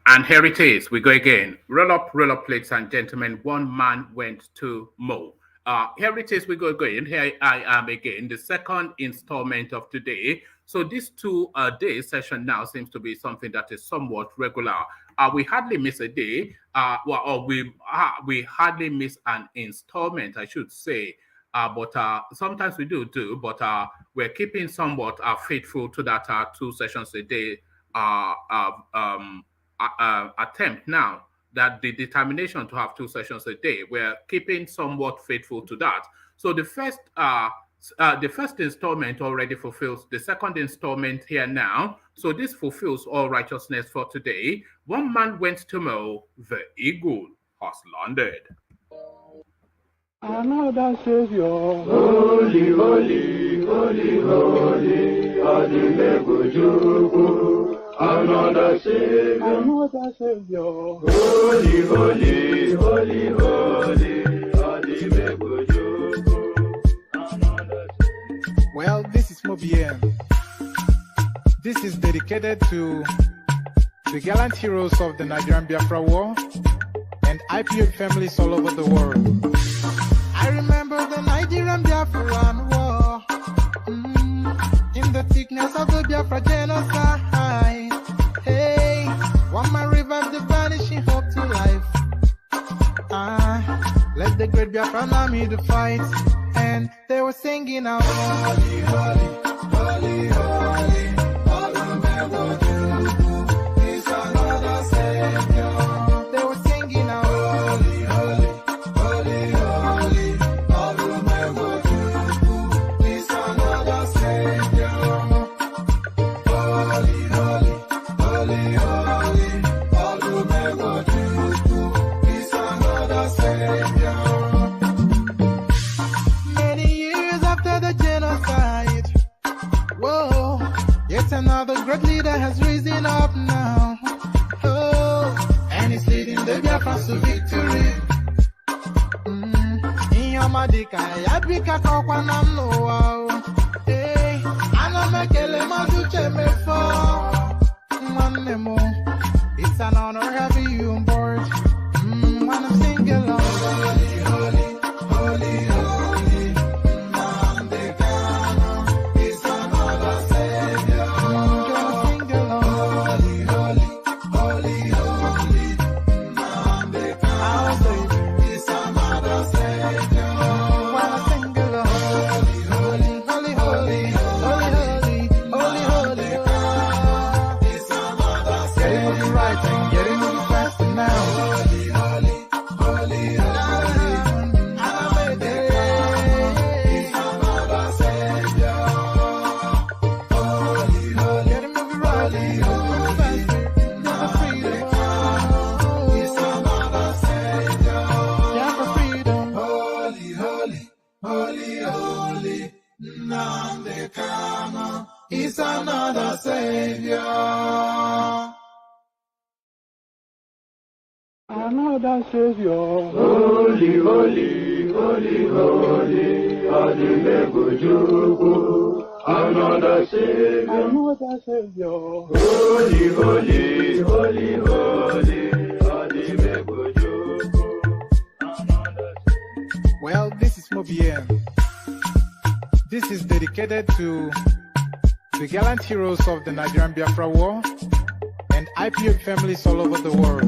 And here it is. We go again. Roll up, ladies and gentlemen. One man went to mow. Here it is. We go again. Here I am again. The second installment of today. So this 2-day session now seems to be something that is somewhat regular. We hardly miss a day. We hardly miss an installment, I should say. But sometimes we do. But we're keeping somewhat faithful to that 2 sessions a day attempt now. That the determination to have 2 sessions a day, we're keeping somewhat faithful to that. So the first installment already fulfills the second installment here now. So this fulfills all righteousness for today. One man went to mow, the eagle has landed. Another Savior, holy, holy, holy, holy, Adimebujuku. Another Savior, holy, holy, holy, holy, Adimebujuku. Well, this is Obi'S. This is dedicated to the gallant heroes of the Nigerian Biafra War and IPO families all over the world. I remember the Nigerian Biafran War, in the thickness of the Biafra genocide. Hey, one man revived the vanishing hope to life. Let the great Biafran army to fight, and they were singing out, holy, holy, holy, holy, is another Savior. They were singing out, holy, holy, holy, holy, is another Savior. Holy, holy, holy, holy, is another Savior. Many years after the genocide, whoa, yet another great leader has risen up now. Oh, and he's leading the Biafrans to victory. Inyamadika yabika kwa namno wao. Hey, anamekele maduche mefo. Mwanemo, it's an honor having you on board. When I'm singing along, holy, holy, holy, holy, Nnamdi Kanu is another Savior. Sing along, holy, holy, holy, Nnamdi Kanu is another Savior. When I sing along, holy, holy, holy, holy, holy, holy, holy, is another Savior. Getting moving right and getting moving faster now. Holy, holy, holy, holy, is another Savior. Holy, holy, getting moving right and moving faster. Never freedom. Is another Savior. Never freedom. Holy, holy, holy, holy, Nnamdi Kanu is another Savior. Another Savior, holy, holy, holy, holy, Adimebujuku. Another Savior, holy, holy, holy, holy, Adimebujuku. Well, this is Obi'S. This is dedicated to the gallant heroes of the Nigerian Biafra War and IPO families all over the world.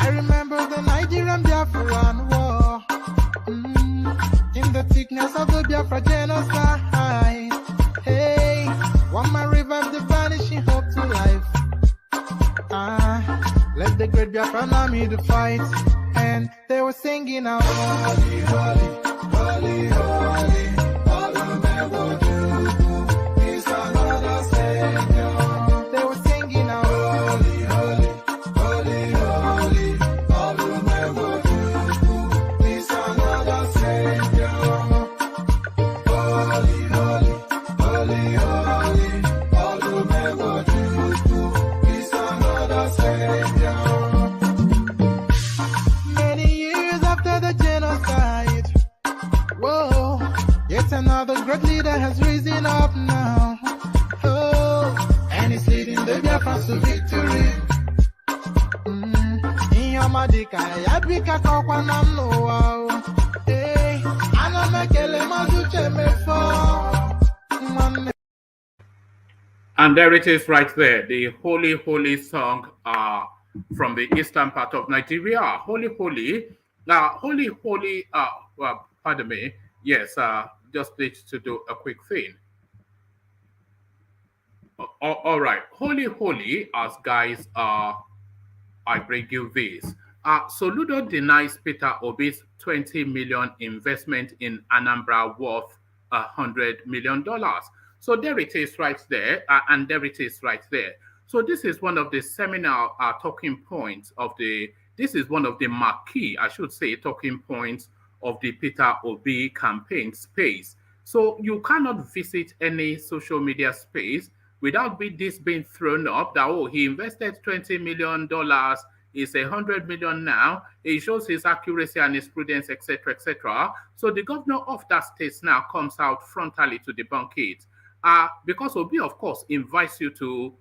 I remember the Nigerian Biafran War, in the thickness of the Biafra genocide. Hey, one man revived the vanishing hope to life. Let the great Biafran army to fight, and they were singing out, holy, holy, holy, holy, is another Savior. They were singing out, holy, holy, holy, holy, is another Savior. Holy, holy, holy, holy, is another Savior. Many years after the genocide, whoa, yet another great leader has risen up now. Oh, and he's leading the Biafrans to victory. ọma dịka ya bika kọkwana m n'ụwa. Ana m ekele Maazị Uche Mefo. And there it is right there, the Holy Holy song from the eastern part of Nigeria. Holy Holy, Holy Holy, pardon me, yes, just need to do a quick thing. All right, Holy Holy, as guys, I bring you this. Soludo denies Peter Obis 20 million investment in Anambra worth $100 million. So there it is right there, and there it is right there. So this is one of the seminal talking points of this is one of the marquee, I should say, talking points of the Peter Obi campaign space. So you cannot visit any social media space without this being thrown up that, oh, he invested $20 million, it's $100 million now. It shows his accuracy and his prudence, etc., etc. So the governor of that state now comes out frontally to debunk it. Because Obi, of course, invites you to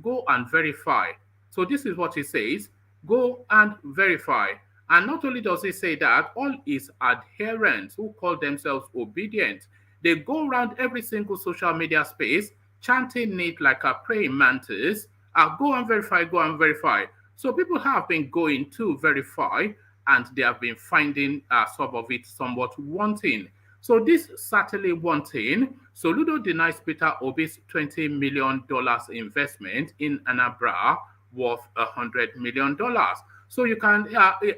go and verify. So this is what he says, go and verify. And not only does he say that, all his adherents who call themselves obedient, they go around every single social media space, chanting it like a praying mantis, go and verify, go and verify. So people have been going to verify, and they have been finding some of it somewhat wanting. So this certainly wanting, Soludo denies Peter Obis $20 million investment in Anambra worth $100 million. So you can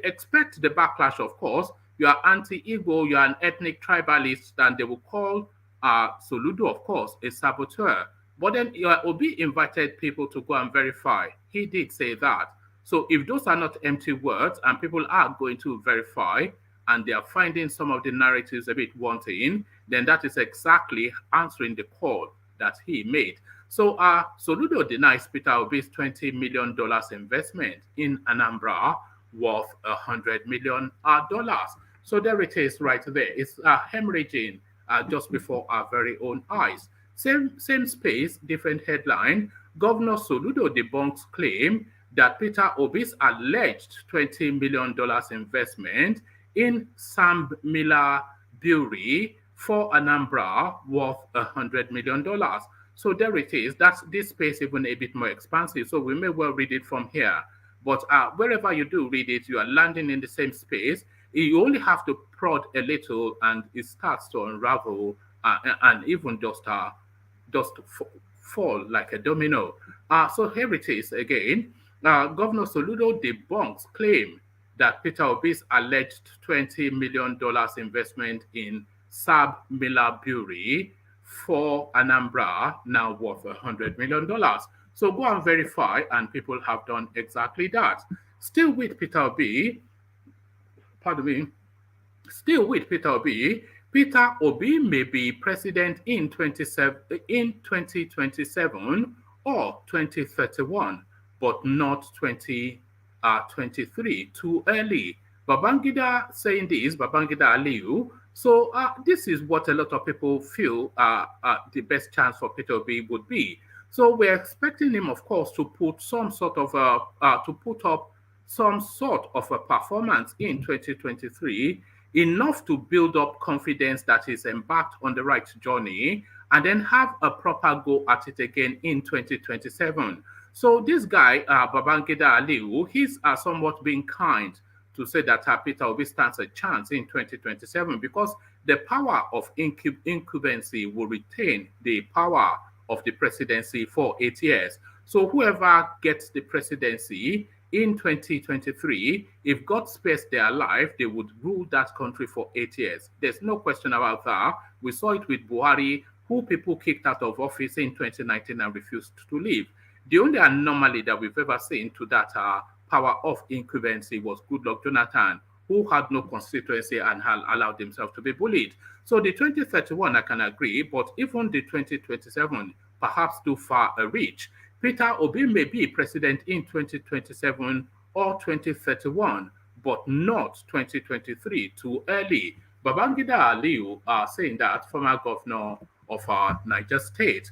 expect the backlash, of course. You are anti-Igbo, you are an ethnic tribalist, and they will call Soludo, of course, a saboteur. But then Obi invited people to go and verify. He did say that. So if those are not empty words and people are going to verify, and they are finding some of the narratives a bit wanting, then that is exactly answering the call that he made. So Soludo denies Peter Obis $20 million investment in Anambra worth $100 million. So there it is right there. It's hemorrhaging just before our very own eyes. Same space, different headline. Governor Soludo debunks claim that Peter Obis alleged $20 million investment in Sam Miller Brewery for Anambra worth $100 million. So there it is. That's this space even a bit more expansive. So we may well read it from here. But wherever you do read it, you are landing in the same space. You only have to prod a little and it starts to unravel and even just fall like a domino. So here it is again. Governor Soludo debunks claim that Peter Obis alleged $20 million investment in Sab Miller Brewery for Anambra, now worth $100 million. So go and verify, and people have done exactly that. Still with Peter Obi, pardon me, still with Peter Obi, Peter Obi may be president in 2027 or 2031, but not 2023, too early. Babangida saying this, Babangida Aliyu. So this is what a lot of people feel the best chance for Peter Obi would be. So we're expecting him, of course, to put some sort of to put up some sort of a performance in 2023, enough to build up confidence that he's embarked on the right journey, and then have a proper go at it again in 2027. So this guy, Babangida Aliyu, he's somewhat being kind to say that Peter Obi stands a chance in 2027 because the power of incumbency will retain the power of the presidency for 8 years. So whoever gets the presidency in 2023, if God spares their life, they would rule that country for 8 years. There's no question about that. We saw it with Buhari, who people kicked out of office in 2019 and refused to leave. The only anomaly that we've ever seen to that power of incumbency was Goodluck Jonathan, who had no constituency and had allowed himself to be bullied. So the 2031, I can agree, but even the 2027, perhaps too far a reach. Peter Obi may be president in 2027 or 2031, but not 2023, too early. Babangida Aliyu saying that, former governor of Niger State.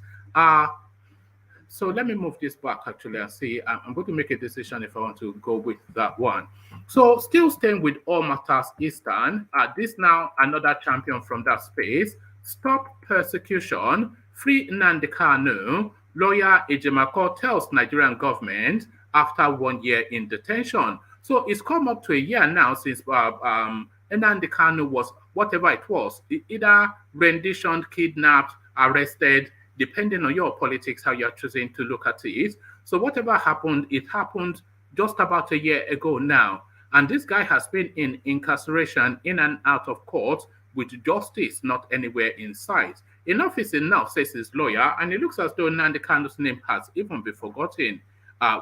So let me move this back actually and see. I'm going to make a decision if I want to go with that one. So still staying with All Matters Eastern, this now another champion from that space. Stop persecution, free Nnamdi Kanu, lawyer AJ Mccoy tells Nigerian government after 1 year in detention. So it's come up to a year now since Nnamdi Kanu was, whatever it was, either rendition, kidnapped, arrested, depending on your politics, how you're choosing to look at it. So whatever happened, it happened just about a year ago now. And this guy has been in incarceration, in and out of court, with justice not anywhere in sight. Enough is enough, says his lawyer, and it looks as though Nnamdi Kanu's name has even been forgotten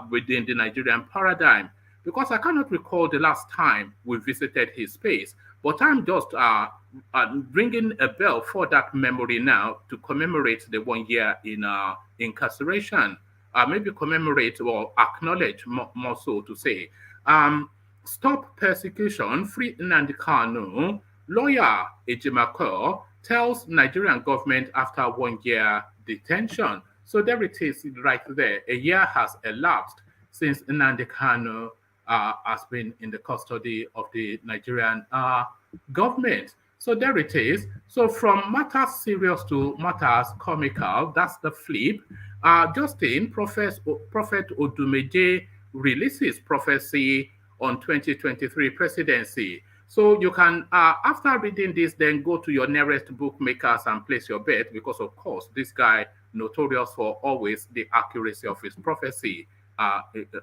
within the Nigerian paradigm. Because I cannot recall the last time we visited his space, but I'm just ringing a bell for that memory now to commemorate the 1 year in incarceration. Maybe commemorate or acknowledge more so to say. Stop persecution, free Nnamdi Kanu, lawyer AJ Mccoy tells Nigerian government after 1 year detention. So there it is right there. A year has elapsed since Nnamdi Kanu has been in the custody of the Nigerian government. So there it is. So from matters serious to matters comical, that's the flip. Justin, Prophet Odumeje releases prophecy on 2023 presidency. So you can, after reading this, then go to your nearest bookmakers and place your bet, because of course, this guy notorious for always the accuracy of his prophecy.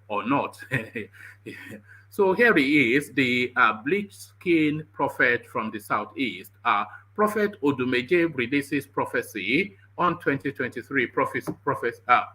Or not. So here he is, the bleach-skinned prophet from the southeast. Prophet Odumeje releases prophecy on 2023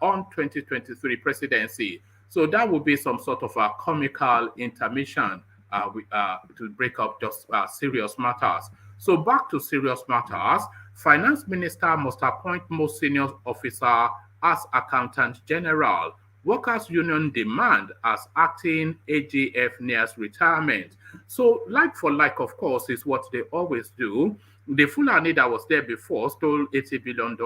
on 2023 presidency. So that would be some sort of a comical intermission to break up just serious matters. So back to serious matters. Finance Minister must appoint most senior officer as Accountant General. Workers' Union demand as acting AGF nears retirement. So like for like, of course, is what they always do. The Fulani that was there before stole $80 billion,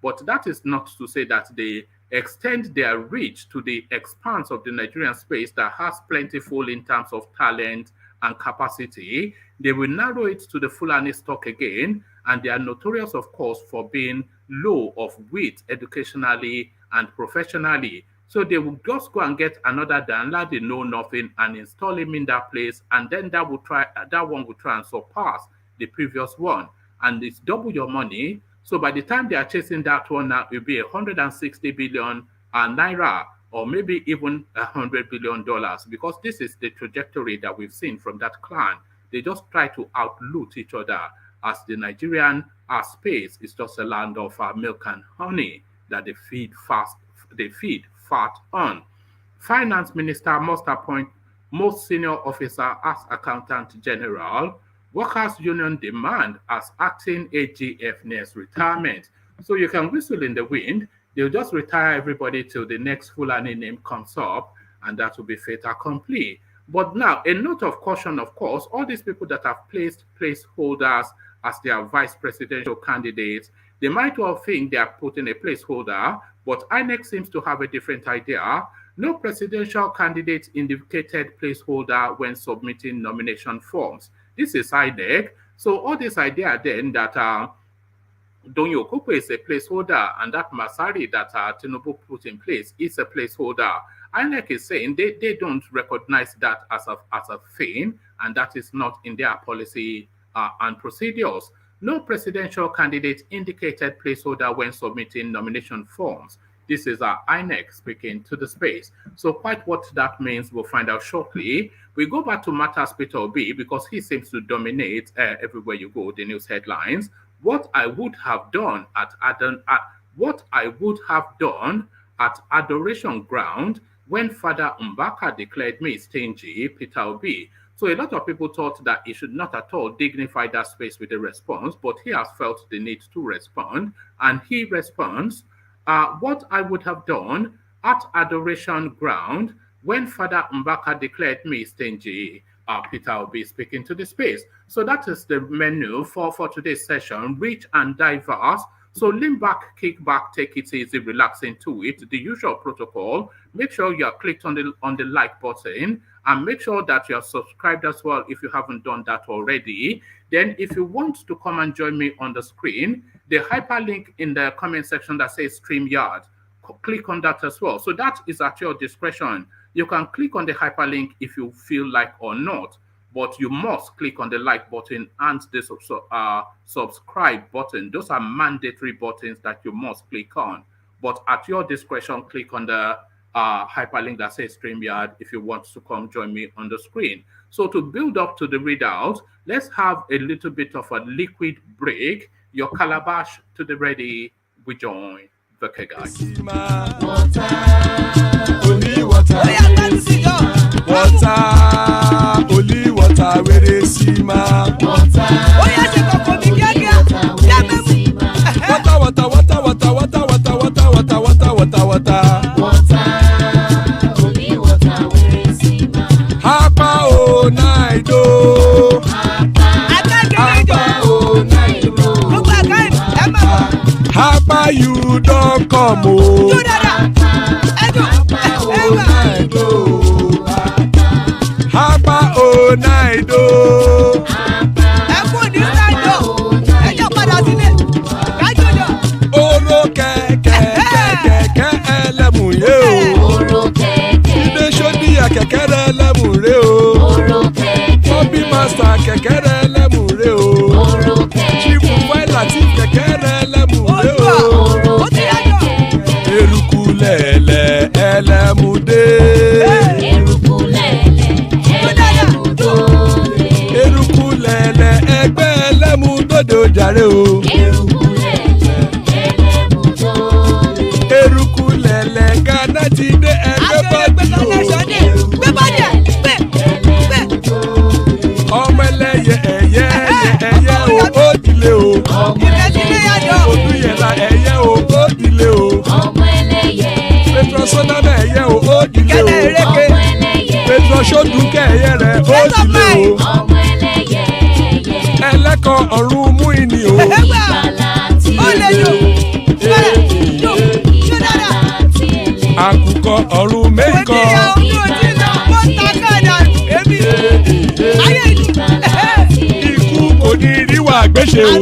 but that is not to say that they extend their reach to the expanse of the Nigerian space that has plentiful in terms of talent and capacity. They will narrow it to the Fulani stock again, and they are notorious, of course, for being low of wit educationally and professionally. So they will just go and get another Danla, they know nothing, and install him in that place, and then that one will try and surpass the previous one, and it's double your money. So by the time they are chasing that one now, it will be 160 billion naira, or maybe even $100 billion, because this is the trajectory that we've seen from that clan. They just try to outloot each other, as the Nigerian space is just a land of milk and honey that they feed fat on. Finance Minister must appoint most senior officer as Accountant General. Workers' Union demand as acting AGF nears retirement. So you can whistle in the wind. They'll just retire everybody till the next Fulani name comes up, and that will be fait accompli. But now, a note of caution, of course, all these people that have placed placeholders as their vice presidential candidates, they might well think they are putting a placeholder, but INEC seems to have a different idea. No presidential candidate indicated placeholder when submitting nomination forms. This is INEC. So all this idea then that Donyo Koko is a placeholder, and that Masari that TENURE put in place is a placeholder. INEC is saying they don't recognize that as a thing, and that is not in their policy and procedures. No presidential candidate indicated placeholder when submitting nomination forms. This is INEC speaking to the space. So quite what that means, we'll find out shortly. We go back to matters Peter Obis, because he seems to dominate everywhere you go, the news headlines. What I would have done at Adoration ground when Father Mbaka declared me stingy, Peter Obis. So a lot of people thought that he should not at all dignify that space with a response, but he has felt the need to respond, and he responds, what I would have done at Adoration ground when Father Mbaka declared me stingy, Peter Obis speaking to the space. So that is the menu for today's session, rich and diverse. So lean back, kick back, take it easy, relax into it. The usual protocol. Make sure you are clicked on the like button, and make sure that you are subscribed as well if you haven't done that already. Then if you want to come and join me on the screen, the hyperlink in the comment section that says StreamYard, click on that as well. So that is at your discretion. You can click on the hyperlink if you feel like or not, but you must click on the like button and the subscribe button. Those are mandatory buttons that you must click on. But at your discretion, click on the hyperlink that says StreamYard if you want to come join me on the screen. So to build up to the readout, let's have a little bit of a liquid break. Your calabash to the ready. We join the guys. Water, only water, only water, where they see ma. Water, only water, where they see ma. Hapa o naido. Hapa you don't come o. Hapa o naido. Oro kẹ̀kẹ́ ẹlẹ́mù yé o. Ilé sọ́dí àkẹ́kẹ́ rẹ̀ ẹlẹ́mù rẹ̀ o. Bobby master kẹ̀kẹ́ rẹ̀ ẹlẹ́mù rẹ̀ o. Chief Wáìlà tí kẹ̀kẹ́ rẹ̀ ẹlẹ́mù rẹ̀ o. Eruku lẹ̀lẹ̀ ẹlẹ́mù dé. Eruku lẹ̀lẹ̀ ẹgbẹ́ ẹlẹ́mù dòde ojàre o. Eruku lẹ̀lẹ̀ Ghana ti dé ẹgbẹ́ bọ́dì o. Ọmọ ẹlẹ́yẹ ẹyẹ o ó dìlé o. Odúyẹ̀lá ẹyẹ o ó dìlé o. Petro Sọ́nàmẹ̀ ẹyẹ o ó dìlé o. Petro Sọ́dúnkẹ́ ẹyẹ rẹ̀ ó dìlé o. Ẹlẹ́kọ̀ ọ̀run mú ìní o. Àkùkọ ọ̀run mẹ́kọ̀. Ikú kò ní ríwà gbéṣe o.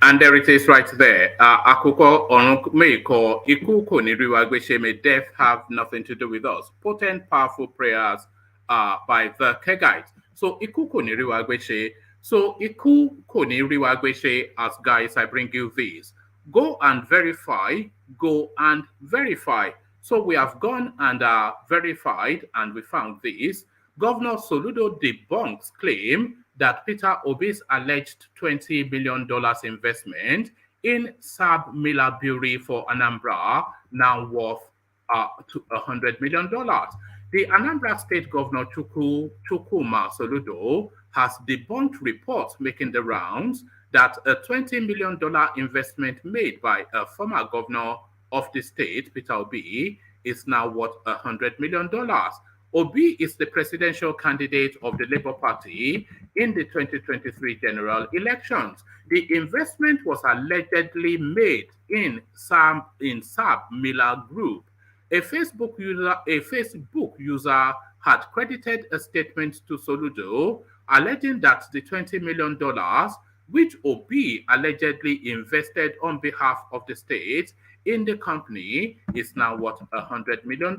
And there it is right there. Àkùkọ ọ̀run mẹ́kọ̀, ikú kò ní ríwà gbéṣe. May death have nothing to do with us. Potent, powerful prayers by the Kegites. So ikú kò ní ríwà gbéṣe. So ikú kò ní ríwà gbéṣe. As guys, I bring you this. Go and verify. Go and verify. So we have gone and verified, and we found this. Governor Soludo debunks claim that Peter Obis alleged $20 million investment in Sab Miller Brewery for Anambra, now worth $100 million. The Anambra State Governor Chukwuma Soludo has debunked reports making the rounds that a $20 million investment made by a former governor of the state, Peter Obis, is now worth $100 million. Obi is the presidential candidate of the Labour Party in the 2023 general elections. The investment was allegedly made in Sab Miller Group. A Facebook user had credited a statement to Soludo alleging that the $20 million, which Obi allegedly invested on behalf of the state in the company, is now worth $100 million.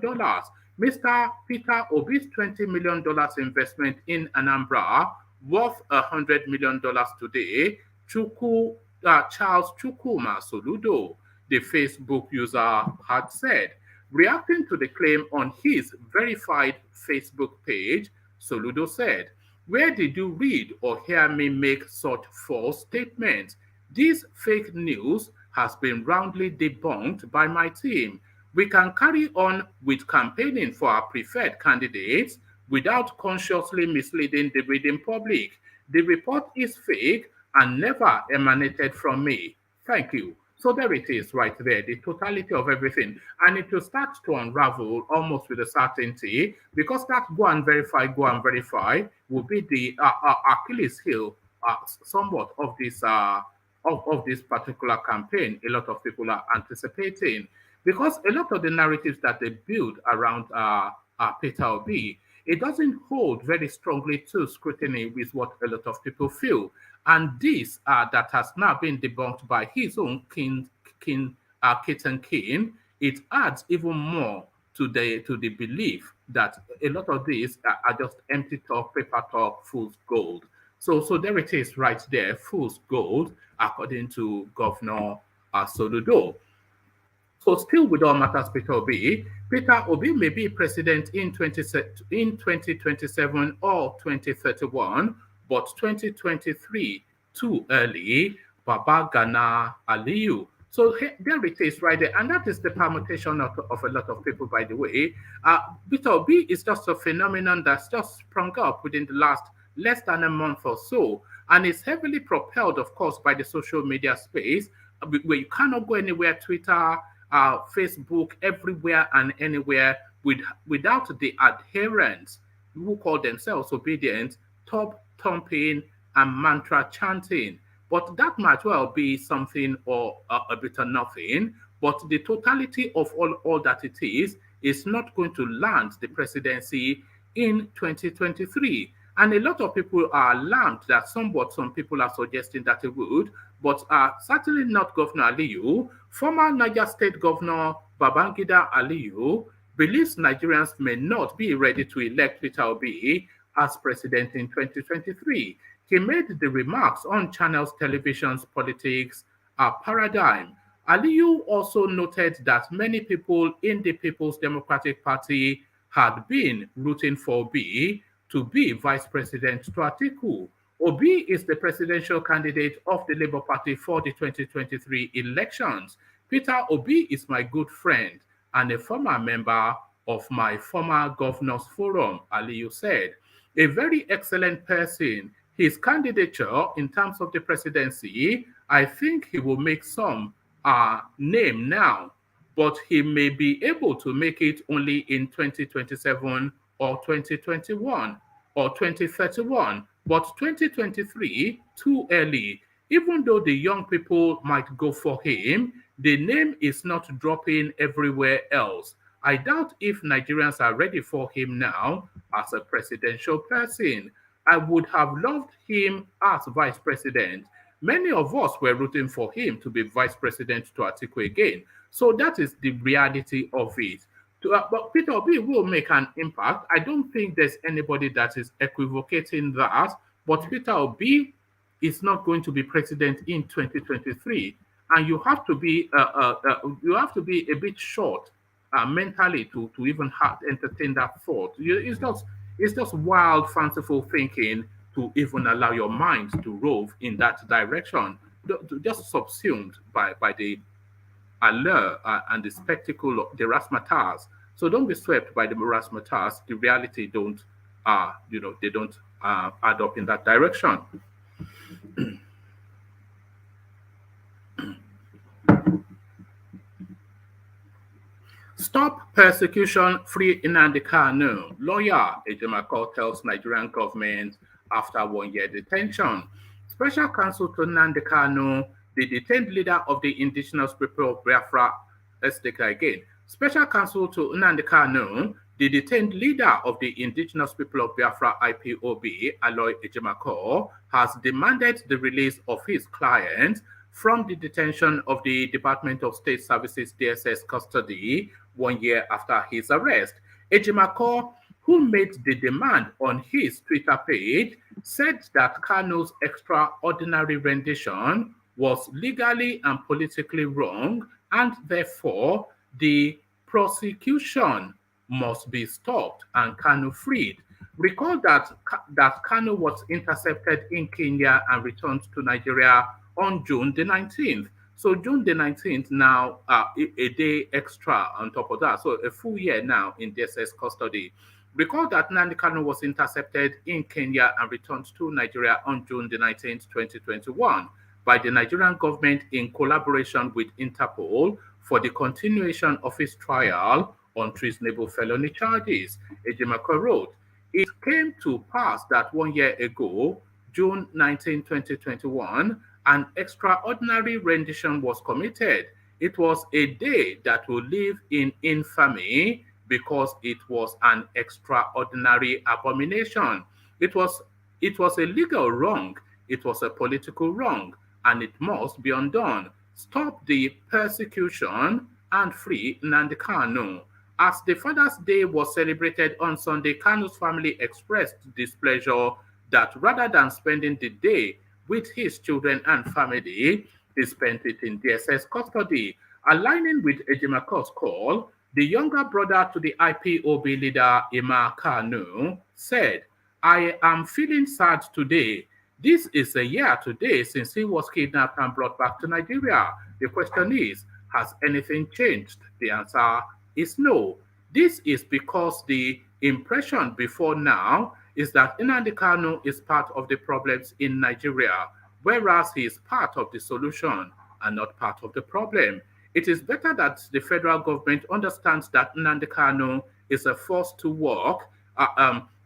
Mr. Peter Obis' $20 million investment in Anambra, worth $100 million today, Charles Chukwuma Soludo, the Facebook user, had said. Reacting to the claim on his verified Facebook page, Soludo said, "Where did you read or hear me make such false statements? This fake news has been roundly debunked by my team. We can carry on with campaigning for our preferred candidates without consciously misleading the reading public. The report is fake and never emanated from me. Thank you." So there it is right there, the totality of everything. And it will start to unravel almost with a certainty, because that go and verify will be the Achilles heel somewhat of this of this particular campaign. A lot of people are anticipating, because a lot of the narratives that they build around Peter Obi, it doesn't hold very strongly to scrutiny with what a lot of people feel. And this that has now been debunked by his own Kit and Kin, it adds even more to the belief that a lot of these are just empty talk, paper talk, fool's gold. So there it is right there, fool's gold, according to Governor Soludo. So still with all matters Peter Obi may be president in 2027 or 2031, but 2023 too early. Babangida Aliyu. So there it is right there. And that is the permutation of a lot of people, by the way. Peter Obi is just a phenomenon that's just sprung up within the last less than a month or so. And it's heavily propelled, of course, by the social media space, where you cannot go anywhere, Twitter, Facebook, everywhere and anywhere, without the adherents who call themselves obedient, top thumping and mantra chanting. But that might well be something or a bit of nothing. But the totality of all that it is not going to land the presidency in 2023. And a lot of people are alarmed that some people are suggesting that it would, but certainly not Governor Aliyu. Former Niger State Governor Babangida Aliyu believes Nigerians may not be ready to elect Peter Obi as president in 2023. He made the remarks on Channels Television's politics paradigm. Aliyu also noted that many people in the People's Democratic Party had been rooting for Obi to be vice president to Atiku. Obi is the presidential candidate of the Labour Party for the 2023 elections. Peter Obi is my good friend and a former member of my former governors forum, Aliyu said. A very excellent person. His candidature in terms of the presidency, I think he will make some name now, but he may be able to make it only in 2027 or 2021 or 2031, but 2023 too early. Even though the young people might go for him, the name is not dropping everywhere else. I doubt if Nigerians are ready for him now as a presidential person. I would have loved him as vice president. Many of us were rooting for him to be vice president to Atiku again. So that is the reality of it. But Peter Obi will make an impact. I don't think there's anybody that is equivocating that. But Peter Obi is not going to be president in 2023, and you have to be a bit short mentally to even entertain that thought. It's just wild, fanciful thinking to even allow your mind to rove in that direction. Just subsumed by the allure and the spectacle of the razzmatazz. So don't be swept by the razzmatazz. The reality don't, they don't add up in that direction. Stop persecution, free Nnamdi Kanu. Lawyer AJ Mccoy tells Nigerian government after 1 year detention. Special counsel to Nnamdi Kanu, the detained leader of the indigenous people of Biafra. Let's take that again. Special counsel to Nnamdi Kanu, the detained leader of the indigenous people of Biafra IPOB, AJ Mccoy, has demanded the release of his client from the detention of the Department of State Services DSS custody 1 year after his arrest. AJ Mccoy, who made the demand on his Twitter page, said that Kanu's extraordinary rendition was legally and politically wrong, and therefore the prosecution must be stopped and Kanu freed. Recall that Kanu was intercepted in Kenya and returned to Nigeria on June the 19th. So June the 19th now, a day extra on top of that. So a full year now in DSS custody. Recall that Nnamdi Kanu was intercepted in Kenya and returned to Nigeria on June the 19th, 2021. by the Nigerian government in collaboration with Interpol for the continuation of his trial on treasonable felony charges. AJ Mccoy wrote, it came to pass that 1 year ago, June 19, 2021, an extraordinary rendition was committed. It was a day that will live in infamy because it was an extraordinary abomination. It was a legal wrong, it was a political wrong, and it must be undone. Stop the persecution and free Nnamdi Kanu. As the Father's Day was celebrated on Sunday, Kanu's family expressed displeasure that rather than spending the day with his children and family, he spent it in DSS custody. Aligning with AJ Mccoy's call, the younger brother to the IPOB leader, AJ Kanu, said, I am feeling sad today. This is a year today since he was kidnapped and brought back to Nigeria. The question is, has anything changed? The answer is no. This is because the impression before now is that Nnamdi Kanu is part of the problems in Nigeria, whereas he is part of the solution and not part of the problem. It is better that the federal government understands that Nnamdi Kanu is a force to work.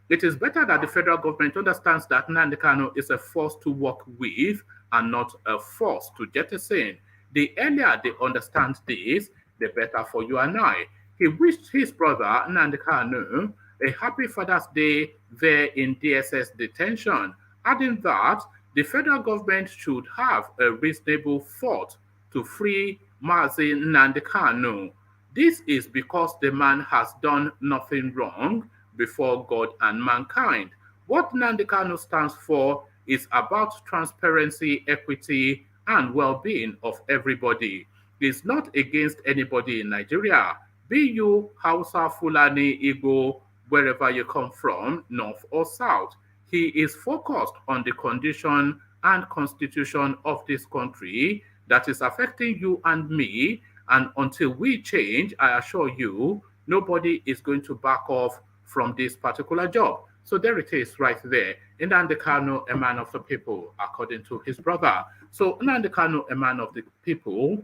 It is better that the federal government understands that Nnamdi Kanu is a force to work with and not a force to jettison. The earlier they understand this, the better for you and I. He wished his brother, Nnamdi Kanu, a happy Father's Day there in DSS detention, adding that the federal government should have a reasonable thought to free Mazi Nnamdi Kanu. This is because the man has done nothing wrong before God and mankind. What Nnamdi Kanu stands for is about transparency, equity, and well-being of everybody. He is not against anybody in Nigeria, be you Hausa, Fulani, Igbo, wherever you come from, north or south. He is focused on the condition and constitution of this country that is affecting you and me, and until we change, I assure you, nobody is going to back off from this particular job. So there it is right there. Nnamdi Kanu, a man of the people, according to his brother. So Nnamdi Kanu, a man of the people,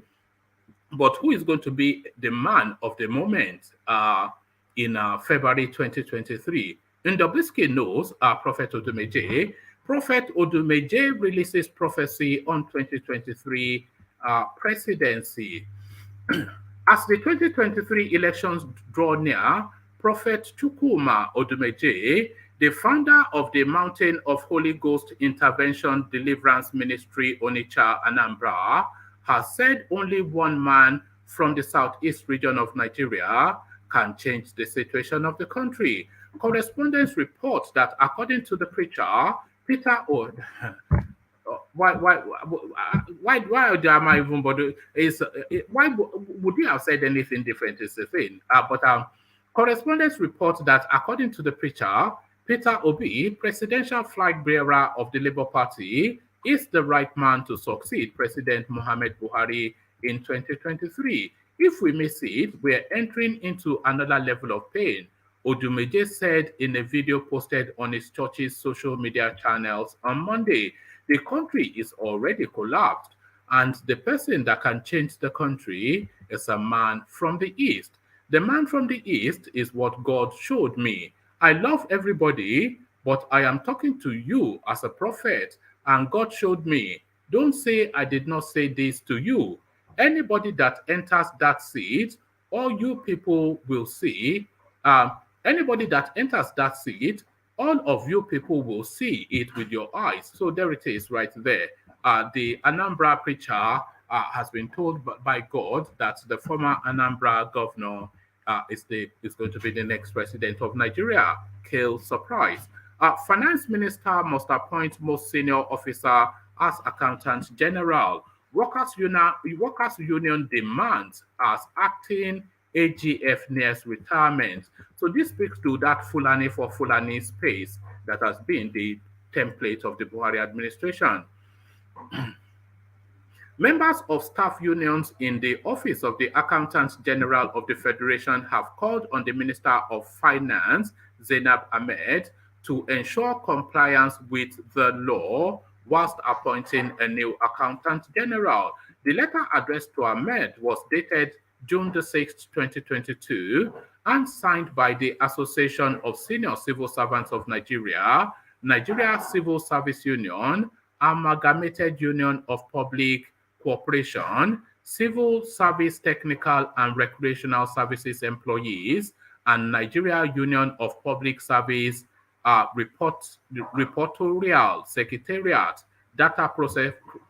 but who is going to be the man of the moment in February 2023? NABOSKI knows Prophet Odumeje. Prophet Odumeje releases prophecy on 2023 presidency. As the 2023 elections draw near, Prophet Chukwuma Odumeje, the founder of the Mountain of Holy Ghost Intervention Deliverance Ministry, Onitsha, Anambra, has said only one man from the southeast region of Nigeria can change the situation of the country. Correspondents report that according to the preacher, Peter Obis, why am I even bothered? Why would you have said anything different is the thing? Correspondents report that according to the preacher, Peter Obis, presidential flag bearer of the Labour Party, is the right man to succeed President Muhammad Buhari in 2023. If we miss it, we're entering into another level of pain. Odumeje said in a video posted on his church's social media channels on Monday, the country is already collapsed, and the person that can change the country is a man from the East. The man from the East is what God showed me. I love everybody, but I am talking to you as a prophet, and God showed me. Don't say I did not say this to you. Anybody that enters that seat, all you people will see, anybody that enters that seat, all of you people will see it with your eyes. So there it is right there. The Anambra preacher has been told by God that the former Anambra governor is going to be the next president of Nigeria. Kill surprise. Finance minister must appoint most senior officer as accountant general. Workers Union demands as acting AGF nears retirement. So this speaks to that Fulani for Fulani space that has been the template of the Buhari administration. Members of staff unions in the office of the Accountant General of the Federation have called on the Minister of Finance, Zainab Ahmed, to ensure compliance with the law whilst appointing a new Accountant General. The letter addressed to Ahmed was dated June the 6th, 2022, and signed by the Association of Senior Civil Servants of Nigeria, Nigeria Civil Service Union, Amalgamated Union of Public Cooperation, Civil Service Technical and Recreational Services Employees, and Nigeria Union of Public Service Reportorial Secretariat, Data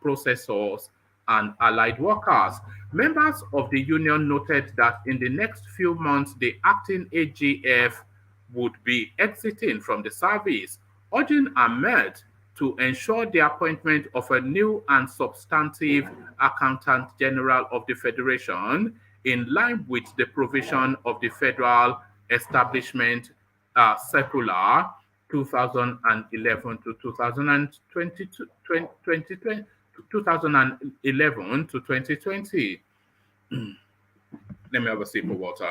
Processors, and allied workers. Members of the union noted that in the next few months, the acting AGF would be exiting from the service, urging Ahmed to ensure the appointment of a new and substantive Accountant General of the Federation in line with the provision of the Federal Establishment Circular 2011 to 2022, 2011 to 2020. Let me have a sip of water.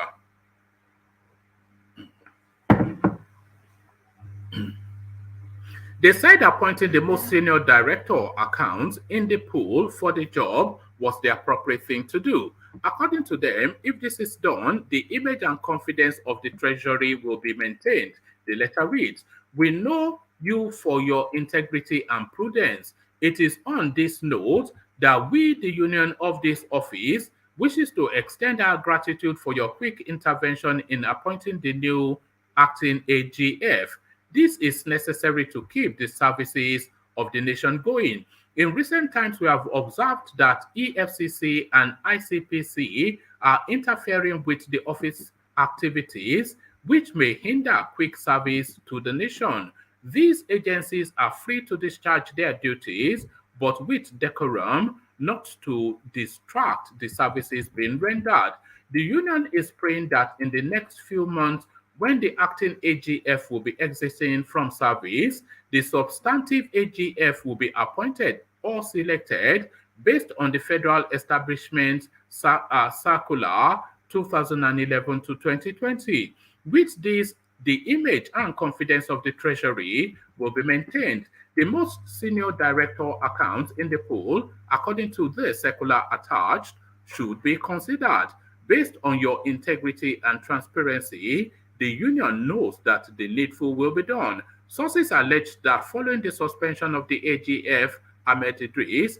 They said appointing the most senior director accounts in the pool for the job was the appropriate thing to do. According to them, if this is done, the image and confidence of the Treasury will be maintained. The letter reads, "We know you for your integrity and prudence. It is on this note that we, the union of this office, wishes to extend our gratitude for your quick intervention in appointing the new acting AGF. This is necessary to keep the services of the nation going. In recent times, we have observed that EFCC and ICPC are interfering with the office activities, which may hinder quick service to the nation. These agencies are free to discharge their duties, but with decorum, not to distract the services being rendered. The union is praying that in the next few months, when the acting AGF will be exiting from service, the substantive AGF will be appointed or selected based on the Federal Establishment Circular 2011 to 2020. With this, the image and confidence of the Treasury will be maintained. The most senior director accounts in the pool, according to the circular attached, should be considered. Based on your integrity and transparency, the union knows that the needful will be done. Sources allege that following the suspension of the AGF, Ahmed Idris,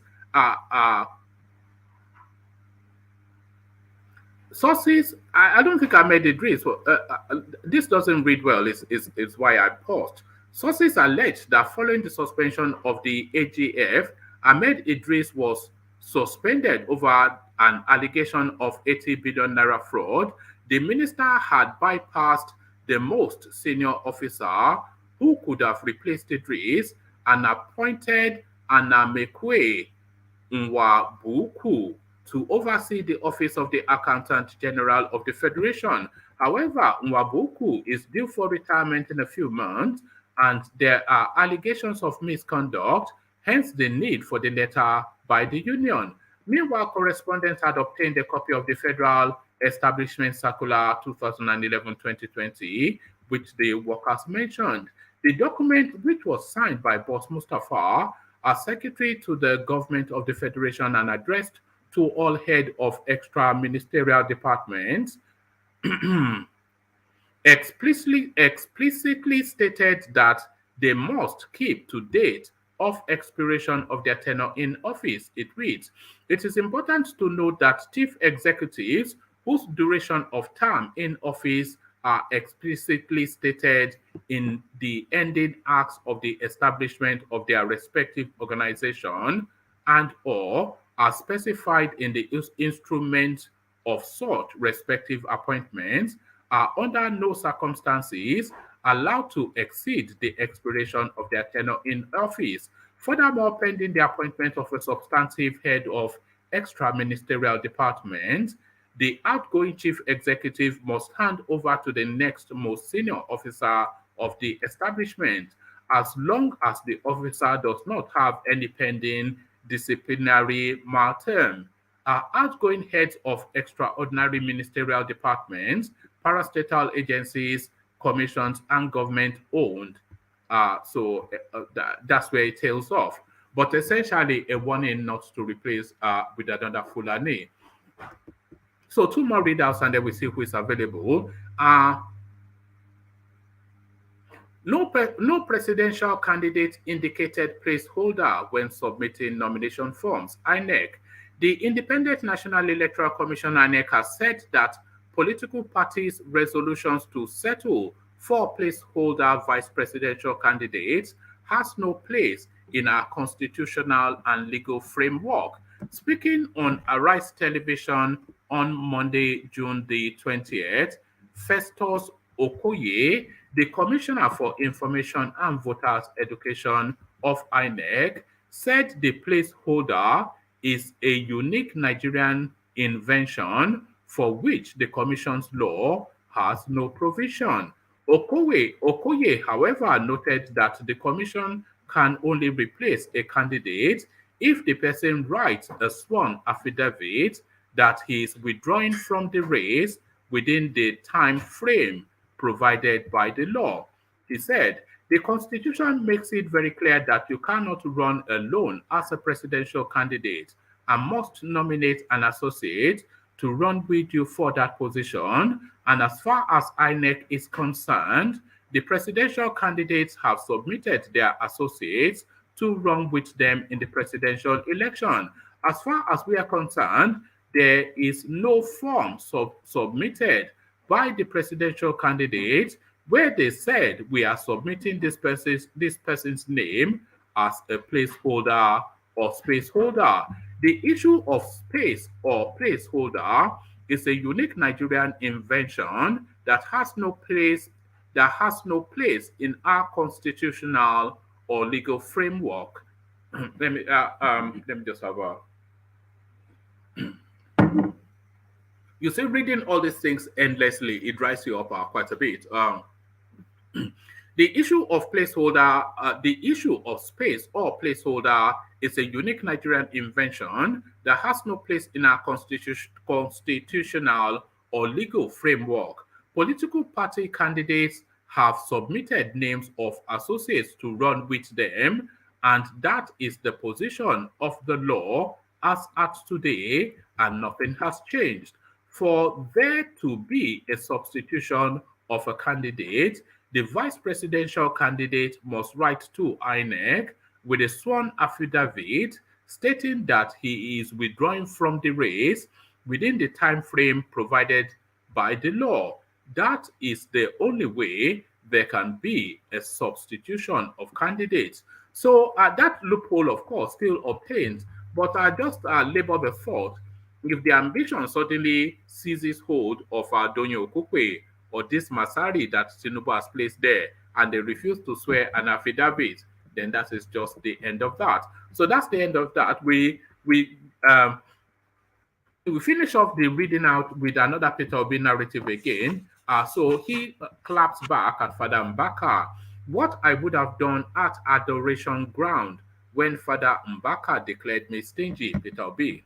sources, I don't think Ahmed Idris, this doesn't read well, is why I paused. Sources allege that following the suspension of the AGF, Ahmed Idris was suspended over an allegation of 80 billion naira fraud. The minister had bypassed the most senior officer who could have replaced Idris and appointed AJ Mccoy to oversee the office of the Accountant General of the Federation. However, Mccoy is due for retirement in a few months, and there are allegations of misconduct, hence the need for the letter by the union. Meanwhile, correspondents had obtained a copy of the Federal Establishment Circular 2011-2020, which the workers mentioned. The document, which was signed by Boss Mustafa, as Secretary to the Government of the Federation and addressed to all head of extra-ministerial departments, explicitly stated that they must keep to date of expiration of their tenure in office. It reads, "It is important to note that chief executives whose duration of term in office are explicitly stated in the ending acts of the establishment of their respective organization and or are specified in the instrument of such respective appointments are under no circumstances allowed to exceed the expiration of their tenure in office. Furthermore, pending the appointment of a substantive head of extra-ministerial department, the outgoing chief executive must hand over to the next most senior officer of the establishment, as long as the officer does not have any pending disciplinary term. Outgoing heads of extraordinary ministerial departments, parastatal agencies, commissions, and government-owned. That's where it tails off. but essentially a warning not to replace with another Fulani. So two more readouts and then we see who is available. No presidential candidate indicated placeholder when submitting nomination forms. INEC. The Independent National Electoral Commission, INEC, has said that political parties' resolutions to settle for placeholder vice presidential candidates has no place in our constitutional and legal framework. Speaking on Arise Television on Monday, June the 20th, Festus Okoye, the Commissioner for Information and Voters Education of INEC, said the placeholder is a unique Nigerian invention for which the Commission's law has no provision. Okoye, however, noted that the Commission can only replace a candidate if the person writes a sworn affidavit that he is withdrawing from the race within the time frame provided by the law. He said, the Constitution makes it very clear that you cannot run alone as a presidential candidate and must nominate an associate to run with you for that position. And as far as INEC is concerned, the presidential candidates have submitted their associates to run with them in the presidential election. As far as we are concerned, there is no form submitted by the presidential candidate where they said we are submitting this person's name as a placeholder or spaceholder. The issue of space or placeholder is a unique Nigerian invention that has no place in our constitutional or legal framework. let me just have a you see, reading all these things endlessly, it dries you up quite a bit. The issue of placeholder, the issue of space or placeholder is a unique Nigerian invention that has no place in our constitutional or legal framework. Political party candidates have submitted names of associates to run with them, and that is the position of the law as at today, and nothing has changed. For there to be a substitution of a candidate, the vice presidential candidate must write to INEC with a sworn affidavit stating that he is withdrawing from the race within the time frame provided by the law. That is the only way there can be a substitution of candidates. So that loophole, of course, still obtains, but I just labor the thought, if the ambition suddenly seizes hold of Donyo Okukwe or this Masari that Tinubu has placed there, and they refuse to swear an affidavit, then that is just the end of that. So that's the end of that. We finish off the reading out with another Peter Obis narrative again. So he claps back at Father Mbaka. What I would have done at Adoration ground when Father Mbaka declared me stingy, Peter Obis.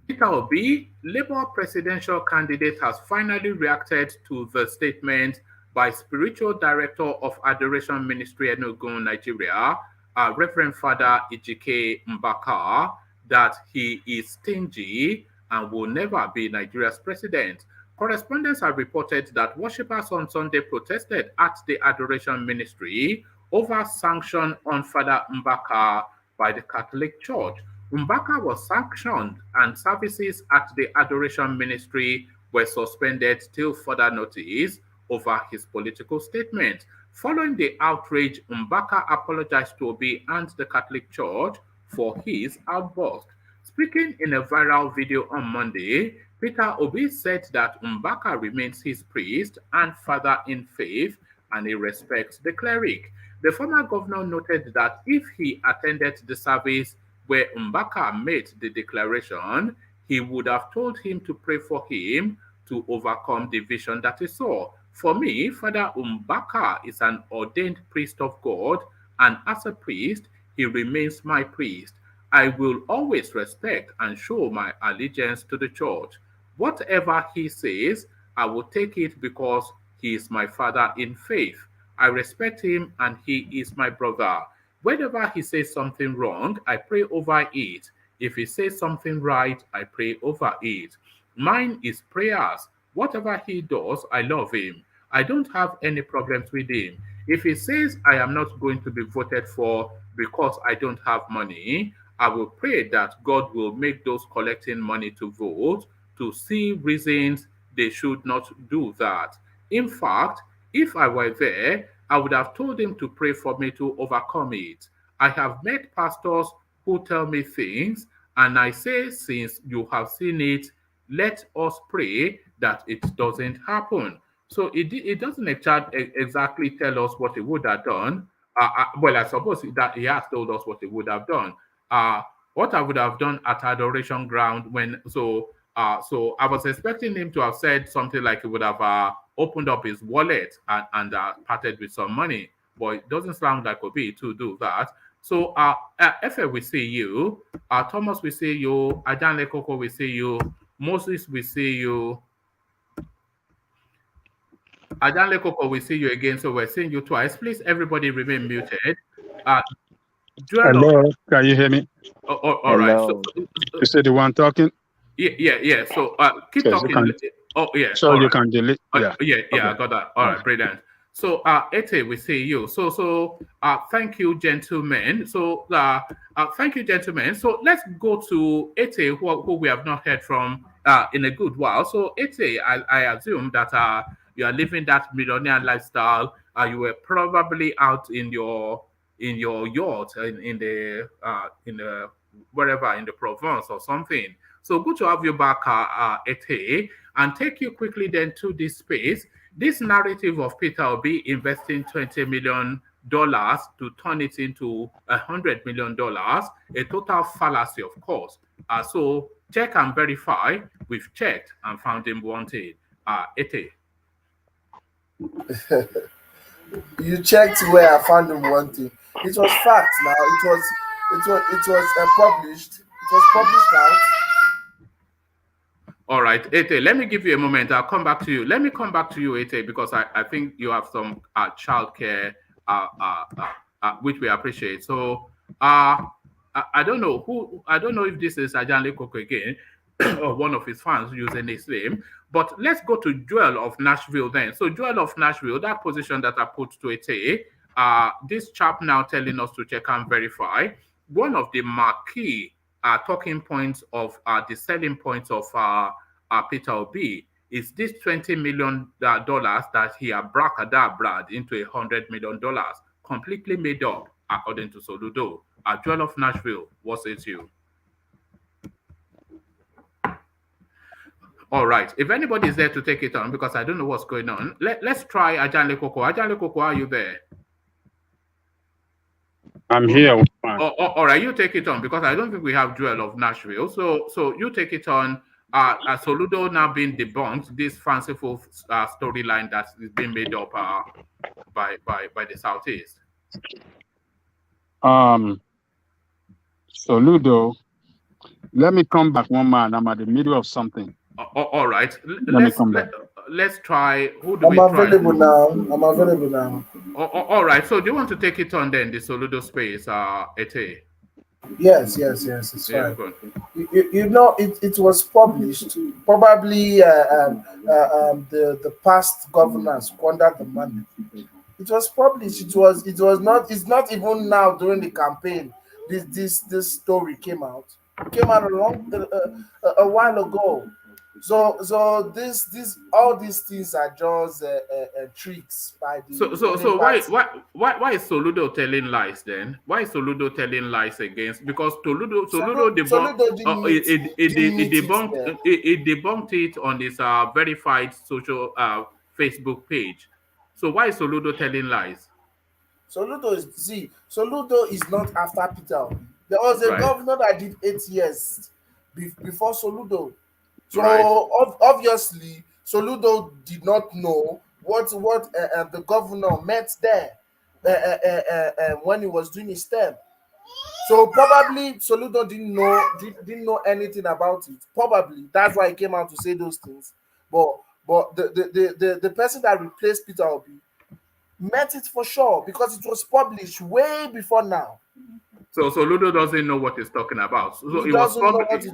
Peter Obis, Labour presidential candidate, has finally reacted to the statement by Spiritual Director of Adoration Ministry Enugu, Nigeria, Reverend Father Ejike Mbaka, that he is stingy and will never be Nigeria's president. Correspondents have reported that worshippers on Sunday protested at the Adoration Ministry over sanction on Father Mbaka by the Catholic Church. Mbaka was sanctioned and services at the Adoration Ministry were suspended till further notice over his political statement. Following the outrage, Mbaka apologized to Obi and the Catholic Church for his outburst. Speaking in a viral video on Monday, Peter Obis said that Mbaka remains his priest and father in faith, and he respects the cleric. The former governor noted that if he attended the service where Mbaka made the declaration, he would have told him to pray for him to overcome the vision that he saw. For me, Father Mbaka is an ordained priest of God, and as a priest, he remains my priest. I will always respect and show my allegiance to the church. Whatever he says, I will take it because he is my father in faith. I respect him and he is my brother. Whenever he says something wrong, I pray over it. If he says something right, I pray over it. Mine is prayers. Whatever he does, I love him. I don't have any problems with him. If he says I am not going to be voted for because I don't have money, I will pray that God will make those collecting money to vote to see reasons they should not do that. In fact, if I were there, I would have told him to pray for me to overcome it. I have met pastors who tell me things, and I say, since you have seen it, let us pray that it doesn't happen. So it doesn't exactly tell us what he would have done. Well, I suppose that he has told us what he would have done. What I would have done at Adoration Ground so I was expecting him to have said something like he would have opened up his wallet and parted with some money, but it doesn't sound like Obi to do that. So Efe, we see you. Thomas, we see you. Adanle Koko, we see you. Moses, we see you. Adanle Koko, we see you again. So we're seeing you twice. Please, everybody remain muted. Hello, can you hear me? All right. So, you said the one talking? Yeah. So keep talking. So you can delete. Yeah, I got that. All right, brilliant. So Ete, we see you. So thank you, gentlemen. So thank you, gentlemen. So let's go to Ete, who we have not heard from in a good while. So Ete, I assume that you are living that millionaire lifestyle. You were probably out in your yacht in the wherever in the Provence or something. So good to have you back, Ete, and take you quickly then to this space. This narrative of Peter Obi investing $20 million to turn it into $100 million, a total fallacy, of course. So check and verify. We've checked and found him wanted. Ete. You checked where I found him wanted. It was fact. Now it was published. It was published out. All right, Ete, let me give you a moment. I'll come back to you. Let me come back to you, Ete, because I think you have some childcare, which we appreciate. So I don't know if this is Ajanle Koko again, or one of his fans using his name, but let's go to Joel of Nashville then. So Joel of Nashville, that position that I put to Ete, this chap now telling us to check and verify. One of the marquee talking points of the selling points of Peter Obi is this $20 million that he abracadabraed into $100 million, completely made up, according to Soludo. Joel of Nashville, what says you? All right. If anybody is there to take it on, because I don't know what's going on, let's try Ajanle Koko. Ajanle Koko, are you there? I'm here. All right, you take it on, because I don't think we have Joel of Nashville. So you take it on. Soludo now being debunked, this fanciful storyline that is being made up by the Southeast. Soludo, let me come back one man. I'm at the middle of something. All right. Let's try. Who do I'm we try? available now. All right. So do you want to take it on then, the Soludo space, Ete? Yes, it's fine. Good. You know, it was published. Probably the past governors squandered the money. It was published. It's not even now during the campaign. This story came out. It came out a while ago. So all these things are just tricks by the. So why is Soludo telling lies then? Why is Soludo telling lies against? Because Soludo debunked it on his verified social Facebook page. So why is Soludo telling lies? Soludo is not after Peter. There was a governor that did 8 years before Soludo. So obviously, Soludo did not know what the governor meant there when he was doing his term. So probably Soludo didn't know anything about it. Probably that's why he came out to say those things. But the person that replaced Peter Obi met it for sure because it was published way before now. So Soludo doesn't know what he's talking about. So He it was doesn't know published.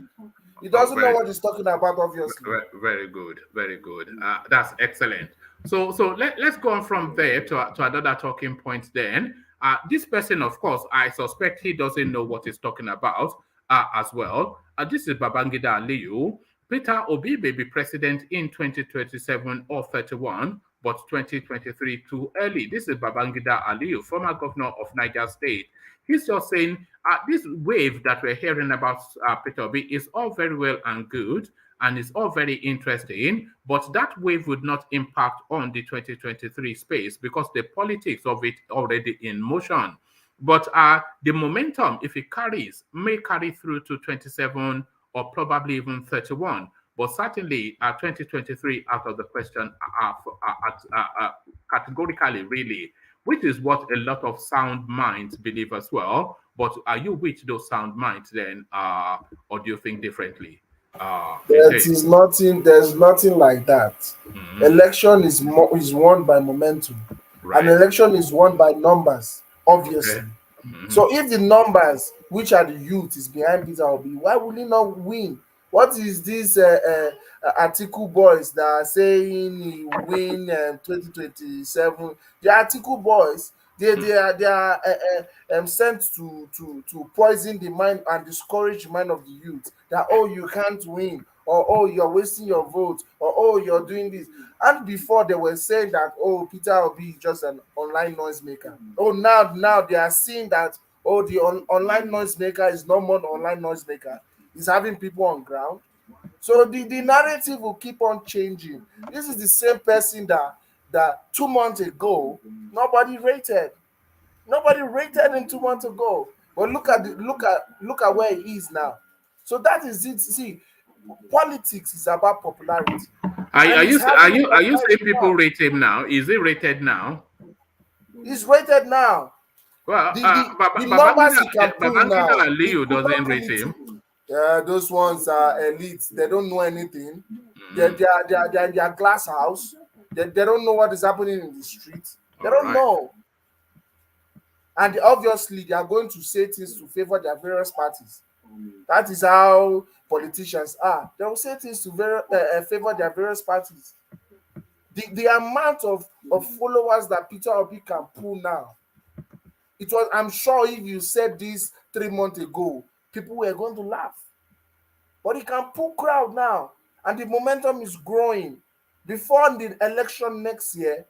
he doesn't know what he's talking about, obviously. Very good, very good. That's excellent. So let's go on from there to another talking point then. This person, of course, I suspect he doesn't know what he's talking about as well. This is Babangida Aliyu. Peter Obis may be president in 2027 or 31, but 2023 too early. This is Babangida Aliyu, former governor of Niger State. He's just saying this wave that we're hearing about Peter Obis is all very well and good, and it's all very interesting, but that wave would not impact on the 2023 space because the politics of it already in motion. But the momentum, if it carries, may carry through to 27 or probably even 31. But certainly 2023 out of the question categorically, really, which is what a lot of sound minds believe as well. But are you with those sound minds then, or do you think differently? There's nothing like that. Mm-hmm. Election is won by momentum. Right. An election is won by numbers, obviously. Okay. Mm-hmm. So if the numbers, which are the youth, is behind Peter Obis, why will he not win? What is this Atiku boys that are saying he win 2027? The Atiku boys, they are sent to poison the mind and discourage the mind of the youth. That, oh, you can't win, or oh, you're wasting your vote, or oh, you're doing this. And before they were saying that, oh, Peter Obis is just an online noisemaker. Oh, now they are seeing that, oh, the online noisemaker is no more an online noisemaker. He's having people on ground. So the narrative will keep on changing. This is the same person that 2 months ago nobody rated. Nobody rated him 2 months ago. But look at where he is now. So that is it. See, politics is about popularity. Are you saying people rate him now? Is he rated now? He's rated now. Well, the numbers he can pull now. Aliyu doesn't rate him. Yeah, those ones are elites. They don't know anything. They're in their glass house. They don't know what is happening in the streets. They don't know. And obviously, they are going to say things to favor their various parties. That is how politicians are. They will say things to favor their various parties. The amount of followers that Peter Obis can pull now, I'm sure if you said this 3 months ago, people were going to laugh. But he can pull crowd now, and the momentum is growing. Before the election next year,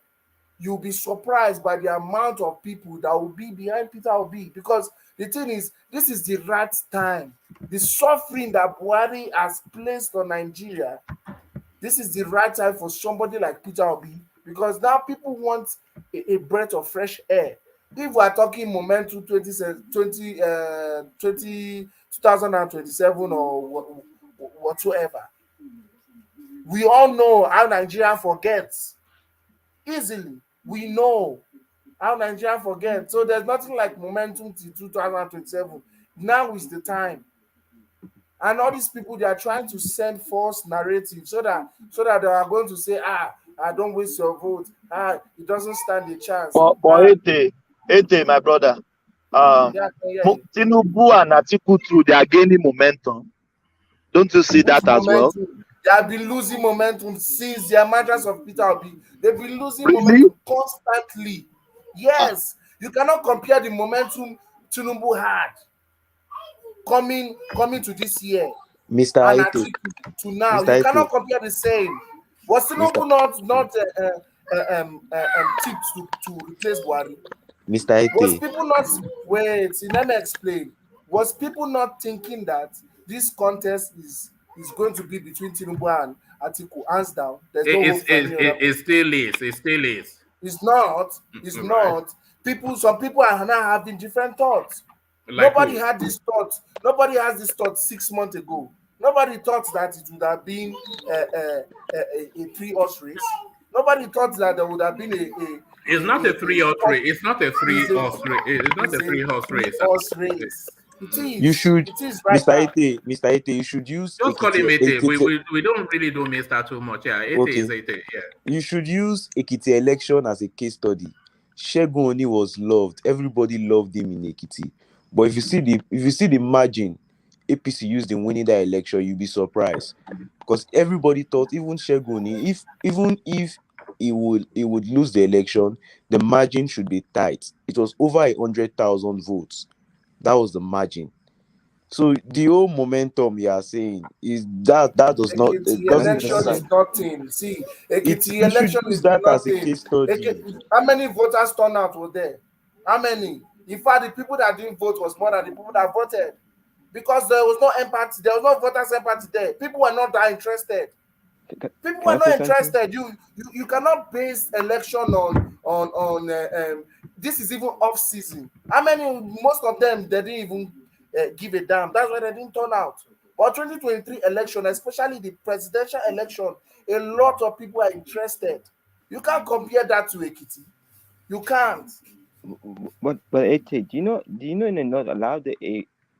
you'll be surprised by the amount of people that will be behind Peter Obis, because the thing is, this is the right time. The suffering that Buhari has placed on Nigeria, this is the right time for somebody like Peter Obis, because now people want a breath of fresh air. If we are talking momentum 2027 or whatsoever, we all know how Nigeria forgets easily. We know how Nigeria forgets. So there's nothing like momentum till 2027. Now is the time. And all these people, they are trying to send false narrative so that they are going to say, don't waste your vote. It doesn't stand a chance. Ete, my brother. Tinubu and Atiku too, they are gaining momentum. Don't you see that as well? They have been losing momentum since the emergence of Peter Obis. They've been losing momentum constantly. Yes, you cannot compare the momentum Tinubu had coming to this year, Mr. and Ete, to now. Mr. You cannot Ete. compare the same. Was Tinubu not tipped to replace Buhari? Mr. Ete. Was people not let me explain. Was people not thinking that this contest is going to be between Tinubu and Atiku? Hands down. It still is. It's not. It's not. Some people are now having different thoughts. Nobody had this thought. Nobody has this thought 6 months ago. Nobody thought that it would have been a 3-horse race. Nobody thought that there would have been It's not a 3-horse race. It's not a 3-horse race. It's not a 3-horse race. It is. You should, it is right Mr. Ete, you should use. Just call him Ete. We don't really do Mr. too much. Yeah, Ete is Ete. Yeah. You should use Ekiti election as a case study. Shegun was loved. Everybody loved him in Ekiti. But if you see the margin APC used in winning that election, you'll be surprised. Because everybody thought even Shegun, even if he would lose the election, the margin should be tight. It was over 100,000 votes. That was the margin. So the whole momentum you are saying is that does not, it Ekiti doesn't election necessarily. is nothing. See, Ekiti You should election use is that as a nothing. case study. How many voters turned out were there? How many? In fact, the people that didn't vote was more than the people that voted. Because there was no empathy, there was no voters' empathy there. People were not that interested. People were not interested. You cannot base election on this is even off season. How many? Most of them they didn't even give a damn. That's why they didn't turn out. But 2023 election, especially the presidential election, a lot of people are interested. You can't compare that to Ekiti. You can't. But AJ, do you know they're not allowed the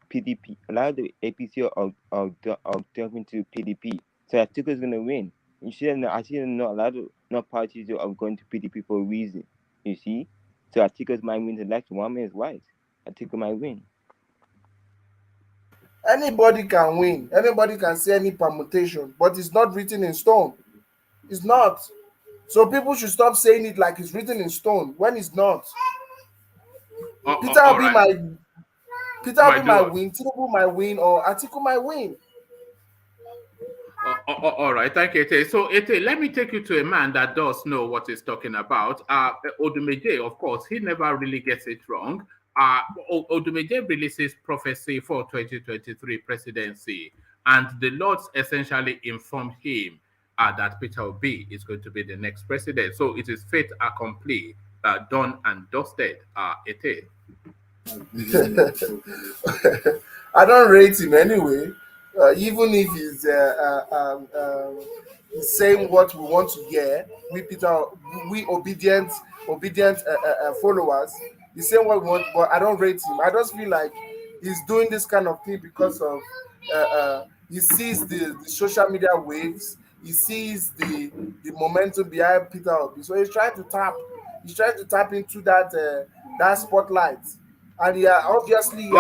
PDP, allow the APC of jumping to PDP? So Atiku is gonna win. You see, I see not allowed not parties of going to PDP for a reason. You see, so Atiku might win the election. One man is right. Atiku might win. Anybody can win. Anybody can say any permutation, but it's not written in stone. It's not. So people should stop saying it like it's written in stone when it's not. Peter Obis might win, Tinubu might win, or Atiku might win. All right, thank you, Ete. So, Ete, let me take you to a man that does know what he's talking about. Odumeje, of course, he never really gets it wrong. Odumeje releases prophecy for 2023 presidency, and the Lords essentially informed him that Peter Obi is going to be the next president. So it is fait accompli, done and dusted. Ete. I don't rate him anyway. Even if he's saying what we want to hear, we obedient followers, he's saying what we want, but I don't rate him. I just feel like he's doing this kind of thing because of he sees the social media waves, he sees the momentum behind Peter Obis. So he's trying to tap into that spotlight. And yeah, obviously, he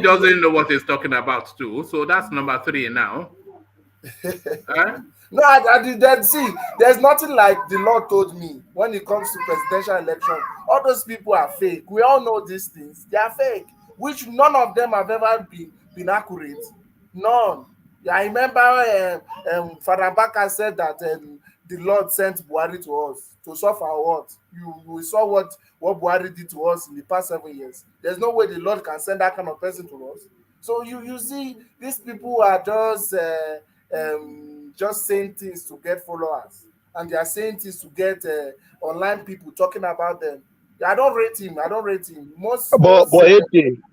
doesn't know what he's talking about too. So that's number 3 now. No, I didn't see. There's nothing like the Lord told me when it comes to presidential election. All those people are fake. We all know these things. They are fake, which none of them have ever been accurate. None. I remember Father Baka said that the Lord sent Buhari to us to suffer what? We saw what Buhari did to us in the past 7 years. There's no way the Lord can send that kind of person to us. So you see, these people are just saying things to get followers, and they are saying things to get online people talking about them. I don't rate him. But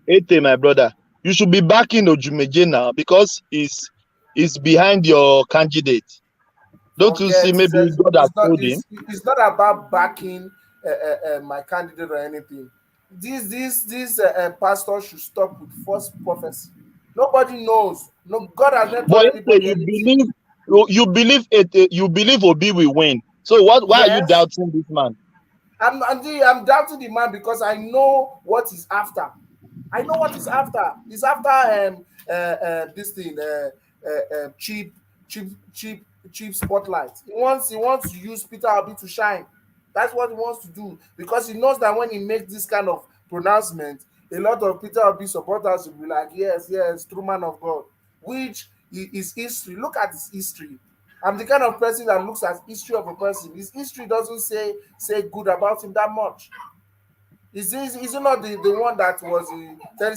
Ete, my brother, you should be backing Odumeje now because he's behind your candidate. Don't you see? Maybe God has told him. It's not about backing my candidate or anything. This pastor should stop with false prophecy. Nobody knows. No, God has not told anybody. You believe Obi will win. So why are you doubting this man? I'm doubting the man because I know what he's after. I know what he's after. He's after this thing, cheap spotlight. He wants to use Peter Obi to shine. That's what he wants to do, because he knows that when he makes this kind of pronouncement, a lot of Peter Obi supporters will be like, yes, true man of God, which is history. Look at his history. I'm the kind of person that looks at history of a person. His history doesn't say good about him that much. Is he not the one that was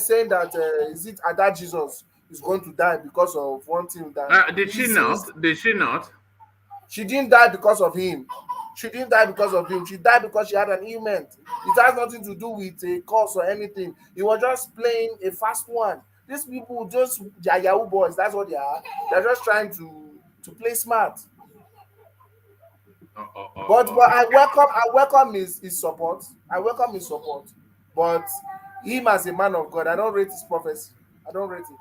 saying that is it that Jesus is going to die because of one thing that did she not? She didn't die because of him. She died because she had an ailment. It has nothing to do with a cause or anything. He was just playing a fast one. These people they are Yahoo boys. That's what they are. They're just trying to play smart. But I welcome his support. But him as a man of God, I don't rate his prophecy. I don't rate it.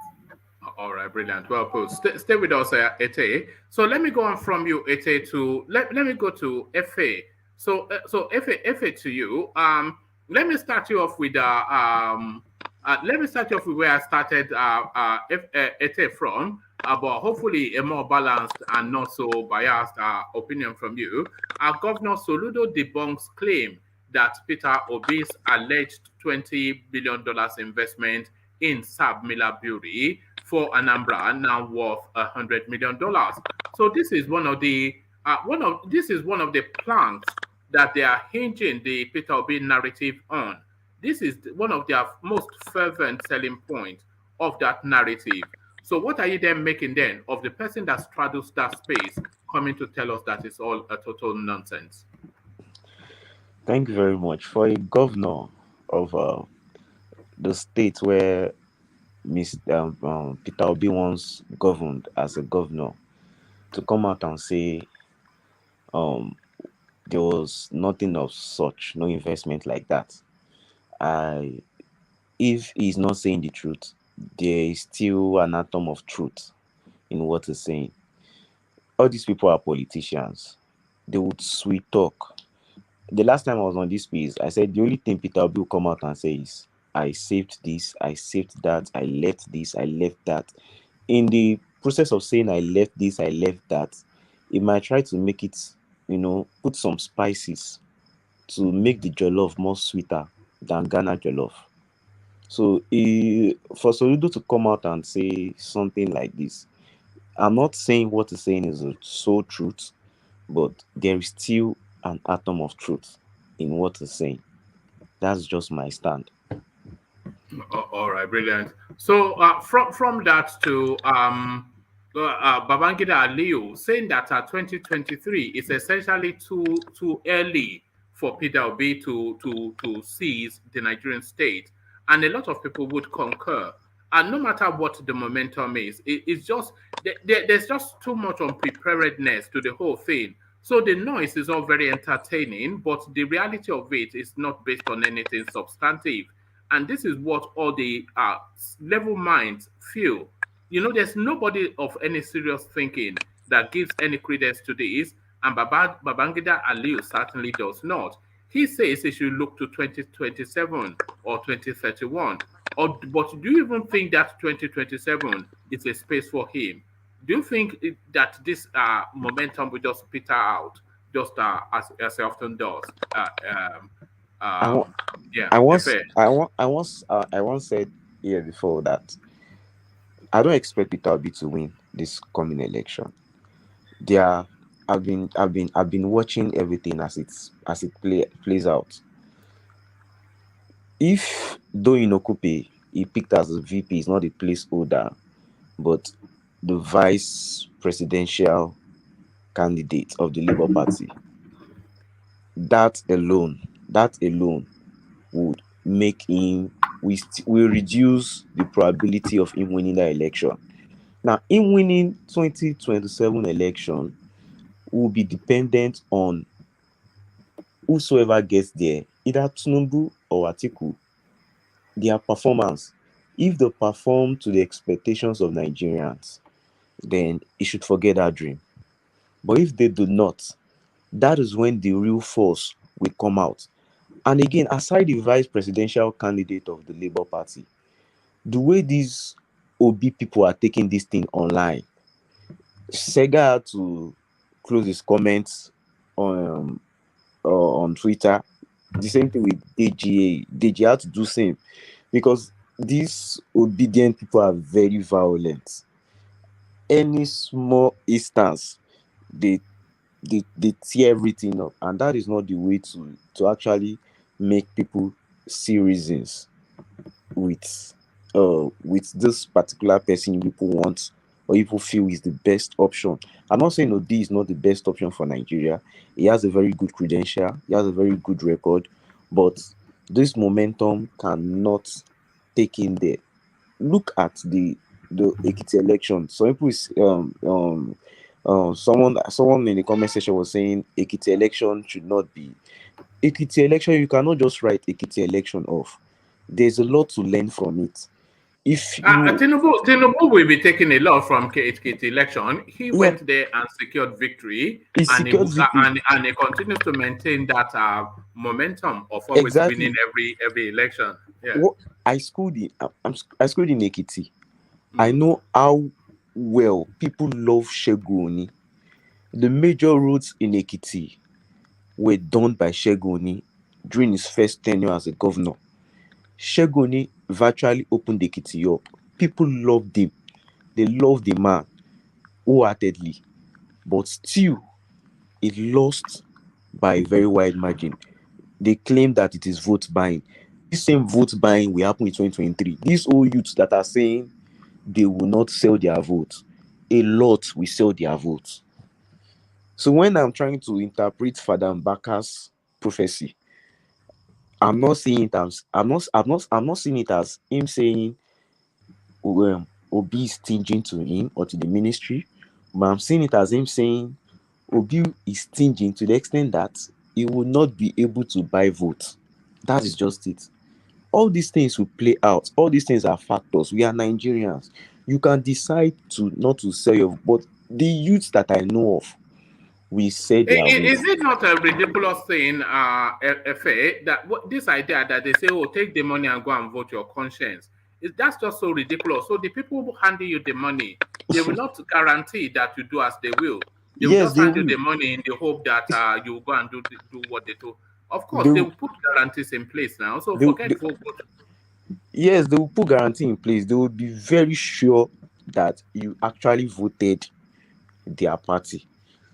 All right, brilliant. Well put. Stay with us, Ete. So let me go on from you, Ete, to let me go to FA. So, if it to you, let me start you off with let me start you off with where I started it from, but hopefully a more balanced and not so biased opinion from you. Governor Soludo debunks claim that Peter Obis alleged $20 billion investment in Sab Miller Brewery for Anambra now worth $100 million. So this is one of the planks that they are hinging the Peter Obi narrative on. This is one of their most fervent selling points of that narrative. So what are you then making then of the person that straddles that space coming to tell us that it's all a total nonsense? Thank you very much. For a governor of the state where Peter Obi once governed as a governor, to come out and say there was nothing of such, no investment like that. If he's not saying the truth, there is still an atom of truth in what he's saying. All these people are politicians. They would sweet talk. The last time I was on this piece, I said the only thing Peter Obi will come out and say is, I saved this, I saved that, I left this, I left that. In the process of saying I left this, I left that, he might try to make it, put some spices to make the jollof more sweeter than Ghana jollof. So for Soludo to come out and say something like this, I'm not saying what he's saying is a sole truth, but there is still an atom of truth in what he's saying. That's just my stand. All right, brilliant. So from that to Babangida Aliyu saying that 2023 is essentially too early for Peter Obi to seize the Nigerian state, and a lot of people would concur. And no matter what the momentum is, it's just there's just too much unpreparedness to the whole thing. So the noise is all very entertaining, but the reality of it is not based on anything substantive. And this is what all the level minds feel. There's nobody of any serious thinking that gives any credence to this, and Babangida Aliyu certainly does not. He says he should look to 2027 or 2031. But do you even think that 2027 is a space for him? Do you think that this momentum will just peter out, just as it often does? I once said here before that I don't expect Peter Obi to win this coming election. I've been watching everything as it plays out. If though Inokupe he picked as a VP is not a placeholder, but the vice presidential candidate of the Labour Party, that alone would make him will reduce the probability of him winning the election. Now, him winning 2027 election will be dependent on whosoever gets there, either Tinubu or Atiku, their performance. If they perform to the expectations of Nigerians, then he should forget that dream. But if they do not, that is when the real force will come out. And again, aside the vice presidential candidate of the Labour Party, the way these Obi people are taking this thing online, Sega had to close his comments on Twitter. The same thing with AJ. AJ had to do same, because these obedient people are very violent. Any small instance, they tear everything up, and that is not the way to actually make people see reasons with this particular person people want or people feel is the best option. I'm not saying Obi is not the best option for Nigeria. He has a very good credential, he has a very good record, but this momentum cannot take in there. Look at the Ekiti election. Some people someone in the comment section was saying Ekiti election should not be. Ekiti election, you cannot just write Ekiti election off. There's a lot to learn from it. if you Tinubu will be taking a lot from Kate election. He went there and secured victory, and he continues to maintain that momentum of always winning every election. Yeah. I schooled in Ekiti. I know how well people love Segun. The major roads in Ekiti were done by Segun during his first tenure as a governor. Segun virtually opened Ekiti up. People loved him. They loved the man wholeheartedly. But still, it lost by a very wide margin. They claim that it is vote buying. This same vote buying will happen in 2023. These old youths that are saying they will not sell their votes, a lot will sell their votes. So when I'm trying to interpret Father Mbaka's prophecy, I'm not seeing it as him saying Obi is stinging to him or to the ministry, but I'm seeing it as him saying Obi is stinging to the extent that he will not be able to buy votes. That is just it. All these things will play out. All these things are factors. We are Nigerians. You can decide to not to sell your, but the youths that I know of, we say they are. Is it not a ridiculous thing, FA, that this idea that they say, oh, take the money and go and vote your conscience? That's just so ridiculous. So the people who hand you the money, they will not guarantee that you do as they will. They will just hand you the money in the hope that you will go and do what they do. Of course, they will put guarantees in place now. So forget vote. Yes, they will put guarantee in place. They will be very sure that you actually voted their party.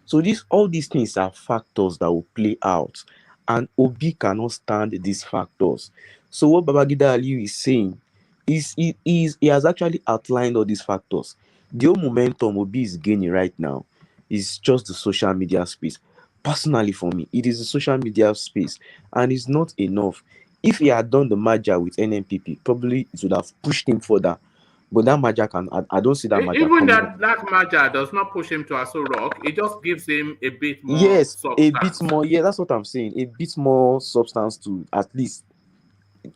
So all these things are factors that will play out, and Obi cannot stand these factors. So what Babangida Aliyu is saying is he has actually outlined all these factors. The whole momentum Obi is gaining right now is just the social media space. Personally, for me, it is the social media space, and it's not enough. If he had done the merger with NNPP, probably it would have pushed him further. But that merger I don't see that merger. Even that merger does not push him to Aso Rock. It just gives him a bit more substance. A bit more. Yeah, that's what I'm saying. A bit more substance to at least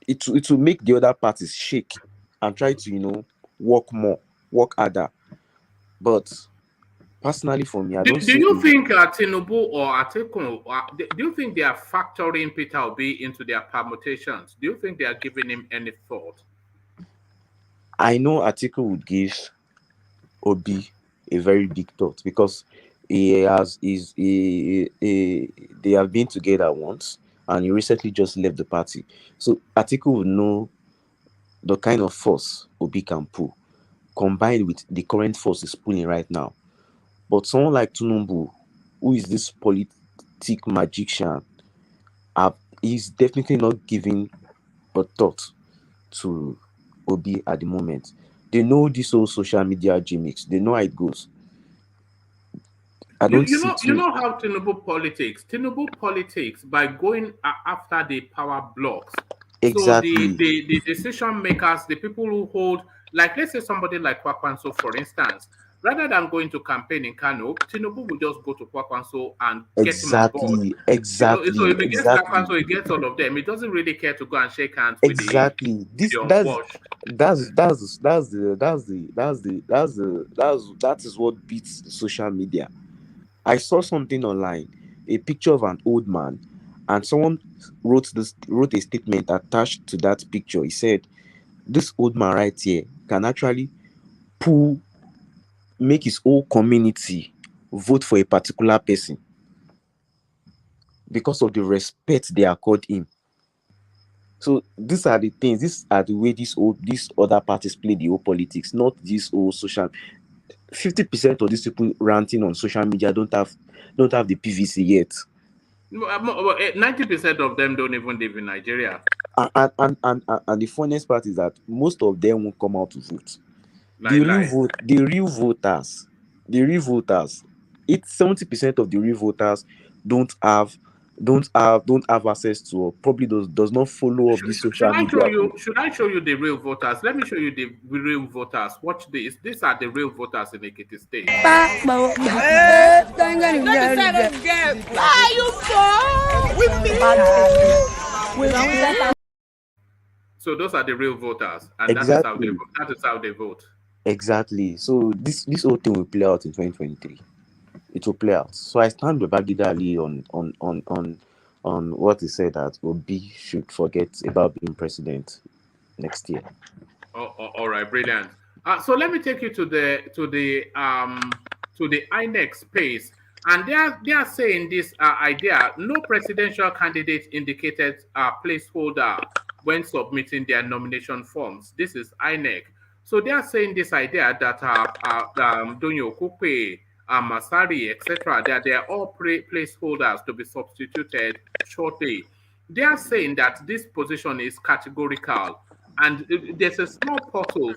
it will make the other parties shake and try to, work more, work harder. But personally, for me, I don't see. Do you think Tinubu or Atiku, do you think they are factoring Peter Obi into their permutations? Do you think they are giving him any thought? I know Atiku would give Obi a very big thought because they have been together once and he recently just left the party. So Atiku would know the kind of force Obi can pull, combined with the current force he's pulling right now. But someone like Tinubu, who is this politic magician, is definitely not giving a thought to Obi at the moment. They know this whole social media gimmicks. They know how it goes. You know how Tinubu politics by going after the power blocks. Exactly. So the decision makers, the people who hold, like let's say somebody like Kwakwanso, for instance, rather than going to campaign in Kano, Tinubu will just go to Kwakwanso and get him on board. Exactly. So if he gets Kwakwanso, he gets all of them. He doesn't really care to go and shake hands with that is what beats social media. I saw something online, a picture of an old man, and someone wrote a statement attached to that picture. He said, "This old man right here can actually make his whole community vote for a particular person because of the respect they accord him." So these are the things. These are the way these other parties play the whole politics, not this whole social. 50% of these people ranting on social media don't have the PVC yet. 90% of them don't even live in Nigeria. And the funniest part is that most of them won't come out to vote. The real voters. It's 70% of the real voters don't have access to, or probably does not follow up this social media. Should I show you the real voters? Let me show you the real voters. Watch this. These are the real voters in Ekiti State. So those are the real voters, and Exactly. that is how they vote. Exactly. So this whole thing will play out in 2023. It will play out. So I stand with Babangida Aliyu on what he said, that Obi should forget about being president next year. All right, brilliant. So let me take you to the INEC space, and they are saying this idea: no presidential candidate indicated placeholder when submitting their nomination forms. This is INEC. So they are saying this idea that Donyo Kupe, Masari, etc., that they are all placeholders to be substituted shortly. They are saying that this position is categorical, and there's a small portal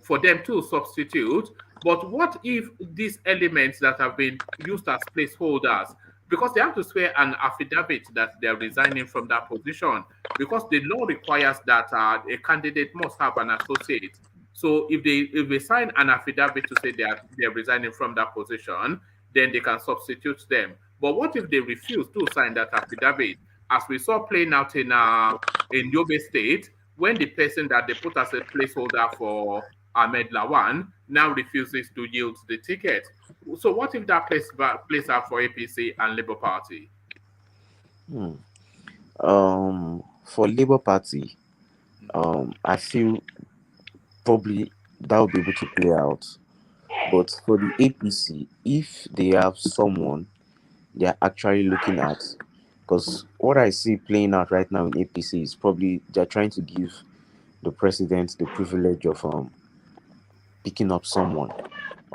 for them to substitute. But what if these elements that have been used as placeholders, because they have to swear an affidavit that they're resigning from that position, because the law requires that a candidate must have an associate. So if they sign an affidavit to say they're resigning from that position, then they can substitute them. But what if they refuse to sign that affidavit, as we saw playing out in Yobe State, when the person that they put as a placeholder for Ahmed Lawan now refuses to yield the ticket? So what if that plays out for APC and Labour Party? For Labour Party, I feel probably that will be able to play out. But for the APC, if they have someone they are actually looking at, because what I see playing out right now in APC is probably they're trying to give the president the privilege of picking up someone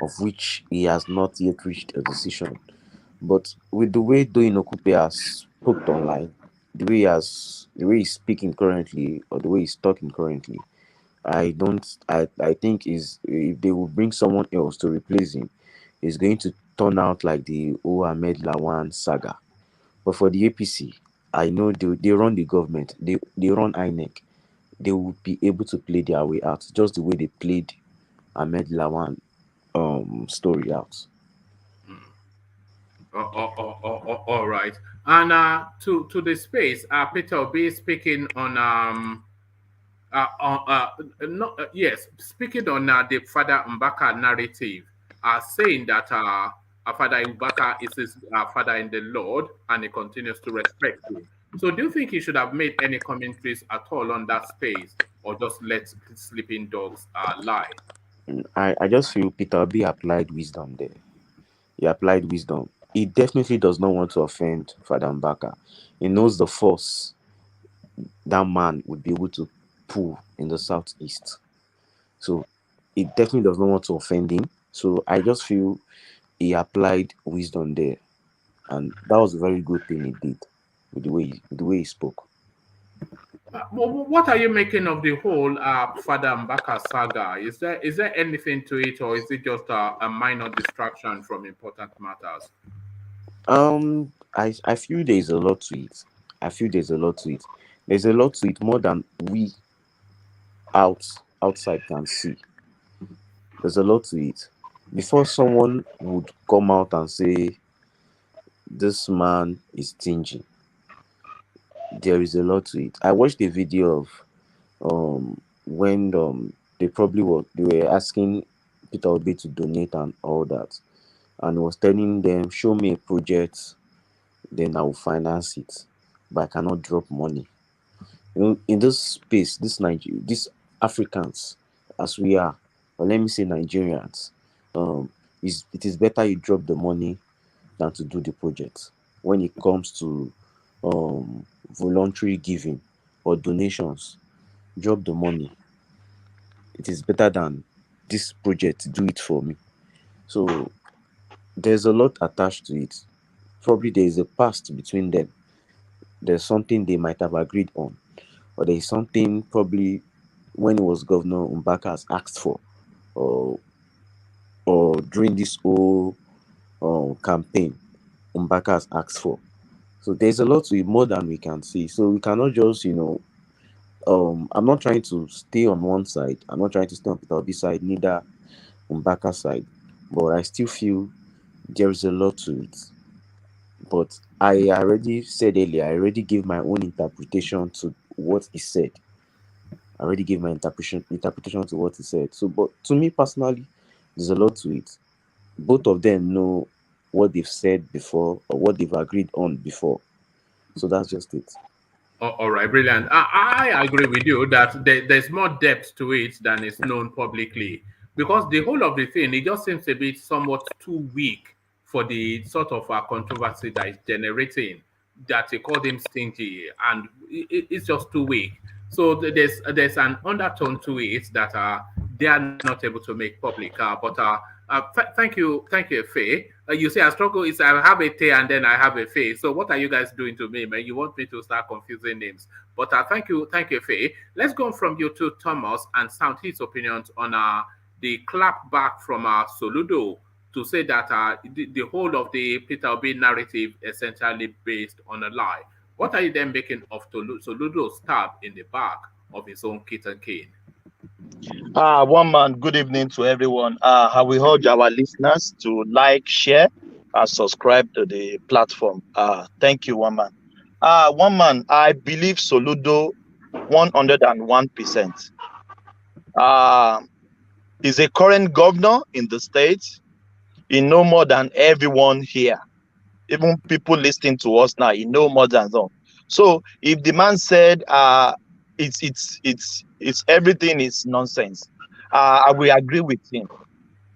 of which he has not yet reached a decision. But with the way Doyin Okupe has spoke online, the way he's speaking currently, or the way he's talking currently, I think is if they will bring someone else to replace him, it's going to turn out like the Ahmed Lawan saga. But for the APC, I know they run the government, they run INEC. They will be able to play their way out, just the way they played Ahmed Lawan story out. All right. And to the space, Peter Obis speaking on yes, speaking on the Father Mbaka narrative, saying that Father Mbaka is his father in the Lord, and he continues to respect him. So, do you think he should have made any commentaries at all on that space, or just let sleeping dogs lie? I just feel Peter Obi applied wisdom there. He applied wisdom. He definitely does not want to offend Father Mbaka. He knows the force that man would be able to pull in the southeast. So he definitely does not want to offend him. So I just feel he applied wisdom there. And that was a very good thing he did with the way he spoke. What are you making of the whole Father Mbaka saga? Is there anything to it, or is it just a minor distraction from important matters? I feel there's a lot to it. There's a lot to it more than we outside can see. There's a lot to it. Before someone would come out and say this man is stingy, there is a lot to it. I watched a video of when they were asking Peter Obi to donate and all that, and was telling them, show me a project, then I will finance it, but I cannot drop money. In this space, these Africans, as we are, or let me say Nigerians, it is better you drop the money than to do the project. When it comes to voluntary giving or donations, drop the money. It is better than this project, do it for me. So there's a lot attached to it. Probably there is a past between them. There's something they might have agreed on, or there is something probably when he was governor Mbaka has asked for, or during this whole campaign Mbaka has asked for. So there's a lot to it, more than we can see. So we cannot just, I'm not trying to stay on one side. I'm not trying to stay on Peter Obi's side, neither on Mbaka's side. But I still feel there is a lot to it. But I already said earlier, I already gave my own interpretation to what he said. I already gave my interpretation to what he said. So, but to me personally, there's a lot to it. Both of them know what they've said before or what they've agreed on before. So that's just it. All right, brilliant. I agree with you that there's more depth to it than is known publicly, because the whole of the thing, it just seems a bit somewhat too weak for the sort of controversy that is generating, that they call him stingy, and it's just too weak. So there's an undertone to it that they are not able to make public. Thank you, Faye. You say I struggle is I have a T and then I have a Faye. So what are you guys doing to me, man? You want me to start confusing names? But thank you, Faye. Let's go from you to Thomas and sound his opinions on the clap back from Soludo to say that the whole of the Peter Obi narrative essentially based on a lie. What are you then making of Soludo's stab in the back of his own kit and cane? One man, good evening to everyone. I will urge our listeners to like, share, and subscribe to the platform. Thank you, one man. One man, I believe Soludo 101%. Is a current governor in the state. He know more than everyone here. Even people listening to us now, he know more than them. So if the man said it's everything is nonsense, I will agree with him.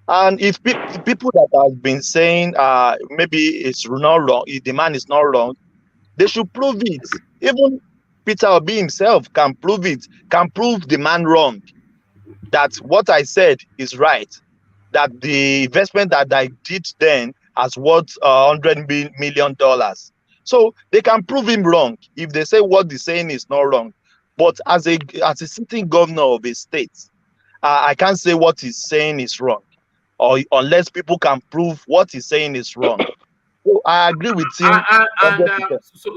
And if people that have been saying maybe it's not wrong, if the man is not wrong, they should prove it. Even Peter Obi himself can prove it, can prove the man wrong, that what I said is right, that the investment that I did then has worth $100 million. So they can prove him wrong if they say what he's saying is not wrong. But as a sitting governor of a state, I can't say what he's saying is wrong, or unless people can prove what he's saying is wrong. So I agree with him.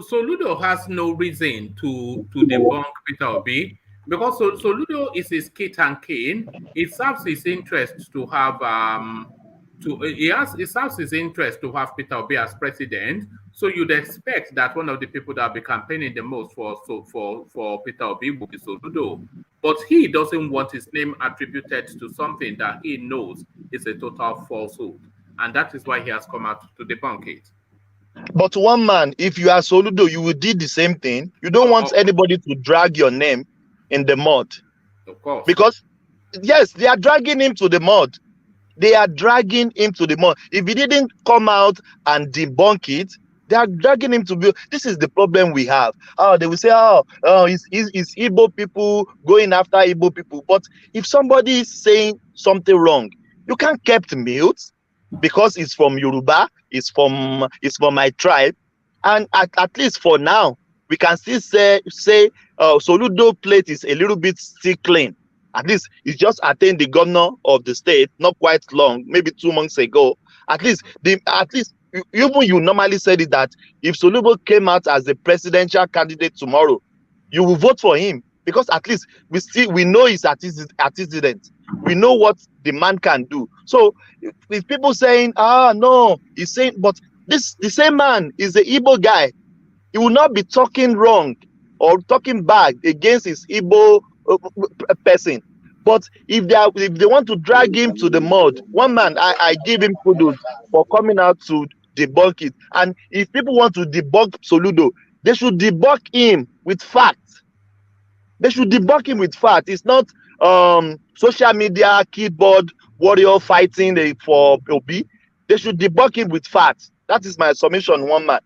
Soludo has no reason to debunk Peter Obi, because Soludo is his kit and cane. It serves his interest to have it serves his interest to have Peter Obi as president. So you'd expect that one of the people that will be campaigning the most for Peter Obi will be Soludo. But he doesn't want his name attributed to something that he knows is a total falsehood. And that is why he has come out to debunk it. But one man, if you are Soludo, you will do the same thing. You don't want anybody to drag your name in the mud. Of course. Because, yes, they are dragging him to the mud. They are dragging him to the mud. If he didn't come out and debunk it, they are dragging him to be. This is the problem we have. They will say, it's Igbo people going after Igbo people. But if somebody is saying something wrong, you can't keep mute because it's from Yoruba, it's from my tribe. And at least for now, we can still say Soludo plate is a little bit still clean. At least it's just attained the governor of the state not quite long, maybe 2 months ago. At least even you normally said it that if Soludo came out as a presidential candidate tomorrow, you will vote for him, because at least we know he's antecedent. We know what the man can do. So if people saying, no, he's saying, but the same man is the Igbo guy. He will not be talking wrong or talking bad against his Igbo person. But if they want to drag him to the mud, one man, I give him kudos for coming out to debunk it. And if people want to debunk Soludo, they should debunk him with facts. They should debunk him with facts. It's not social media keyboard warrior fighting for Obi. They should debunk him with facts. That is my submission, one man.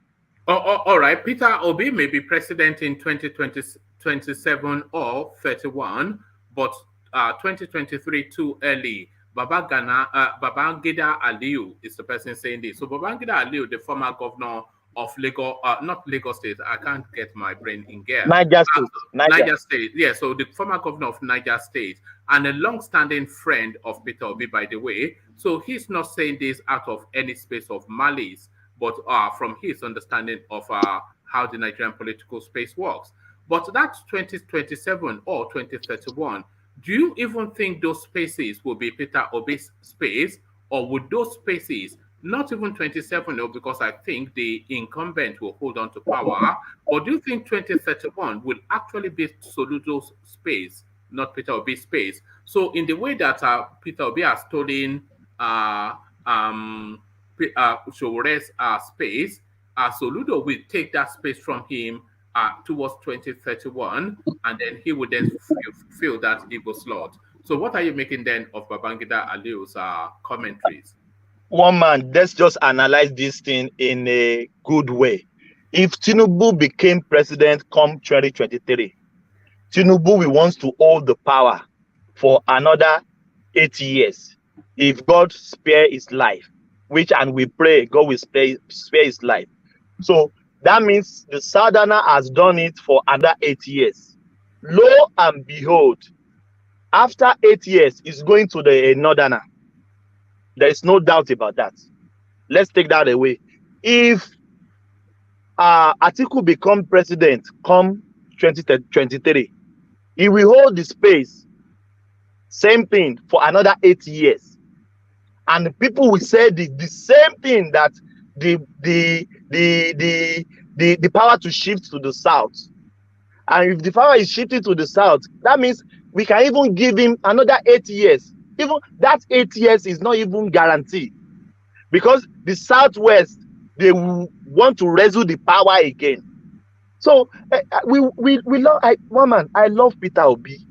All right. Peter Obi may be president in 2027 or 31, but 2023 too early. Babangida Aliyu is the person saying this. So Babangida Aliyu, the former governor of Lagos, not Lagos State, I can't get my brain in gear. Niger State. Niger State, yeah. So the former governor of Niger State and a long-standing friend of Peter Obi, by the way. So he's not saying this out of any space of malice, but from his understanding of how the Nigerian political space works. But that's 2027 or 2031. Do you even think those spaces will be Peter Obi's space, or would those spaces, not even 27, because I think the incumbent will hold on to power, or do you think 2031 will actually be Soludo's space not Peter Obis space. So in the way that Peter Obi has stolen Showore's space, Soludo will take that space from him towards 2031, and then he would then feel that ego slot. So what are you making then of Babangida Aliyu's commentaries? One man, let's just analyze this thing in a good way. If Tinubu became president come 2023, Tinubu wants to hold the power for another 8 years. If God spare his life, which and we pray God will spare his life. So that means the Southerner has done it for another 8 years. Lo and behold, after 8 years, it's going to the Northerner. There is no doubt about that. Let's take that away. If Atiku become president come 2023, he will hold the space, same thing, for another 8 years. And people will say the same thing, that the power to shift to the south. And if the power is shifting to the south, that means we can even give him another 8 years. Even that 8 years is not even guaranteed, because the southwest, they will want to wrestle the power again. So we love I love Peter Obi.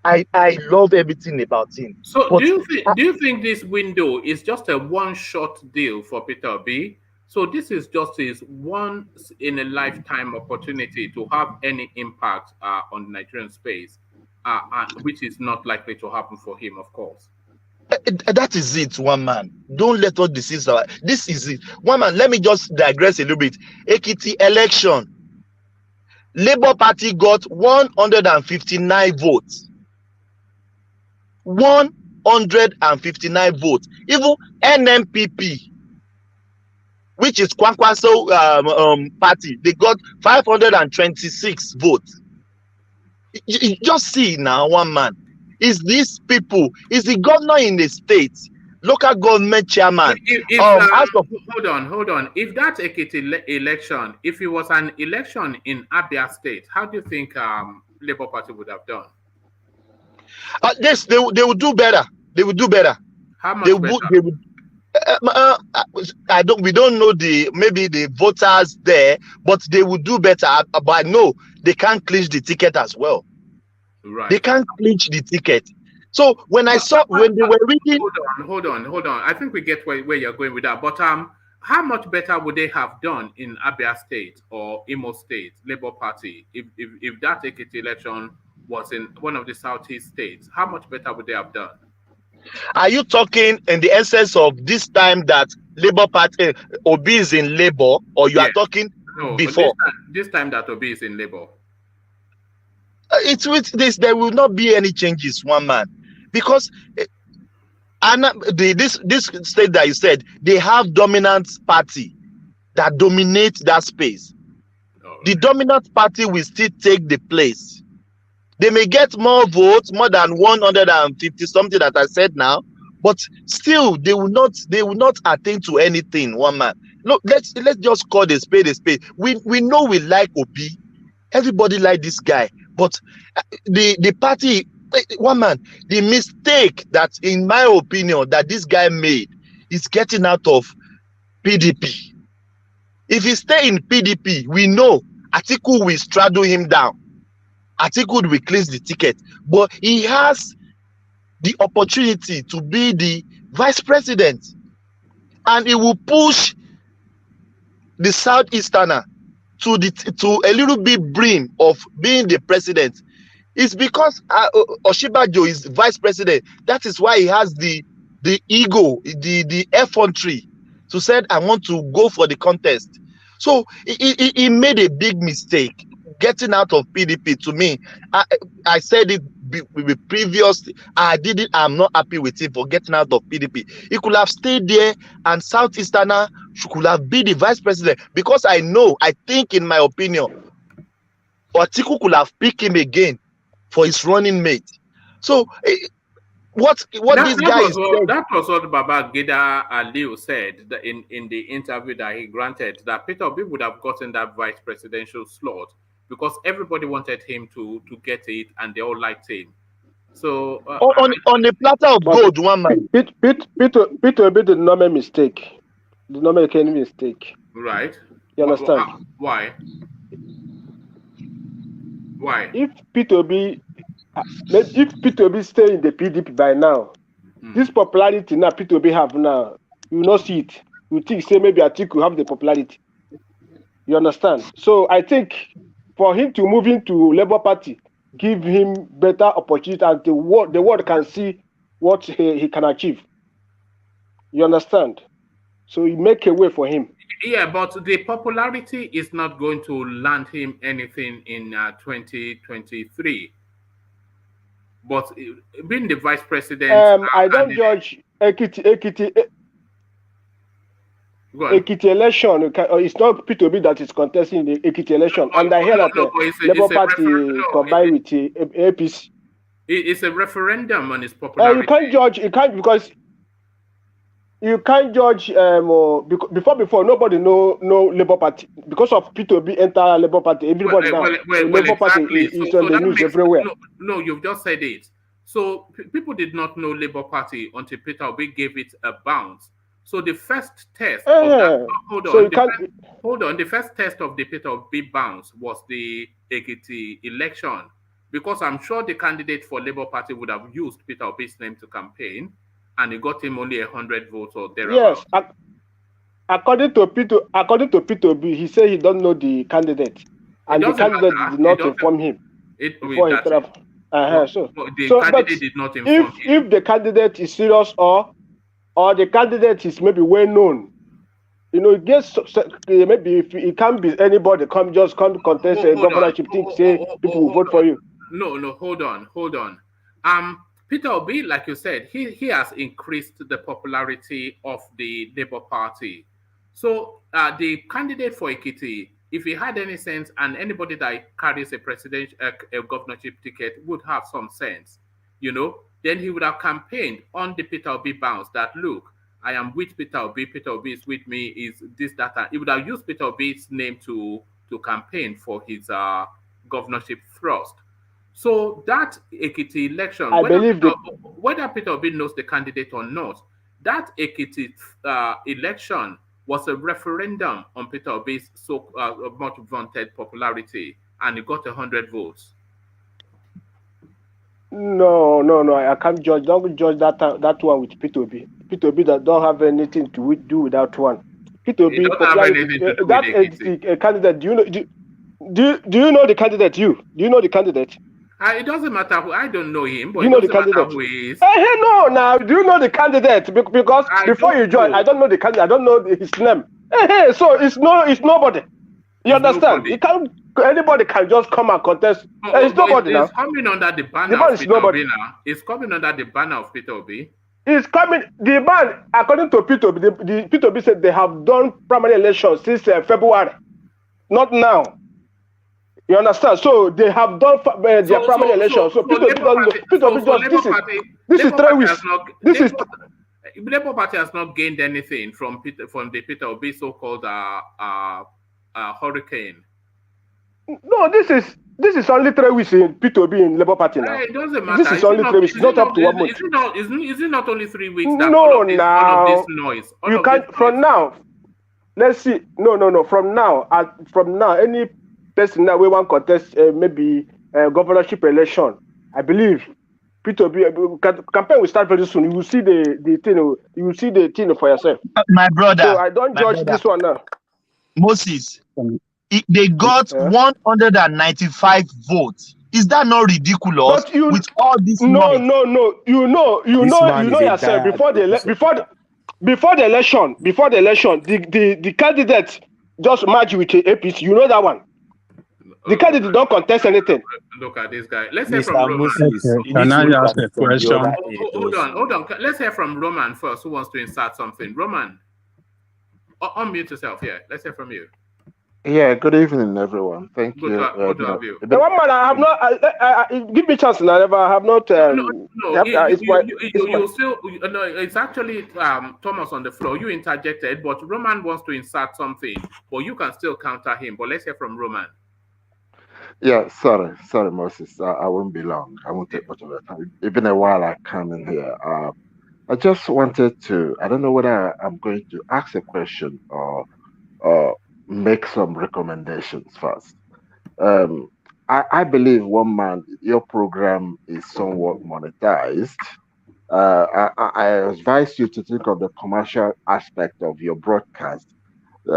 I love everything about him. So do you think this window is just a one-shot deal for Peter Obi? So this is just his once in a lifetime opportunity to have any impact on the Nigerian space, which is not likely to happen for him, of course. That is it, one man. Don't let us deceive our. This is it, one man. Let me just digress a little bit. Ekiti election, Labour Party got 159 votes. 159 votes. Even NMPP, which is Kwankwaso party, they got 526 votes. You just see now, one man. Is these people, is the governor in the state, local government chairman. Hold on. If that Ekiti election, if it was an election in Abia State, how do you think Labour Party would have done? Yes, they would do better. They would do better. How much better? We don't know maybe the voters there, but they would do better. But I know they can't clinch the ticket as well. Right. They can't clinch the ticket. So when they were reading, hold on. I think we get where you're going with that. But how much better would they have done in Abia State or Imo State, Labour Party, if that Ekiti election was in one of the southeast states? How much better would they have done? Are you talking in the essence of this time that Labour Party Obi is in Labour, or you are talking before? This time that Obi is in Labour. It's with this, there will not be any changes, one man, because this state that you said, they have dominant party that dominate that space. Right. The dominant party will still take the place. They may get more votes, more than 150 something that I said now, but still they will not attain to anything, one man. Look, let's just call the spade a spade. We know we like Obi. Everybody like this guy. But the party, one man, the mistake that, in my opinion, that this guy made is getting out of PDP. If he stay in PDP, we know Atiku will straddle him down. Atiku will clinch the ticket. But he has the opportunity to be the vice president. And he will push the Southeasterner to a little bit brim of being the president. It's because Oshibajo is vice president. That is why he has the ego, the effrontery to say, I want to go for the contest. So he made a big mistake getting out of PDP. To me, I said it previously. I'm not happy with him for getting out of PDP. He could have stayed there, and Southeasterner could have been the vice president, because I think in my opinion, Atiku could have picked him again for his running mate. So what this guy is saying, that was what Babangida Aliyu said in the interview that he granted, that Peter Obi would have gotten that vice presidential slot because everybody wanted him to get it and they all liked him. So on a platter of gold, one man. Peter Obis did not make mistake. Did not make any mistake. Right. You understand? Why? Why? If Peter Obis stay in the PDP by now, this popularity now Peter Obis have now, you will not see it. You think say maybe Atiku have the popularity. You understand? So I think for him to move into Labour Party, give him better opportunity, and the world can see what he can achieve. You understand? So he make a way for him. Yeah, but the popularity is not going to land him anything in 2023. But being the vice president, I don't judge Ekiti election. It's not Peter Obis that is contesting the Ekiti election, and I hear that Labour Party combined with APC. It's a referendum on his popularity. You can't judge. You can't because. You can't judge before nobody know Labour Party because of Peter Obis enter Labour Party. Everybody now Labour Party is on the news everywhere. No, you've just said it. So people did not know Labour Party until Peter Obis gave it a bounce. So the first test of that, the first test of the Peter Obis bounce was the Ekiti election, because I'm sure the candidate for Labour Party would have used Peter Obis' name to campaign. And it got him only 100 votes or thereabouts. Yes, according to Peter Obis, he said he don't know the candidate, and the candidate did not inform him before he traveled. So the candidate did not inform him. If the candidate is serious or the candidate is maybe well known, you know, maybe if it can't be anybody come contest a governorship thing, say people will vote for you. No, hold on. Peter Obis, like you said, he has increased the popularity of the Labour Party. So the candidate for Ekiti, if he had any sense, and anybody that carries a governorship ticket would have some sense, you know, then he would have campaigned on the Peter Obis bounce that, look, I am with Peter Obis, Peter Obis is with me, is this, that, and he would have used Peter Obis' name to campaign for his governorship thrust. So that Ekiti election, whether Peter Obis knows the candidate or not, that Ekiti election was a referendum on Peter Obis' so much vaunted popularity, and he got 100 votes. No, I can't judge. Don't judge that one with Peter Obis. Peter Obis that don't have anything to do with that one. Peter Obis popularity. That candidate. Do you know the candidate? Do you know the candidate? It doesn't matter who, I don't know him, but you know the candidate. Who he is. No, now do you know the candidate? Because before you join, I don't know the candidate. I don't know his name. So it's nobody. You understand? Anybody can just come and contest. It's nobody now. It's coming under the banner of Peter Obis now. It's coming under the banner of Peter Obis. It's coming. The ban, according to Peter Obis, the Peter Obis said they have done primary elections since February, not now. You understand? So they have done their primary elections. So Peter Obis this is 3 weeks. Labour Party has not gained anything from the Peter Obis so-called hurricane. No, this is only 3 weeks in Peter Obis in Labour Party now. It doesn't matter. This is only 3 weeks. It's not up to 1 month. Is it not only 3 weeks? That all of this noise. You can't from now. Let's see. No. From now, any person that we want contest maybe governorship election, I believe Peter Obis campaign will start very soon. You will see the thing. You will see the thing for yourself. My brother. So I don't judge this one now. Moses, they got 195 votes. Is that not ridiculous? With all this noise? No. You know yourself. Before the election, the candidate just merged with the APC. You know that one. The candidate don't contest anything. Look at this guy. Let's hear from Roman. Can I ask a question? Hold on. Let's hear from Roman first, who wants to insert something. Roman, unmute yourself here. Let's hear from you. Yeah, good evening, everyone. Thank you. Good to have you. One man, I have not. Give me a chance, and I have not. It's actually Thomas on the floor. You interjected, but Roman wants to insert something, but you can still counter him. But let's hear from Roman. Yeah, sorry, Moses. I won't be long. I won't take much of the time. It's been a while I come in here. I just wanted to, I don't know whether I'm going to ask a question or make some recommendations first. Um, I believe one man, your program is somewhat monetized. I advise you to think of the commercial aspect of your broadcast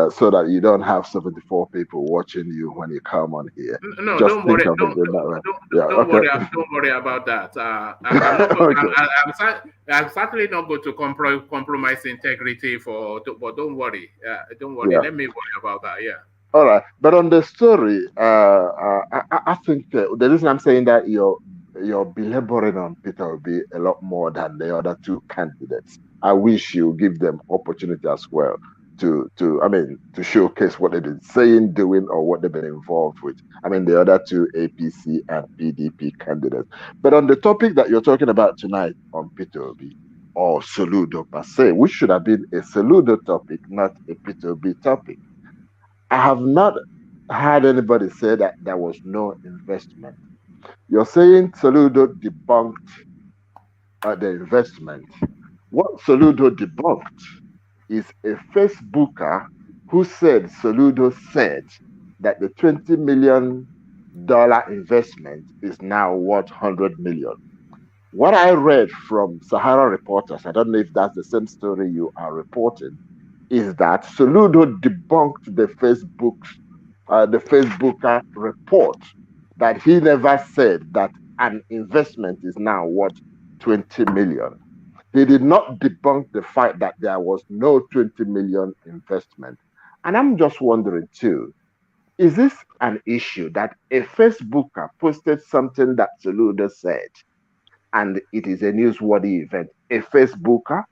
so that you don't have 74 people watching you when you come on here. No, Just don't think worry. of it in that way. Yeah, Don't okay. worry. Don't worry about that. I'm not. Okay. I'm certainly not going to compromise integrity for. But don't worry. Don't worry. Yeah. Let me worry about that. Yeah. All right. But on the story, I think the reason I'm saying that you're belaboring on Peter Obi a lot more than the other two candidates. I wish you give them opportunity as well to showcase what they've been saying, doing, or what they've been involved with. I mean, the other two APC and PDP candidates. But on the topic that you're talking about tonight on Peter Obi or Soludo per se, which should have been a Soludo topic, not a Peter Obi topic. I have not had anybody say that there was no investment. You're saying Soludo debunked the investment. What Soludo debunked is a Facebooker who said Soludo said that the $20 million investment is now worth 100 million. What I read from Sahara Reporters, I don't know if that's the same story you are reporting, is that Soludo debunked the Facebooker report that he never said that an investment is now worth 20 million. He did not debunk the fact that there was no 20 million investment. And I'm just wondering too, is this an issue that a Facebooker posted something that Soludo said and it is a newsworthy event? A Facebooker?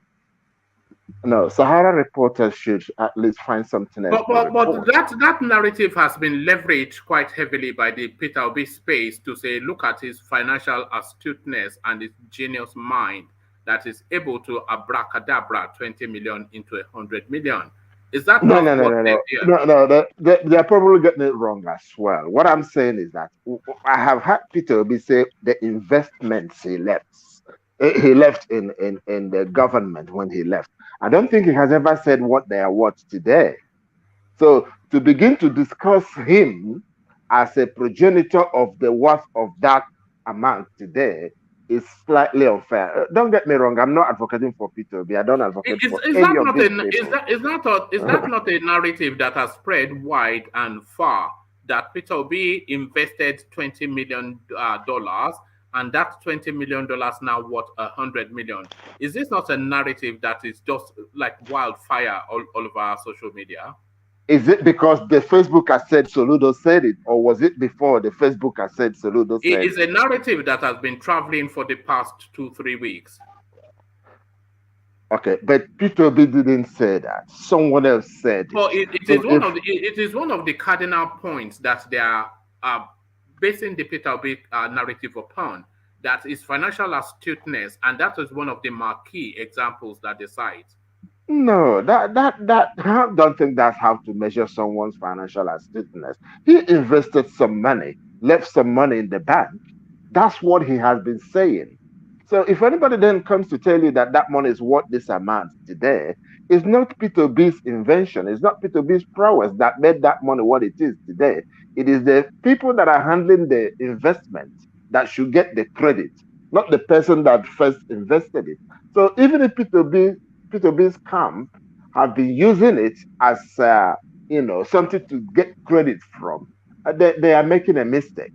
No, Sahara Reporters should at least find something else to report. But that narrative has been leveraged quite heavily by the Peter Obi space to say, look at his financial astuteness and his genius mind that is able to abracadabra 20 million into 100 million. Is that No, they're probably getting it wrong as well. What I'm saying is that I have had Peter Obi say the investments he left. He left in the government when he left. I don't think he has ever said what they are worth today. So to begin to discuss him as a progenitor of the worth of that amount today is slightly unfair. Don't get me wrong. I'm not advocating for Peter Obi. I don't advocate for any of these people. Is that not a narrative that has spread wide and far that Peter Obi invested $20 million and that $20 million now worth 100 million? Is this not a narrative that is just like wildfire all over our social media? Is it because the Facebooker said Soludo said it, or was it before the Facebooker said Soludo said it? It is a narrative that has been traveling for the past 2-3 weeks. Okay, but Peter Obi didn't say that. Someone else said it. Well, it is one of the cardinal points that they are basing the Peter Obi narrative upon. That is financial astuteness, and that is one of the marquee examples that they cite. No, I don't think that's how to measure someone's financial astuteness. He invested some money, left some money in the bank. That's what he has been saying. So if anybody then comes to tell you that that money is worth this amount today, it's not Peter Obis' invention. It's not Peter Obis' prowess that made that money what it is today. It is the people that are handling the investment that should get the credit, not the person that first invested it. So even if Peter Obis' camp have been using it as something to get credit from, they are making a mistake.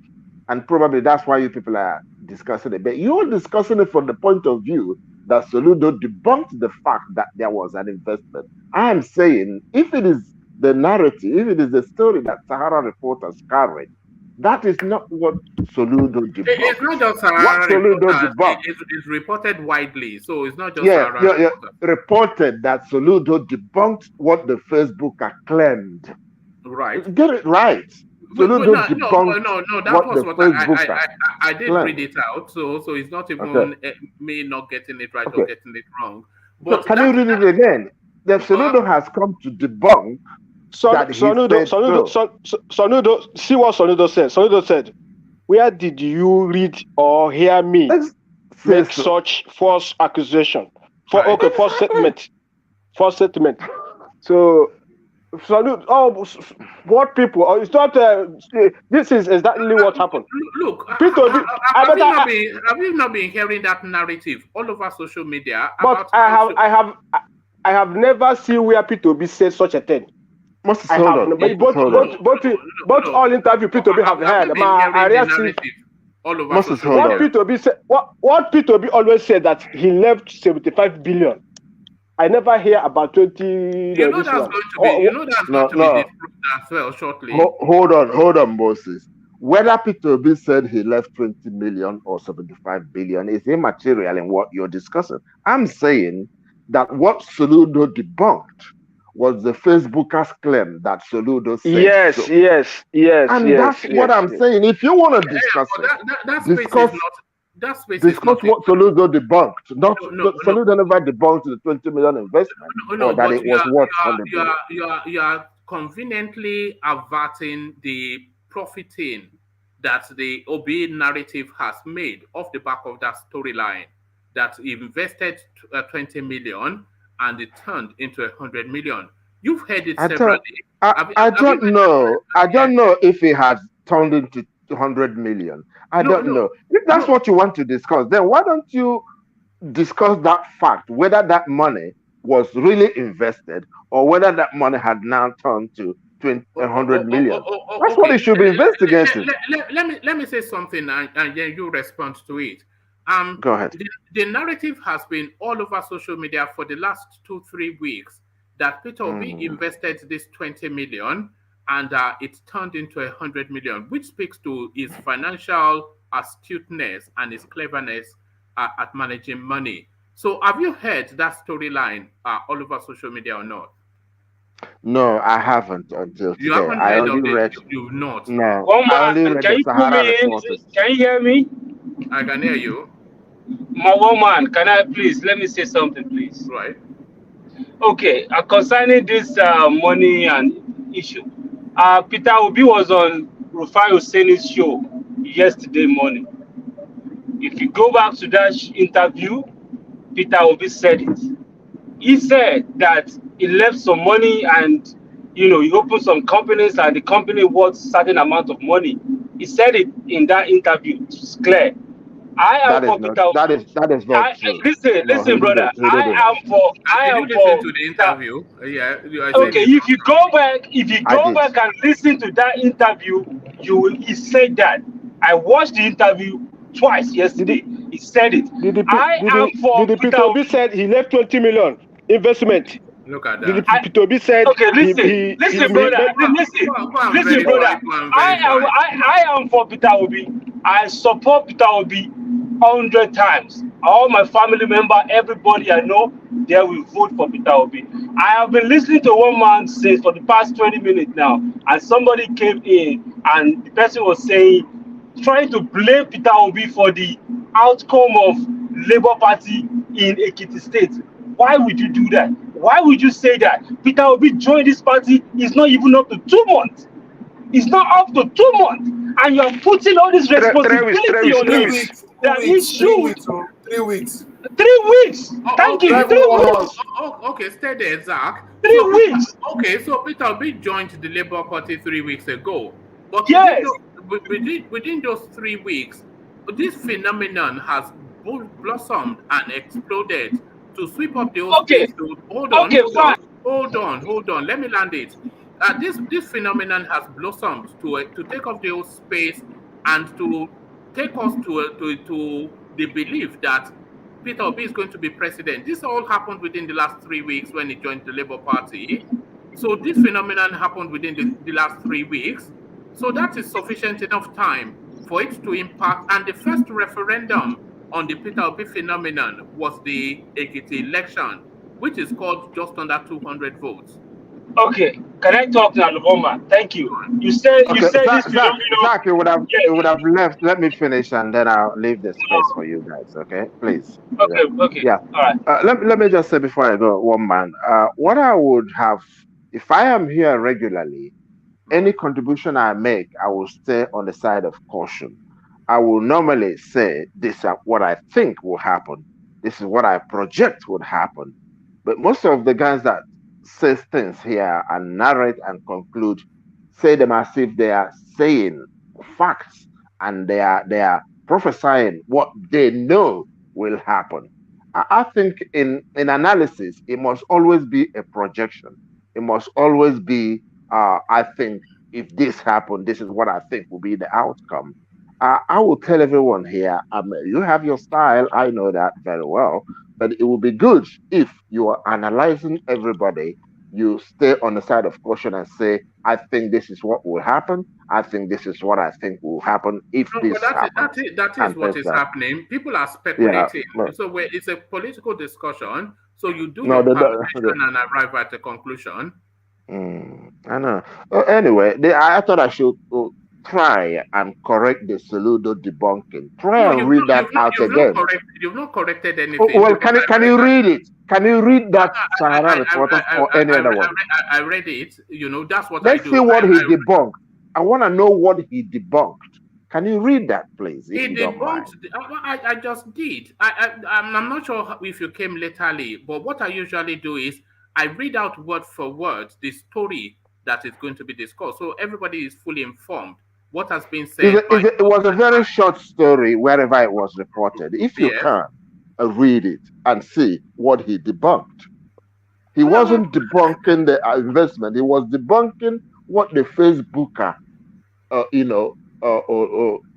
And probably that's why you people are discussing it. But you're discussing it from the point of view that Soludo debunked the fact that there was an investment. I am saying if it is the narrative, if it is the story that Sahara Reporters carried, that is not what Soludo debunked. It's not just Sahara Reporters. It's reported widely, so it's not just Sahara Reporters. Reported that Soludo debunked what the Facebooker claimed. Right. Get it right. Soludo debunked that was what I did read it out. So it's not even me not getting it right or getting it wrong. But can you read it again? The Soludo has come to debunk Soludo, see what Soludo said. Soludo said, "Where did you read or hear me make such false accusation? False statement. So, what people? It's not. This is exactly what happened. Look, have you not been hearing that narrative all over social media? But I have never seen where Peter Obis said such a thing. Both all interview Peter Obis have heard. What Peter Obis always said that he left 75 billion. I never hear about 20. You know that's going to be as well shortly. Hold on, Moses. Whether Peter Obis said he left 20 million or 75 billion is immaterial in what you're discussing. I'm saying that what Soludo debunked was the Facebooker's claim that Soludo said. Yes. And that's what I'm saying. If you want to discuss discuss what Soludo debunked. Soludo never debunked the 20 million investment. That it was worth 100 billion. You are conveniently averting the profiting that the Obi narrative has made off the back of that storyline, that he invested 20 million and it turned into 100 million. You've heard it separately. I don't know if it has turned into 100 million. I don't know. If that's what you want to discuss, then why don't you discuss that fact, whether that money was really invested or whether that money had now turned to 100 million. That's what it should be investigated. Let me say something and then you respond to it. Go ahead. The narrative has been all over social media for the last 2-3 weeks that Peter Obi invested this 20 million and it turned into 100 million, which speaks to his financial astuteness and his cleverness at managing money. So have you heard that storyline all over social media or not? No, I haven't until today. You haven't I heard only of read. You've not. No. Can you hear me? I can hear you. My woman, can I please let me say something, please? Right. Okay, concerning this money and issue, Peter Obi was on Rufai Hussaini's show yesterday morning. If you go back to that interview, Peter Obi said it. He said that he left some money and he opened some companies and the company worth certain amount of money. He said it in that interview. It's clear. That is not true. Listen, brother. Did you listen to the interview? Yeah. Okay. If you go back and listen to that interview, he said that. I watched the interview twice yesterday. He said it. Did Peter Obi said he left 20 million investment? Look at that. Peter Obi said. Okay, listen, brother. Listen, brother. I am for Peter Obi. I support Peter Obi 100 times. All my family member, everybody I know, they will vote for Peter Obi. I have been listening to one man say for the past 20 minutes now, and somebody came in and the person was saying, trying to blame Peter Obi for the outcome of Labour Party in Ekiti State. Why would you do that? Why would you say that? Peter Obi joined this party, is not even up to 2 months. It's not up to 2 months. And you're putting all this responsibility on him. That he should. 3 weeks. 3 weeks. Thank you. 3 weeks. Okay, stay there, Zach. 3 weeks. Okay, so Peter Obi joined the Labour Party 3 weeks ago. But yes, within those 3 weeks, this phenomenon has blossomed and exploded to sweep up the whole space. Hold on. Let me land it. This phenomenon has blossomed to take off the whole space and to take us to the belief that Peter Obi is going to be president. This all happened within the last 3 weeks when he joined the Labour Party. So this phenomenon happened within the last 3 weeks. So that is sufficient enough time for it to impact. And the first referendum on the Peter Obi phenomenon was the Ekiti election, which is called just under 200 votes. Okay, can I talk now, Luboma? Thank you. You said this phenomenon. Zach, you would have left. Let me finish, and then I'll leave the space for you guys. Okay, please. Okay. Yeah. All right. Let me just say before I go, one man. What I would have If I am here regularly, any contribution I make, I will stay on the side of caution. I will normally say, this is what I think will happen. This is what I project would happen. But most of the guys that say things here and narrate and conclude, say them as if they are saying facts and they are prophesying what they know will happen. I think in analysis, it must always be a projection. It must always be, I think if this happened, this is what I think will be the outcome. I will tell everyone here, you have your style, I know that very well, but it will be good if you are analyzing everybody, you stay on the side of caution and say, I think this is what will happen. I think this is what I think will happen if this happens. That is what is happening. People are speculating. Yeah, so it's a political discussion. So you do your calculation and arrive at a conclusion. I know. Anyway, I thought I should try and correct the Soludo debunking. Try and read that out again. You've not corrected anything. Well, can you read it? Can you read that Sahara report or any other one? I read it. That's what Let's see what he debunked. I want to know what he debunked. Can you read that, please? He debunked. I just did. I'm not sure if you came laterly, but what I usually do is I read out word for word the story that is going to be discussed, so everybody is fully informed. What has been said? It was a very short story wherever it was reported. If you can read it and see what he debunked. He wasn't debunking the investment. He was debunking what the Facebooker,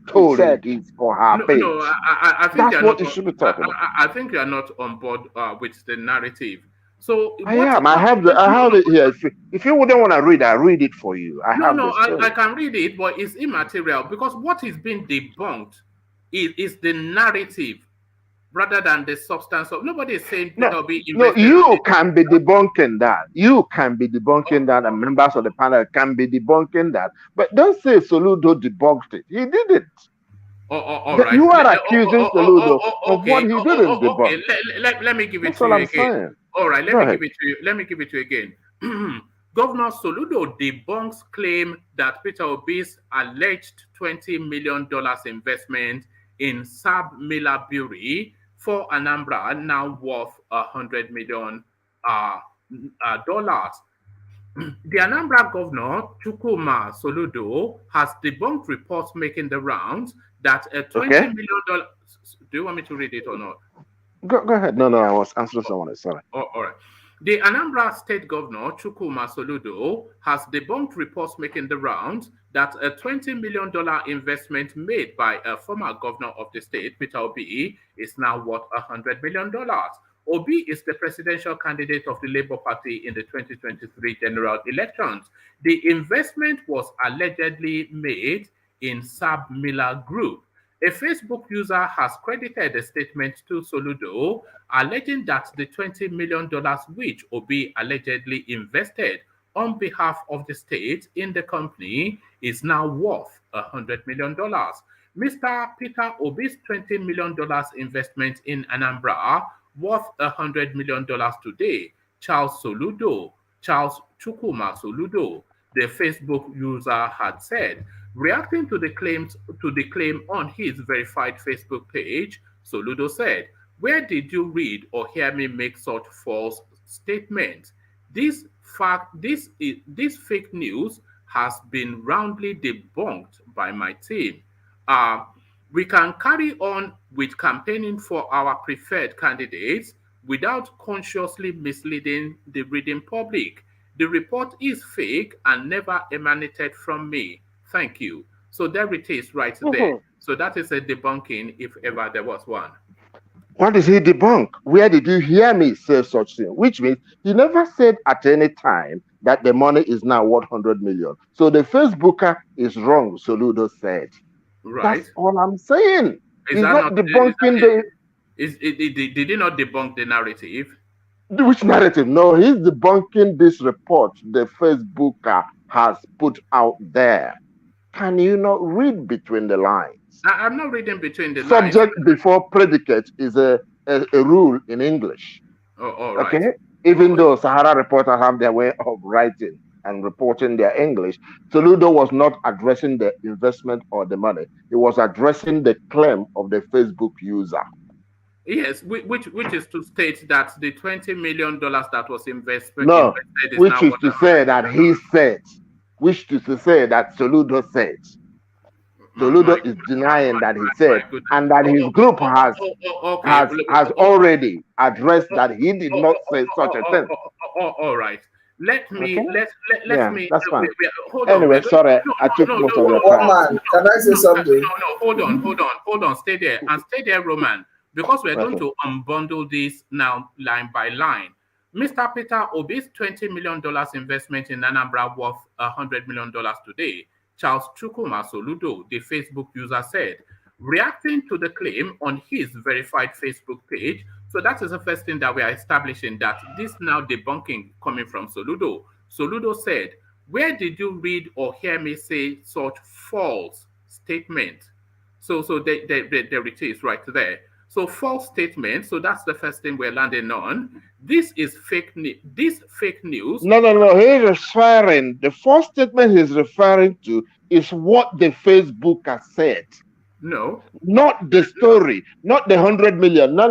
told him for her page. No, I think that's what you should be talking about. I think you are not on board with the narrative. So I am. I have it here. If you wouldn't want to read, I'll read it for you. I can read it, but it's immaterial because what is being debunked is the narrative rather than the substance of. Nobody is saying you can be debunking that. You can be debunking that, and members of the panel can be debunking that. But don't say Soludo debunked it. He did it. All right. You are accusing Soludo of what he didn't debunk. Let me give it to you again. All right, let me give it to you again. Governor Soludo debunks claim that Peter Obis alleged $20 million investment in Sab Miller Brewery for Anambra, now worth $100 million. The Anambra governor, Chukwuma Soludo, has debunked reports making the rounds that a $20 million. Do you want me to read it or not? Go ahead. No, I was answering someone. Sorry. All right. The Anambra State Governor, Chukwuma Soludo, has debunked reports making the rounds that a $20 million investment made by a former governor of the state, Peter Obis, is now worth $100 million. Obis is the presidential candidate of the Labour Party in the 2023 general elections. The investment was allegedly made in Sab Miller Group. A Facebook user has credited a statement to Soludo alleging that the $20 million which Obis allegedly invested on behalf of the state in the company is now worth $100 million. Mr. Peter Obis' $20 million investment in Anambra worth $100 million today. Charles Chukwuma Soludo, the Facebook user, had said. Reacting to the claim on his verified Facebook page, Soludo said, "Where did you read or hear me make such false statements? This fake news has been roundly debunked by my team. We can carry on with campaigning for our preferred candidates without consciously misleading the reading public. The report is fake and never emanated from me. Thank you." So there it is right there. So that is a debunking if ever there was one. What did he debunk? Where did you hear me say such thing? Which means he never said at any time that the money is now worth 100 million. So the Facebooker is wrong, Soludo said. Right. That's all I'm saying. He's not debunking Did he not debunk the narrative? Which narrative? No, he's debunking this report the Facebooker has put out there. Can you not read between the lines? I'm not reading between the lines. Subject before predicate is a rule in English. Oh, all right. Okay? Even though Sahara reporters have their way of writing and reporting their English, Soludo was not addressing the investment or the money. He was addressing the claim of the Facebook user. Yes, which is to state that the $20 million that was invested. No, which is to say that he said, which is to say that Soludo said. Soludo is denying that he said, and that his group has already addressed that he did not say such a thing. All right. Let me. That's fine. Anyway, sorry, I took most of your time. Can I say something? No, hold on. Stay there and stay there, Roman, because we're going to unbundle this now line by line. Mr. Peter Obis, $20 million investment in Anambra worth $100 million today. Charles Chukwuma Soludo, the Facebook user, said, reacting to the claim on his verified Facebook page. So that is the first thing that we are establishing, that this now debunking coming from Soludo. Soludo said, where did you read or hear me say such false statement? So there it is right there. So false statement. So that's the first thing we're landing on. This is fake news. This fake news. No. He's referring. The false statement he's referring to is what the Facebook has said. No. Not the story. Not the 100 million. No. Is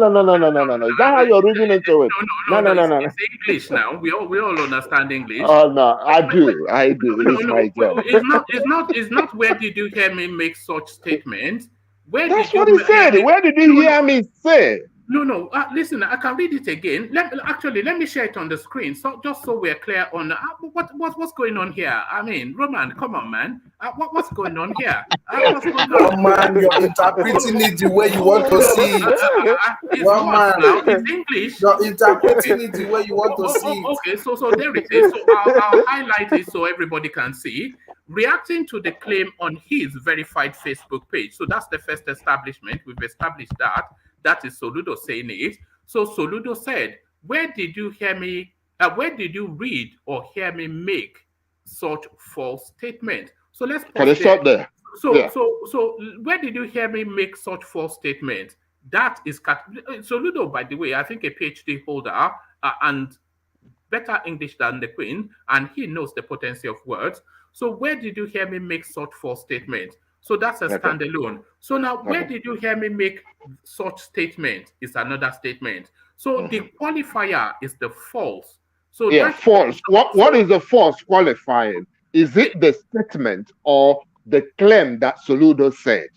that how you're reading into it? No. It's English now. We all understand English. Oh no, I do. It's my job. It's not where did you hear me make such statements? That's what he said. Where did you hear me say? No. Listen, I can read it again. Let me share it on the screen, so just so we're clear on what's going on here. I mean, Roman, come on, man. What's going on here? What's going on? Oh man, you're interpreting it the way you want to see it. It's English. You're interpreting it the way you want to see it. Okay, so there it is. So I'll highlight it so everybody can see. Reacting to the claim on his verified Facebook page. So that's the first establishment. We've established that. That is Soludo saying it. So Soludo said, where did you read or hear me make such false statement? So let's can I stop there? So where did you hear me make such false statement? That is Soludo, by the way, I think a PhD holder and better English than the Queen, and he knows the potency of words. So where did you hear me make such false statement? So that's a standalone. So now, where did you hear me make such statement is another statement. So the qualifier is the false. So false. What is the false qualifying? Is it the statement or the claim that Soludo said?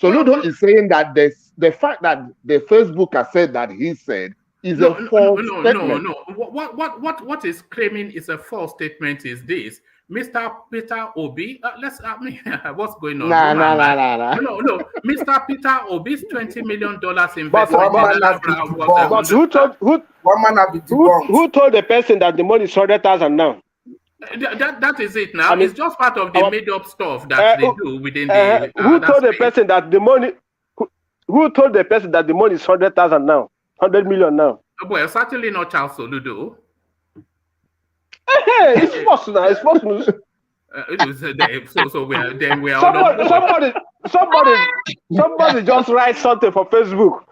Soludo is saying that the fact that the Facebook has said that he said is a false statement. No. What is claiming is a false statement is this. Mr. Peter Obis, what's going on? No. Mr. Peter Obis, $20 million investment. Who told the person that the money is 100,000 now? That is it now. It's just part of the made-up stuff that they do within the. Who told the person that the money? Who told the person that the money is 100,000 now? 100 million now? Well, certainly not Charles Soludo. Hey, it's possible. It's possible. Somebody just write something for Facebook.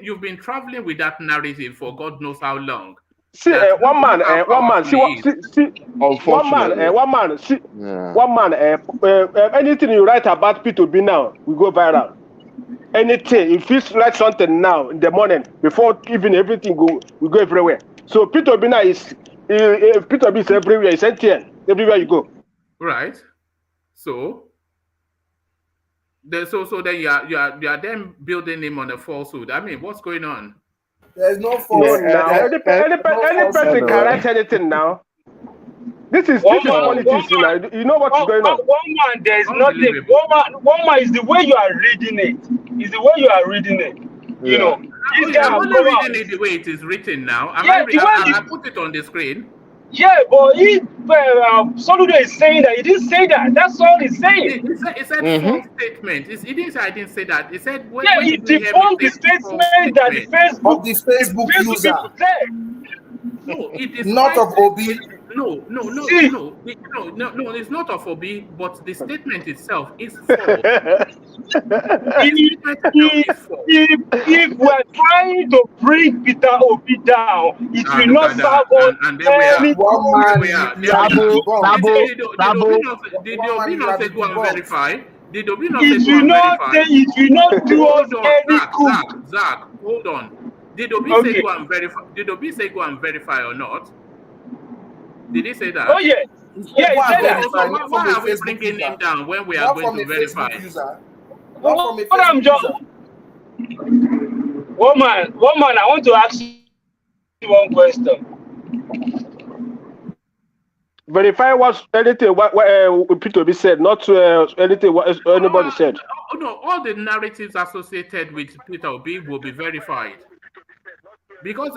You've been traveling with that narrative for God knows how long. See, one man. Anything you write about Peter Obis now, we go viral. Anything, if you write something now in the morning, before even everything we go everywhere. So Peter Obis now is everywhere. It's NTN everywhere you go. Right. So then you are then building him on a falsehood. I mean, what's going on? There's no falsehood. Any person can write anything now. This is politics. You know what's going on. One man, there is nothing. One man is the way you are reading it. Is the way you are reading it. You know. I'm only reading it the way it is written now. I put it on the screen. Yeah, but Soludo is saying that he didn't say that. That's all he's saying. He said false statement. He didn't say I didn't say that. He said he debunked the statement that the Facebook user. No, it is not of Obi. No. It's not of Obi, but the statement itself is false. If we're trying to bring Peter Obi down, it will not serve us any Did Obi not say go and verify? Did Obi not it say go and verify? It will not do us any good. Zach, hold on. Did Obi say go and verify? Did Obi say go and verify or not? Did he say that? Oh yeah. Yeah, he said that. So why are we bringing him down when we are going to verify? What I'm just woman, I want to ask you one question. Verify what anything what Peter Obis said, not anything what anybody said. No, all the narratives associated with Peter Obi will be verified. Because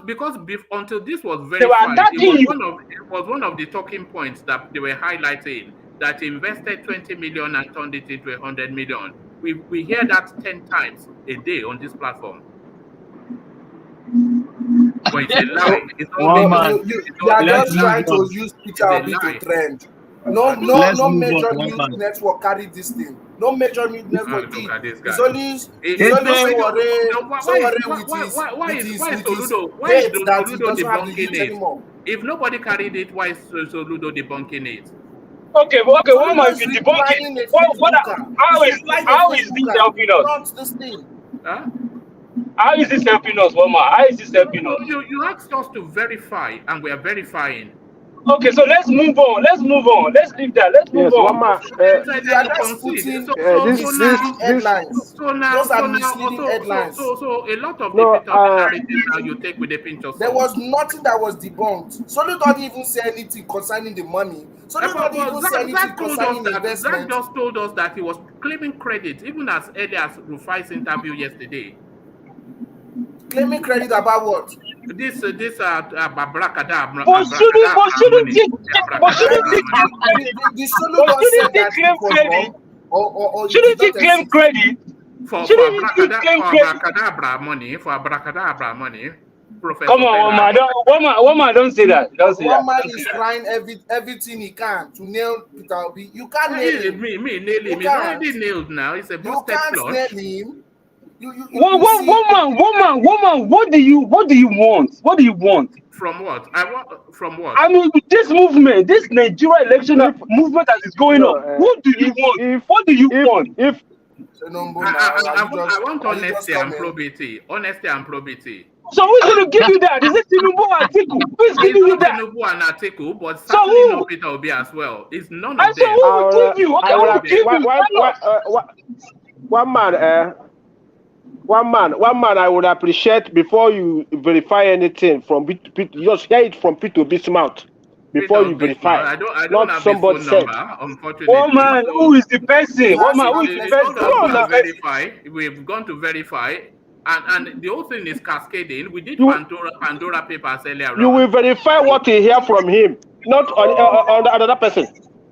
until this was verified, it was one of the talking points that they were highlighting, that invested 20 million and turned it into 100 million. We hear that 10 times a day on this platform. But it's a lie. You are just trying to use Peter Obi to trend. No major news network carried this thing. No major news network did. It's only Why is Soludo debunking it? If nobody carried it, why is Soludo debunking it? Okay, why am I debunking? How is this helping us? Not this thing. Huh? How is this helping us, Wama? How is this helping us? You asked us to verify, and we are verifying. Okay, so let's move on. Let's leave that. Let's move on. Those are misleading headlines. So a lot of the narratives now you take with a pinch of salt. There was nothing that was debunked. Soludo didn't even say anything concerning the money. Soludo didn't even say anything concerning the investment. Zach just told us that he was claiming credit, even as early as Rufai's interview yesterday. Claiming credit about what? This abracadabra. But shouldn't he claim credit? For abracadabra money. Professor. Come on, woman, don't say that. Don't say that. Woman is trying everything he can to nail Peter Obi. You can't nail him. Me nail him. He's already nailed now. It's a busted plot. You can't nail him. Woman, what do you want? What do you want? From what? From what? I mean, this movement, this Nigeria election movement that is going on, what do you want? What do you want? I want honesty and probity. So who's going to give you that? Is it Tinubu and Atiku? Who's giving you that? Tinubu and Atiku, but certainly not Peter Obi as well. It's none of them. So who will give you? Okay, who will give you? One man, I would appreciate before you verify anything from Peter. Just hear it from Peter Obis' mouth before you verify. I don't have somebody his phone number, unfortunately. Oh man, who is the person? Oh man, who is the person? We've gone to verify, and the whole thing is cascading. We did Pandora papers earlier. You will verify what you hear from him, not on another person.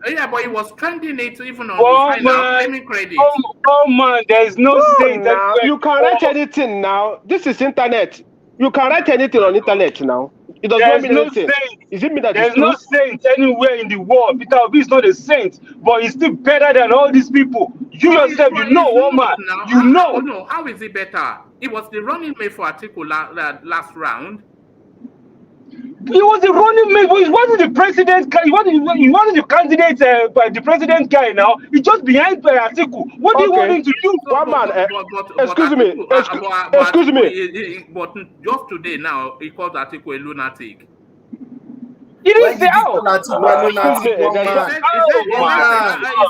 Yeah, but he was trending it even on the final, claiming credit. Oh man, there is no saying that you can write anything now. This is internet. You can write anything on internet now. It doesn't mean anything. Is it me that there's no saint anywhere in the world? Peter Obi is not a saint, but he's still better than all these people. You yourself, you know, woman. You know. No, how is it better? It was the running mate for Atiku last round. He was the running mate. He wasn't the president guy. He wasn't the candidate, the president guy now. He's just behind Atiku. What do you want him to do? One man, excuse me. But just today now, he called Atiku a lunatic. He didn't say how. He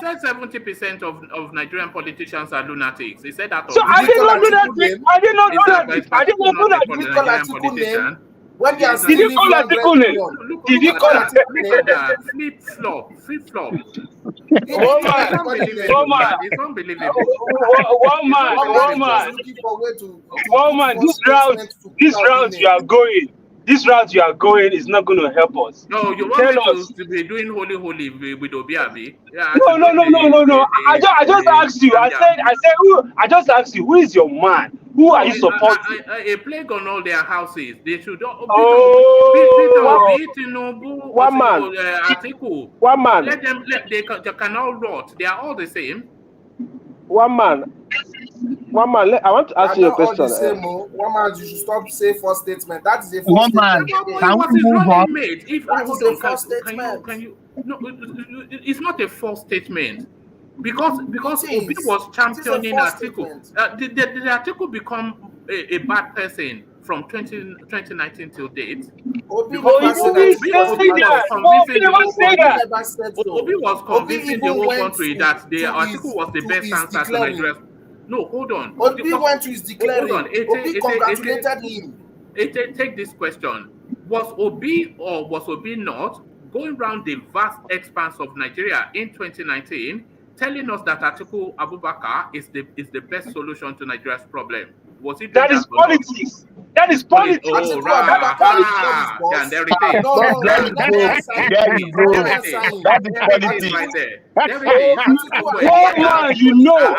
said 70% of Nigerian politicians are lunatics. He said that. So I didn't know lunatic. I didn't know lunatic. When they are did you call Atiku name? Did you call Atiku? Flip flop. It's unbelievable. One man. This round you are going. this route you are going is not going to help us. No, you want me to be doing holy with Obi'S? Yeah, No. I just asked you. I just asked you, who is your man? Who are you supporting? A plague on all their houses. They should. One man. Atiku. One man. Let them. They can all rot. They are all the same. One man. I want to ask you a question. One man, you should stop saying false statement. That is a one false man. statement. Can we move on? That is a false statement. No, it's not a false statement. Because Obi was championing Atiku. The Atiku become a bad person from 2019 till date. Obi was convincing the whole country that the Atiku was the best answer to Nigeria. No, hold on. Obi went to his declaring. Obi congratulated him. Take this question. Was Obi or was Obi not going around the vast expanse of Nigeria in 2019 telling us that Atiku Abubakar is the best solution to Nigeria's problem? Was it that is politics? That is politics. Oh, right. And there it is. There you go. That is politics right there. One man, you know.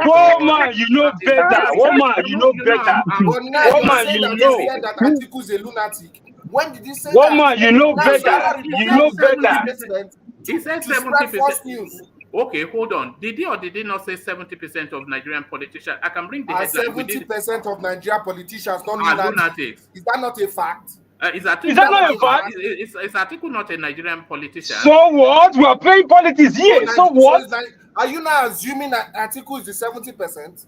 One man, you know better. One man, you know better. One man, you know. That Atiku is a lunatic. When did he say one man, you know better. You know better. He said 70%. Okay, hold on. Did he or did he not say 70% of Nigerian politicians? I can bring the headline. 70% of Nigerian politicians don't lunatics. Is that not a fact? Is that not a fact? Is Atiku not a Nigerian politician? So what? We are playing politics here. So what? Are you now assuming that Atiku is the 70%? Is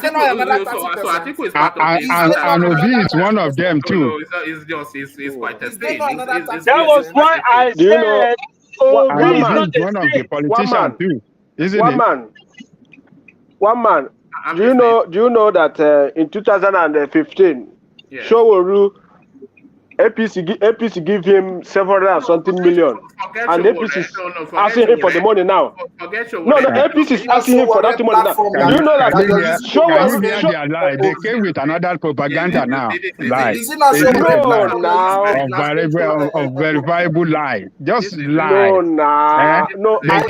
there not another 30%? So Atiku is part of this. And Obi is one of them too. It's quite a thing. That was why I said. Obi is one of the politicians too, isn't it? One man. Do you know that in 2015, Showoru APC give him 700 million, and APC is asking him for the money now. No, APC is asking him for that money now. Do you know that? They came with another propaganda now. Lie. Of verifiable lie. Just lie. No. They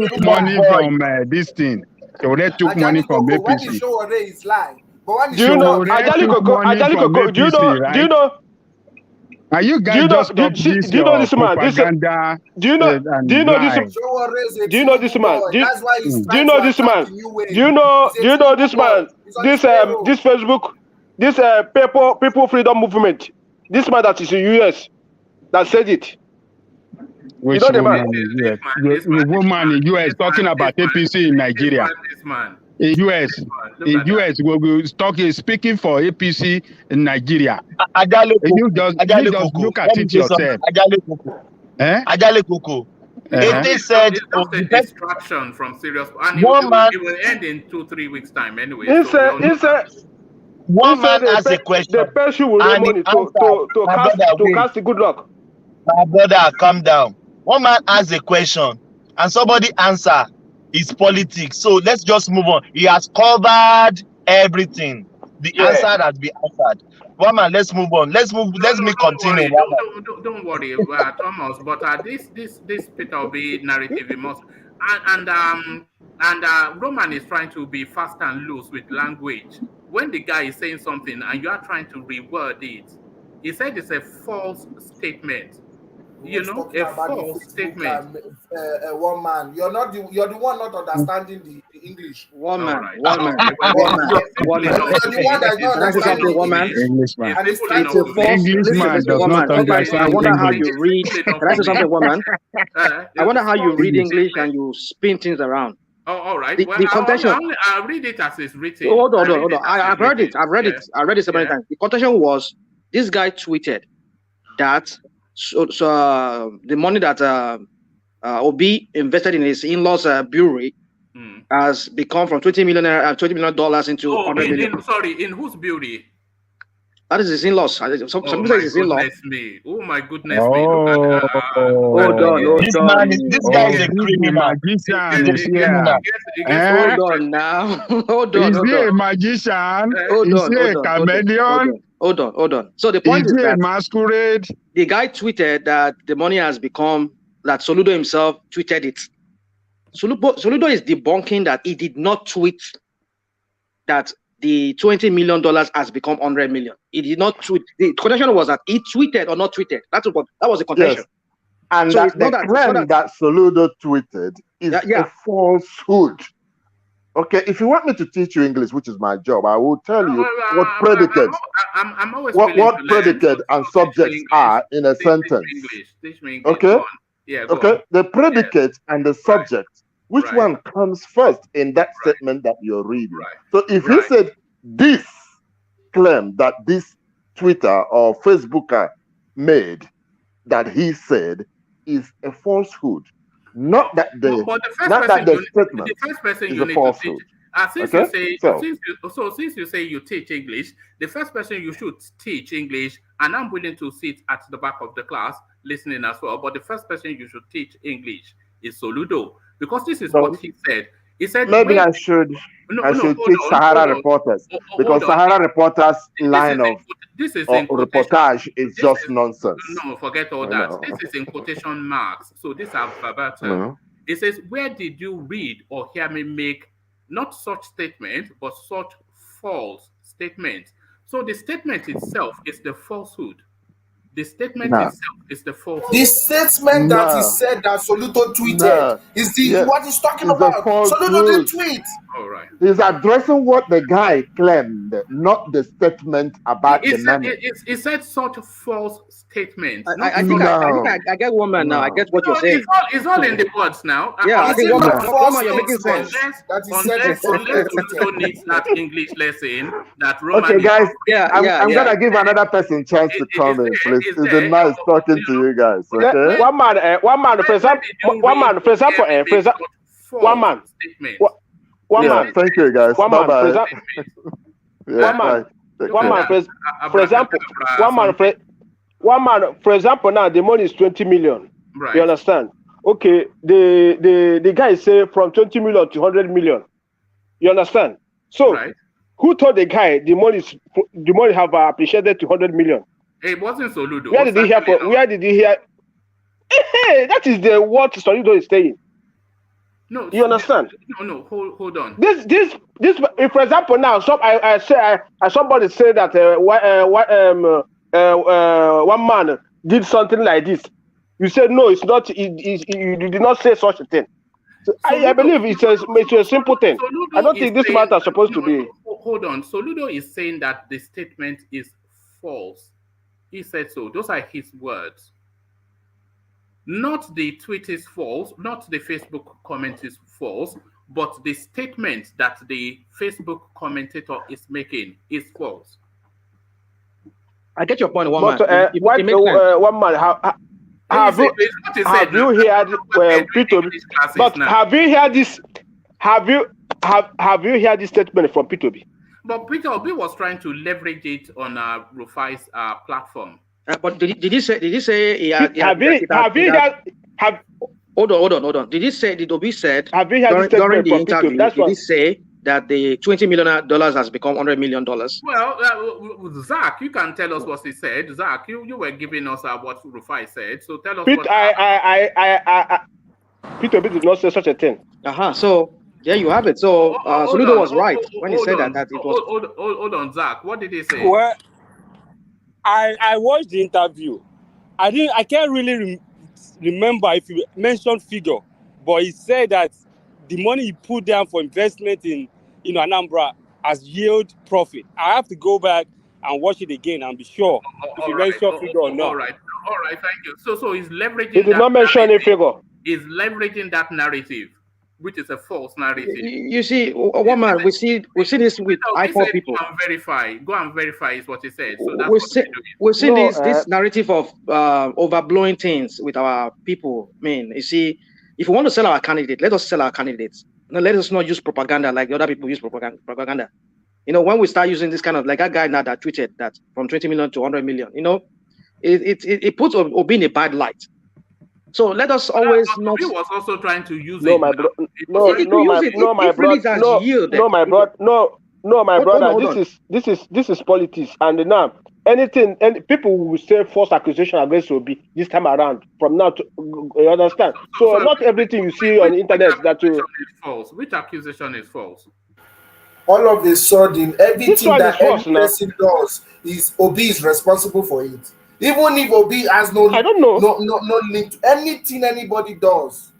took money from this thing. They took money from APC. Do you know? Do you know? Are you guys just stop this? Do you know this man? Do you know this man? Do you know this man? Do you know this man? Do you know this man? This Facebook, this people freedom movement. This man that is in US that said it. Which you know the man? The woman in US talking about APC in Nigeria. In US, we're speaking for APC in Nigeria. You just look at it yourself. Ajale Koko. It said distraction from serious, and it will end in 2-3 weeks time anyway. One man has a question. The person will need money to cast the good luck. My brother, calm down. One man has a question, and somebody answer. It's politics. So let's just move on. He has covered everything. The answer has been answered. One man, let's move on. Let's me continue. Don't worry, Thomas. But this Peter Obis narrative, we must and Roman is trying to be fast and loose with language. When the guy is saying something and you are trying to reword it, he said it's a false statement. You know, a false statement. One man. You're the one not understanding the English. One man. You're the one that's not understanding one man. Englishman. And it's Englishman does not understand. I wonder how you read. Can I say something, one man? I wonder how you read English and you spin things around. Oh, all right. The contention. I'll read it as it's written. Hold on. I've read it. I've read it so many times. The contention was this guy tweeted that. So the money that Obi invested in his in-laws brewery has become from $20 million into $100 million. In whose brewery? That is his in-laws. Some people say his in-laws. Oh my goodness me! Hold on. This guy is a criminal. Hold on now. Hold on. Is he a magician? Is he a chameleon? Hold on. So the point is that masquerade. The guy tweeted that the money has become, that Soludo himself tweeted it. Soludo is debunking that he did not tweet that the $20 million has become 100 million. He did not tweet. The contention was that he tweeted or not tweeted. That was the contention. Yes. And so the claim that Soludo tweeted is a falsehood. Okay, if you want me to teach you English, which is my job, I will tell you what predicates, what predicate and subjects are in a sentence. Teach me English. Okay? Yeah, okay. The predicate and the subject, which one comes first in that statement that you're reading? So if he said this claim that this Twitter or Facebooker made, that he said is a falsehood. Not that the statement the first person is you a need falsehood. to teach. Since you say you teach English, the first person you should teach English, and I'm willing to sit at the back of the class listening as well. But the first person you should teach English is Soludo, because this is what he said. He said maybe I should teach Sahara Reporters, because Sahara Reporters line of reportage is just nonsense. No, forget all that. This is in quotation marks. So these are verbatim. It says, where did you read or hear me make not such statement, but such false statement? So the statement itself is the falsehood. The statement itself is the falsehood. The statement that he said that Soludo tweeted is what he's talking about. Soludo didn't tweet. All right. He's addressing what the guy claimed, not the statement about the money. He said such a false statement. I think I get one man now. I get what you're saying. It's all in the words now. Yeah, I think one man, you're making sense. Unless Soludo needs that English lesson, that Roman. Okay, guys. I'm gonna give another person chance to come in, please. It's been nice talking to you guys. Okay. One man, for example, thank you, guys. Bye-bye. For example, now the money is 20 million. Right. You understand? Okay, the guy say from 20 million to 100 million. You understand? So, who told the guy the money have appreciated to 100 million? It wasn't Soludo. Where did he hear? Hey, that is what Soludo is saying. No, you understand? No. Hold on. This. If, for example, now somebody say that one man did something like this. You said no, it's not. You did not say such a thing. So I believe it's a simple thing. Soludo I don't think this matter is supposed to be. Hold on. Soludo is saying that the statement is false. He said so. Those are his words. Not the tweet is false, not the Facebook comment is false, but the statement that the Facebook commentator is making is false. I get your point, one man. One man, have you heard Peter? But have you heard this? Have you heard this statement from Peter Obis? But Peter Obis was trying to leverage it on Rufai's platform. But did he say hold on. Did Obis said during the interview, did he say that the $20 million has become $100 million? Well, Zach, you can tell us what he said. Zach, you were giving us what Rufai said. So tell us Peter Obis did not say such a thing. So there you have it. So Soludo was right when he said that it was. Hold on, Zach. What did he say? Well, I watched the interview. I can't really remember if you mentioned figure, but he said that the money he put down for investment in Anambra has yield profit. I have to go back and watch it again and be sure if you mention figure or not. All right, thank you. So he's leveraging. He did not mention any figure. He's leveraging that narrative, which is a false narrative. You see, one man, we see this with iPhone people. Go and verify is what he said. So that's we see this narrative of overblowing things with our people. I mean, you see, if we want to sell our candidate, let us sell our candidates. No, let us not use propaganda like the other people use propaganda. You know, when we start using this kind of, like that guy now that tweeted that from 20 million to 100 million, you know, it puts Obi in a bad light. So let us always not. He was also trying to use my brother. This is politics, and now anything, and people will say false accusation against Obi this time around. From now to, you understand? So not everything you see on the internet that you. False. Which accusation is false? All of a sudden, everything that any person does is Obi is responsible for it. Even if Obi has no link to anything anybody does,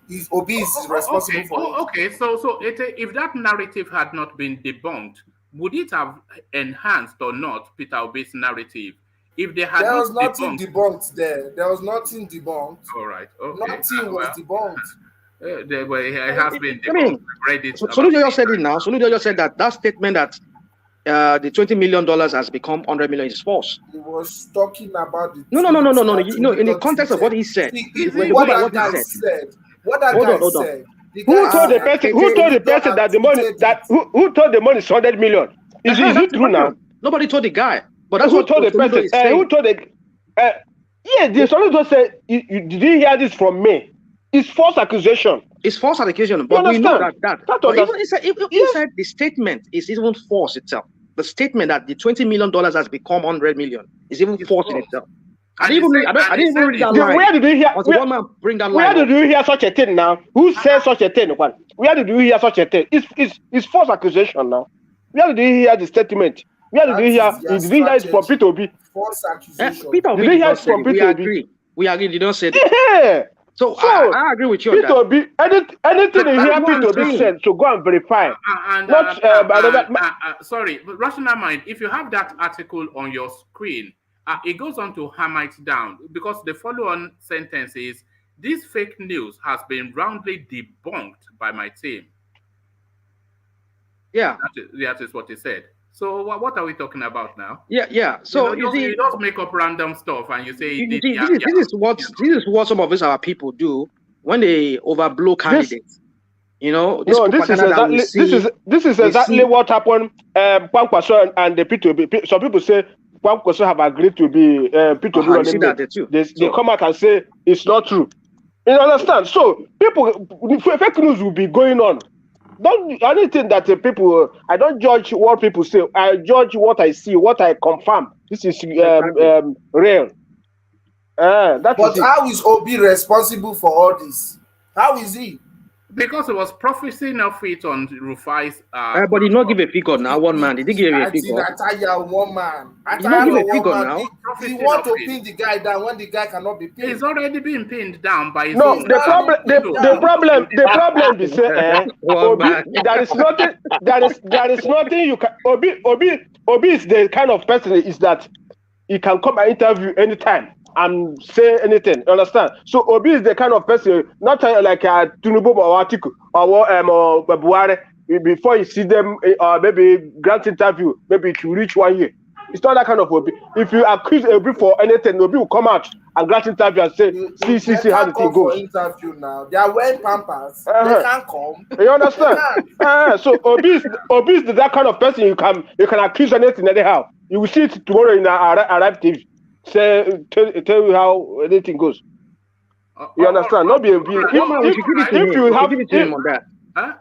is Obi is responsible for it. Okay, so if that narrative had not been debunked, would it have enhanced or not Peter Obis' narrative? If they had there was nothing debunked there. There was nothing debunked. All right. Okay. Nothing was debunked. It has been debunked. Soludo just said it now. Soludo just said that statement that the $20 million has become $100 million is false. He was talking about the no. You know, in the context of what he said, what that guy said. Who told the person that the money who told the money is 100 million? Is it true now? Nobody told the guy. But that's who told the person. Who told the? Yeah, the Soludo said. Did you hear this from me? It's false accusation. It's false accusation, but we know that. But even he said the statement is even false itself. The statement that the $20 million has become 100 million is even false in itself. I didn't even read that line. Where did you hear? Where did you hear such a thing now? Who said such a thing? Where did you hear such a thing? It's false accusation now. Where did you hear the statement? Where did you hear? Did you hear it from Peter Obis? False accusation. Peter Obis did not say it. We agree. We agree. They don't say it. Yeah. So I agree with you. Peter Obis, anything you hear Peter Obis said, so go and verify. Sorry, but Rational Mind, if you have that article on your screen, it goes on to hammer it down because the follow-on sentence is, this fake news has been roundly debunked by my team. Yeah. That is what he said. So what are we talking about now? Yeah. So you just make up random stuff and you say this is what some of us our people do when they overblow candidates. This is exactly what happened. Kwankwaso and the Peter Obis. Some people say Kwankwaso have agreed to be Peter Obis. They come out and say it's not true. You understand? So fake news will be going on. Don't anything that people. I don't judge what people say. I judge what I see, what I confirm. This is real. But how is Obi responsible for all this? How is he? Because it was prophesying of it on Rufai's. But he not give a figure now. One man. Did he give a figure? I tell you, one man. He not give a figure now. He want to pin the guy down when the guy cannot be pinned. He's already been pinned down by his own. The problem is there is nothing you can. Obi is the kind of person is that he can come and interview anytime and say anything. Understand? So Obi is the kind of person, not like TENURE or Atiku or Buhari. Before you see them, maybe grant interview, maybe it will reach 1 year. It's not that kind of Obi. If you accuse Obi for anything, Obi will come out and grant interview and say, see how the thing goes. Interview now. They are wearing pampers. They can't come. You understand? So Obi is that kind of person you can accuse anything anyhow. You will see it tomorrow in Arab TV. Tell you how anything goes. You understand? Not be a if you have on that.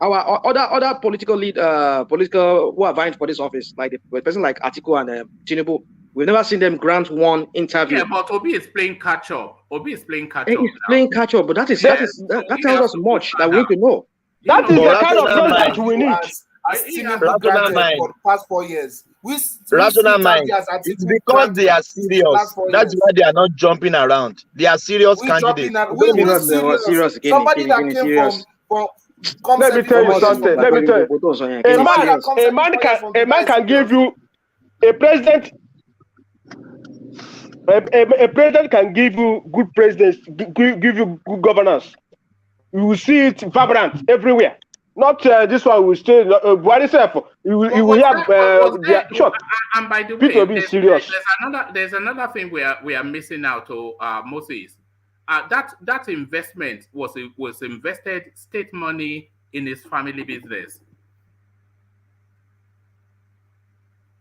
Our other political who are vying for this office, like a person like Atiku and TENURE, we've never seen them grant one interview. Yeah, but Obi is playing catch up. He's playing catch up, but that tells us much that we need to know. That is the kind of knowledge we need. For the past 4 years. Rational mind. It's because they are serious. That's why they are not jumping around. They are serious candidates. Somebody that came from let me tell you something. A man can give you a president. A president can give you good presidents, give you good governance. You will see it vibrant everywhere. Not this one will stay. Buhari self. You will have short. And by the way, serious. There's another thing we are missing out. Moses. That investment was invested state money in his family business.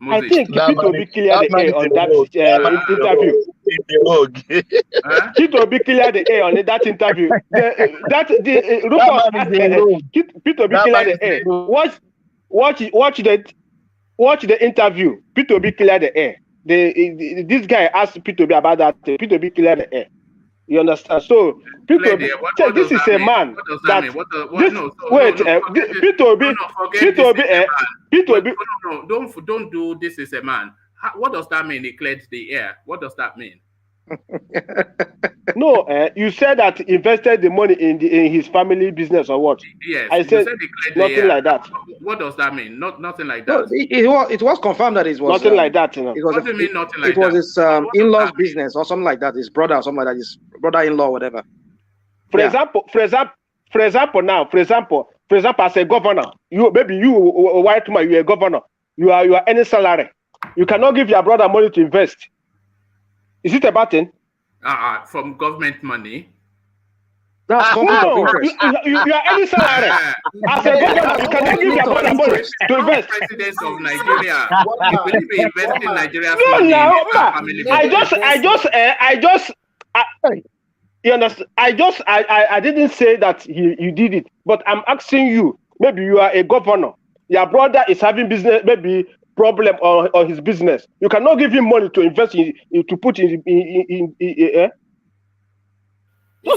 Moses. I think Peter Obis cleared the air on that interview. Peter Obis cleared the air on that interview. Peter Obis cleared the air. Watch the interview. Peter Obis cleared the air. this guy asked Peter Obis about that. Peter Obis cleared the air. You understand? So Peter Obis said this is a man that Peter Obis. Don't do this is a man. What does that mean? He cleared the air. What does that mean? No, you said that he invested the money in his family business or what? Yes, I said nothing like that. What does that mean? Nothing like that. No, it was confirmed that it was nothing like that. You know, what do you mean nothing like that? It was his in-laws business or something like that. His brother or something like that. His brother-in-law, whatever. For example, as a governor, you a white man, you're a governor. You are any salary. You cannot give your brother money to invest. Is it a button? From government money. That's no, you are any salary. As a governor, you cannot give your brother money to invest. President of Nigeria. You believe in investing in Nigeria's money? You understand? I didn't say that you did it, but I'm asking you. Maybe you are a governor. Your brother is having business, maybe problem on his business. You cannot give him money to invest in to put in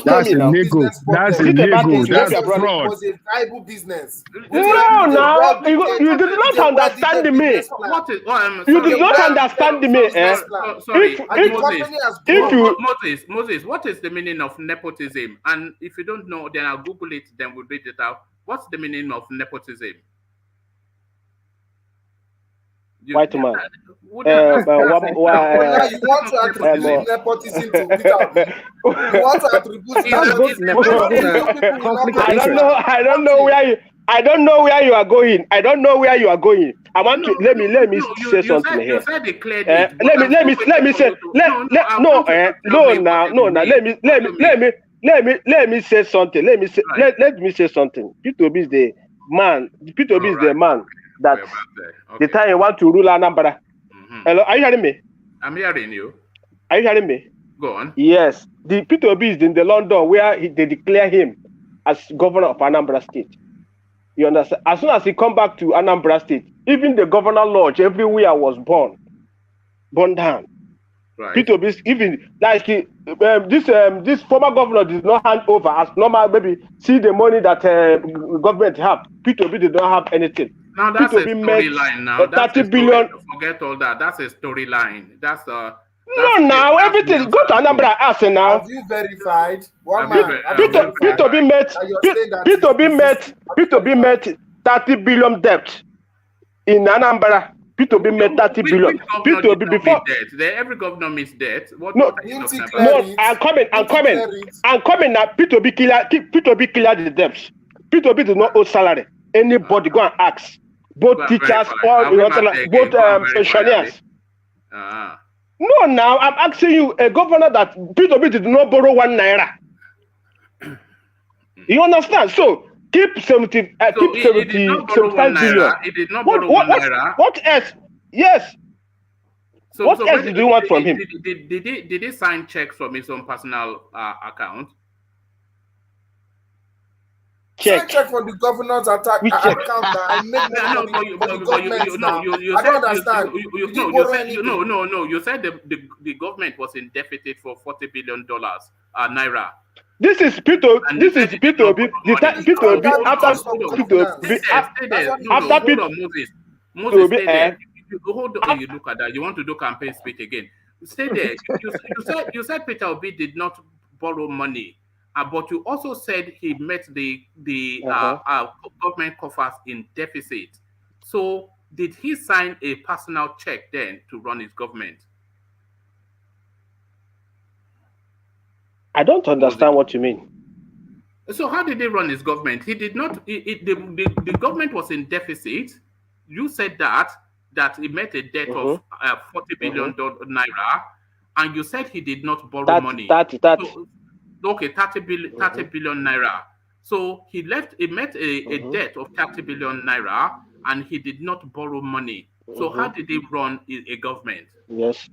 That's illegal. That's illegal. That's fraud. It was a viable business. No, you did not understand me. You did not understand me. Moses, what is the meaning of nepotism? And if you don't know, then I'll Google it. Then we'll read it out. What's the meaning of nepotism? White man. You want to attribute nepotism to Peter Obi? You want to attribute I don't know where you are going. I want to let me say something here. Let me say say something. Let me say something. Peter Obis is the man. Peter Obis is the man that the time you want to rule Anambra. Hello, are you hearing me? I'm hearing you. Are you hearing me? Go on. Yes, the Peter Obis is in the London where they declare him as governor of Anambra State. You understand? As soon as he come back to Anambra State, even the governor lodge everywhere was burned down. Right. Peter Obis, even like this former governor did not hand over as normal. Maybe see the money that government have. Peter Obis did not have anything. Now that's a storyline. Now 30 billion. Forget all that. That's a storyline. That's everything. Go to Anambra ask now. Have you verified? Peter Obis met 30 billion debt in Anambra. Peter Obis met 30 billion. Peter Obis before every governor meets debt. I'm coming now. Peter Obis clear the debts. Peter Obis does not owe salary. Anybody go and ask. Both teachers, both pensioners. No, now I'm asking you, a governor that Peter Obis did not borrow 1 naira. You understand? So keep 75 billion. It did not borrow 1 naira. What else? Yes. What else do you want from him? Did he sign checks from his own personal account? Check for the governor's account. I make I don't understand. You said the government was indebted for $40 billion naira. This is Peter Obis. Peter Obis after Moses, hold on. You look at that. You want to do campaign speech again? Stay there. You said Peter Obis did not borrow money. But you also said he met the government coffers in deficit. So did he sign a personal check then to run his government? I don't understand what you mean. So how did he run his government? He did not. The government was in deficit. You said that he met a debt of $40 billion naira, and you said he did not borrow money. 30 billion naira. So he met a debt of 30 billion naira, and he did not borrow money. So how did he run a government? Yes.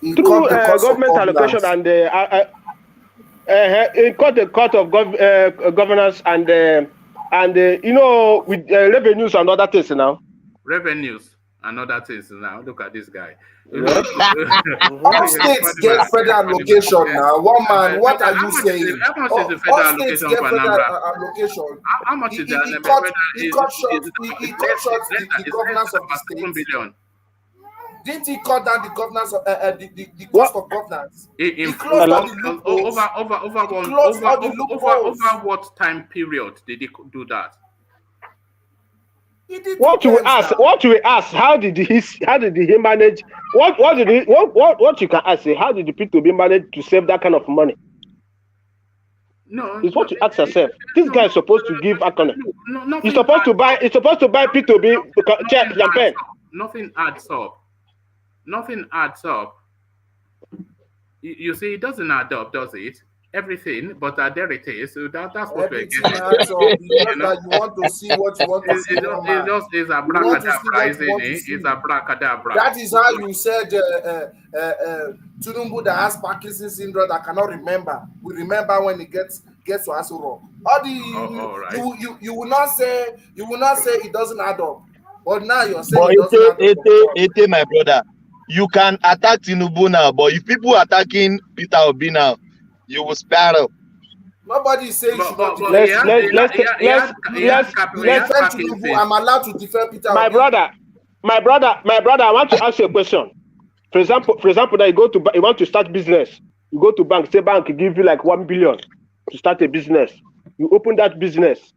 Through government allocation and he got the court of governance and with revenues and other things now. Revenues and other things now. Look at this guy. All states get federal allocation now. One man, what are you saying? How much is the federal allocation for Anambra? How much is the He cut short the governance of the state. Billion. Didn't he cut down the governance of the cost of governance? He closed all the loopholes. Over what time period did he do that? What you ask? How did he manage? What you can ask? How did the P2B manage to save that kind of money? No, it's what you ask yourself. This guy is supposed to give economy. He's supposed to buy P2B check champagne. Nothing adds up. Nothing adds up. You see, it doesn't add up, does it? Everything, but there it is. So that's what we're getting. You want to see what you want to see. It's abracadabra, isn't it? It's abracadabra. That is how you said Tinubu that has Parkinson's syndrome that cannot remember. We remember when he gets to Asuro. You will not say it doesn't add up. But now you're saying it doesn't add up. My brother, you can attack Tinubu now, but if people are attacking Peter Obi now, you will spare up. Nobody is saying let's I'm allowed to defend Peter. My brother, I want to ask you a question. For example, that you want to start business. You go to bank, say bank give you like 1 billion to start a business. You open that business.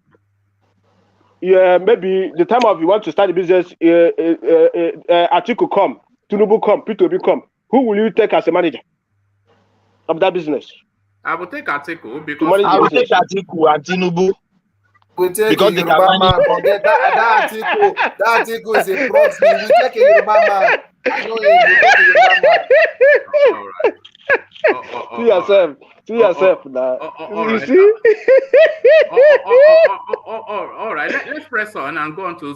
Yeah, maybe the time of you want to start a business, Atiku come, Tinubu come, P2B come. Who will you take as a manager of that business? I will take Atiku because I will take Atiku and Tinubu. Because the Yoruba man, forget that Atiku is a proxy. We take a Yoruba man. I know we take a Yoruba man. See yourself now. You see? All right. Let's press on and go on to.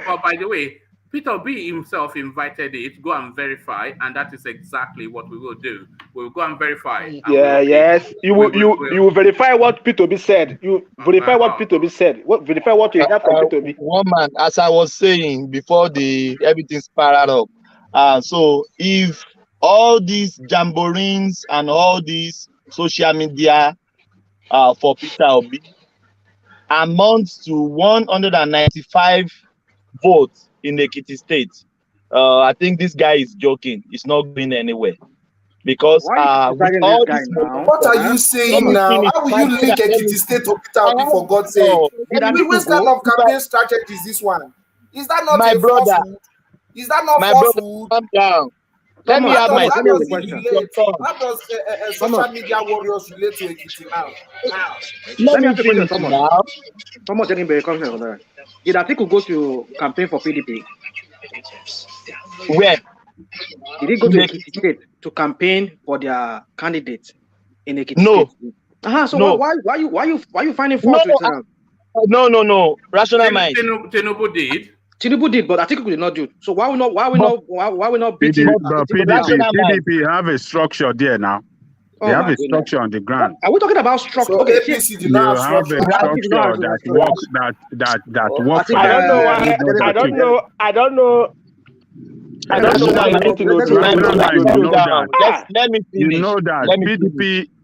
But by the way, Peter B himself invited it. Go and verify, and that is exactly what we will do. We will go and verify. Yes. You will verify what Peter B said. You verify what Peter B said. Verify what you have from Peter B. One man, as I was saying before, everything spiraled up. So if all these jamborees and all these social media for Peter Obi amounts to 195 votes in Ekiti State, I think this guy is joking. It's not going anywhere. Because with all this what are you saying now? How will you link Ekiti State to Peter Obi, for God's sake? Which kind of campaign strategy is this one? Is that not my brother? Is that not my falsehood? Calm down. Let me have my question. How does social media warriors relate to Ekiti now? Let me finish now. Someone telling me did Atiku go to campaign for PDP? Where? Did he go to Ekiti State to campaign for their candidate in Ekiti State? So no. Why you finding fault with them? No. Rational mind. Tinubu did. Tinubu did, but Atiku did not do. So why we not beating? PDP have a structure there now. They have a structure on the ground. Are we talking about structure? So APC did not have a structure that works. I don't know. Let me finish. You know that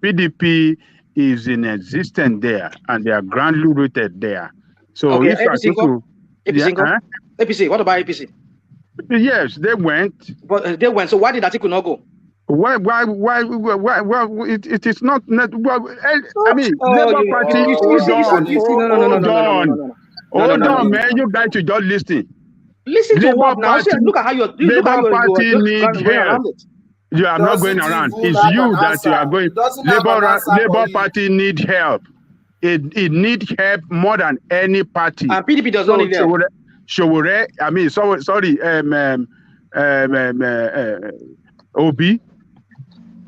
PDP is in existence there, and they are grandly rooted there. So if APC, what about APC? Yes, they went. But they went. So why did Atiku not go? Why? It is not. Well, I mean, Labour Party. Hold on, man. You guys should just listen. Listen to what now? Look at how you're. Labour Party needs help. You are not going around. It's you that you are going. Labour Party need help. It needs help more than any party. And PDP does not need help.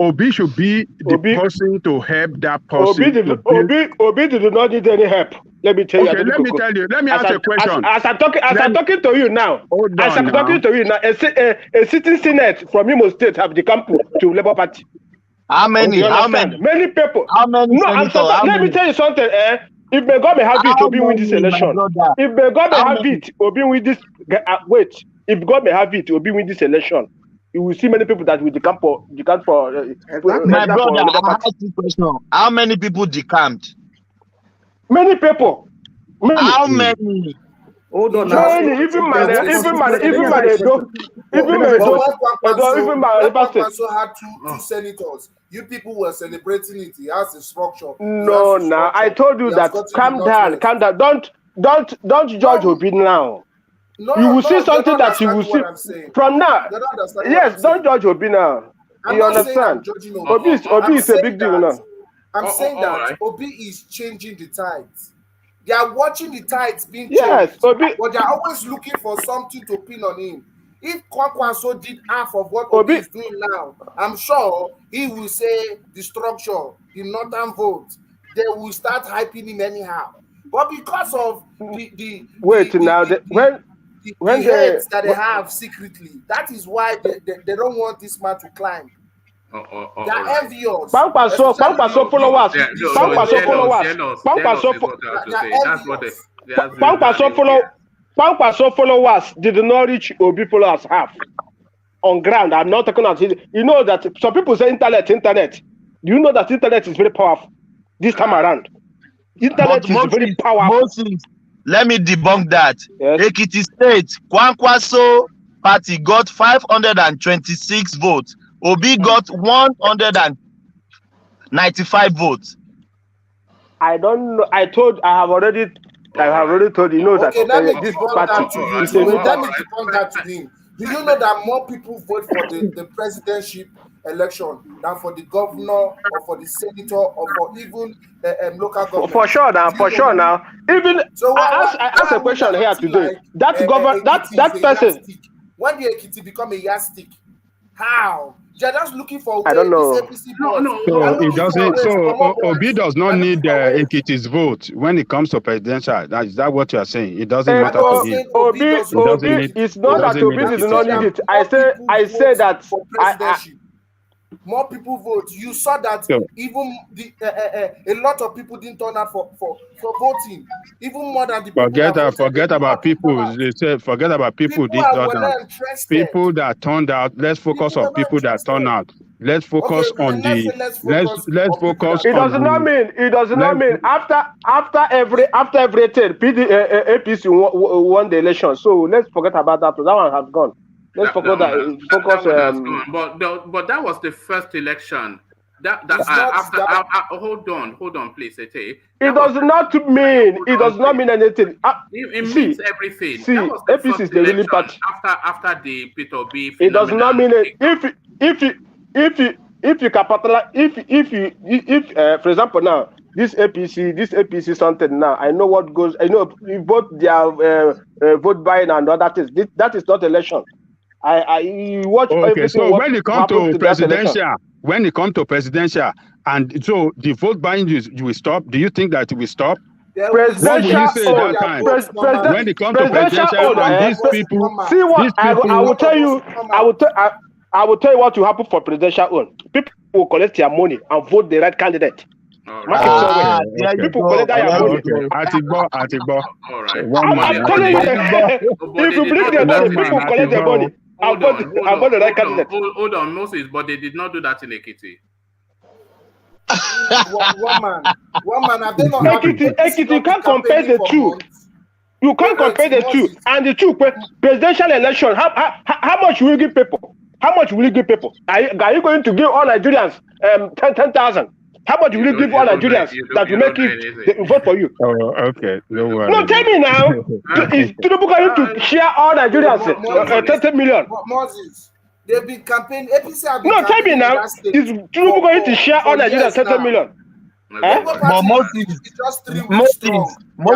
Obi should be the person to help that person. Obi did not need any help. Let me tell you. Okay, let me tell you. Let me ask a question. As I'm talking to you now, a sitting senate from Imo State have the campaign to Labour Party. How many? Many people. How many? No, let me tell you something. If may God may have it, Obi win this election. If may God may have it, Obi win this. Wait, if God may have it, Obi win this election. You will see many people that will decamp for. My brother, I ask you a question. How many people decamped? Many people. How many? Hold on, even my also had two senators. You people were celebrating it. He has a structure. No, now I told you that. Calm down. Don't judge Obi now. No, you will see something that you will see from now. Yes, don't judge Obi now. You understand? Obi is a big deal now. I'm saying that Obi is changing the tides. They are watching the tides being changed. Yes, Obi, but they are always looking for something to pin on him. If Kwankwaso did half of what Obi is doing now, I'm sure he will say the structure, the northern vote, they will start hyping him anyhow. But because of the hate that they have secretly, that is why they don't want this man to climb. They are envious. Pankwaso followers. Pankwaso followers did not reach Obi followers half on ground. I'm not talking about it. You know that some people say internet. Do you know that internet is very powerful this time around? Internet is very powerful. Let me debunk that. Yes. Ekiti State, Kwankwaso party got 526 votes. Obi got 195 votes. I don't know. I have already told you know that this party is a let me debunk that to him. Do you know that more people vote for the presidentship election than for the governor or for the senator or for even local government? For sure now. Even so, I asked a question here today. That person. When the Ekiti become a yardstick, how? They're just looking for. I don't know. So it doesn't. So Obi does not need Ekiti's vote when it comes to presidential. Is that what you are saying? It doesn't matter to him. Obi, it's not that Obi does not need it. I say that. More people vote. You saw that even a lot of people didn't turn out for voting. Even more than the people. Forget about people. They said forget about people did turn out. People that turned out. Let's focus on people that turned out. Let's focus on the. Let's focus. It does not mean after everything APC won the election. So let's forget about that. That one has gone. Let's focus. But that was the first election. Hold on, please. It does not mean anything. It means everything. See, APC is the ruling party. After the Peter Obis. It does not mean it. If you capitalize, if for example now this APC something now. I know what goes. I know both their vote buying and other things. That is not election. I watch. Okay, so when it comes to presidential, and so the vote buying you will stop. Do you think that it will stop? What will you say that time? When it comes to presidential, and these people, see what I will tell you. I will tell you what will happen for presidential own. People will collect their money and vote the right candidate. People collect their money. Atibo. I'm telling you, if you believe their money, people collect their money. I'll vote the right candidate. Hold on, Moses, but they did not do that in Ekiti. One man. Ekiti, you can't compare the two. You can't compare the two. And the two, presidential election, how much will you give people? How much will you give people? Are you going to give all Nigerians 10,000? How much will you give all Nigerians that will make it vote for you? Oh, okay. No, tell me now. Is Tinubu going to share all Nigerians 30 million? Moses, they've been campaigning. No, tell me now. Is Tinubu going to share all Nigerians 30 million? But Moses. No,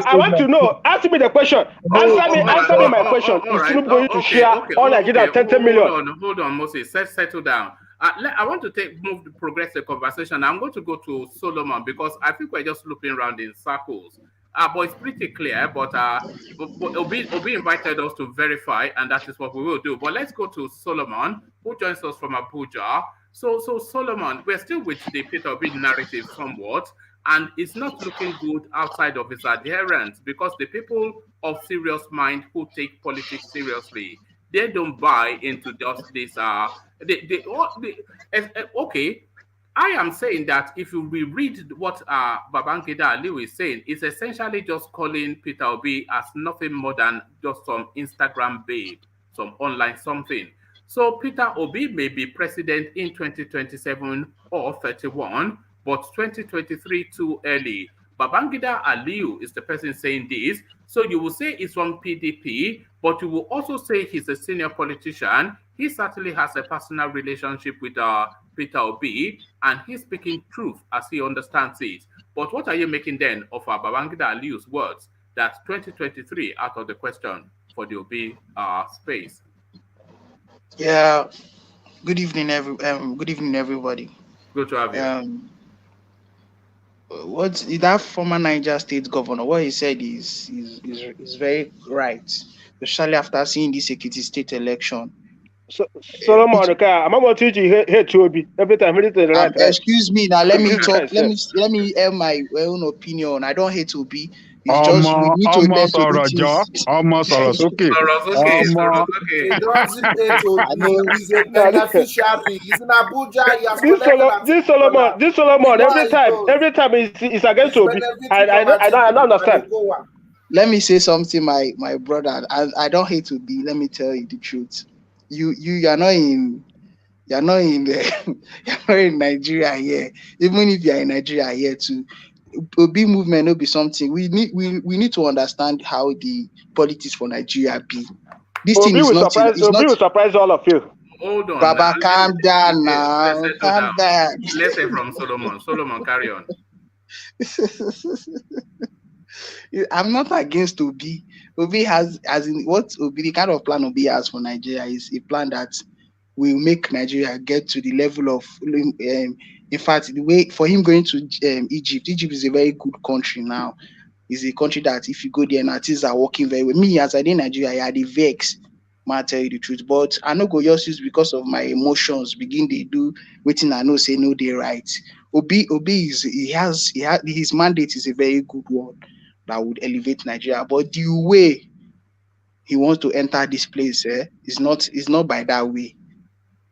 I want to know. Ask me the question. Answer me my question. Is Tinubu going to share all Nigerians 30 million? Hold on, Moses. Settle down. I want to progress the conversation. I'm going to go to Solomon because I think we're just looping around in circles. But it's pretty clear. But Obi invited us to verify, and that is what we will do. But let's go to Solomon, who joins us from Abuja. So Solomon, we're still with the Peter Obi narrative somewhat. And it's not looking good outside of his adherents, because the people of serious mind who take politics seriously, they don't buy into just this. Okay, I am saying that if you reread what Babangida Aliyu is saying, it's essentially just calling Peter Obi as nothing more than just some Instagram babe, some online something. So Peter Obi may be president in 2027 or 31, but 2023 too early. Babangida Aliyu is the person saying this. So you will say he's from PDP, but you will also say he's a senior politician. He certainly has a personal relationship with Peter Obi, and he's speaking truth as he understands it. But what are you making then of Babangida Aliyu's words that 2023 out of the question for the Obi space? Yeah. Good evening, everybody. Good to have you. What that former Niger State governor, what he said is very right, especially after seeing this Ekiti state election. Solomon, I'm about to hate Obi every time. Right. Excuse me, now let me talk. Let me air my own opinion. I don't hate Obi. It's just we need to learn to do things. Okay. He doesn't hate Obi. He's a beneficiary. He's in Abuja. He has this Solomon. Every time he's against Obi. I don't understand. Let me say something, my brother. I don't hate Obi. Let me tell you the truth. You're not in Nigeria here. Even if you're in Nigeria here too, Obi movement will be something. We need to understand how the politics for Nigeria be. This Obi thing is not. Obi will surprise all of you. Hold on, Baba, calm down now. Calm down. Let's say from Solomon. Solomon, carry on. I'm not against Obi. Obi has, the kind of plan Obi has for Nigeria is a plan that will make Nigeria get to the level of, in fact, the way for him going to Egypt is a very good country now. It's a country that if you go there and things are working very well. Me, as I did in Nigeria, I had the vex, might tell you the truth. But I no go just use because of my emotions, begin they do waiting I know say no they right. Obi is his mandate is a very good one that would elevate Nigeria. But the way he wants to enter this place is not by that way.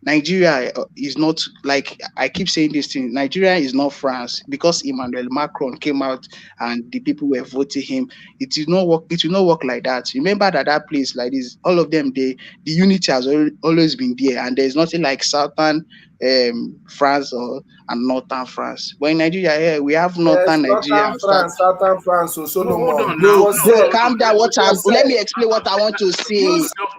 Nigeria is not, like I keep saying this thing, Nigeria is not France. Because Emmanuel Macron came out and the people were voting him, it will not work like that. Remember that place like this, all of them, the unity has always been there, and there's nothing like southern France and northern France. But in Nigeria here, we have northern Nigeria. Southern France. So no, calm down. Let me explain what I want to say.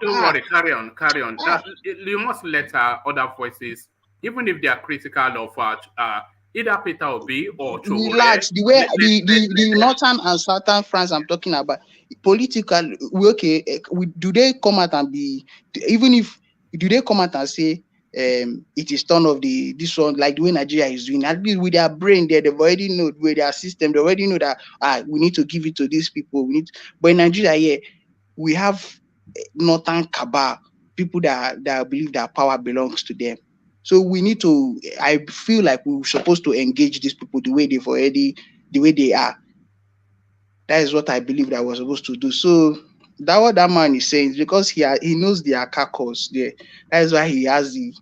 Don't worry, carry on. You must let other voices, even if they are critical of either Peter Obi or Chowore. Relax. The way the northern and southern France I'm talking about, political. Do they come out and be, even if do they come out and say it is turn of this one, like the way Nigeria is doing, at least with their brain they've already know, with their system, they already know that we need to give it to these people. But in Nigeria here, we have northern cabal, people that believe that power belongs to them. So we need to, I feel like we're supposed to engage these people the way they are. That is what I believe that we're supposed to do. So that what that man is saying is because he knows their caucus there. That is why he has the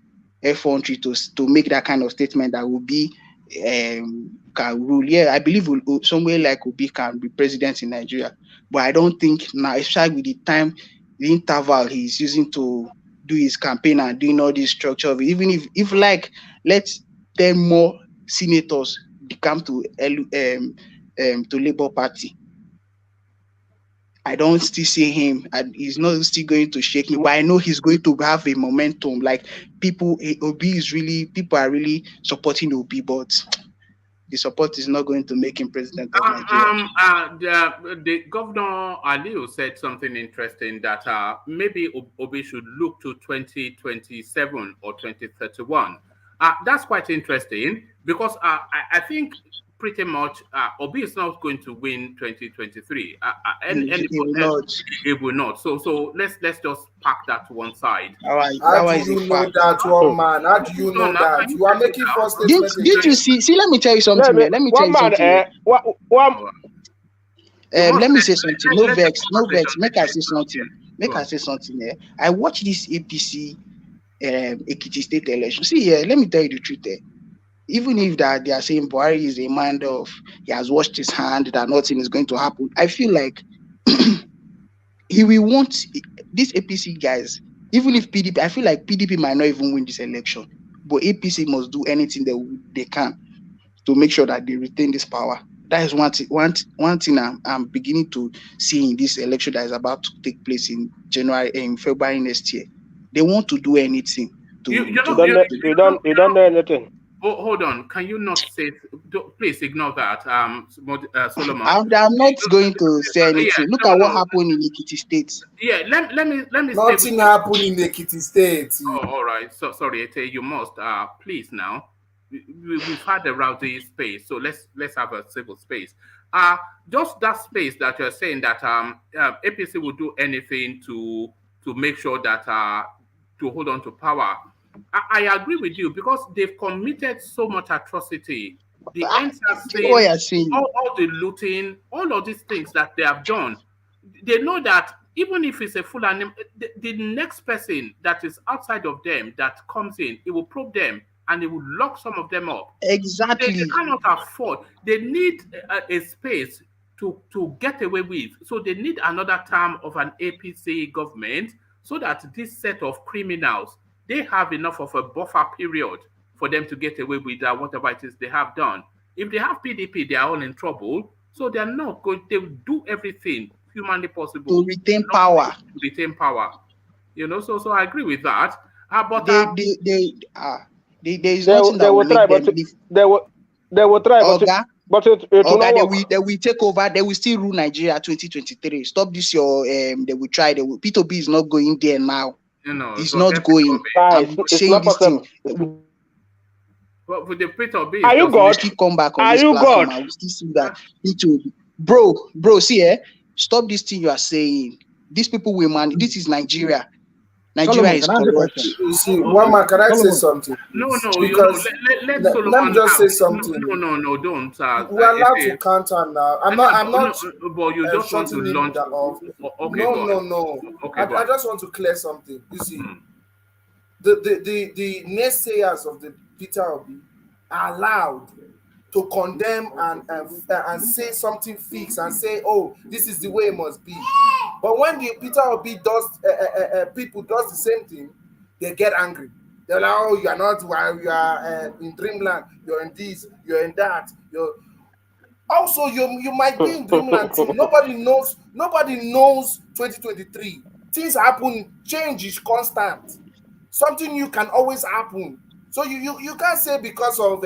effrontery to make that kind of statement that will be can rule. Yeah, I believe somewhere like Obi can be president in Nigeria, but I don't think now, especially with the interval he's using to do his campaign and doing all this structure of it, even if like let 10 more senators come to Labour Party, I don't still see him, and he's not still going to shake me. But I know he's going to have a momentum. Like people are really supporting Obi, but the support is not going to make him president of Nigeria. The Governor Aliyu said something interesting that maybe Obi should look to 2027 or 2031. That's quite interesting because I think pretty much Obi is not going to win 2023. It will not. So let's just park that to one side. How do you know that, one man? How do you know that? You are making false statements. Did you see? Let me tell you something. Let me tell you something. Let me say something. No vex. Make I say something. I watched this APC Ekiti State election. See here, let me tell you the truth. Even if that they are saying Buhari is a man of, he has washed his hand, that nothing is going to happen, I feel like he will want these APC guys. Even if PDP, I feel like PDP might not even win this election, but APC must do anything they can to make sure that they retain this power. That is one thing I'm beginning to see in this election that is about to take place in February next year. They want to do anything. You don't know anything. Oh, hold on. Can you not say? Please ignore that, Solomon. I'm not going to say anything. Look at what happened in Ekiti State. Yeah, let me. Nothing happened in Ekiti State. Oh, all right. So sorry, Ete, you must. Please now. We've had a rowdy space, so let's have a civil space. Just that space that you're saying that APC will do anything to make sure that to hold on to power. I agree with you because they've committed so much atrocity. The NSAS, all the looting, all of these things that they have done. They know that even if it's a FULANI, the next person that is outside of them that comes in, it will probe them and it will lock some of them up. Exactly. They cannot afford. They need a space to get away with. So they need another term of an APC government so that this set of criminals, they have enough of a buffer period for them to get away with whatever it is they have done. If they have PDP, they are all in trouble. So they are not going. They will do everything humanly possible to retain power. You know. So I agree with that. But there is nothing that will try, but they will try. But they will take over. They will still rule Nigeria 2023. Stop this. They will try. Peter Obis is not going there now. He's not going. I'm saying this thing. But with the Peter Obis, are you God? Still come back on are this you platform. God? I will still see that Peter Obis. Bro, see stop this thing you are saying. These people will man. This is Nigeria. Nigeria is corrupt. You see, one man, can I say something? No, because let me just say something. No, don't. We're allowed to counter now. I'm not. But you just want to launch. Okay, no. Okay, I just want to clear something. You see, the naysayers of the Peter Obi are allowed to condemn and say something fixed and say, oh, this is the way it must be. But when the Peter Obi does people does the same thing, they get angry. They're like, oh, you are not while you are in dreamland, you're in this, you're in that, also you might be in dreamland too. Nobody knows 2023. Things happen, change is constant. Something new can always happen. So you can't say because of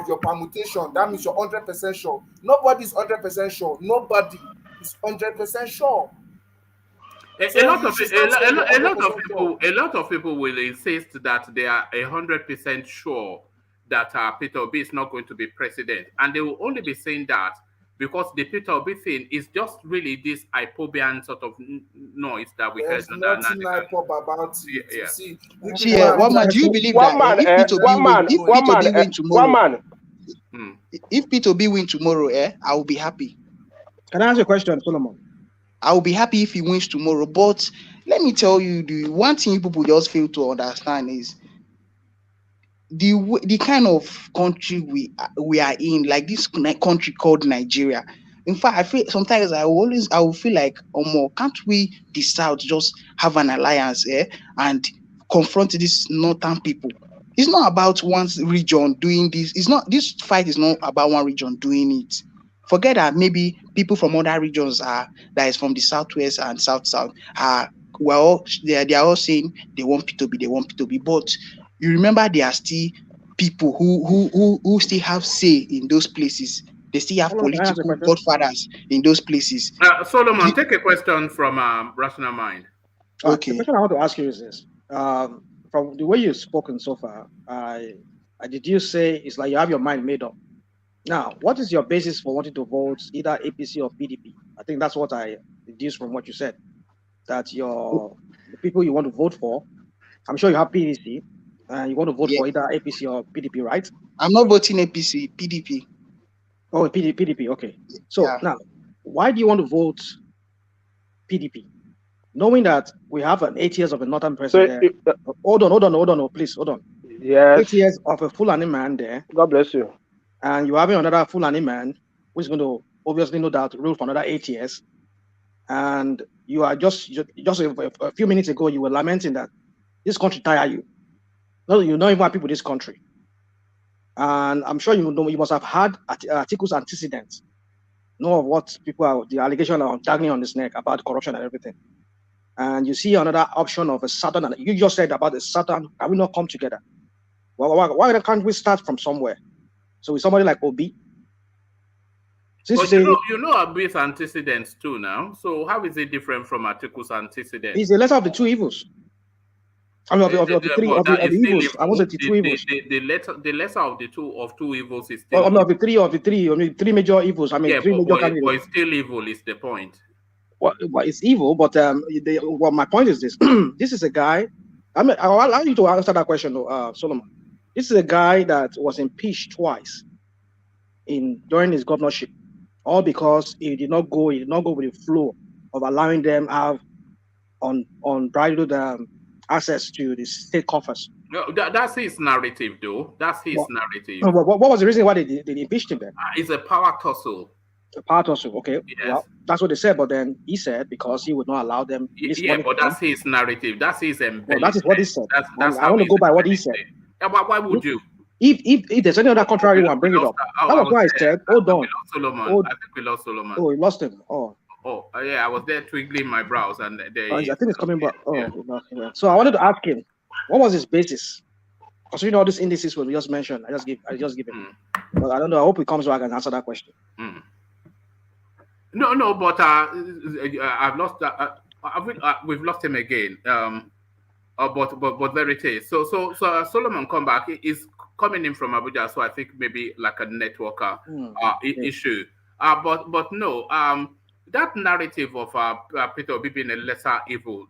your permutation, that means you're 100% sure. Nobody's 100% sure. Nobody is 100% sure. A lot of people will insist that they are 100% sure that Peter Obi is not going to be president, and they will only be saying that because the Peter Obi thing is just really this hypobian sort of noise that we heard. There's nothing hypob about it. Yeah. See, one man, do you believe that if Peter Obi win tomorrow, if Peter Obi win tomorrow, I will be happy. Can I ask you a question, Solomon? I will be happy if he wins tomorrow. But let me tell you, the one thing people just fail to understand is the kind of country we are in, like this country called Nigeria. In fact, I feel sometimes I will feel like, can't we the South just have an alliance and confront these northern people? It's not about one region doing this. This fight is not about one region doing it. Forget that maybe people from other regions that is from the southwest and south they are all saying they want P2B, but you remember there are still people who still have say in those places. They still have political godfathers in those places. Solomon, take a question from Rational Mind. Okay. The question I want to ask you is this: from the way you've spoken so far, I Did you say it's like you have your mind made up? Now, what is your basis for wanting to vote either APC or PDP? I think that's what I deduced from what you said. That the people you want to vote for, I'm sure you have PDC, and you want to vote for either APC or PDP, right? I'm not voting APC, PDP. Oh, PDP, okay. So now, why do you want to vote PDP? Knowing that we have 8 years of a Northern president. Hold on, please, hold on. Yes. 8 years of a Fulani man there. God bless you. And you're having another Fulani man who's going to obviously no doubt rule for another 8 years. And you are just a few minutes ago, you were lamenting that this country tire you. No, you know even people in this country. And I'm sure you must have had articles antecedents. Know of what people are, the allegation are dangling on this neck about corruption and everything. And you see another option of a Saturn, and you just said about the Saturn, can we not come together? Why can't we start from somewhere? So with somebody like Obi, but you know Obi's antecedents too now. So how is it different from Atiku's antecedents? He's the lesser of the two evils. I mean, of the three of the evils. I wasn't the two evils. The lesser of the two evils is still. Of the three major evils. I mean, three major candidates. But it's still evil. Is the point? Well, it's evil, but my point is this: this is a guy. I mean, I'll allow you to answer that question, Solomon. This is a guy that was impeached twice during his governorship, all because he did not go with the flow of allowing them have unbridled access to the state coffers. No, that's his narrative, though. That's his narrative. What was the reason why they impeached him then? It's a power tussle. A power tussle, okay. Yes. Well, that's what they said, but then he said because he would not allow them. But that's his narrative. That's his embellishment. Well, that is what he said. That's I want to go by what he said. Yeah, but why would you? If there's any other contrary one, bring it up. That was why I said, hold on. I think we lost Solomon. Oh, we lost him. Oh, yeah, I was there twiggling my brows, and I think it's coming back. Yeah. So I wanted to ask him, what was his basis? Considering all these indices we just mentioned, I just give him. But I don't know. I hope he comes back and answer that question. No, but I've lost. We've lost him again. But there it is. So Solomon come back. Is coming in from Abuja, so I think maybe like a networker issue. But no. That narrative of Peter Obi being a lesser evil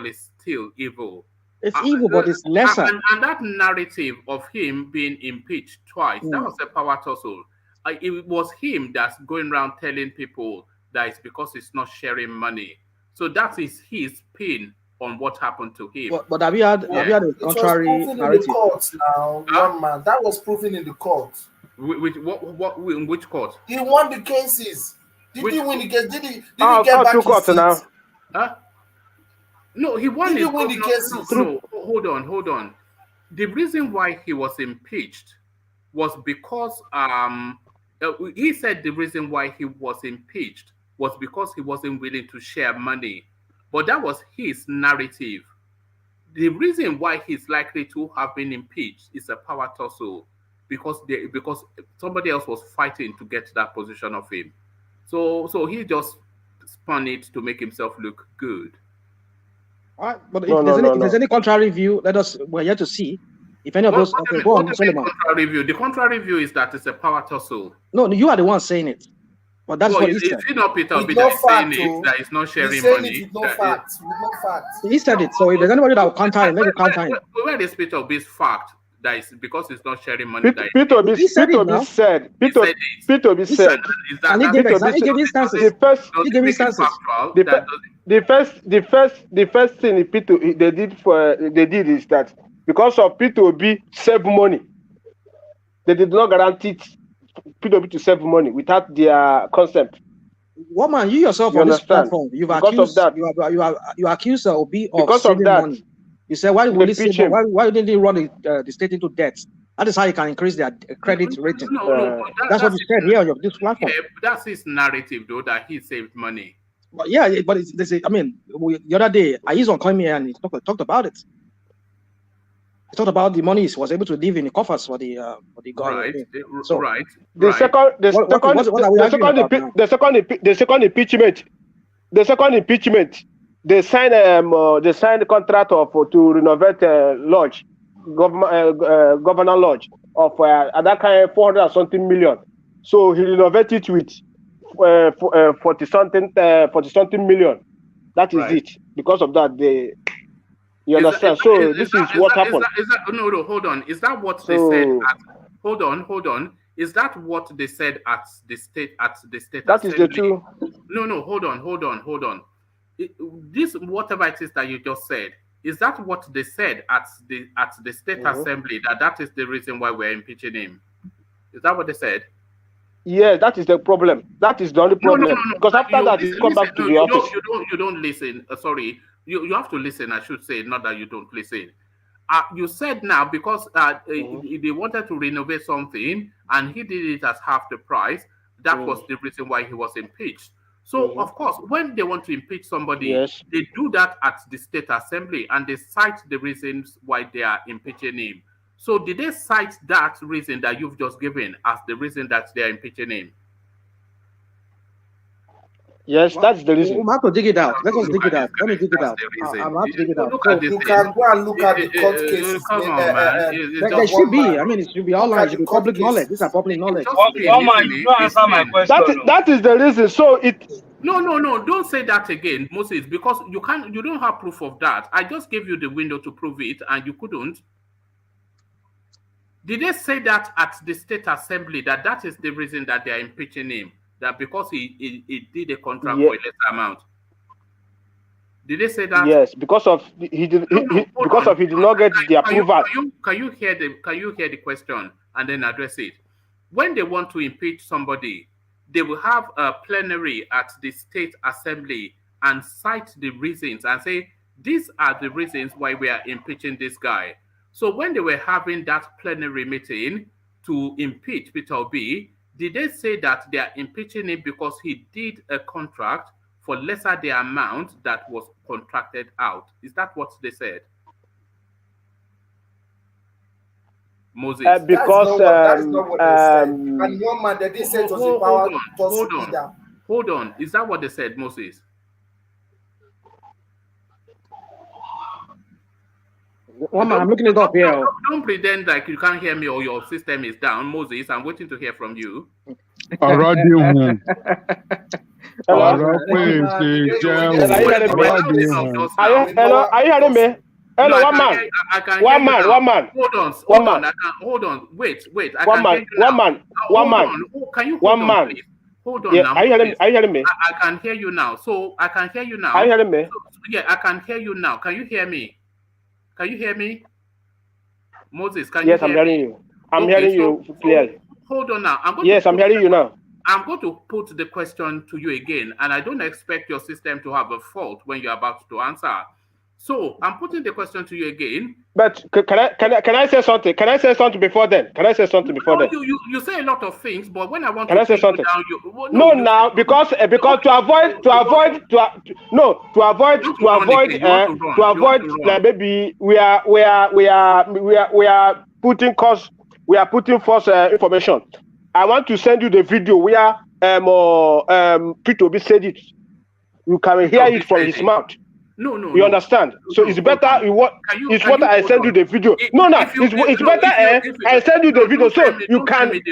is still evil. It's evil, but it's lesser. And that narrative of him being impeached twice, that was a power tussle. It was him that's going around telling people that it's because he's not sharing money. So that is his spin on what happened to him. But have you had a contrary narrative? In the court now, young man. That was proven in the court. In which court? He won the cases. Did he win the case? Did he get back his seat? Now? No, he won. Did he win the cases? No, hold on. The reason why he was impeached was because he said the reason why he was impeached was because he wasn't willing to share money. But that was his narrative. The reason why he's likely to have been impeached is a power tussle because somebody else was fighting to get that position of him. So he just spun it to make himself look good. All right, but if there's any contrary view, we're yet to see. If any of those, go on, Solomon. The contrary view is that it's a power tussle. No, you are the one saying it. But that's what he said. It's not Peter Obis that is saying it, that he's not sharing money. No facts. He said it. So if there's anybody that will counter him, let me counter him. Where is Peter Obis' fact? That is because he's not sharing money. Peter Obis said. And he gave instances. The first thing they did is that because of Peter Obi save money, they did not guarantee Peter Obi to save money without their consent. Woman, you yourself on this platform, you accused Obi of saving money. You said, why didn't they run the state into debt? That is how you can increase their credit rating. That's what you said here on this platform. Yeah, that's his narrative, though, that he saved money. But the other day, I used on coming here and he talked about it. He talked about the money he was able to leave in the coffers for the government. Right. The second impeachment. They signed a contract to renovate lodge. governor lodge of that kind of 400 something million. So he renovated it with 40 something million. That is it. Because of that, you understand. This is what happened. No, hold on. Is that what they said? Hold on. Is that what they said at the state That assembly? Is the truth. No. Hold on. This whatever it is that you just said, is that what they said at the state assembly, that is the reason why we're impeaching him? Is that what they said? Yeah, that is the problem. That is the only problem. No. Because after that, he come back to the office. You don't listen. Sorry, you have to listen. I should say, not that you don't listen. You said now because they wanted to renovate something and he did it at half the price. That was the reason why he was impeached. So, of course, when they want to impeach somebody, they do that at the state assembly and they cite the reasons why they are impeaching him. So, did they cite that reason that you've just given as the reason that they are impeaching him? Yes, that's the reason. We have to dig it out. Let us dig it out. Let me dig it out. I'm have to dig it out. You can go and look at the court cases. Come on, man. There should be. I mean, it should be online. It should be public knowledge. These are public knowledge. One man, you don't answer my question. That is the reason. So No. Don't say that again, Moses, because you don't have proof of that. I just gave you the window to prove it, and you couldn't. Did they say that at the state assembly that is the reason that they are impeaching him? That because he did a contract for a lesser amount? Did they say that? Yes, because he did not get the approval. Can you hear the question and then address it? When they want to impeach somebody, they will have a plenary at the state assembly and cite the reasons and say, these are the reasons why we are impeaching this guy. So when they were having that plenary meeting to impeach Peter Obis, did they say that they are impeaching him because he did a contract for lesser the amount that was contracted out? Is that what they said? Moses. Because that's not what they said. And one man, they didn't say it was the power to Hold on. Is that what they said, Moses? One man, I'm looking it up here. Don't pretend like you can't hear me or your system is down, Moses. I'm waiting to hear from you. Are you hearing me? Hello, one man. Hold on. Wait. One man. Can you hold on, please? Hold on now. Are you hearing me? I can hear you now. So I can hear you now. Are you hearing me? Yeah, I can hear you now. Can you hear me? Moses, can you hear me? Yes, I'm hearing you. I'm hearing you clearly. Hold on now. I'm hearing you now. I'm going to put the question to you again, and I don't expect your system to have a fault when you're about to answer. So I'm putting the question to you again. But can I say something? Can I say something before then? You say a lot of things, but when I want to say something down, because to avoid like maybe we are putting false information. I want to send you the video where Peter Obis said it. You can hear it from his mouth. No. You understand? So it's better. I send you the video. It's better. I send you the video so you can.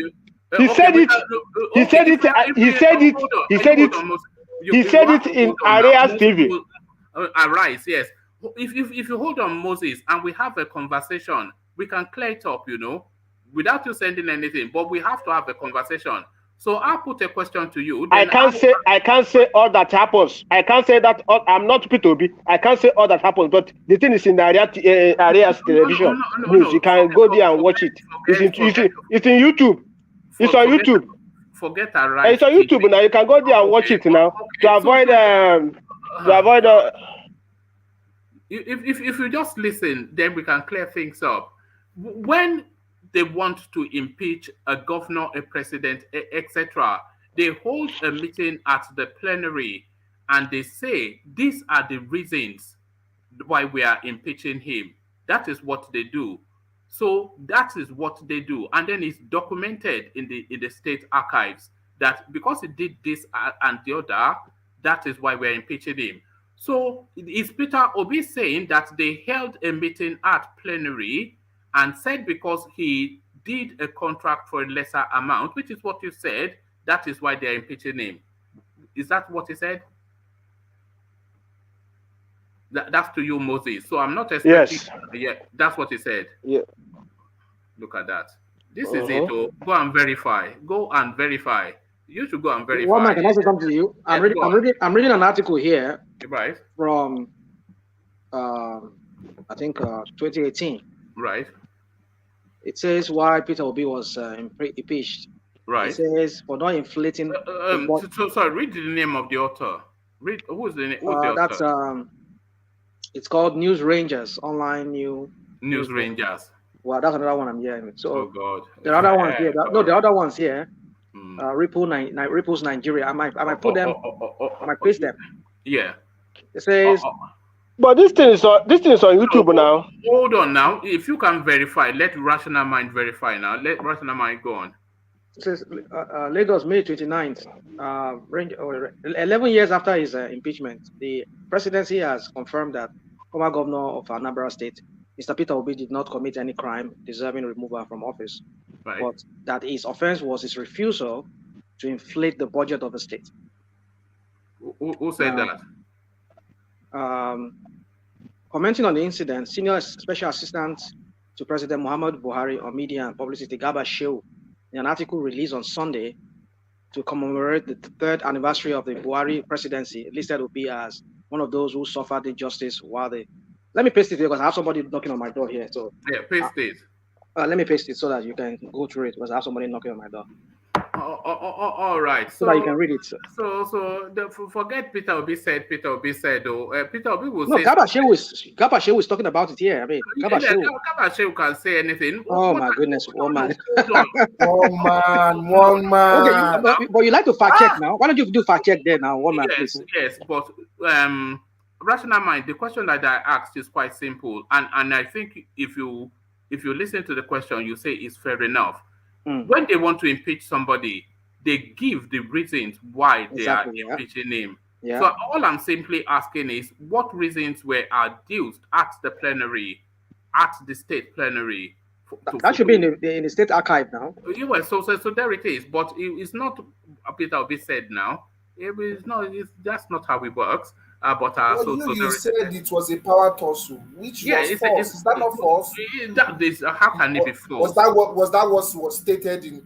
He said it in Arias TV. Arise, yes. If you hold on, Moses, and we have a conversation, we can clear it up, without you sending anything. But we have to have a conversation. So I'll put a question to you. I can't say all that happens. I can't say that I'm not Peter Obis. I can't say all that happens. But the thing is in the Arias television news. You can go there and watch it. It's in YouTube. It's on YouTube. Forget Arias. It's on YouTube now. You can go there and watch it now to avoid. If you just listen, then we can clear things up. When they want to impeach a governor, a president, etc., they hold a meeting at the plenary and they say, these are the reasons why we are impeaching him. That is what they do. So that is what they do. And then it's documented in the state archives that because he did this and the other, that is why we're impeaching him. So is Peter Obis saying that they held a meeting at plenary and said because he did a contract for a lesser amount, which is what you said, that is why they're impeaching him. Is that what he said? That's to you, Moses. So I'm not expecting. Yes. Yeah, that's what he said. Yeah. Look at that. This is it. Oh, go and verify. Go and verify. You should go and verify. One man, can I say something to you? I'm reading an article here. Right. From I think 2018. Right. It says why Peter Obi was impeached. Right. It says for not inflating. Sorry, read the name of the author. Read who's the author? That's it's called News Rangers, online News Rangers. Well, that's another one I'm hearing. So oh God. The other ones here. No, the other ones here. Ripple's Nigeria. I might put them. I might paste them. Yeah. It says. But this thing is on YouTube now. Hold on now. If you can verify, let Rational Mind verify now. Let Rational Mind go on. It says Lagos, May 29th. 11 years after his impeachment, the presidency has confirmed that former governor of Anambra State, Mr. Peter Obi, did not commit any crime deserving removal from office, but that his offense was his refusal to inflate the budget of the state. Who said that? Commenting on the incident, Senior Special Assistant to President Muhammad Buhari on Media and Publicity, Garba Shehu, in an article released on Sunday to commemorate the third anniversary of the Buhari presidency, listed Obi as one of those who suffered injustice while they. Let me paste it here because I have somebody knocking on my door here. So yeah, paste it. Let me paste it so that you can go through it because I have somebody knocking on my door. All right. So that you can read it. Forget Peter Obi said. Peter Obi said, Peter Obi will say. Garba Shehu is talking about it here. I mean, Garba Shehu can say anything. Oh my goodness, one man. One man. Okay, but you like to fact check now. Why don't you do fact check there now, one man, please? Yes, but Rational Mind, the question that I asked is quite simple, and I think if you listen to the question, you say it's fair enough. When they want to impeach somebody, they give the reasons why they are impeaching him. Yeah. So all I'm simply asking is, what reasons were adduced at the plenary, at the state plenary? That should be in the state archive now. Yeah, so there it is. But it's not Peter Obi said now. That's not how it works. You said it was a power tussle, which was false. Is that not false? How can it be false? Was that what was stated in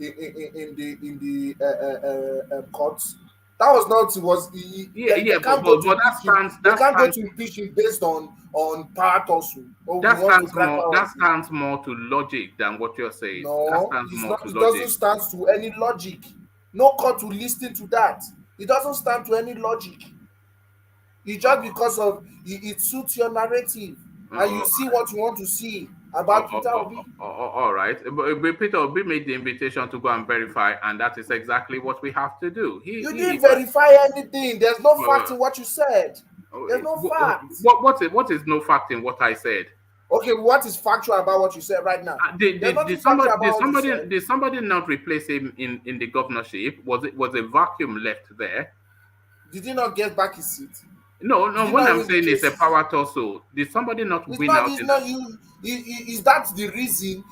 the courts? That was not. It was. But that stands. They can't go to impeach him based on power tussle. That stands more to logic than what you're saying. No, it doesn't stand to any logic. No court will listen to that. It doesn't stand to any logic. It's just because of it suits your narrative, and you see what you want to see about Peter Obi. All right, but Peter Obi made the invitation to go and verify, and that is exactly what we have to do. You didn't verify anything. There's no fact in what you said. There's no fact. What is no fact in what I said? Okay, what is factual about what you said right now? Did somebody not replace him in the governorship? Was a vacuum left there? Did he not get back his seat? No. What I'm saying is a power tussle. Did somebody not win out? Is that the reason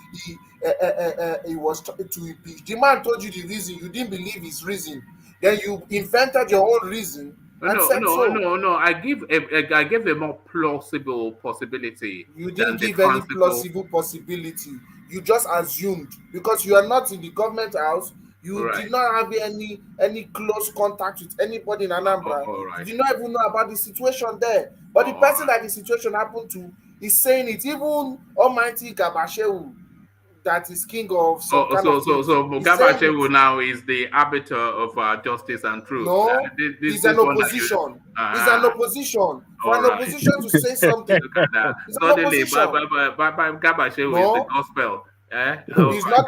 he was to impeach? The man told you the reason. You didn't believe his reason. Then you invented your own reason. No. I gave a more plausible possibility. You didn't give any plausible possibility. You just assumed because you are not in the government house. You did not have any close contact with anybody in Anambra. You did not even know about the situation there. But the person that the situation happened to is saying it. Even Almighty Garba Shehu, that is king of some kind of thing. So Garba Shehu now is the arbiter of justice and truth. No, he's an opposition. He's an opposition. For an opposition to say something. Suddenly, Garba Shehu is the gospel. He's not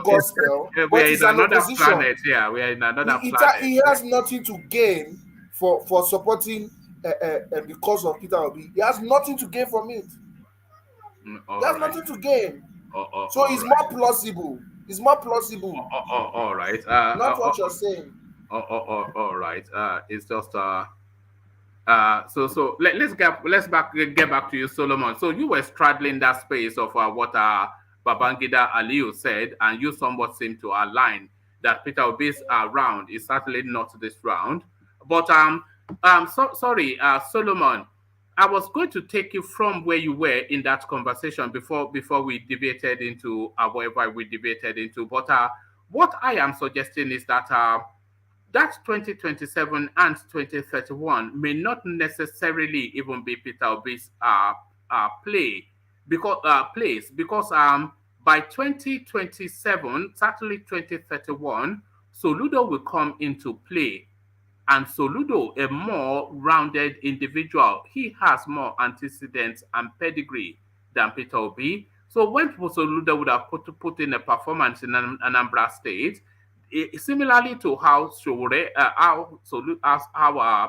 gospel. We're in another planet. Yeah, we're in another planet. He has nothing to gain for supporting the cause of Peter Obi. He has nothing to gain from it. He has nothing to gain. So it's more plausible. It's more plausible. All right. Not what you're saying. All right. It's just So let's get back to you, Solomon. So you were straddling that space of what Babangida Aliyu said, and you somewhat seem to align that Peter Obis round is certainly not this round. But sorry, Solomon, I was going to take you from where you were in that conversation before we debated into whatever we debated into. But what I am suggesting is that that 2027 and 2031 may not necessarily even be Peter Obis' place because by 2027, certainly 2031, Soludo will come into play. And Soludo, a more rounded individual, he has more antecedents and pedigree than Peter Obi. So when Soludo would have put in a performance in Anambra State, similarly to how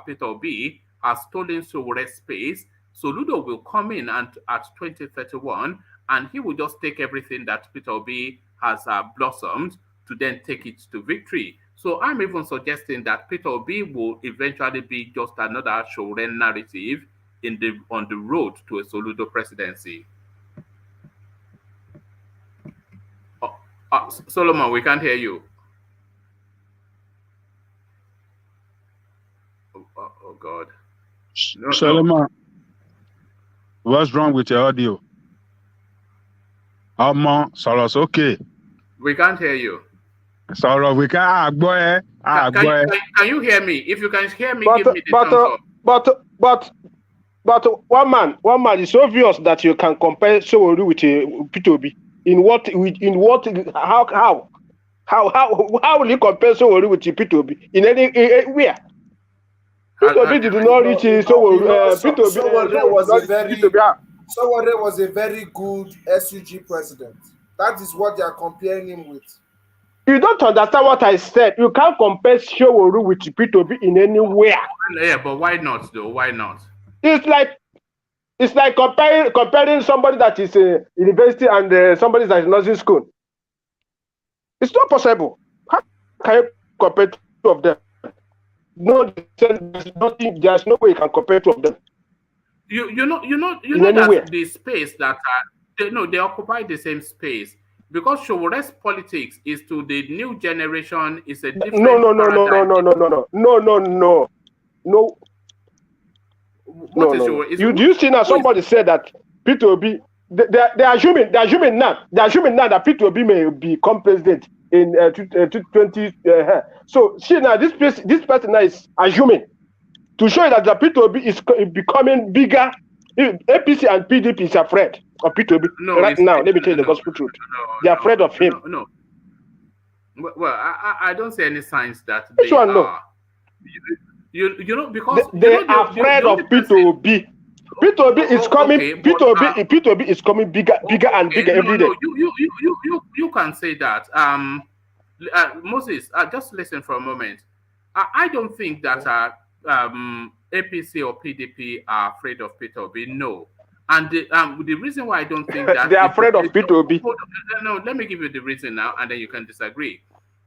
Peter Obi has stolen Sowore's space, Soludo will come in at 2031, and he will just take everything that Peter Obi has blossomed to then take it to victory. So I'm even suggesting that Peter Obi will eventually be just another Sowore narrative on the road to a Soludo presidency. Solomon, we can't hear you. Oh God. No, Solomon, what's wrong with your audio? Soros, okay. We can't hear you. Sorry, we can't. Can you hear me? If you can hear me, give me the thumbs up. But one man, it's obvious that you can compare Sowore with Peter Obi. How will you compare Sowore with Peter Obi? Where? Peter Obi did not reach Sowore. Sowore was a very good SUG president. That is what they are comparing him with. You don't understand what I said. You can't compare Sowore with Peter Obi in anywhere. Yeah, but why not though? Why not? It's like comparing somebody that is a university and somebody that is nursing school. It's not possible. How can you compare two of them? No, there's no way you can compare two of them. You know that the space that they occupy the same space. Because Sowore's politics is to the new generation is a different Do you see now somebody said that Peter Obi they are assuming now that Peter Obi may become president in 2020. So see now this person now is assuming to show that the Peter Obi is becoming bigger. APC and PDP is afraid of Peter Obi right now. Let me tell you the gospel truth. They are afraid of him. No. Well, I don't see any signs that they are. You know, because they are afraid of Peter Obi. Peter Obi is coming. Okay, Peter Obi is coming bigger and bigger every day. You can say that. Moses, just listen for a moment. I don't think that APC or PDP are afraid of Peter Obi. No. And the reason why I don't think that they are afraid of Peter Obi. No, let me give you the reason now, and then you can disagree.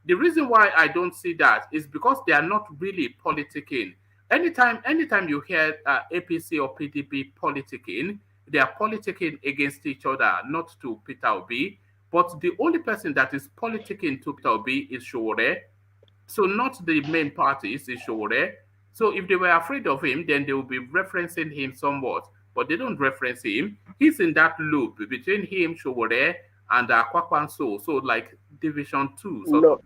The reason why I don't see that is because they are not really politicking. Anytime you hear APC or PDP politicking, they are politicking against each other, not to Peter Obi. But the only person that is politicking to Peter Obi is Sowore. So not the main parties is Sowore. So if they were afraid of him, then they will be referencing him somewhat. But they don't reference him. He's in that loop between him, Sowore, and Kwakwanso. So like Division 2. Sort of,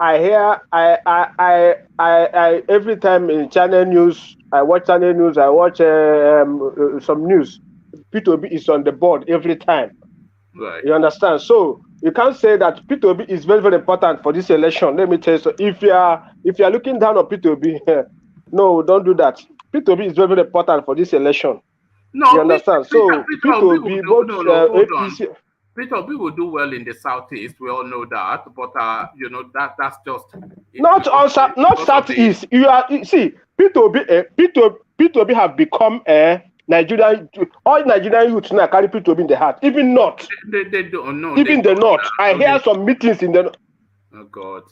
I hear, I every time in channel news, I watch channel news, I watch some news. Peter Obi is on the board every time. Right. You understand? So you can't say that Peter Obi is very, very important for this election. Let me tell you. So if you are looking down on Peter Obi, no, don't do that. Peter Obi is very, very important for this election. No, you understand? Peter Obi, both APC. Peter Obi will do well in the southeast. We all know that, but that's just not southeast. Peter Obi have become a Nigerian. All Nigerian youths now carry Peter Obi in the heart. Even not. They don't know. Even the north. I hear some meetings in the. Oh God.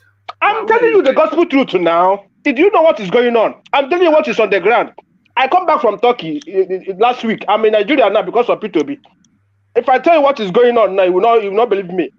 I'm telling you the gospel truth now. Did you know what is going on? I'm telling you what is on the ground. I come back from Turkey last week. I'm in Nigeria now because of Peter Obis. If I tell you what is going on now, you will not believe me.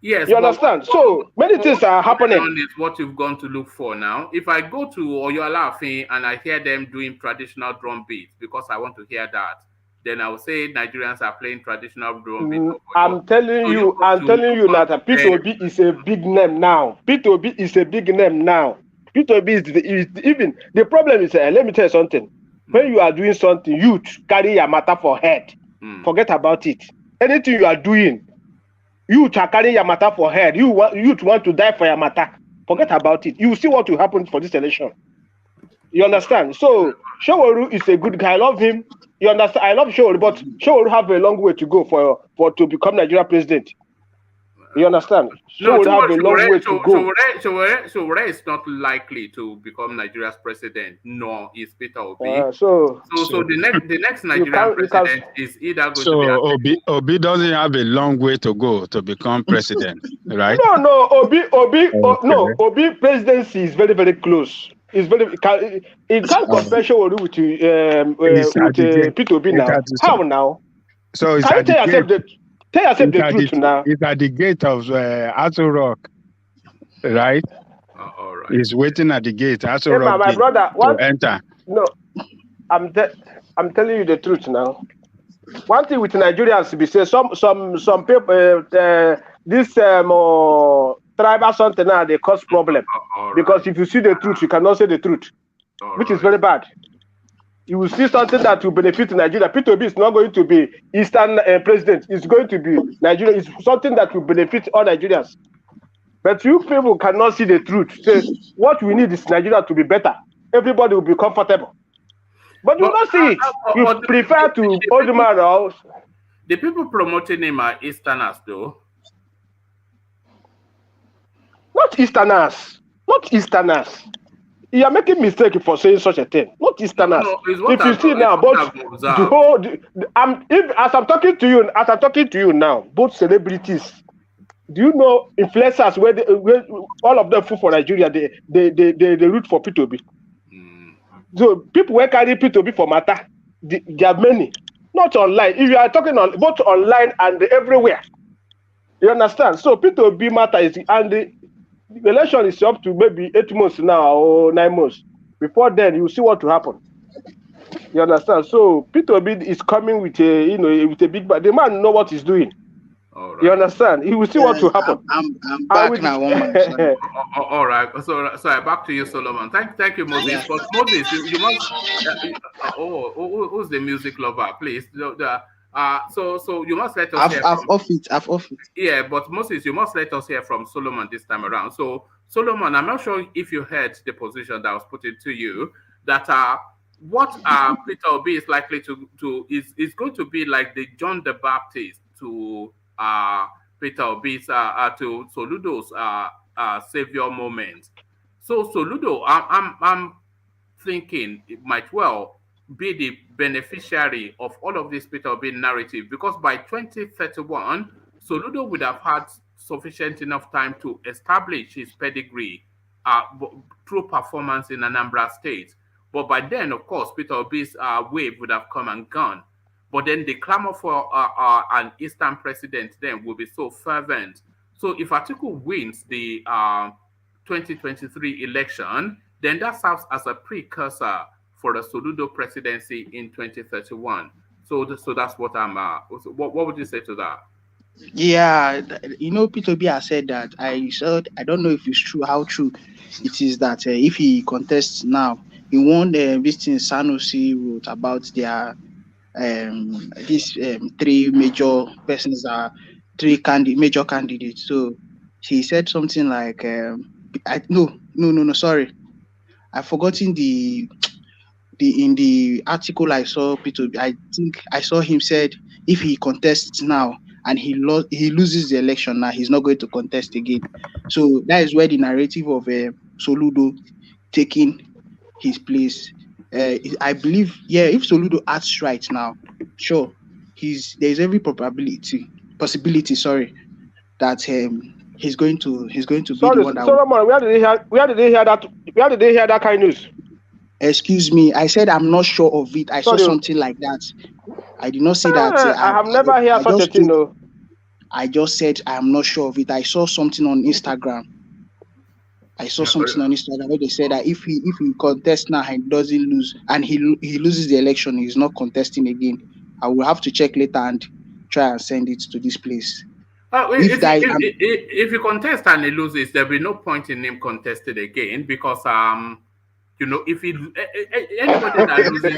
Yes, you understand. So many things are happening. Is what you've gone to look for now. If I go to Oyolafin and I hear them doing traditional drum beats because I want to hear that, then I will say Nigerians are playing traditional drum beats. I'm telling you that Peter Obis is a big name now. Peter Obis is a big name now. Peter Obis is even the problem is. Let me tell you something. When you are doing something, you carry your matter for head. Forget about it. Anything you are doing, you are carrying your matter for head. You want to die for your matter. Forget about it. You will see what will happen for this election. You understand? So Showoru is a good guy. I love him. You understand? I love Showoru, but Showoru have a long way to go for to become Nigeria president. You understand? No, Showoru have a long way to go. Showoru is not likely to become Nigeria's president, nor is Peter Obi. So the next Nigerian president is either going to be Obi doesn't have a long way to go to become president, right? No, Obi presidency is very, very close. It's very it can't compare Showoru with Peter Obi now. How now? So it's can you tell yourself the truth now? It's at the gate of Aso Rock, right? All right. He's waiting at the gate. Aso Rock my brother, to enter. No, I'm telling you the truth now. One thing with Nigerians, we say some people this tribal something now they cause problem because if you see the truth, you cannot say the truth, which is very bad. You will see something that will benefit Nigeria. Peter Obis is not going to be Eastern president. It's going to be Nigeria. It's something that will benefit all Nigerians. But you people cannot see the truth. Say what we need is Nigeria to be better. Everybody will be comfortable. But you will not see it. You prefer to old man house. The people promoting him are Easterners, though. Not Easterners. Not Easterners. You are making mistake for saying such a thing. Not Easterners. If you see now, both as I'm talking to you now, both celebrities. Do you know influencers where all of them for Nigeria? They root for Peter Obis. So people who carry Peter Obis for matter, there are many. Not online. If you are talking on both online and everywhere, you understand. So Peter Obis matter is the election is up to maybe 8 months now or 9 months. Before then, you will see what will happen. You understand? So Peter Obis is coming with a big bag. The man know what he's doing. Right. You understand? He will see what will happen. I'm back now. All right. So back to you, Solomon. Thank you, Moses. But Moses, you must. Who's the music lover? Please. So you must let us hear. I've off it. Yeah, but Moses, you must let us hear from Solomon this time around. So Solomon, I'm not sure if you heard the position that was put into you that what Peter Obis is likely to is going to be like the John the Baptist to Peter Obis to Soludo's savior moment. So Soludo, I'm thinking it might well be the beneficiary of all of this Peter Obis narrative, because by 2031, Soludo would have had sufficient enough time to establish his pedigree through performance in Anambra State. But by then, of course, Peter Obis' wave would have come and gone. But then the clamor for an Eastern president then will be so fervent. So if Atiku wins the 2023 election, then that serves as a precursor for the Soludo presidency in 2031. So that's what I'm. What would you say to that? Yeah, Peter Obis has said that. I don't know if it's true. How true it is that if he contests now, he won this thing Sanusi wrote about their these three major persons are major candidates. So he said something like, sorry, I've forgotten in the article I saw Peter. I think I saw him said if he contests now and he loses the election now, he's not going to contest again. So that is where the narrative of Soludo taking his place. I believe, if Soludo acts right now, sure, there's every possibility, that he's going to be the one that. Solomon, where did they hear that kind of news? Excuse me. I said I'm not sure of it. I saw something like that. I did not say that. I have never heard such a thing. No. I just said I'm not sure of it. I saw something on Instagram. Where they said that if he contests now and doesn't lose, and he loses the election, he's not contesting again. I will have to check later and try and send it to this place. If you contest and he loses, there'll be no point in him contesting again because if anybody that loses,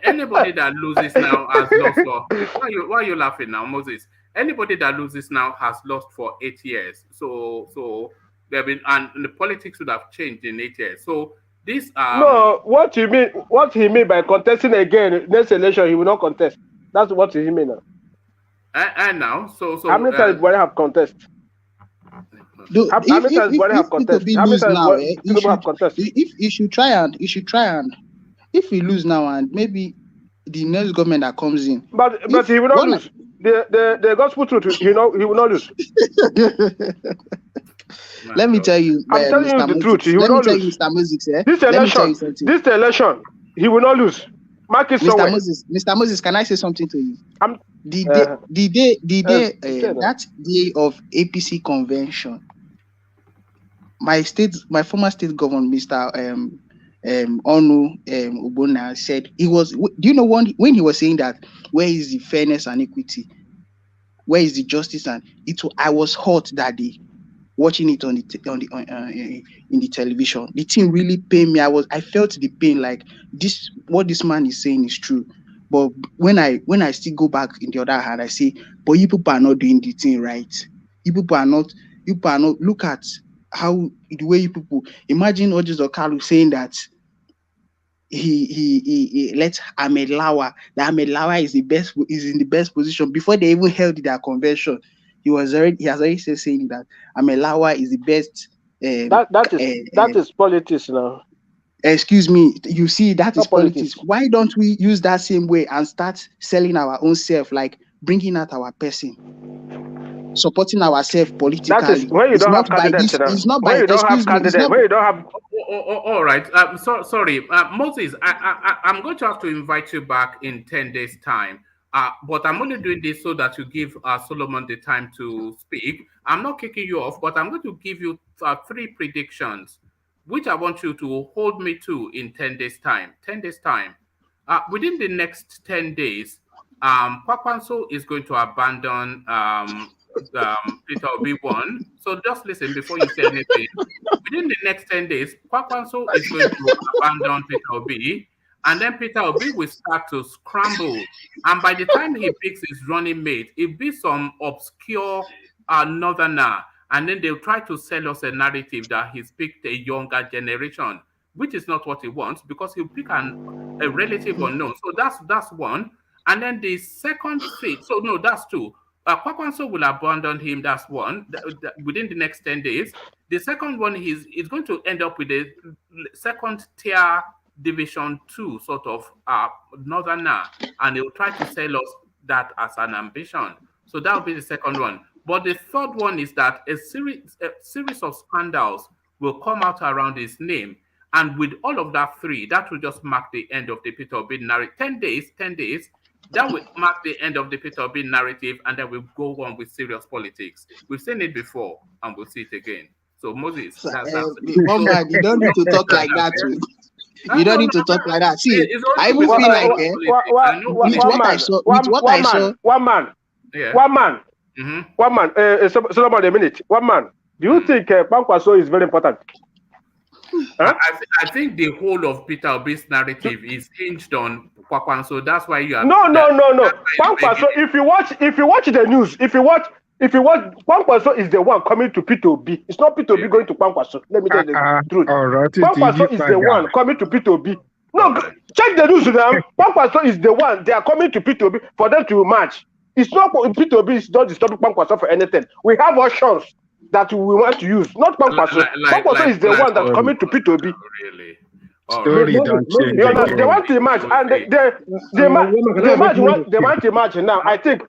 anybody that loses now has lost. Why are you laughing now, Moses? Anybody that loses now has lost for 8 years. So there been, and the politics would have changed in 8 years. So this no, what he mean by contesting again next election? He will not contest. That's what he mean now. And now, so how many times Buhari have contest? How many times Buhari have contest? How many times have contest? He should try and if he lose now and maybe the next government that comes in. But he will not lose. The gospel truth, he will not lose. Let me tell you, I'm telling you the truth. He will not lose. Mr. Moses, this election, he will not lose. Mark it somewhere. Mr. Moses, can I say something to you? That day of APC convention, my former state governor, Mr. Onu Ubona, said he was. Do you know when he was saying that? Where is the fairness and equity? Where is the justice? And I was hot that day, watching it in the television. The thing really pained me. I felt the pain. Like this, what this man is saying is true. But when I still go back in the other hand, I say, but you people are not doing the thing right. You people are not. Look at how the way you people imagine Ojo Okalu saying that he let Ahmed Lawa. That Ahmed Lawa is in the best position before they even held their convention. He has already saying that Ahmed Lawa is the best. That is politics now. Excuse me. You see, that is politics. Why don't we use that same way and start selling our own self, like bringing out our person, supporting ourselves politically? That is when you don't have candidates. It's not by candidates. When you don't have. All right. Sorry, Moses. I'm going to have to invite you back in 10 days' time. But I'm only doing this so that you give Solomon the time to speak. I'm not kicking you off, but I'm going to give you 3 predictions, which I want you to hold me to in 10 days' time. 10 days' time. Within the next 10 days, Kwakwanso is going to abandon Peter Obi 1. So just listen before you say anything. Within the next 10 days, Kwakwanso is going to abandon Peter Obi. And then Peter Obi will start to scramble. And by the time he picks his running mate, it'll be some obscure northerner. And then they'll try to sell us a narrative that he's picked a younger generation, which is not what he wants because he'll pick a relative unknown. So that's one. And then the second seat, so no, that's 2. Kwakwanso will abandon him, that's 1, within the next 10 days. The second one is going to end up with a second tier Division 2 sort of northerner, and he'll try to sell us that as an ambition. So that will be the second one. But the third one is that a series of scandals will come out around his name. And with all of that 3, that will just mark the end of the Peter Obi narrative. 10 days, that will mark the end of the Peter Obi narrative, and then we'll go on with serious politics. We've seen it before, and we'll see it again. So, Moses. You don't need to talk like that. You don't need to talk like that. See, I even feel like One man. Solomon, a minute. One man. Do you think Kwakwanso is very important? Huh? I think the whole of Peter Obis narrative is hinged on Kwakwanso. That's why you are. No. Kwakwanso. If you watch the news, if you watch, Kwakwanso is the one coming to Peter Obi. It's not Peter Obi going to Kwakwanso. Let me tell you the truth. Kwakwanso is the one coming to Peter Obi. No, check the news now. Kwakwanso is the one. They are coming to Peter Obi for them to match. It's not Peter Obi is not disturbing Kwakwanso for anything. We have options that we want to use, not Kwakwanso. Kwakwanso is the one that's coming to Peter Obi. Really? Story don't change. They want to match, and they want to match now. I think.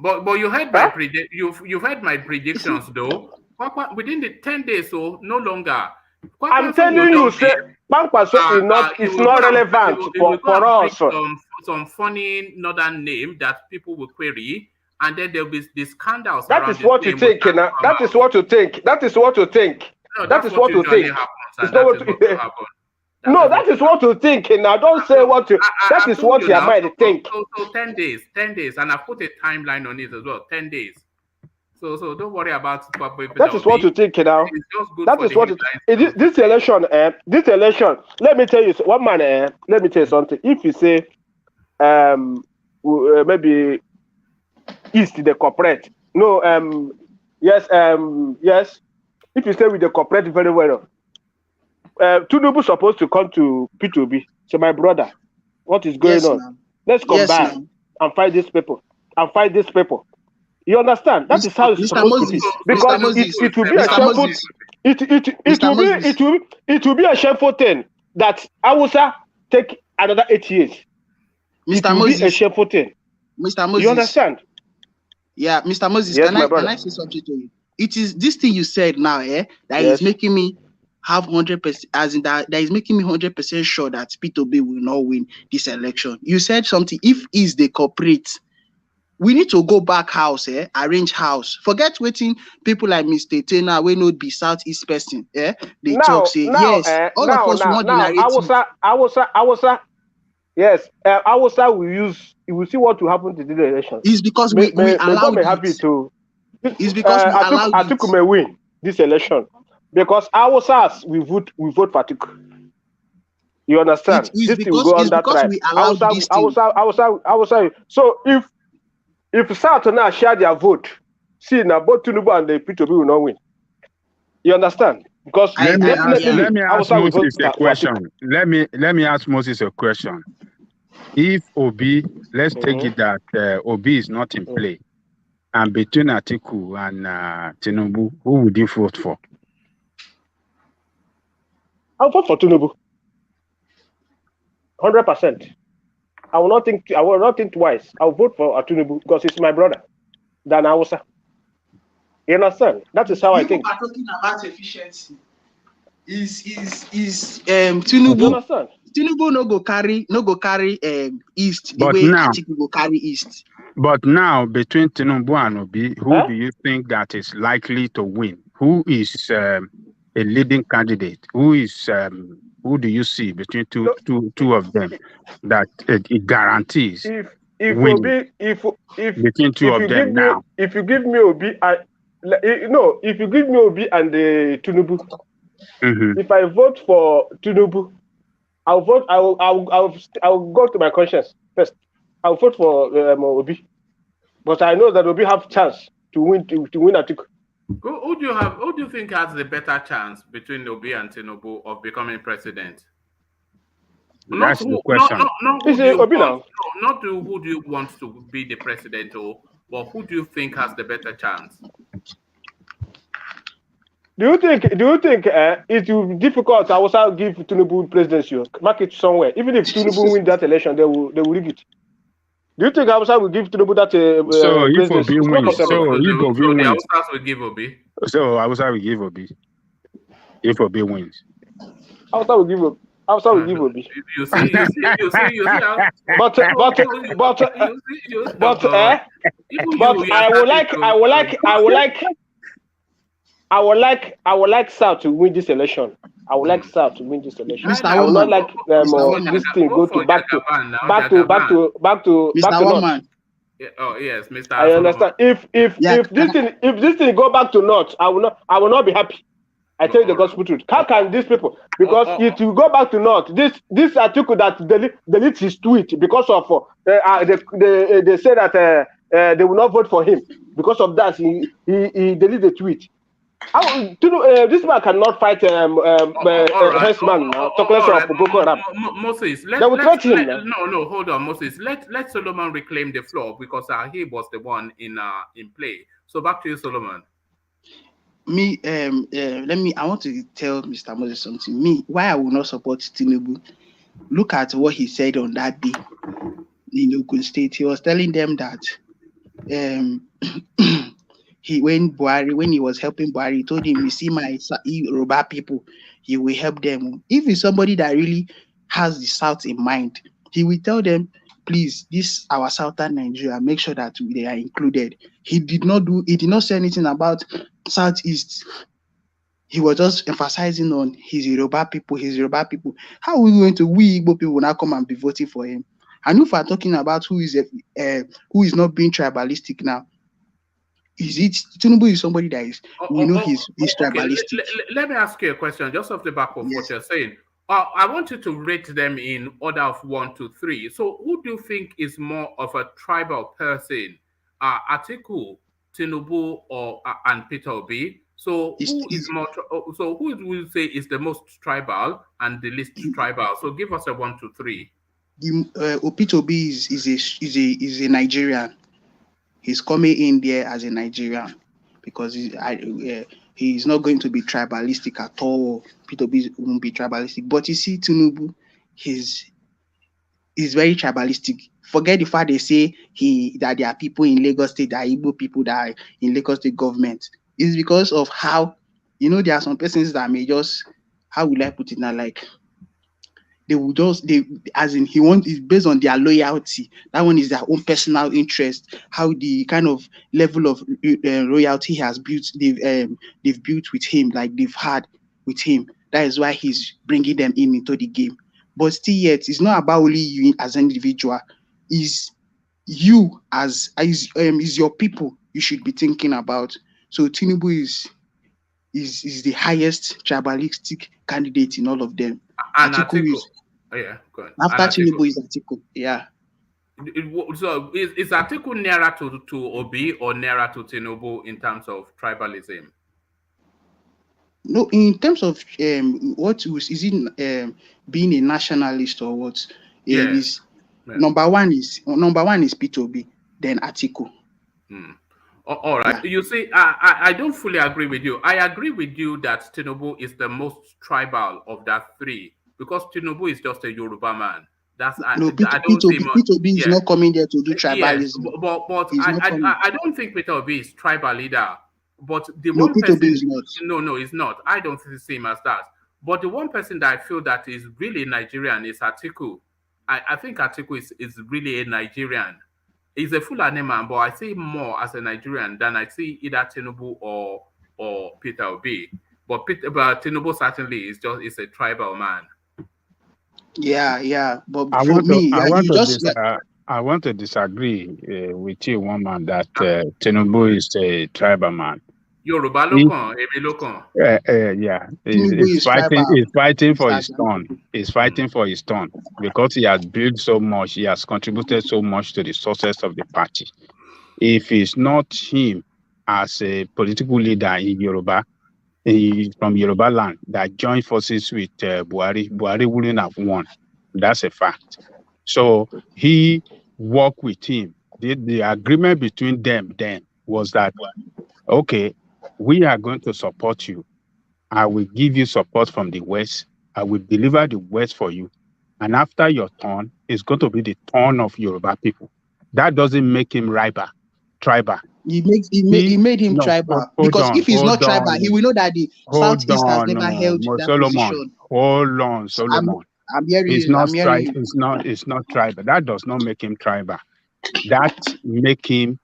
But you heard my you've heard my predictions though. Within the 10 days, so no longer. I'm telling you, sir. it's not relevant for us. Some funny northern name that people will query, and then there'll be these scandals. That is what you think, that is what you think. That is what you think. No, that is what you think. It's not what will happen. No, that is what you think. Now, don't say what you. That is what your mind think. So 10 days, and I put a timeline on it as well. 10 days. So don't worry about. That is what you think now. That is what this election. Let me tell you one man. Let me tell you something. If you say, maybe East the corporate. No. Yes. Yes. If you stay with the corporate very well. Tinubu supposed to come to P2B. So my brother, what is going on? Ma'am. Let's combine and fight these people. You understand? That is how it's supposed to be. Because it will be a shameful. It will be a shameful thing that Hausa take another 8 years. Mr. Moses. Be a shameful thing. Mr. Moses. You understand? Yeah, Mr. Moses. Yes, can I say something to you? It is this thing you said now, that is making me have 100%, as in that is making me 100% sure that P2B will not win this election. You said something. If is the corporate, we need to go back house, arrange house. Forget waiting people like Mr. TENURE, we not be Southeast person, They talk say yes. All of us want the narrative. Hausa. Yes, Hausa will use. You will see what will happen to the election. It's because we allowed it. Happy to. It's because we allowed it. Atiku may win this election. Because Hausas we vote for Atiku. You understand? It's because we allowed this thing. Hausa. So if South now share their vote, see now both Tinubu and the P2B will not win. You understand? Because let me ask Moses a question. Let me ask Moses a question. If Obi, let's take it that Obi is not in play, and between Atiku and Tinubu, who would you vote for? I'll vote for Tinubu. 100%. I will not think twice. I'll vote for Tinubu because it's my brother than Hausa. You understand? That is how I think. People are talking about efficiency. Is Tinubu? You understand? Tinubu no go carry East the but way now, Atiku go carry East. But now between Tinubu and Obi, who do you think that is likely to win? Who is a leading candidate? Who do you see between two of them that it guarantees winning between two of them now? If you give me Obi, if you give me Obi and Tinubu, if I vote for Tinubu, I'll go to my conscience first. I'll vote for Obi, but I know that Obi have chance to win Atiku. Who do you think has the better chance between Obi and Tinubu of becoming president? That's the question. Not who do you want to be the president, but who do you think has the better chance? Do you think it will be difficult? I will give Tinubu presidency, mark it somewhere. Even if Tinubu win that election, they will rig it. Do you think Hausa will give Tinubu that so if Obi wins, Hausa will give Obi. So Hausa will give Obi. If Obi wins, Hausa will give Obi. You see. But I would like South to win this election. I would like South to win this election. Mr. I would not like this thing go to back to North. Oh yes, Mr. I understand. If this thing go back to North, I will not be happy. I tell you the gospel truth. How can these people? Because if you go back to North, this article that delete his tweet because of they say that they will not vote for him because of that he deleted the tweet. This man cannot fight Hessman, talk less of Boko Haram. Moses, hold on, Moses. Let Solomon reclaim the floor because he was the one in play. So back to you, Solomon. I want to tell Mr. Moses something. Why I will not support Tinubu. Look at what he said on that day in Ogun State. He was telling them that when he was helping Buhari, he told him, "You see my Yoruba people, he will help them. If it's somebody that really has the South in mind, he will tell them, please, this our southern Nigeria, make sure that they are included. He did not say anything about Southeast. He was just emphasizing on his Yoruba people. How are we going to, we Igbo people now come and be voting for him? And if we're talking about who is not being tribalistic now, is it Tinubu is somebody that is, he's tribalistic. Let me ask you a question just off the back of what you're saying. I want you to rate them in order of 1 to 3. So who do you think is more of a tribal person? Atiku, Tinubu, and Peter Obi? So who would you say is the most tribal and the least tribal? So give us a 1 to 3. Peter Obi is a Nigerian. He's coming in there as a Nigerian because he's not going to be tribalistic at all. Peter Obi won't be tribalistic. But you see, Tinubu, he's very tribalistic. Forget the fact they say that there are people in Lagos State, that are Igbo people that are in Lagos State government. It's because of how, there are some persons that may just, how will I put it now, like, it's based on their loyalty. That one is their own personal interest, how the kind of level of loyalty has built, they've built with him, like they've had with him. That is why he's bringing them into the game. But still yet, it's not about only you as an individual. Is you is your people you should be thinking about. So Tinubu is the highest tribalistic candidate in all of them. And Atiku. Go ahead. After Tinubu is Atiku. Yeah. So is Atiku nearer to Obi or nearer to Tinubu in terms of tribalism? No, in terms of what is it being a nationalist or what? Number one is Peter Obi, then Atiku. All right. Yeah. You see, I don't fully agree with you. I agree with you that Tinubu is the most tribal of that 3 because Tinubu is just a Yoruba man. Peter Obi is not coming there to do tribalism. Yes, but I don't think Peter Obi is tribal leader. But the one Peter Obi is not. No, he's not. I don't see him as that. But the one person that I feel that is really Nigerian is Atiku. I think Atiku is really a Nigerian. He's a Fulani man, but I see him more as a Nigerian than I see either Tinubu or Peter Obi. But Tinubu certainly is a tribal man. Yeah. But I want to disagree with you, one man, that Tinubu is a tribal man. Yoruba Lokon, Emi Lokon. Yeah, he's fighting for his turn. He's fighting for his turn because he has built so much. He has contributed so much to the success of the party. If it's not him as a political leader in Yoruba, from Yoruba land, that joined forces with Buhari wouldn't have won. That's a fact. So he worked with him. The agreement between them then was that, okay, we are going to support you. I will give you support from the West. I will deliver the West for you. And after your turn, it's going to be the turn of Yoruba people. That doesn't make him tribal. He made him tribal. Because if he's not tribal, he will know that the Southeast has never held that position. Hold on, Solomon. It's not tribal. That does not make him tribal. That make him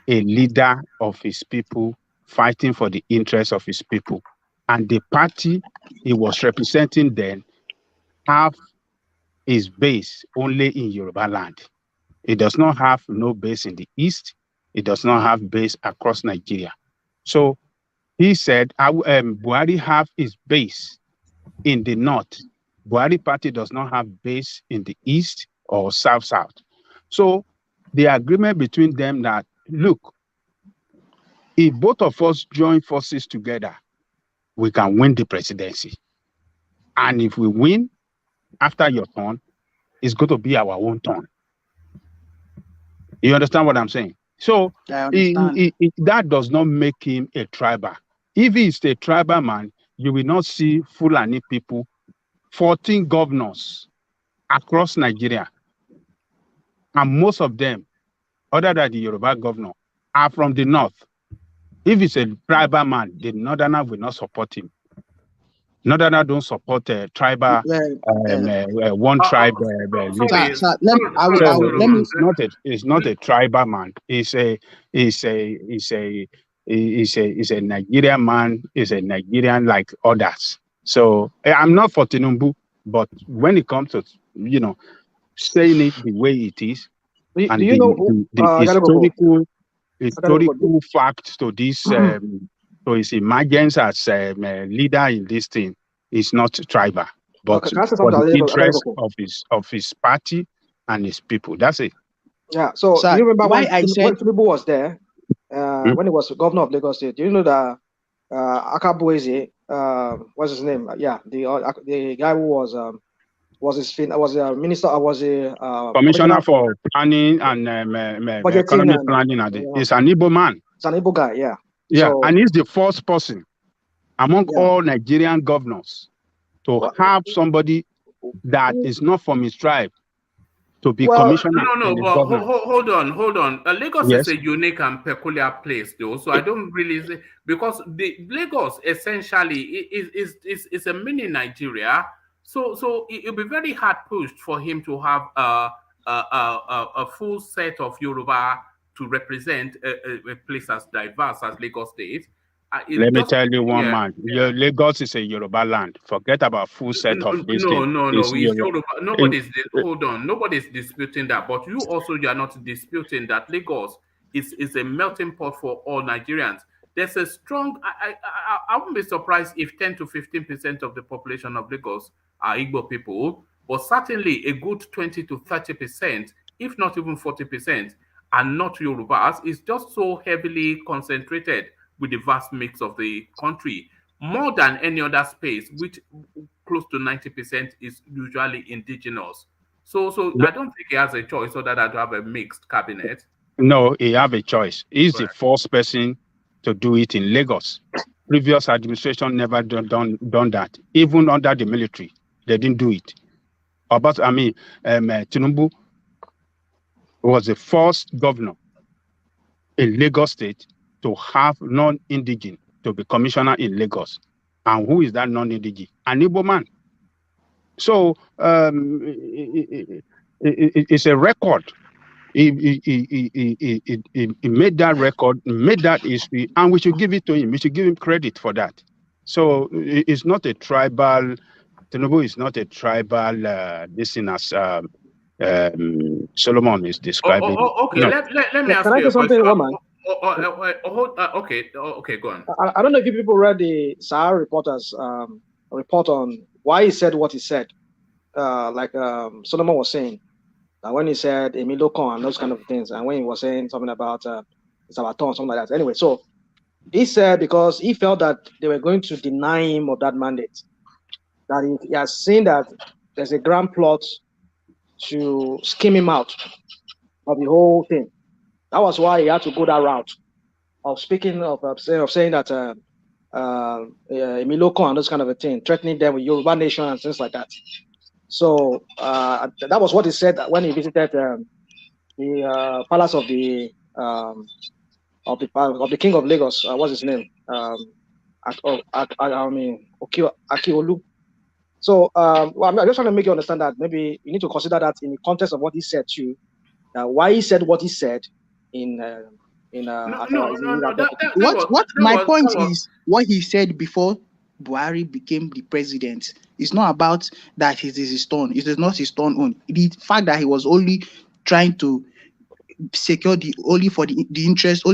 a leader of his people, fighting for the interests of his people. And the party he was representing then have his base only in Yoruba land. It does not have no base in the East. It does not have base across Nigeria. So he said, Buhari have his base in the North. Buhari party does not have base in the East or South. So the agreement between them that, look, if both of us join forces together, we can win the presidency. And if we win, after your turn, it's going to be our own turn. You understand what I'm saying? So that does not make him a tribal. If he's a tribal man, you will not see Fulani people, 14 governors across Nigeria. And most of them, other than the Yoruba governor, are from the North. If it's a tribal man, the Northerner will not support him. Northerners don't support tribal one tribe leader. It's not a tribal man. It's a Nigerian man. Is a Nigerian like others. So I'm not for Tinubu, but when it comes to saying it the way it is, and the historical facts to this to his emergence as leader in this thing is not tribal, but for the interest of his party and his people. That's it. Yeah. So do you remember when Tinubu was there, when he was governor of Lagos State? Do you know that Akabueze, what's his name? Yeah, the guy who was a commissioner for planning and economic planning. He's an Igbo man. It's an Igbo guy, yeah. Yeah, so, and he's the first person among all Nigerian governors to have somebody that is not from his tribe to be commissioner. Hold on. Lagos is a unique and peculiar place, though. So I don't really say, because the Lagos essentially is a mini Nigeria. So it'll be very hard pushed for him to have a full set of Yoruba to represent a place as diverse as Lagos State. Let me tell you one man. Lagos is a Yoruba land. Forget about full set of this thing. No. Nobody's disputing that. But you are not disputing that Lagos is a melting pot for all Nigerians. There's a strong. I wouldn't be surprised if 10 to 15% of the population of Lagos are Igbo people, but certainly a good 20 to 30%, if not even 40%, are not Yorubas. It's just so heavily concentrated with the vast mix of the country, more than any other space, which close to 90% is usually indigenous. So I don't think he has a choice other than to have a mixed cabinet. No, he have a choice. He's the first person to do it in Lagos. Previous administration never done that. Even under the military, they didn't do it. But Tinubu was the first governor in Lagos State to have non-indigene to be commissioner in Lagos. And who is that non-indigene? An Igbo man. So it's a record. He made that record, made that history, and we should give it to him. We should give him credit for that. So it's not a tribal. Tinubu is not a tribal. This thing as Solomon is describing. Okay, no. let me ask you something, Roman. Okay, go on. I don't know if you people read the Sahara reporters report on why he said what he said. Solomon was saying. When he said Emilio Con and those kind of things, and when he was saying something about Sabaton, something like that. Anyway, so he said because he felt that they were going to deny him of that mandate, that he has seen that there's a grand plot to skim him out of the whole thing. That was why he had to go that route of speaking of saying that Emilio Con and those kind of a thing, threatening them with Yoruba nation and things like that. So that was what he said when he visited the palace of the king of Lagos. What's his name? Akiolu. So I'm just trying to make you understand that maybe you need to consider that in the context of what he said too. Why he said what he said my point is what he said before Buhari became the president. It's not about that it is his turn. It is not his turn on. The fact that he was only trying to secure the interest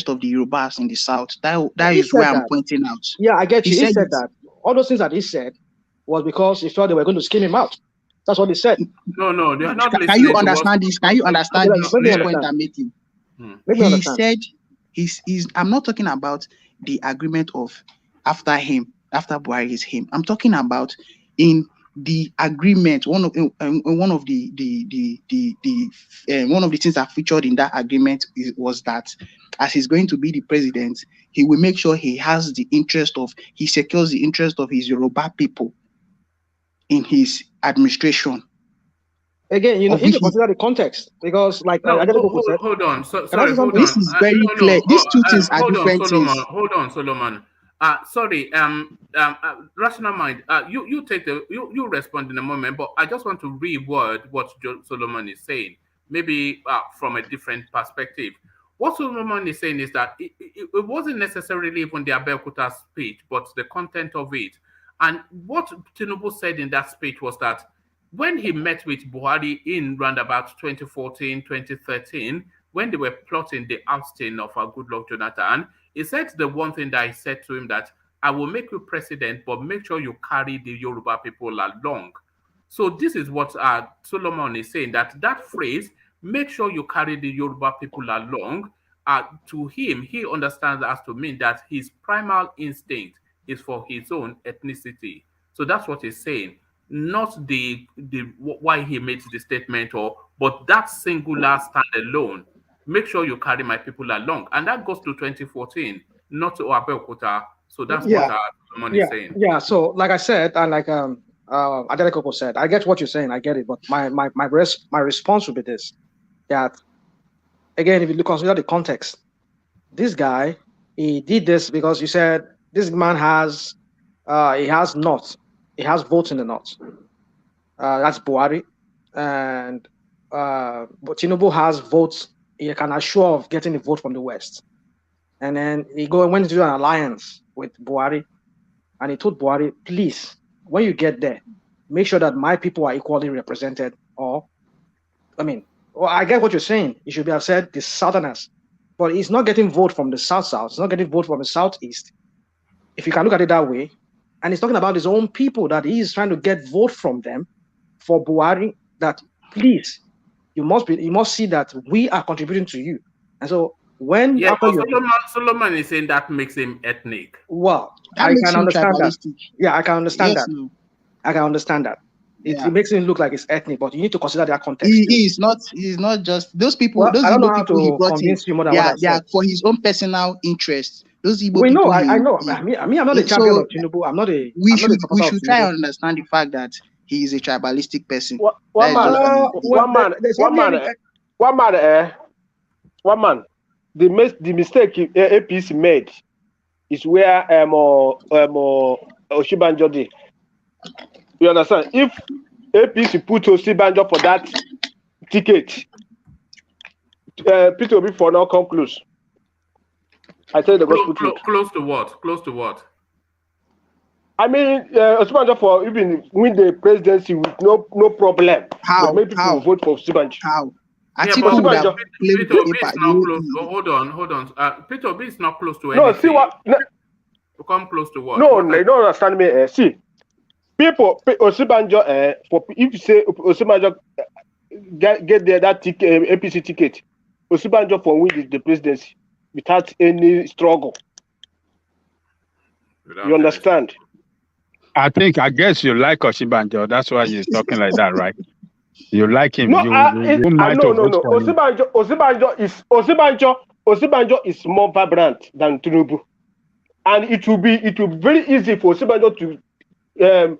of the Yorubas in the south. That is where I'm pointing out. Yeah, I get you. He said that. All those things that he said was because he felt they were going to skim him out. That's what he said. No, they're not. Can you understand this? Can you understand this point I'm making? He said I'm not talking about the agreement of after Buhari is him. I'm talking about in the agreement. One of the things that featured in that agreement was that as he's going to be the president, he will make sure he secures the interest of his Yoruba people in his administration. Again, you need to consider the context because, hold on. This is very clear. These two things are different things. Hold on, Solomon. Sorry, rational mind. You take you respond in a moment, but I just want to reword what Solomon is saying, maybe from a different perspective. What Solomon is saying is that it wasn't necessarily even the Abeokuta speech, but the content of it. And what Tinubu said in that speech was that when he met with Buhari in roundabout 2014, 2013, when they were plotting the ousting of Goodluck Jonathan, he said the one thing that I said to him that I will make you president, but make sure you carry the Yoruba people along. So this is what Solomon is saying, that phrase, make sure you carry the Yoruba people along, to him, he understands as to mean that his primal instinct is for his own ethnicity. So that's what he's saying, not the why he made the statement, but that singular standalone. Make sure you carry my people along. And that goes to 2014, not to Abeokuta. So that's what Solomon is saying. Yeah, so like I said, and like Adele Koko said, I get what you're saying, I get it. But my response would be this, that, again, if you consider the context, this guy, he did this because you said this man has, he has votes in the north. That's Buhari. And but Tinubu has votes. He can assure of getting the vote from the West. And then he went into an alliance with Buhari, and he told Buhari, please, when you get there, make sure that my people are equally represented. I get what you're saying. You should have said the Southerners, but he's not getting vote from the South-South. He's not getting vote from the Southeast. If you can look at it that way, and he's talking about his own people, that he is trying to get vote from them for Buhari, that please, you must see that we are contributing to you. And so when Solomon is saying that makes him ethnic. Well, I can understand that. Yeah, I can understand that. No. I can understand that. It makes him look like it's ethnic, but you need to consider that context. He's not just those people. Well, those I don't know how people he brought in. They are for his own personal interest. Those Igbo we people. know. I know. I mean, I'm not a champion of Tinubu. I'm not a. We should try and understand the fact that he is a tribalistic person. One man. The mistake APC made is where Oshibanjo did. You understand? If APC put Oshibanjo for that ticket, Peter Obis for now come close. I tell you the gospel. Close to what? Close to what? I mean, Oshibanjo for even win the presidency with no problem. How? Many people vote for Oshibanjo. How? Peter Obis is not close. Hold on. Peter Obis is not close to anything. No, see what? To come close to what? No, they don't understand me. See, people, Oshibanjo, if you say Oshibanjo get there that ticket, APC ticket, Oshibanjo for win the presidency without any struggle. You understand? I guess you like Oshibanjo. That's why you're talking like that, right? You like him. No, Oshibanjo is more vibrant than Tinubu, and it will be very easy for Oshibanjo to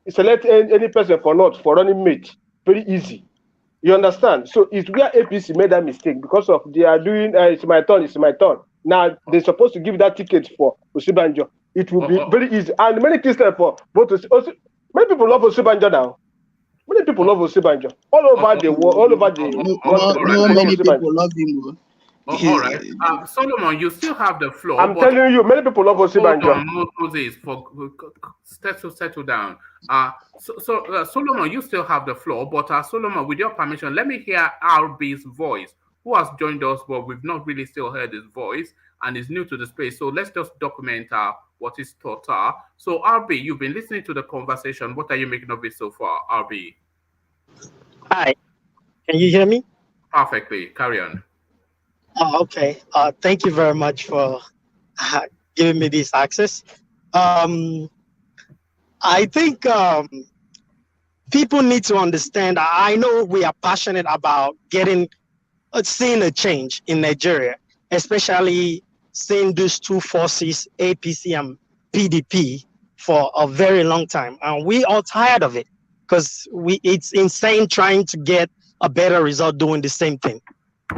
select any person for running mate. Very easy. You understand? So it's where APC made that mistake because of they are doing it's my turn. Now they're supposed to give that ticket for Oshibanjo. It will be very easy, and many Christians for both. Many people love Oshibanjo now. Many people love Oshibanjo all over the world. All over the many people love him. All right, Solomon, you still have the floor. I'm telling you, many people love Oshibanjo. Moses, settle down. Solomon, you still have the floor, but Solomon, with your permission, let me hear RB's voice, who has joined us, but we've not really still heard his voice and is new to the space. So let's just document what his thoughts are. So RB, you've been listening to the conversation. What are you making of it so far, RB? Hi, can you hear me? Perfectly. Carry on. Oh, okay. Thank you very much for giving me this access. I think people need to understand. I know we are passionate about seeing a change in Nigeria, especially seeing those two forces, APC and PDP, for a very long time. And we are tired of it because it's insane trying to get a better result doing the same thing.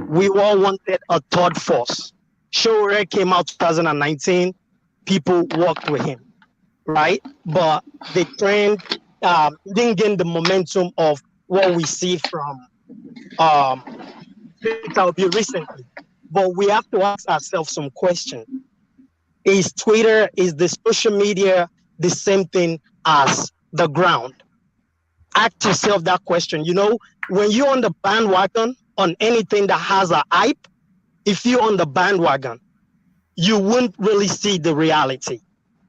We all wanted a third force. Showore came out 2019, people worked with him, right? But the trend didn't gain the momentum of what we see from Peter Obis recently. But we have to ask ourselves some questions. Is Twitter, is the social media the same thing as the ground? Ask yourself that question. You know, when you're on the bandwagon on anything that has a hype, if you're on the bandwagon, you wouldn't really see the reality.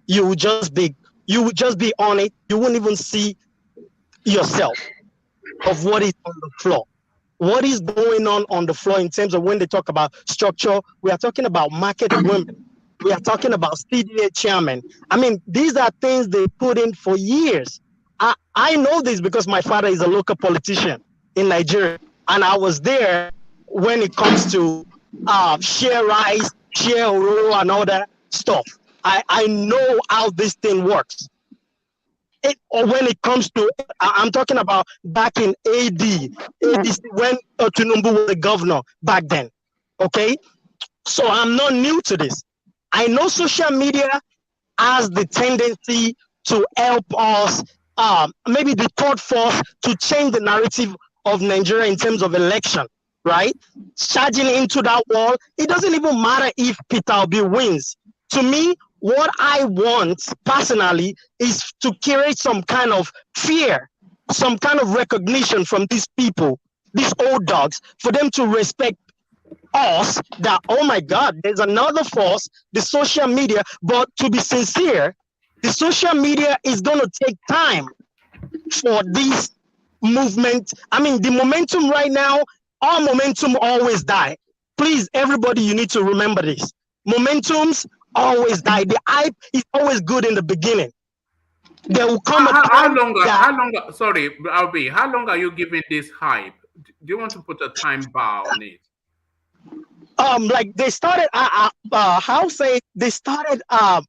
You would just be on it. You wouldn't even see yourself of what is on the floor. What is going on the floor in terms of when they talk about structure? We are talking about market women. We are talking about CDA chairman. I mean, these are things they put in for years. I know this because my father is a local politician in Nigeria, and I was there when it comes to share rice, share ororo, and all that stuff. I know how this thing works. Or when it comes to, I'm talking about back in ADC, when TENURE was the governor back then. Okay, so I'm not new to this. I know social media has the tendency to help us, maybe the third force to change the narrative of Nigeria in terms of election, right? Charging into that wall, it doesn't even matter if Peter Obis wins. To me, what I want personally is to create some kind of fear, some kind of recognition from these people, these old dogs, for them to respect us that, oh my God, there's another force, the social media. But to be sincere, the social media is going to take time for this movement. I mean, the momentum right now, all momentum always die. Please, everybody, you need to remember this. Momentums always die. The hype is always good in the beginning. There will come a time. How long? Sorry, Albi, how long are you giving this hype? Do you want to put a time bar on it? Like they started, they started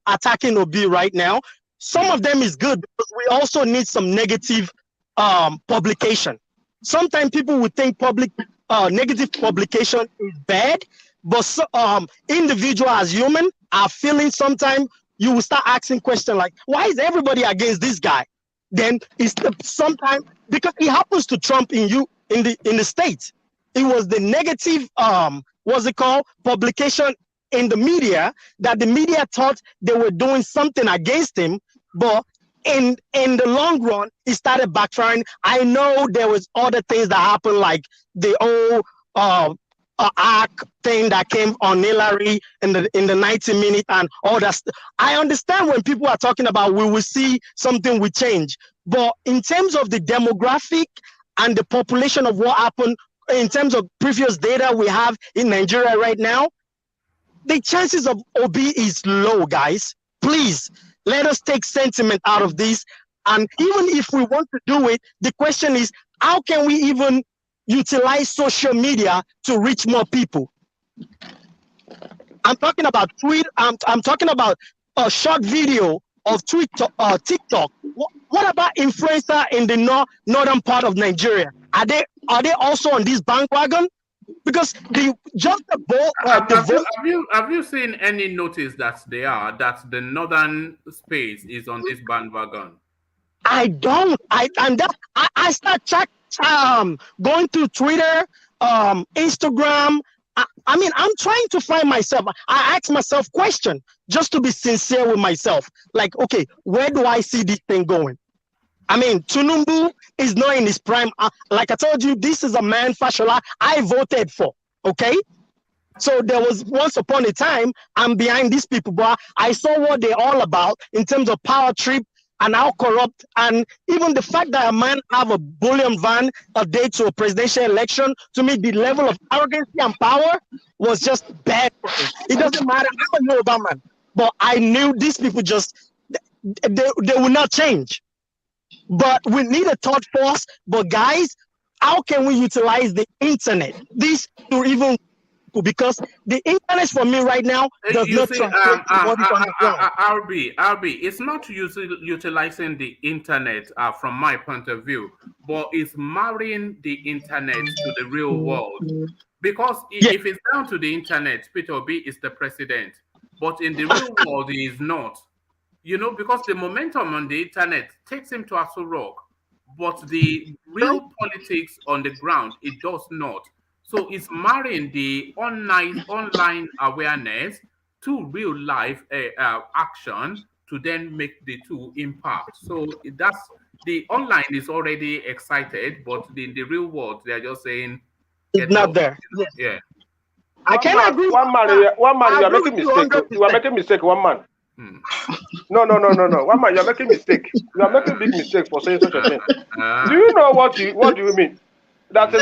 attacking Obi right now. Some of them is good, but we also need some negative publication. Sometimes people would think negative publication is bad, but individual as human are feeling. Sometimes you will start asking questions like, why is everybody against this guy? Then it's sometimes because it happens to Trump in the States. It was the negative publication in the media that the media thought they were doing something against him, but in the long run it started backfiring. I know there was other things that happened, like the whole arc thing that came on Hillary in the 90 minutes and all that stuff. I understand when people are talking about we will see something will change, but in terms of the demographic and the population of what happened, in terms of previous data we have in Nigeria right now, the chances of Obi is low, guys. Please, let us take sentiment out of this. And even if we want to do it, the question is, how can we even utilize social media to reach more people? I'm talking about tweet. I'm talking about a short video of TikTok. What about influencer in the northern part of Nigeria? Are they also on this bandwagon? Because have you seen any notice that the northern space is on this bandwagon? I don't. I start going through Twitter, Instagram. I mean, I'm trying to find myself. I ask myself questions just to be sincere with myself. Like, okay, where do I see this thing going? I mean, TENURE is not in his prime. Like I told you, this is a man, Fashola, I voted for, okay? So there was once upon a time, I'm behind these people, but I saw what they're all about in terms of power trip and how corrupt, and even the fact that a man have a bullion van a day to a presidential election, to me, the level of arrogance and power was just bad for me. It doesn't matter, I'm a Yoruba man, but I knew these people they will not change. But we need a third force. But guys, how can we utilize the internet? This to even, because the internet for me right now does not translate to what is on the ground. RB, it's not utilizing the internet from my point of view, but it's marrying the internet to the real world. Because if it's down to the internet, Peter Obis is the president. but in the real world, he is not. Because the momentum on the internet takes him to Aso Rock, but the real politics on the ground, it does not. So it's marrying the online awareness to real life action to then make the two impact. So that's the online is already excited, but in the real world, they're just saying, it's not there. Yeah. I can't agree. One man, you are making mistake. You are making mistake. One man. No. One man, you are making mistake. You are making big mistake for saying such a thing. Do you know what do you mean? That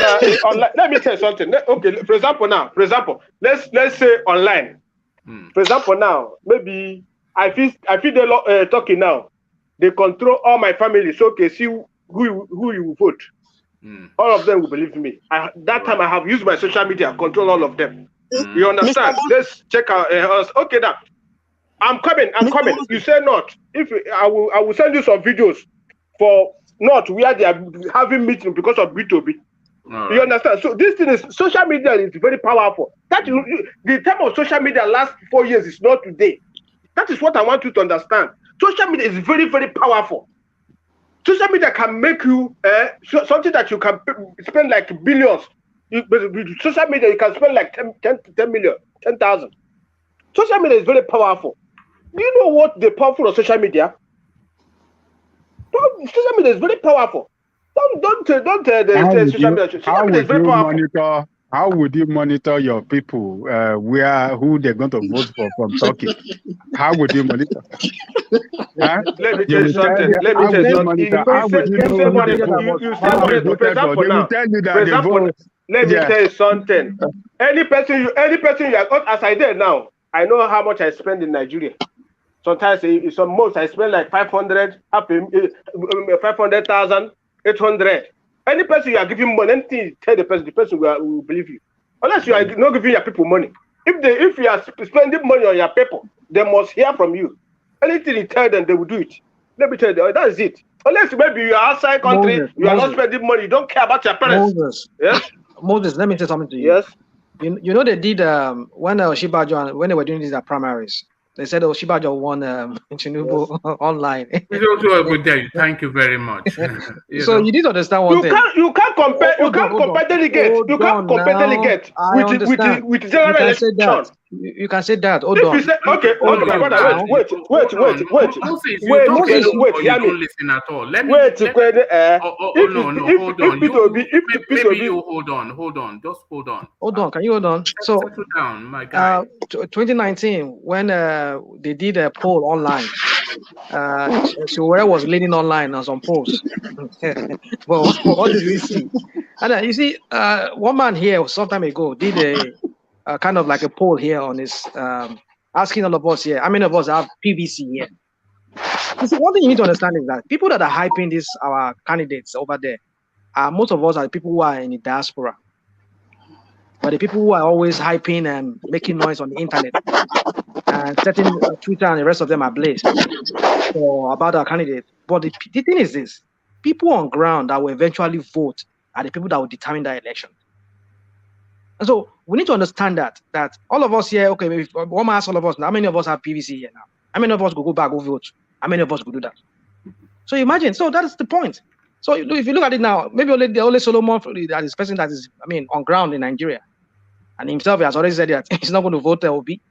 online. Let me tell you something. Okay, for example, let's say online. For example, now maybe I feel they talking now. They control all my family. So okay, see who you vote. All of them will believe me. That time I have used my social media, control all of them. You understand? Let's check out. Okay, now I'm coming. You say not. I will send you some videos for not where they are having meeting because of B2B. You understand? So this thing is social media is very powerful. The time of social media last 4 years is not today. That is what I want you to understand. Social media is very, very powerful. Social media can make you something that you can spend like billions. With social media, you can spend like 10 million, 10,000. Social media is very powerful. Do you know what the powerful of social media? Social media is very powerful. Don't social media. Social media is very powerful. How would you monitor your people who they're going to vote for from Turkey? How would you monitor? Let me tell you something. Let me tell you something. Any person you are, as I did now, I know how much I spend in Nigeria. Sometimes most I spend like 500, 500,000, 800. Any person you are giving money, anything you tell the person will believe you. Unless you are not giving your people money. If you are spending money on your people, they must hear from you. Anything you tell them, they will do it. Let me tell you, that is it. Unless maybe you are outside country, you are not spending money, you don't care about your parents. Moses, let me tell something to you. Yes. You know they did when Oshibajo, when they were doing these primaries, they said Oshibajo won Tinubu online. Thank you very much. So you need to understand one thing. You can't compare. You can't compare delegates. You can't compare delegates with general election. You can say that. Hold on. Okay, my brother. Wait. Moses, you don't listen at all. Let me. Maybe you hold on. Just hold on. Hold on. Can you hold on? So settle down, my guy. 2019 when they did a poll online. Where was leading online on some polls. Well, what did we see? And you see, one man here some time ago did a kind of like a poll here on his asking all of us here. How many of us have PVC here? You see, one thing you need to understand is that people that are hyping our candidates over there, most of us are the people who are in the diaspora. But the people who are always hyping and making noise on the internet and setting Twitter and the rest of them ablaze about our candidate. But the thing is this: people on ground that will eventually vote are the people that will determine that election. And so we need to understand that all of us here, okay, maybe one man asks all of us, how many of us have PVC here now? How many of us go back, go vote? How many of us will do that? So imagine, so that's the point. So if you look at it now, maybe only Solomon that is person that is, on ground in Nigeria, and himself has already said that he's not going to vote Obi.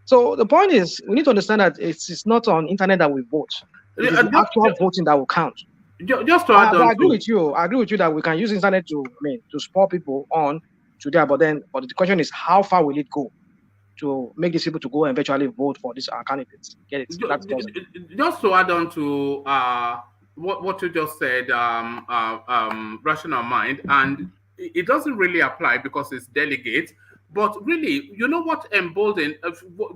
So the point is, we need to understand that it's not on internet that we vote. It is the actual voting that will count. Just to add on, I agree with you that we can use internet to spur people on to there, but the question is, how far will it go to make these people to go and eventually vote for these candidates? Get it? Just to add on to what you just said, rational mind, and it doesn't really apply because it's delegates. But really, you know what emboldened?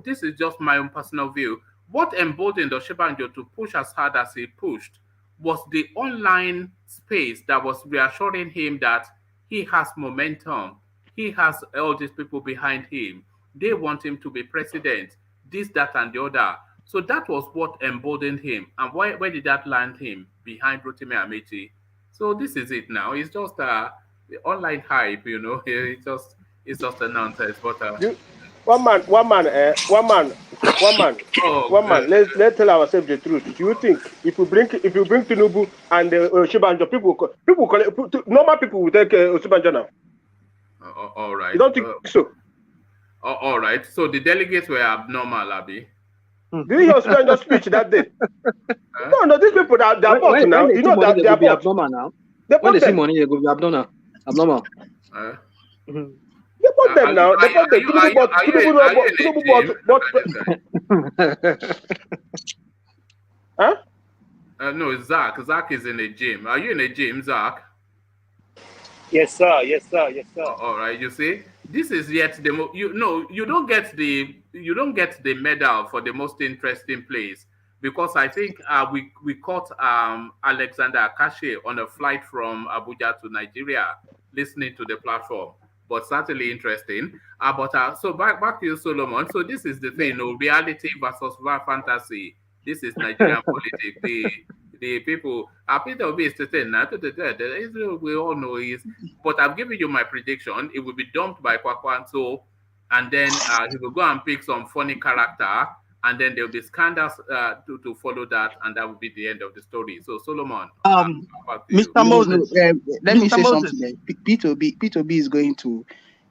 This is just my own personal view. What emboldened Oshibanjo to push as hard as he pushed was the online space that was reassuring him that he has momentum. He has all these people behind him. They want him to be president, this, that, and the other. So that was what emboldened him. And where did that land him? Behind Rotimi Amechi. So this is it now. It's just the online hype, It's just a nonsense. But one man. Let's tell ourselves the truth. Do you think if you bring Tinubu and Oshibanjo, normal people will take Oshibanjo now? All right. You don't think so? All right. So the delegates were abnormal, Abi. Did you hear Oshibanjo's speech that day? No, these people that they are bought now. You know that they are abnormal now. When they see money, they go be abnormal. They bought them now. They bought them. Tinubu bought. Huh? No, Zach. Zach is in a gym. Are you in a gym, Zach? Yes, sir. Yes, sir. Yes, sir. All right. You see, this is yet the you don't get the medal for the most interesting place, because I think we caught Alexander Akashi on a flight from Abuja to Nigeria listening to the platform. But certainly interesting. So back to you, Solomon. So this is the thing, reality versus fantasy. This is Nigerian politics. The people, Peter Obis to say now, we all know is. But I've given you my prediction. It will be dumped by Kwakwanso, and then he will go and pick some funny character, and then there will be scandals to follow that, and that will be the end of the story. So Solomon, Mr. Moses, let me say something. There. Peter Obis is going to,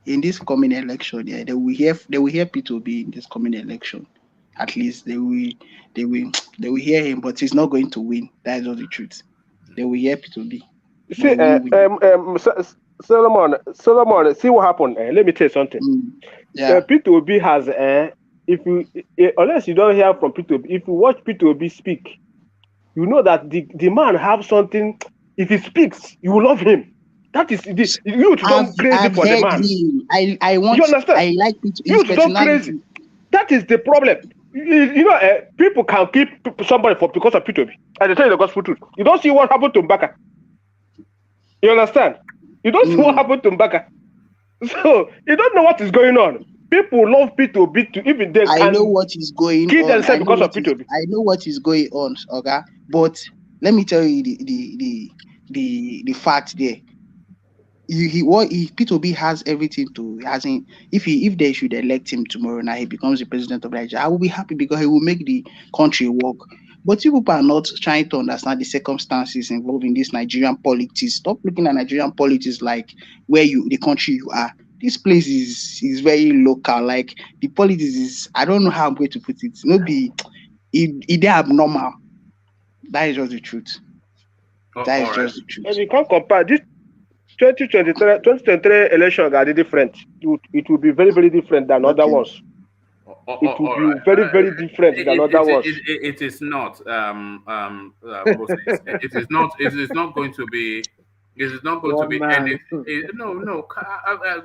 in this coming election. Yeah, they will hear Peter Obis in this coming election. At least they will hear him, but he's not going to win. That is all the truth. They will hear Peter Obis. See, Solomon, see what happened. Let me tell you something. Peter Obis has unless you don't hear from Peter Obis, if you watch Peter Obis speak, you know that the man have something. If he speaks, you will love him. That is this. You don't crazy for the man. I want. You understand? I like Peter. You don't crazy. That is the problem. You know, people can keep somebody because of Peter Obis. And they tell you the gospel truth. You don't see what happened to Mbaka. You understand? You don't see what happened to Mbaka. So you don't know what is going on. People love Peter Obis to even they I know what is going kill on. themselves because of Peter Obis. I know what is going on, okay? But let me tell you the fact there. If Peter Obis has everything to if they should elect him tomorrow night, he becomes the president of Nigeria, I will be happy because he will make the country work. But people are not trying to understand the circumstances involved in this Nigerian politics. Stop looking at Nigerian politics like the country you are. This place is very local. Like the politics is, I don't know how I'm going to put it. They're abnormal. That is just the truth. That is just the truth. And you can't compare this 2023 election are different. It will be very, very different than other ones. It will be very, very different than other ones. It is not. It is not. It is not going to be. It is not going to be anything. No.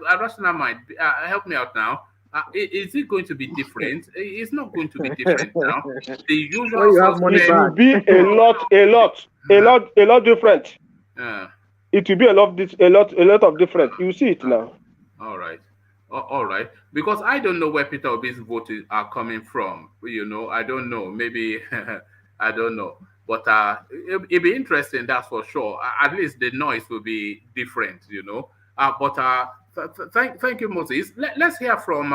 A rational mind. Help me out now. Is it going to be different? It's not going to be different now. The usual. It will be a lot different. It will be a lot of different. You see it now. All right. Because I don't know where Peter Obis' votes are coming from. You know, I don't know. Maybe I don't know. But it'll be interesting. That's for sure. At least the noise will be different. You know. Thank you, Moses. Let's hear from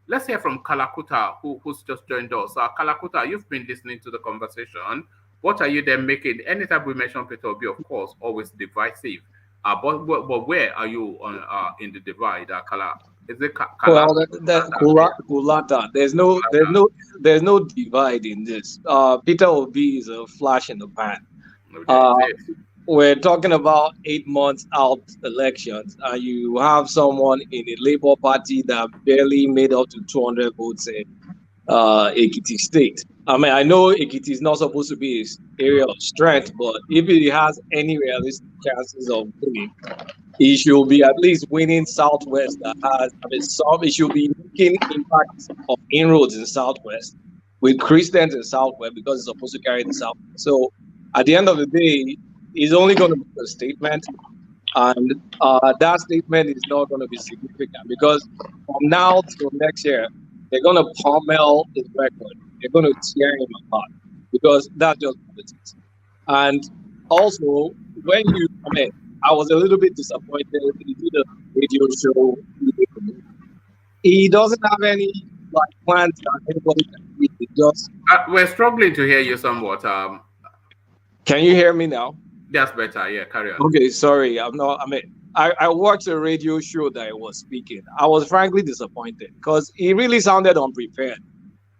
Kalakuta, who's just joined us. Kalakuta, you've been listening to the conversation. What are you then making? Anytime we mention Peter Obis, of course, always divisive. But where are you on in the divide, Kala? Is it Kulata? There's no divide in this. Peter Obis is a flash in the pan. We're talking about 8 months out elections, and you have someone in the Labour Party that barely made up to 200 votes in Ekiti State. I mean, I know Ekiti is not supposed to be his area of strength, but if he has any realistic chances of winning, he should be at least winning Southwest. He should be making impact of inroads in Southwest with Christians in Southwest because he's supposed to carry the South. So at the end of the day, he's only going to make a statement, and that statement is not going to be significant because from now till next year, they're going to pummel his record. They're going to tear him apart because that's just politics. And also, I was a little bit disappointed. He did a radio show He doesn't have any like plans that anybody can read. It just we're struggling to hear you somewhat. Can you hear me now? That's better. Yeah, carry on. Okay, sorry. I watched a radio show that I was speaking. I was frankly disappointed because he really sounded unprepared.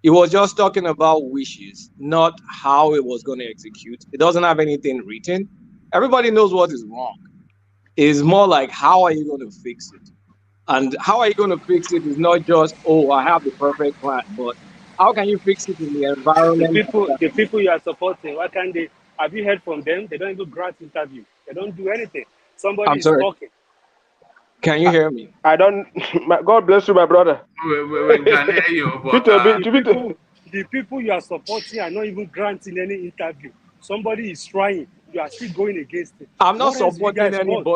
He was just talking about wishes, not how it was going to execute. It doesn't have anything written. Everybody knows what is wrong. It's more like, how are you going to fix it? And how are you going to fix it is not just, oh, I have the perfect plan, but how can you fix it in the environment? The people you are supporting, why can't they? Have you heard from them? They don't even grant interview. They don't do anything. Somebody is talking. Can you hear me? I don't. God bless you, my brother. We can hear you, but the people you are supporting are not even granting any interview. Somebody is trying. You are still going against it. I'm not supporting anybody.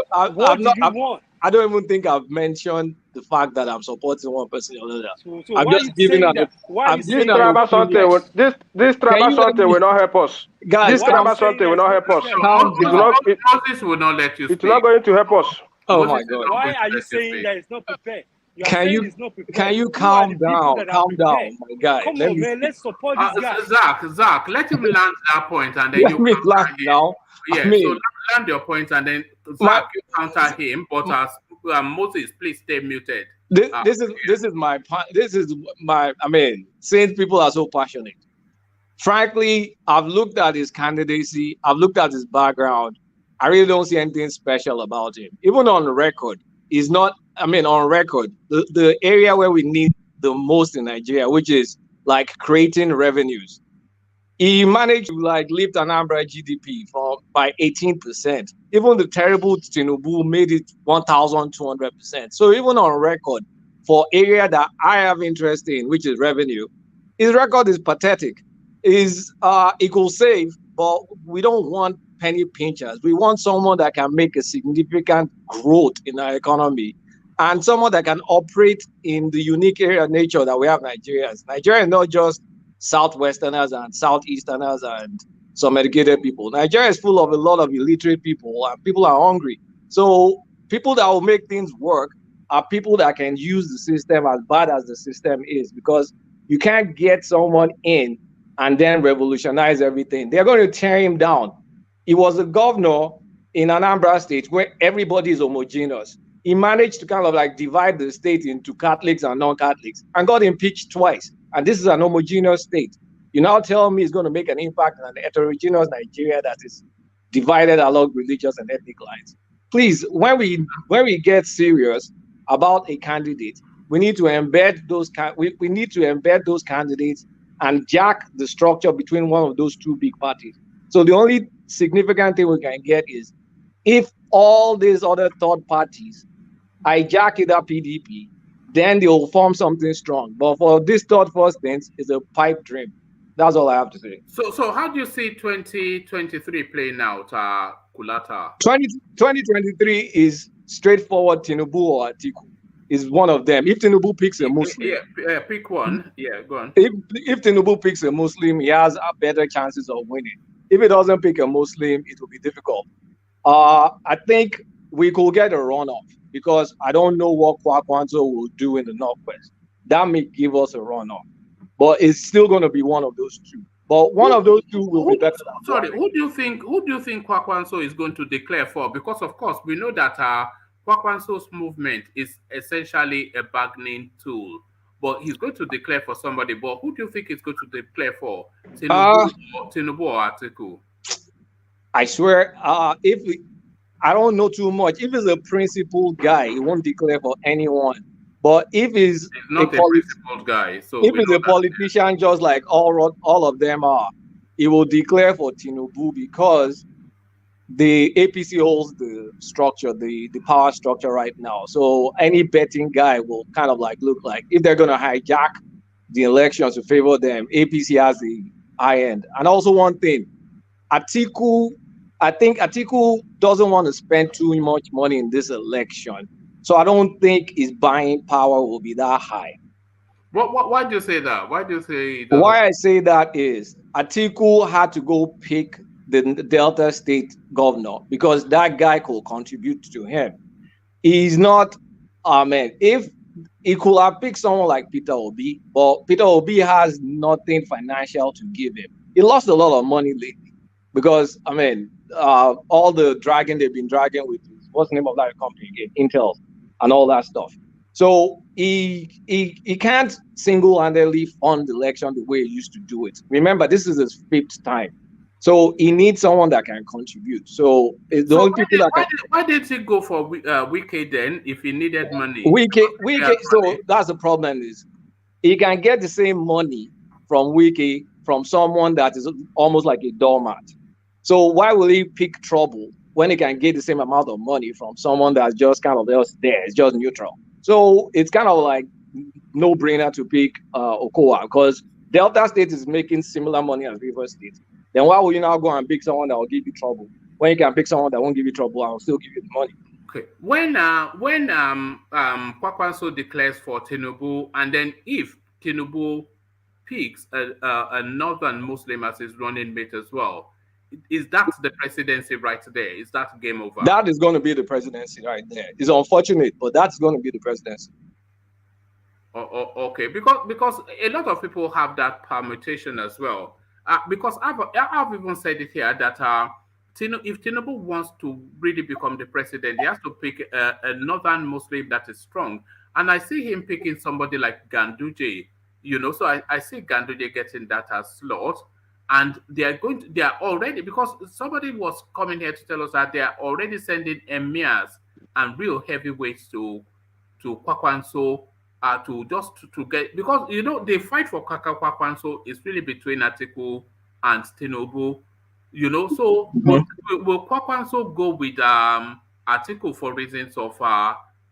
I don't even think I've mentioned the fact that I'm supporting one person or another. So I'm just giving an this tribal something will not help us. Guys, this tribal something will not help us. Moses will not let you speak. It's not going to help us. Oh my God! Why are you saying that it's not prepared? Can you calm down? Calm down, my guy. Come on, man. Let's support this guy. Zach, let him land that point, and then let me land now. Yeah, so land your point, and then Zach, you counter him. But as Moses, please stay muted. This is my. I mean, since people are so passionate, frankly, I've looked at his candidacy. I've looked at his background. I really don't see anything special about him. Even on record, he's not. I mean, on record, the area where we need the most in Nigeria, which is like creating revenues, he managed to like lift Anambra GDP by 18%. Even the terrible Tinubu made it 1,200%. So even on record, for area that I have interest in, which is revenue, his record is pathetic. He could save, but we don't want penny pinchers. We want someone that can make a significant growth in our economy, and someone that can operate in the unique area nature that we have Nigerians. Nigeria is not just Southwesterners and Southeasterners and some educated people. Nigeria is full of a lot of illiterate people, and people are hungry. So people that will make things work are people that can use the system as bad as the system is, because you can't get someone in and then revolutionize everything. They're going to tear him down. He was a governor in Anambra State where everybody is homogeneous. He managed to kind of like divide the state into Catholics and non-Catholics and got impeached twice. And this is an homogeneous state. You now tell me it's going to make an impact on a heterogeneous Nigeria that is divided along religious and ethnic lines. Please, when we get serious about a candidate, we need to embed those candidates and jack the structure between one of those two big parties. So the only significant thing we can get is if all these other third parties hijack either PDP, then they will form something strong. But for this third first things, it's a pipe dream. That's all I have to say. So how do you see 2023 playing out, Kulata? 2023 is straightforward. Tinubu or Atiku is one of them. If Tinubu picks a Muslim, pick one. Yeah, go on. If Tinubu picks a Muslim, he has better chances of winning. If he doesn't pick a Muslim, it will be difficult. I think we could get a runoff because I don't know what Kwakwanso will do in the Northwest. That may give us a runoff, but it's still going to be one of those two. But one of those two will be better. Sorry, who do you think Kwakwanso is going to declare for? Because of course we know that Kwakwanso's movement is essentially a bargaining tool. But he's going to declare for somebody. But who do you think he's going to declare for? Tinubu or Atiku? I swear, I don't know too much. If he's a principled guy, he won't declare for anyone. But if he's not a principled guy, so if he's a politician, just like all of them are, he will declare for Tinubu because the APC holds the structure, the power structure right now. So any betting guy will kind of like look like if they're going to hijack the elections to favor them, APC has the high end. And also one thing, Atiku, I think Atiku doesn't want to spend too much money in this election. So I don't think his buying power will be that high. Why do you say that? Why do you say that? Why I say that is Atiku had to go pick the Delta State governor because that guy could contribute to him. He's not, if he could have picked someone like Peter Obi, but Peter Obi has nothing financial to give him. He lost a lot of money lately because, I mean, all the dragging they've been dragging with, what's the name of that company again? Intel and all that stuff. So he can't single-handedly fund the election the way he used to do it. Remember, this is his 5th time. So he needs someone that can contribute. So the only people that can... Why did he go for Wike then if he needed money? Wike. So that's the problem is he can get the same money from Wike from someone that is almost like a doormat. So why will he pick trouble when he can get the same amount of money from someone that's just kind of just there? It's just neutral. So it's kind of like no-brainer to pick Okowa because Delta State is making similar money as Rivers State. Then why will you now go and pick someone that will give you trouble when you can pick someone that won't give you trouble and will still give you the money? Okay. When Kwakwanso declares for Tinubu, and then if Tinubu picks a northern Muslim as his running mate as well, is that the presidency right there? Is that game over? That is going to be the presidency right there. It's unfortunate, but that's going to be the presidency. Okay, because a lot of people have that permutation as well. Because I've even said it here that if Tinubu wants to really become the president, he has to pick a northern Muslim that is strong. And I see him picking somebody like Ganduje, so I see Ganduje getting that as slot. And they are already, because somebody was coming here to tell us that they are already sending emirs and real heavyweights to Kwakwanso to get, because the fight for Kwakwanso is really between Atiku and Tinubu, so will Kwakwanso go with Atiku for reasons of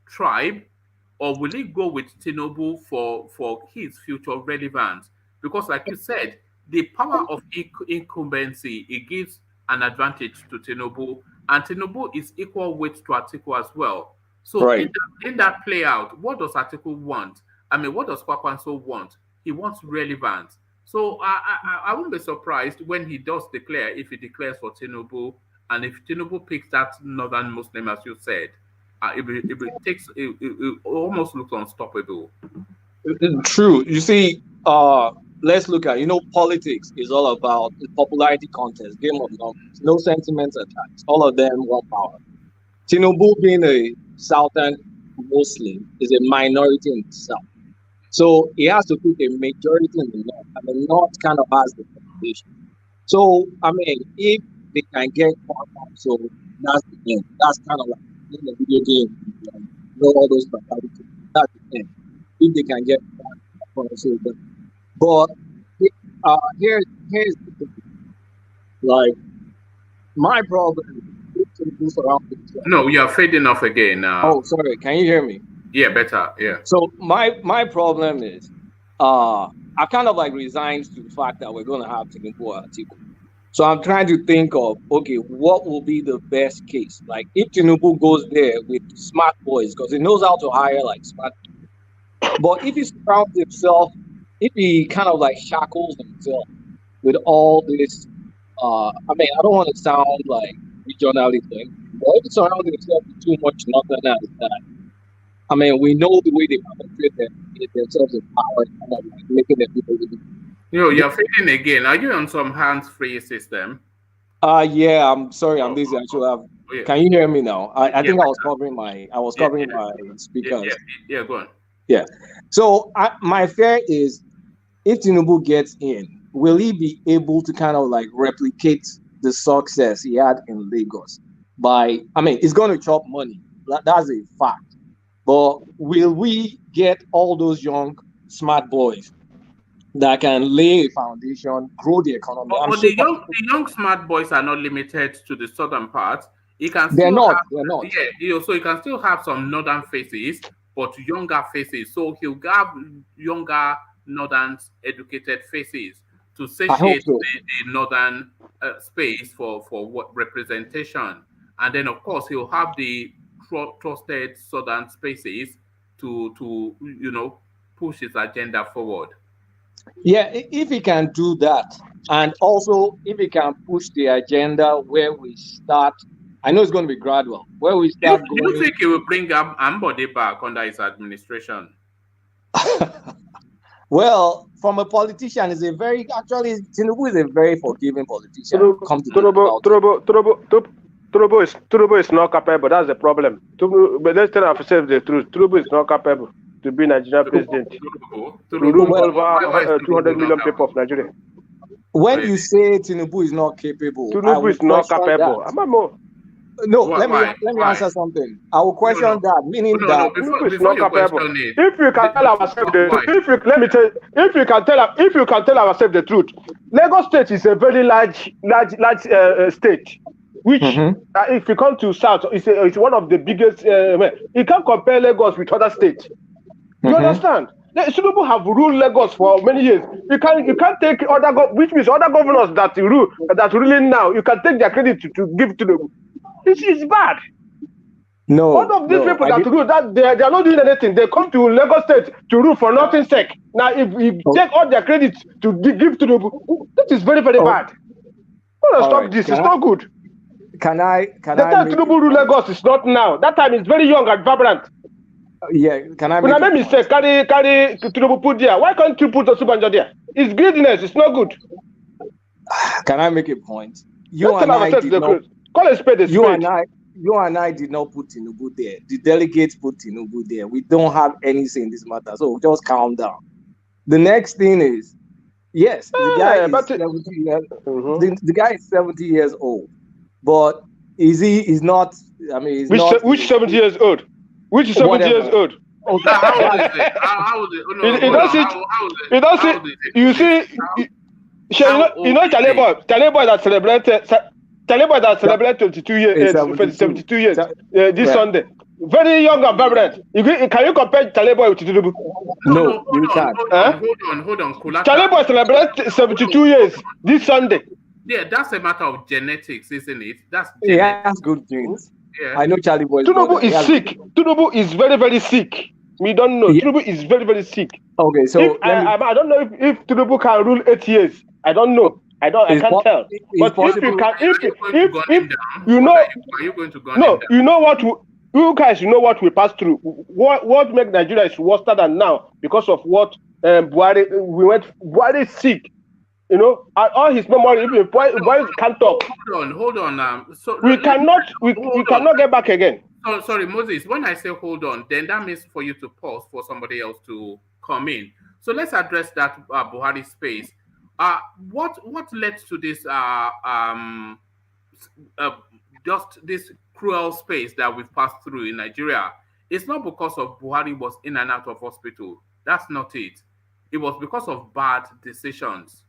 tribe, or will he go with Tinubu for his future relevance? Because like you said, the power of incumbency, it gives an advantage to Tinubu, and Tinubu is equal weight to Atiku as well. So right. in that play out, what does Atiku want? I mean, what does Kwakwanso want? He wants relevance. So I won't be surprised when he does declare, if he declares for Tinubu, and if Tinubu picks that northern Muslim, as you said, it almost looks unstoppable. True. You see, let's look at, politics is all about the popularity contest, game of numbers, no sentiments attached. All of them want power. Tinubu being a Southern Muslim is a minority in the South. So he has to pick a majority in the North, and the North kind of has the population. So, I mean, if they can get one, so that's the end. That's kind of like in the video game, all those fatalities. That's the end. If they can get one, so but here's the thing. Like, my problem is around themselves. No, you're fading off again. Oh, sorry. Can you hear me? Yeah, better. Yeah. So my problem is, I kind of like resigned to the fact that we're going to have Tinubu or Atiku. So I'm trying to think of, okay, what will be the best case? Like, if Tinubu goes there with smart boys, because he knows how to hire like smart people. But if he surrounds himself, if he kind of like shackles himself with all this, I mean, I don't want to sound like regionalist, but if he surrounds himself with too much northerners, I mean, we know the way they penetrate themselves in power, kind of like making them people. You're fading again. Are you on some hands-free system? Yeah, I'm sorry, I'm busy. I should have. Yeah. Can you hear me now? I think I was covering my speakers. Yeah, go on. Yeah. So my fear is, if Tinubu gets in, will he be able to kind of like replicate the success he had in Lagos? He's going to chop money. That's a fact. But will we get all those young, smart boys that can lay a foundation, grow the economy? But the young, smart boys are not limited to the southern part. They're not. Yeah, so you can still have some northern faces, but younger faces. So he'll have younger northern educated faces to satiate the northern space for what representation. And then, of course, he'll have the trusted southern spaces to push his agenda forward. Yeah, if he can do that, and also if he can push the agenda where we start, I know it's going to be gradual, where we start do you think he will bring up Ambode back under his administration? Well, from a politician, Tinubu is a very forgiving politician. Turubu is not capable. That's the problem. But let's tell ourselves the truth. Turubu is not capable to be Nigerian president. To rule over 200 million people of Nigeria. When you say Tinubu is not capable, Tinubu is not capable. No, let me answer something. I will question that, meaning that Tinubu is not capable. If you can tell ourselves the truth, if you can tell ourselves the truth, Lagos State is a very large state. Which, if you come to South, it's one of the biggest. You can't compare Lagos with other states. You understand? Tinubu have ruled Lagos for many years. You can't take which means other governors that ruling now. You can take their credit to give to them. It's bad. No, all of these people that rule that they are not doing anything. They come to Lagos State to rule for nothing sake. Now, if you take all their credit to give to Tinubu, that is very bad. Stop this. It's not good. Can I? The time Tinubu rule Lagos is not now. That time is very young and vibrant. Yeah, can I? When I make mistake, carry Tinubu put there. Why can't you put Osubanjo there? It's greediness. It's not good. Can I make a point? You and I did not. Call a spade a spade. You and I did not put Tinubu there. The delegates put Tinubu there. We don't have any say in this matter. So just calm down. The next thing is, yes, the guy is 70 years old. But he's not, I mean, which 70 years old? Which is 70 years old? How is it? You see, you know Taleboy that celebrated 22 years, 72 years this Sunday. Very young and vibrant. Can you compare Taleboy with Tinubu? No, you can't. Hold on. Taleboy celebrated 72 years this Sunday. Yeah, that's a matter of genetics, isn't it? That's good genes. Yeah. I know Charlie Boy. Tinubu is sick. Tinubu is very, very sick. We don't know. Yeah. Tinubu is very, very sick. Okay, so I don't know if Tinubu can rule 8 years. I don't know. I can't tell. But if you can, if you know, are you going to go? No, you know what? You guys, you know what we passed through. What makes Nigeria is worse than now because of what Buhari. Buhari is sick. You know, all his memory. If Buhari can't talk. Hold on. So we cannot get back again. Oh, sorry, Moses. When I say hold on, then that means for you to pause for somebody else to come in. So let's address that Buhari space. What led to this just this cruel space that we've passed through in Nigeria? It's not because of Buhari was in and out of hospital. That's not it. It was because of bad decisions.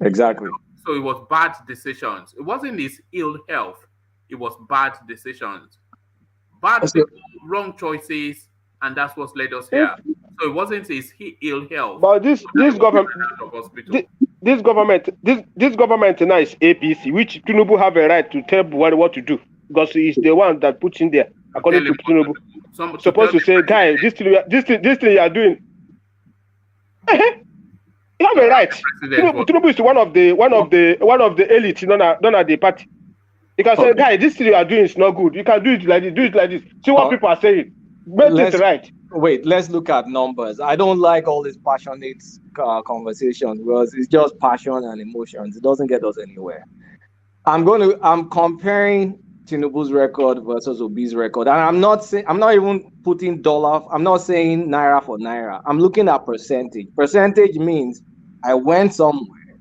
Exactly. So it was bad decisions. It wasn't his ill health. It was bad decisions. Bad people, wrong choices, and that's what led us here. So it wasn't his ill health. But this government now is APC, which Tinubu have a right to tell Buhari what to do because he's the one that puts in there. According to Tinubu, supposed to say, guy, this thing you are doing. You have a right. Tinubu is one of the elite, not at the party. You can say, guy, this thing you are doing is not good. You can do it like this. See what people are saying. Make it right. Wait, let's look at numbers. I don't like all this passionate conversations because it's just passion and emotions. It doesn't get us anywhere. I'm comparing Tinubu's record versus Obi's record, and I'm not even putting dollar. I'm not saying naira for naira. I'm looking at percentage. Percentage means I went somewhere,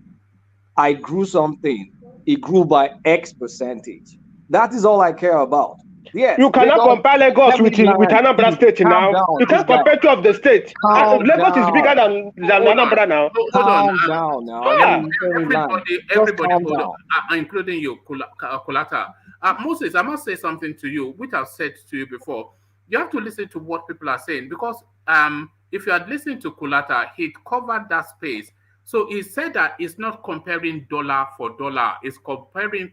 I grew something. It grew by X percentage. That is all I care about. Yeah, you cannot compare Lagos with Anambra State now. You can't compare two of the states. Lagos is bigger than Anambra now. Calm down now. Everybody, including you, Kulata. Moses, I must say something to you, which I've said to you before. You have to listen to what people are saying because if you had listened to Kulata, he covered that space. So he said that it's not comparing dollar for dollar; it's comparing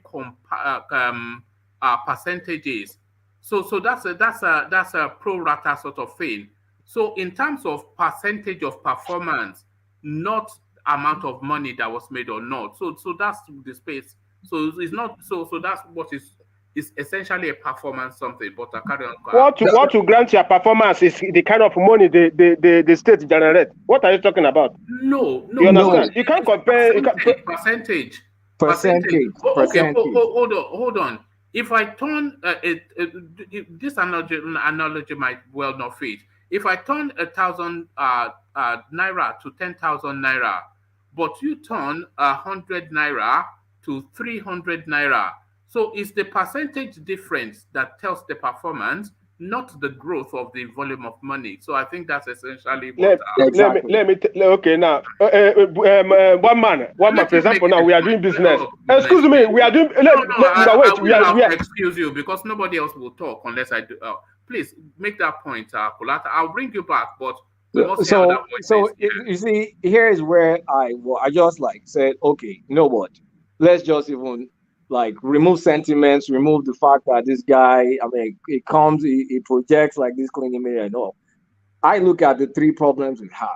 percentages. So that's a pro rata sort of thing. So in terms of percentage of performance, not amount of money that was made or not. So that's the space. So it's not so that's what is is essentially a performance something. But I carry on. What to grant your performance is the kind of money the state generate. What are you talking about? No. You understand? You can't compare percentage. Okay. Hold on. If I turn this analogy might well not fit. If I turn 1,000 naira to 10,000 naira, but you turn 100 naira to 300 naira, so it's the percentage difference that tells the performance, not the growth of the volume of money. So I think that's essentially what. Okay, now one man. For example, now we are doing business. Excuse me, we are doing. I will excuse you because nobody else will talk unless I do. Please make that point, Kulata. I'll bring you back, but we must hear other voices. You see, here is where I just like said, okay, you know what? Let's just even like remove sentiments, remove the fact that this guy, I mean, it comes, he projects like this clean image and all. I look at the three problems we have.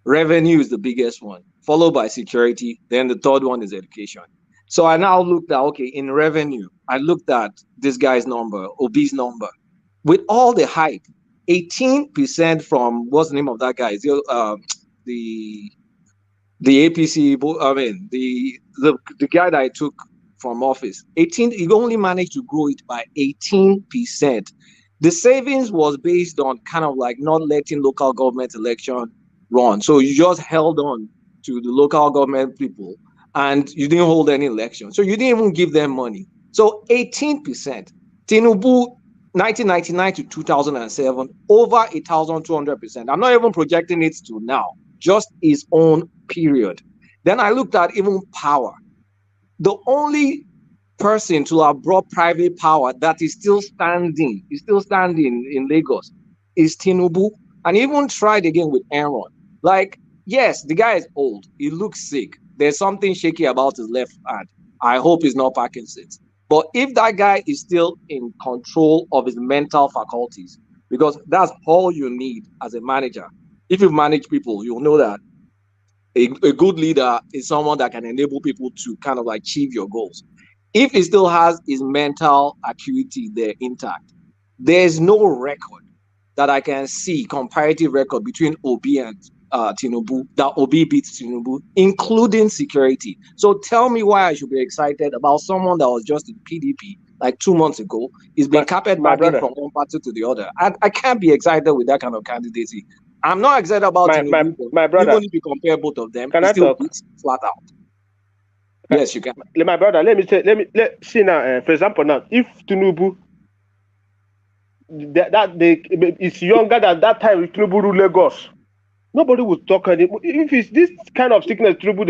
Revenue is the biggest one, followed by security. Then the third one is education. So I now looked at, okay, in revenue, I looked at this guy's number, Obi's number. With all the hype, 18% from, what's the name of that guy? The APC, I mean, the guy that I took from office, he only managed to grow it by 18%. The savings was based on kind of like not letting local government election run. So you just held on to the local government people and you didn't hold any election. So you didn't even give them money. So 18%. Tinubu, 1999 to 2007, over 1,200%. I'm not even projecting it to now, just his own period. Then I looked at even power. The only person to have brought private power that is still standing in Lagos is Tinubu, and even tried again with Aaron. Like, yes, the guy is old. He looks sick. There's something shaky about his left hand. I hope it's not Parkinson's. But if that guy is still in control of his mental faculties, because that's all you need as a manager. If you manage people, you'll know that a good leader is someone that can enable people to kind of like achieve your goals. If he still has his mental acuity there intact, there's no record that I can see, comparative record between Obi and Tinubu, that Obi beats Tinubu, including security. So tell me why I should be excited about someone that was just in PDP like 2 months ago, is being carpet bagging from one party to the other. I can't be excited with that kind of candidacy. I'm not excited about Tinubu, my brother. Even if you compare both of them, can I still talk? Flat out. Yes, you can. My brother, let me see now. For example, now if Tinubu, is younger than that time with Tinubu rule Lagos, nobody would talk anymore. If it's this kind of sickness, Tinubu,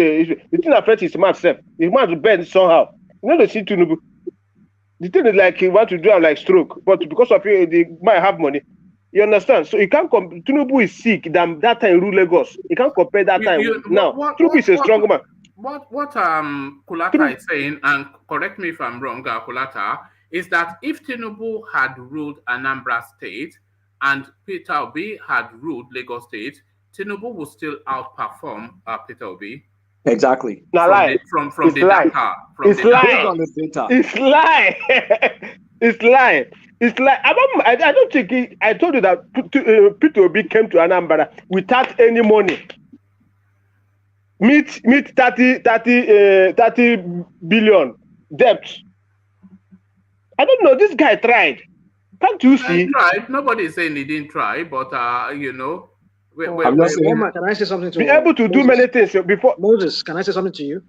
the thing affects his man self. His man will bend somehow. You know, they see Tinubu. The thing is like he want to do like stroke, but because of it, they might have money. You understand? So you can't Tinubu is sick than that time rule Lagos. You can't compare that time now. Tinubu is a strong man. What Kulata is saying, and correct me if I'm wrong, Kulata, is that if Tinubu had ruled Anambra State and Peter Obi had ruled Lagos State, Tinubu would still outperform Peter Obi. Exactly. Now, lie. From the data. It's lie. It's lie. It's lie. It's like I don't think I told you that Peter Obi came to Anambra without any money. Meet 30 billion debt. I don't know. This guy tried. Can't you see? He tried. Nobody is saying he didn't try, but you know. Can I say something to you? Be able to do many things before. Moses, can I say something to you?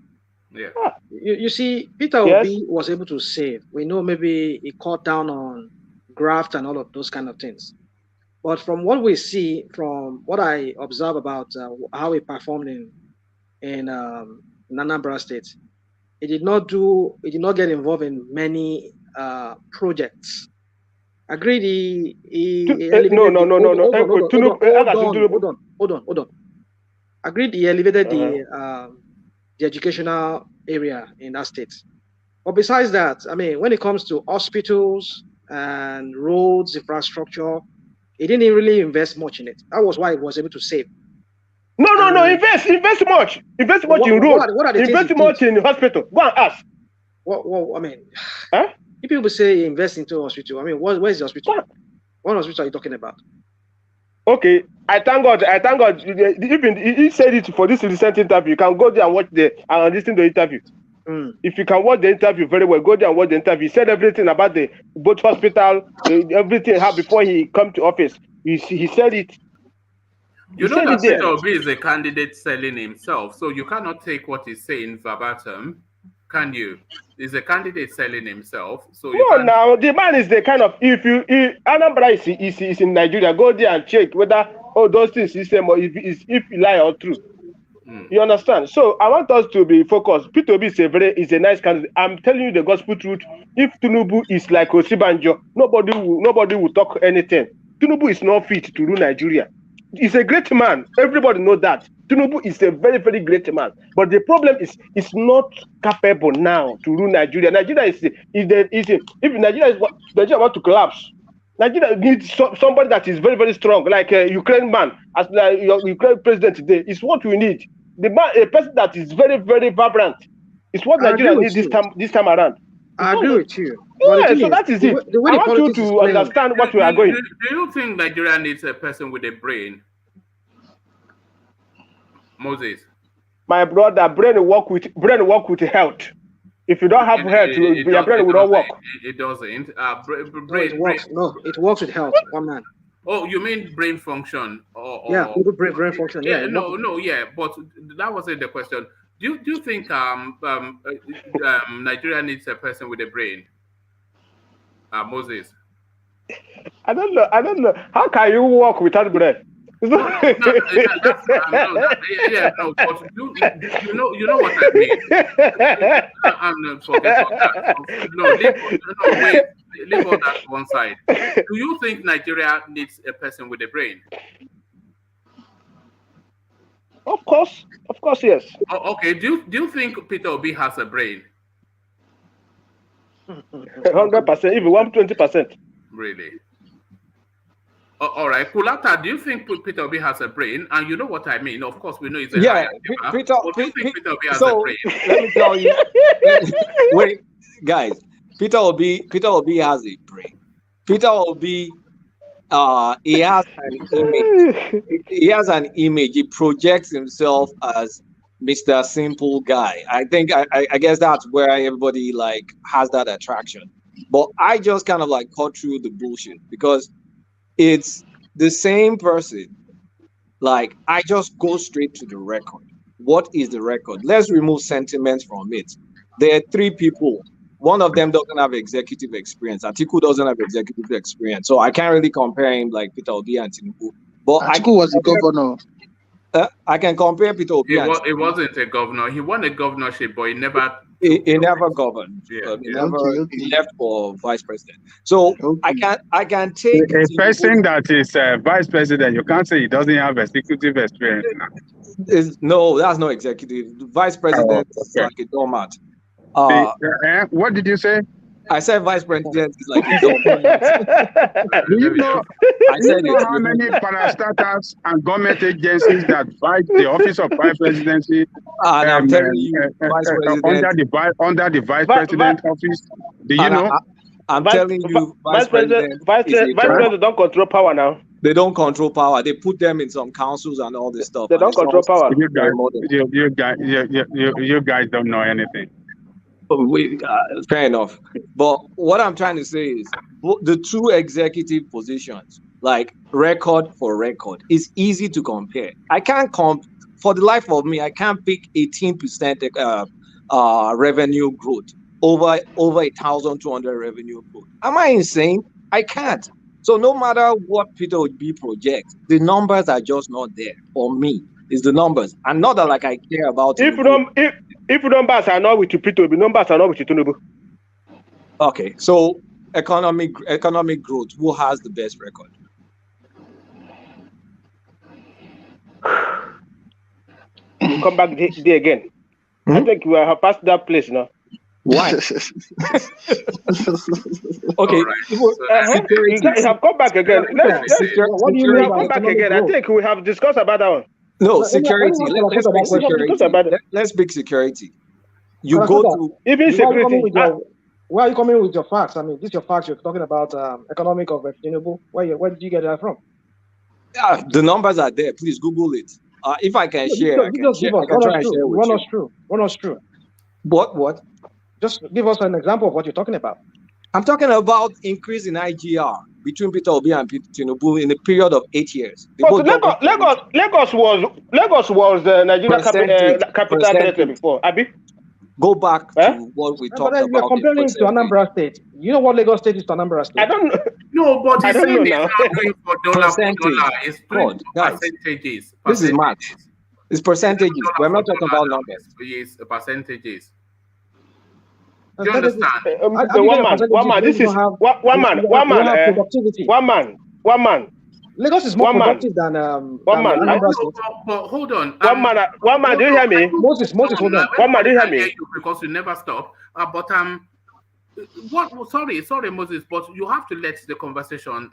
Yeah. You see, Peter Obi was able to save. We know maybe he cut down on graft and all of those kind of things. But from what we see, from what I observe about how he performed in Anambra State, he did not get involved in many projects. Agreed. No. Hold on. Agreed. He elevated the educational area in that state. But besides that, I mean, when it comes to hospitals and roads, infrastructure, he didn't really invest much in it. That was why he was able to save. No. Invest much. Invest much in road. Invest much in hospital. Go and ask. Well, I mean, If people say invest into hospital, I mean, where's the hospital? What hospital are you talking about? Okay, I thank God. Even he said it for this recent interview. You can go there and watch and listen to the interview. If you can watch the interview very well, go there and watch the interview. He said everything about both hospital, everything how before he come to office. He said it. You know that Peter Obis is a candidate selling himself, so you cannot take what he's saying verbatim, can you? He's a candidate selling himself, so you no. Now the man is the kind of if Anambra is in Nigeria, go there and check whether those things he say or if he lie or true. You understand? So I want us to be focused. Peter Obis is a nice candidate. I'm telling you the gospel truth. If Tinubu is like Osibanjo, nobody will talk anything. Tinubu is not fit to rule Nigeria. He's a great man. Everybody knows that. Tinubu is a very, very great man. But the problem is, he's not capable now to rule Nigeria. Nigeria if Nigeria want to collapse, Nigeria needs somebody that is very, very strong, like a Ukraine man, as your Ukraine president today. Is what we need. A person that is very, very vibrant. It's what Nigeria needs this time around. I agree with you. Yeah, so that is it. I want you to understand what we are going. Do you think Nigeria needs a person with a brain? Moses. My brother, brain work with health. If you don't have health, your brain will not work. It doesn't. It works. No, it works with health. One man. Oh, you mean brain function? Yeah, brain function. Yeah. Yeah, but that wasn't the question. Do you think Nigeria needs a person with a brain? Moses. I don't know. How can you walk without brain? But you know what I mean. Forget all that. Leave all that one side. Do you think Nigeria needs a person with a brain? Of course, yes. Okay. Do you think Peter Obi has a brain? 100%, even 120%. Really? All right, Kulata, do you think Peter Obi has a brain? And you know what I mean. Of course, we know he's a higher giver. Peter Obi has a brain? Let me tell you. Wait, guys. Peter Obi has a brain. Peter Obi, he has an image. He has an image. He projects himself as Mr. Simple Guy. I think I guess that's where everybody has that attraction. But I just kind of cut through the bullshit because it's the same person. I just go straight to the record. What is the record? Let's remove sentiments from it. There are three people. One of them doesn't have executive experience. Atiku doesn't have executive experience. So I can't really compare him like Peter Obi and Tinubu. But Atiku was the governor. I can compare Peter Obi. It wasn't a governor. He won a governorship, but he never. He never governed. Yeah. He left for vice president. So I can take a person that is vice president. You can't say he doesn't have executive experience. No, that's not executive. Vice president is like a doormat. What did you say? I said vice president is like a doormat. Do you know how many parastatals and government agencies that fight the office of vice presidency? I'm telling you, vice president under the vice president office. Do you know? I'm telling you, vice president don't control power now. They don't control power. They put them in some councils and all this stuff. They don't control power. You guys don't know anything. Fair enough. But what I'm trying to say is the two executive positions, record for record, is easy to compare. I can't for the life of me, I can't pick 18% revenue growth over 1,200 revenue growth. Am I insane? I can't. So no matter what Peter Obi projects, the numbers are just not there. For me, it's the numbers. And not that I care about If numbers are not with Peter Obi, numbers are not with Tinubu. Okay, so economic growth, who has the best record? You come back there again. I think we have passed that place now. Why? Okay. You have come back again. What do you mean? Come back again. I think we have discussed about that one. No, security. Let's pick security. Let's pick security. You go to even security. Where are you coming with your facts? I mean, this is your facts. You're talking about economic of Tinubu. Where did you get that from? The numbers are there. Please Google it. If I can share, I can share. I can try and share with you. Run us through. What? Just give us an example of what you're talking about. I'm talking about increase in IGR between Peter Obi and Tinubu in a period of 8 years. But Lagos was the Nigeria capital territory before. Abi? Go back to what we talked about. You're comparing to Anambra State. You know what Lagos State is to Anambra State? I don't know. No, but I don't know now. It's percentages. This is math. It's percentages. We're not talking about numbers. It's percentages. Do you understand? One man. Lagos is more productive than Anambra State. But hold on. One man, do you hear me? Moses, hold on. One man, do you hear me? Because you never stop. Sorry, Moses, but you have to let the conversation.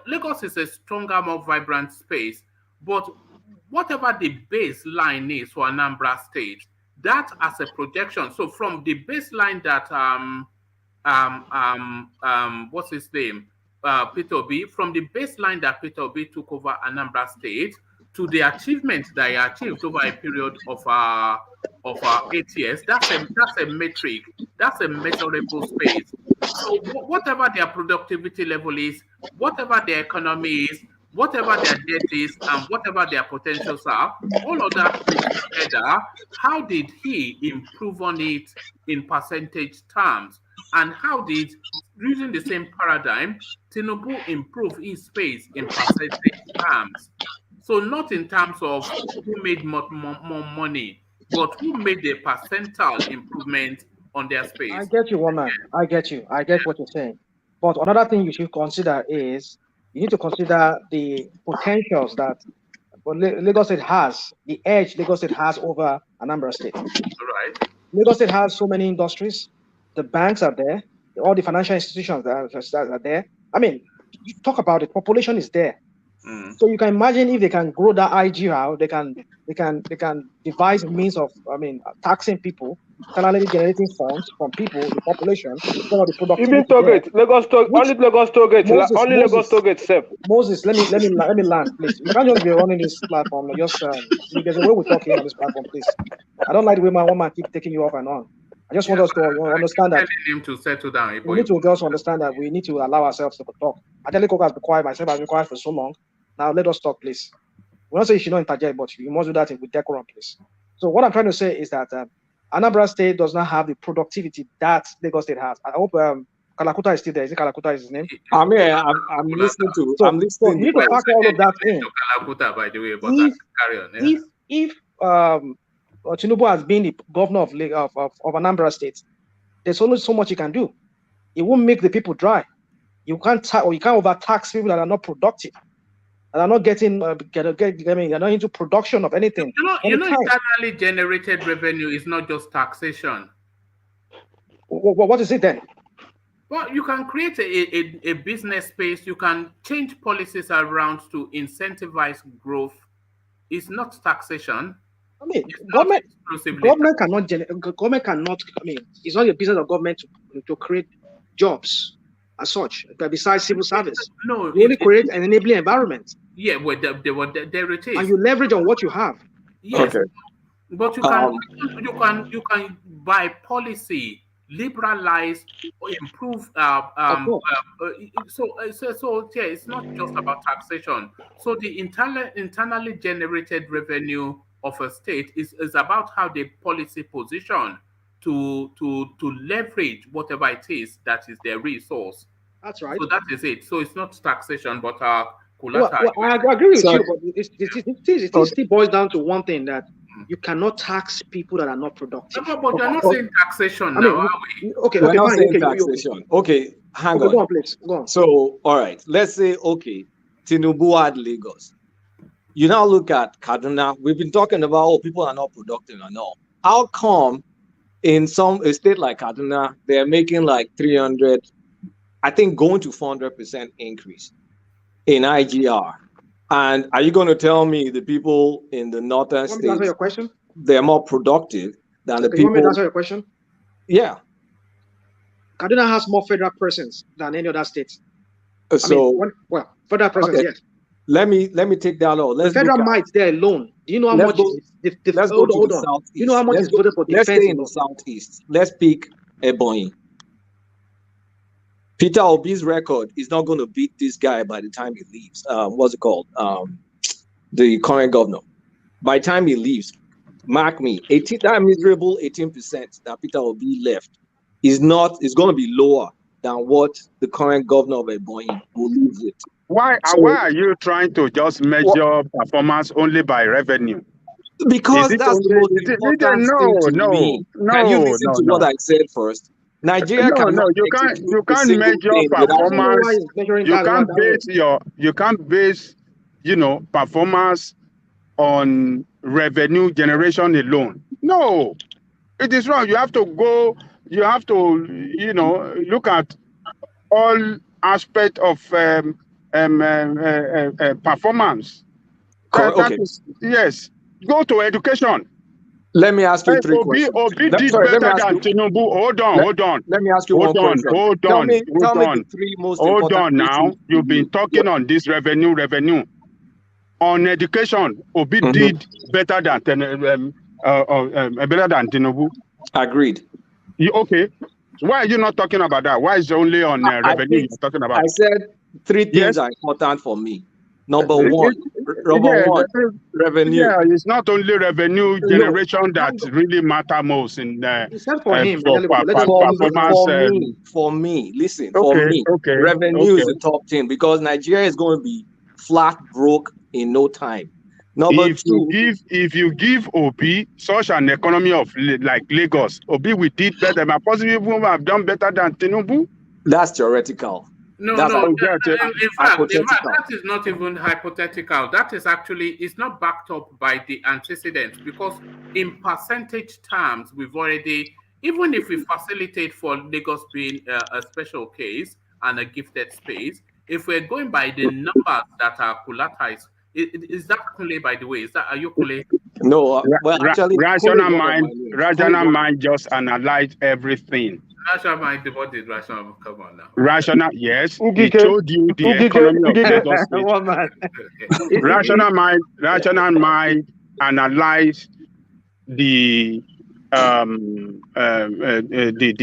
Lagos is a stronger, more vibrant space, but whatever the baseline is for Anambra State, that as a projection. So from the baseline that what's his name? Peter Obi, from the baseline that Peter Obi took over Anambra State to the achievement that he achieved over a period of 8 years, that's a metric, that's a measurable space. So whatever their productivity level is, whatever their economy is, whatever their debt is, and whatever their potentials are, all of that put together, how did he improve on it in percentage terms? And how did, using the same paradigm, Tinubu improve his space in percentage terms? So not in terms of who made more money, but who made the percentile improvement on their space. I get you, woman. I get you. I get what you're saying. But another thing you should consider is you need to consider the potentials that Lagos State has, the edge Lagos State has over Anambra State. Right. Lagos State has so many industries. The banks are there. All the financial institutions are there. I mean, you talk about it. Population is there. So you can imagine if they can grow that IGR, they can devise means of, taxing people, finally generating funds from people, the population. Even Target, only Lagos Target self. Moses, let me land, please. You can't just be running this platform. Just there's a way we're talking on this platform, please. I don't like the way my woman keep taking you off and on. I just want us to understand that him to settle down. We need to just understand that we need to allow ourselves to talk. Adele Koko has been quiet, myself has been quiet for so long. Now let us talk, please. We're not saying you should not interject, but you must do that with decorum, please. So what I'm trying to say is that Anambra State does not have the productivity that Lagos State has. I hope Kalakuta is still there. Is it Kalakuta is his name? I'm listening to. So you need to factor all of that in. Kalakuta, by the way, but carry on. If Tinubu has been the governor of Anambra State, there's only so much you can do. It won't make the people dry. You can't overtax people that are not productive, that are not getting they're not into production of anything. Internally generated revenue is not just taxation. What is it then? Well, you can create a business space. You can change policies around to incentivize growth. It's not taxation. I mean, government cannot. I mean, it's not the business of government to create jobs as such. Besides civil service, no, you only create an enabling environment. Yeah, well, there it is. And you leverage on what you have. Yes, okay. But you can by policy liberalize or improve. So it's not just about taxation. So the internally generated revenue of a state is about how the policy position to leverage whatever it is that is their resource. That's right. So that is it. So it's not taxation, but I agree with you, but it still boils down to one thing, that you cannot tax people that are not productive. No, but you're not saying taxation now, are we? Okay, we're not saying taxation. Okay, hang on. Go on, please. Go on. So, all right, let's say, okay, Tinubu had Lagos. You now look at Kaduna. We've been talking about people are not productive and all. How come in a state like Kaduna, they're making like 300, I think going to 400% increase in IGR? And are you going to tell me the people in the northern states, your question? they're more productive than the people. You want me to answer your question? Yeah. Kaduna has more federal presence than any other state. So, federal presence, yes. Let me take that out. The federal might there alone. Do you know how much hold on. Southeast. Do you know how much is voted for defense? Let's stay in the southeast. Let's pick Ebonyi. Peter Obis' record is not going to beat this guy by the time he leaves. What's it called? The current governor. By the time he leaves, mark me, that miserable 18% that Peter Obi left is going to be lower than what the current governor of Ebonyi will leave with. Why are you trying to just measure performance only by revenue? Because that's the most important thing to me. Can you listen to what I said first? Nigeria you can't measure performance. You can't base performance on revenue generation alone. No, it is wrong. You have to look at all aspects of performance. Yes. Go to education. Let me ask you 3 questions. Obi did better than Tinubu. Hold on. Let me ask you one question. Tell me the 3 most important. Hold on now. You've been talking on this revenue. On education, Obi did better than Tinubu. Agreed. Okay. Why are you not talking about that? Why is it only on revenue you're talking about? I said 3 things are important for me. Number one, revenue. Yeah, it's not only revenue generation that really matter most in for me. Listen, revenue is the top thing because Nigeria is going to be flat broke in no time. If you give Obi such an economy of like Lagos, Obi we did better. But possibly even have done better than Tinubu. That's theoretical. In fact, that is not even hypothetical. That is actually, it's not backed up by the antecedents because in percentage terms, we've already, even if we facilitate for Lagos being a special case and a gifted space, if we're going by the numbers that are collateralized, is that Kule, by the way? Are you Kule? No, actually, rational mind just analyze everything. Rational mind, what did rational? Come on now. Rational, yes. He told you the economy of Lagos State. Rational mind analyze the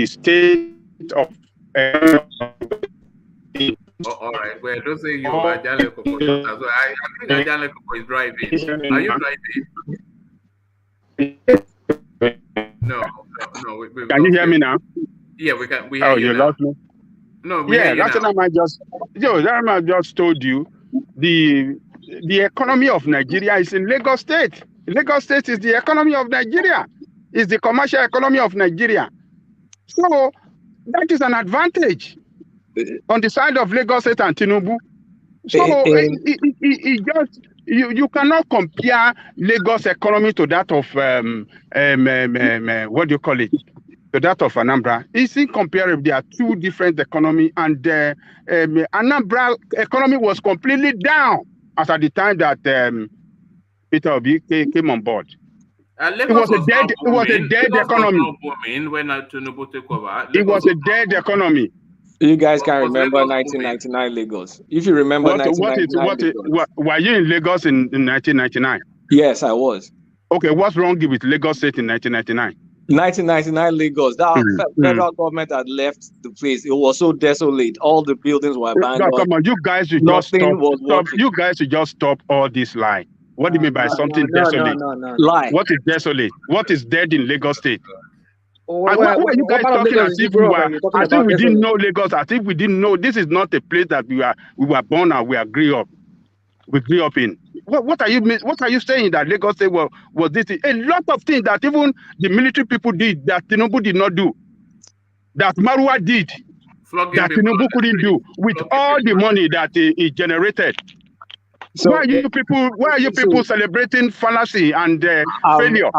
state of. All right. Well, don't say you are Ajale Koko. I think Ajale Koko is driving. Are you driving? No. Can you hear me now? Yeah, we can. We hear you now. Lost me? No, we hear you now. Rational just told you the economy of Nigeria is in Lagos State. Lagos State is the economy of Nigeria. It's the commercial economy of Nigeria. So that is an advantage on the side of Lagos State and Tinubu. So you cannot compare Lagos economy to that of what do you call it? To that of Anambra. It's incomparable. There are 2 different economies, and Anambra economy was completely down as at the time that Peter Obis came on board. It was a dead economy. When Tinubu took over, it was a dead economy. You guys can remember 1999 Lagos. If you remember 1999 were you in Lagos in 1999? Yes, I was. Okay, what's wrong with Lagos State in 1999? 1999 Lagos, that federal government had left the place. It was so desolate. All the buildings were abandoned. No, come on, you guys should just stop. You guys should just stop all this lie. What do you mean by something desolate? No. Lie. What is desolate? What is dead in Lagos State? Why are you guys talking as if we didn't know Lagos? As if we didn't know this is not a place that we were born and we grew up in. What are you saying that Lagos State was this? A lot of things that even the military people did that Tinubu did not do, that Marwa did, that Tinubu couldn't do with all the money that he generated. So why are you people celebrating fallacy and failure?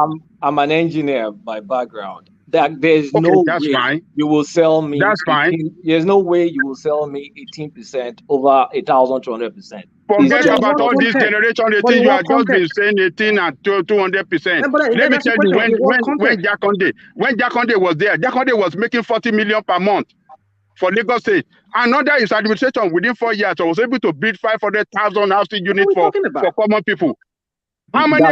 I'm an engineer by background. that there's no way you will sell me. That's fine. There's no way you will sell me 18% over 1,200%. Forget about all this generation 18. You are just been saying 18 and 200%. Let me tell you, when Jakonde was there, Jakonde was making 40 million per month for Lagos State. Another is administration within 4 years. I was able to build 500,000 housing units for common people. How many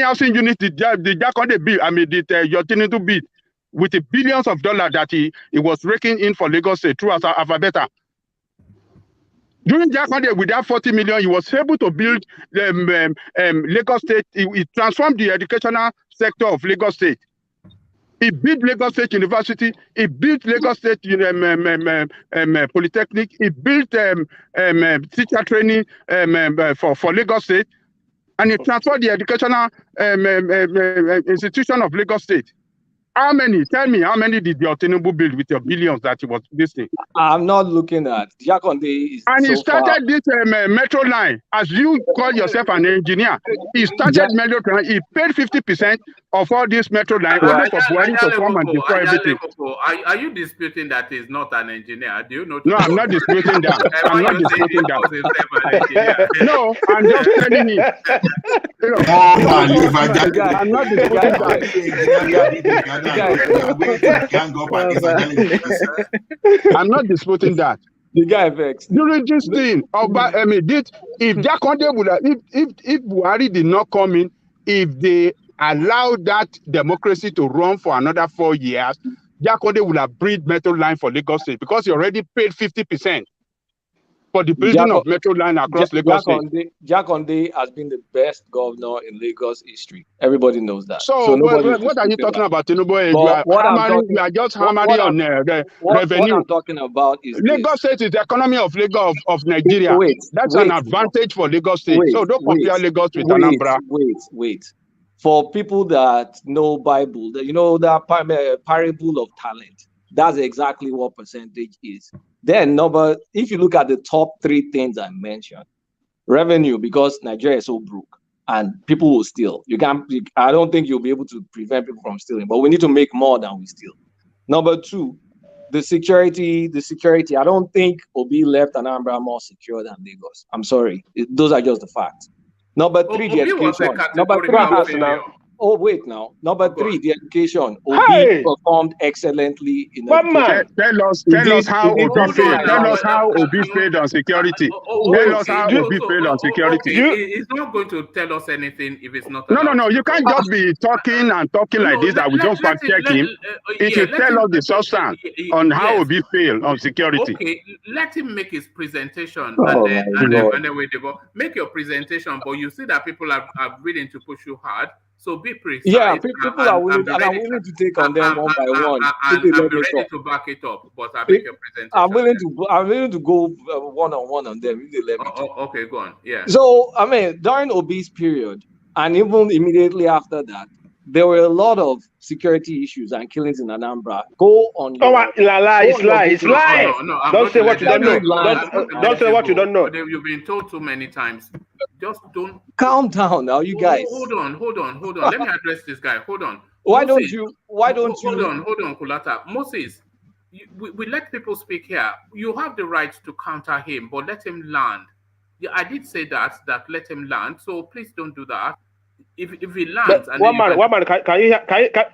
housing units did Jakonde build? I mean, did Yotinubu build with the billions of dollars that he was raking in for Lagos State through Alphabeta? During Jakonde, with that 40 million, he was able to build Lagos State. He transformed the educational sector of Lagos State. He built Lagos State University. He built Lagos State Polytechnic. He built teacher training for Lagos State. And he transferred the educational institution of Lagos State. How many? Tell me, how many did the Tinubu build with your billions that he was listing? I'm not looking at Jakonde. And he started this metro line. As you call yourself an engineer, he started metro line. He paid 50% of all this metro line only for Buhari to come and destroy everything. Are you disputing that he's not an engineer? Do you know? No, I'm not disputing that. I'm not disputing that. No, I'm just telling you. I'm not disputing that. I'm not disputing that. The guy vexed. During this thing, if Jakonde would have, if Buhari did not come in, if they allowed that democracy to run for another 4 years, Jakonde would have built metro line for Lagos State because he already paid 50% for the building of metro line across Lagos State. Jakonde has been the best governor in Lagos history. Everybody knows that. So what are you talking about, Tinubu? You are just hammering on the revenue. What I'm talking about is Lagos State is the economy of Lagos of Nigeria. That's an advantage for Lagos State. So don't compare Lagos with Anambra. Wait. For people that know Bible, you know that parable of talent. That's exactly what percentage is. Then if you look at the top 3 things I mentioned, revenue, because Nigeria is so broke and people will steal. I don't think you'll be able to prevent people from stealing, but we need to make more than we steal. Number 2, the security. I don't think Obi left Anambra more secure than Lagos. I'm sorry. Those are just the facts. Number 3, the education. Number 3, oh, wait now. Number 3, the education. Obi performed excellently in education. Tell us how Obi failed. Tell us how Obi failed on security. Tell us how Obi failed on security. He's not going to tell us anything if it's not. No. You can't just be talking like this that we don't fact check him. If you tell us the substance on how Obi failed on security. Okay, let him make his presentation and then we make your presentation. But you see that people are willing to push you hard. So be precise. Yeah, people are willing to take on them one by one. I'm ready to back it up, but I make your presentation. I'm willing to go one-on-one on them if they let me. Okay, go on. Yeah. So during Obi's period, and even immediately after that, there were a lot of security issues and killings in Anambra. Go on. It's lie. No, don't say what you don't know. Don't say what you don't know. You've been told too many times. Just don't. Calm down now, you guys. Hold on. Let me address this guy. Hold on. Why don't you? Hold on, Kulata. Moses, we let people speak here. You have the right to counter him, but let him land. Yeah, I did say that let him land. So please don't do that. If he lands, and one man, can you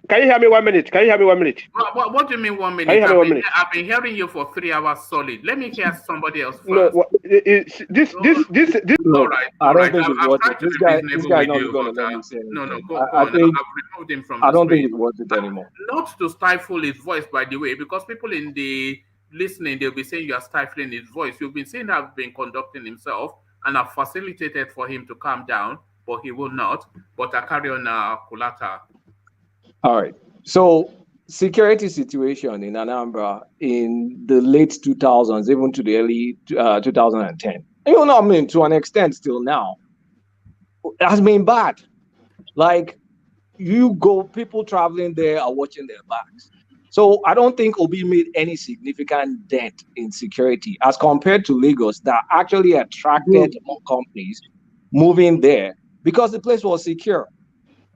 hear me 1 minute? Can you hear me 1 minute? What do you mean 1 minute? I've been hearing you for 3 hours solid. Let me hear somebody else first. No, this. All right. I don't think it's worth it. This guy not going to let me say. No. Go on. I've removed him from. I don't think it's worth it anymore. Not to stifle his voice, by the way, because people in the listening, they'll be saying you are stifling his voice. You've been saying I've been conducting himself, and I've facilitated for him to calm down. But he will not. But I carry on Kulata. All right. So security situation in Anambra in the late 2000s, even to the early 2010, to an extent still now, has been bad. Like people traveling there are watching their backs. So I don't think Obi made any significant dent in security as compared to Lagos that actually attracted more companies moving there, because the place was secure.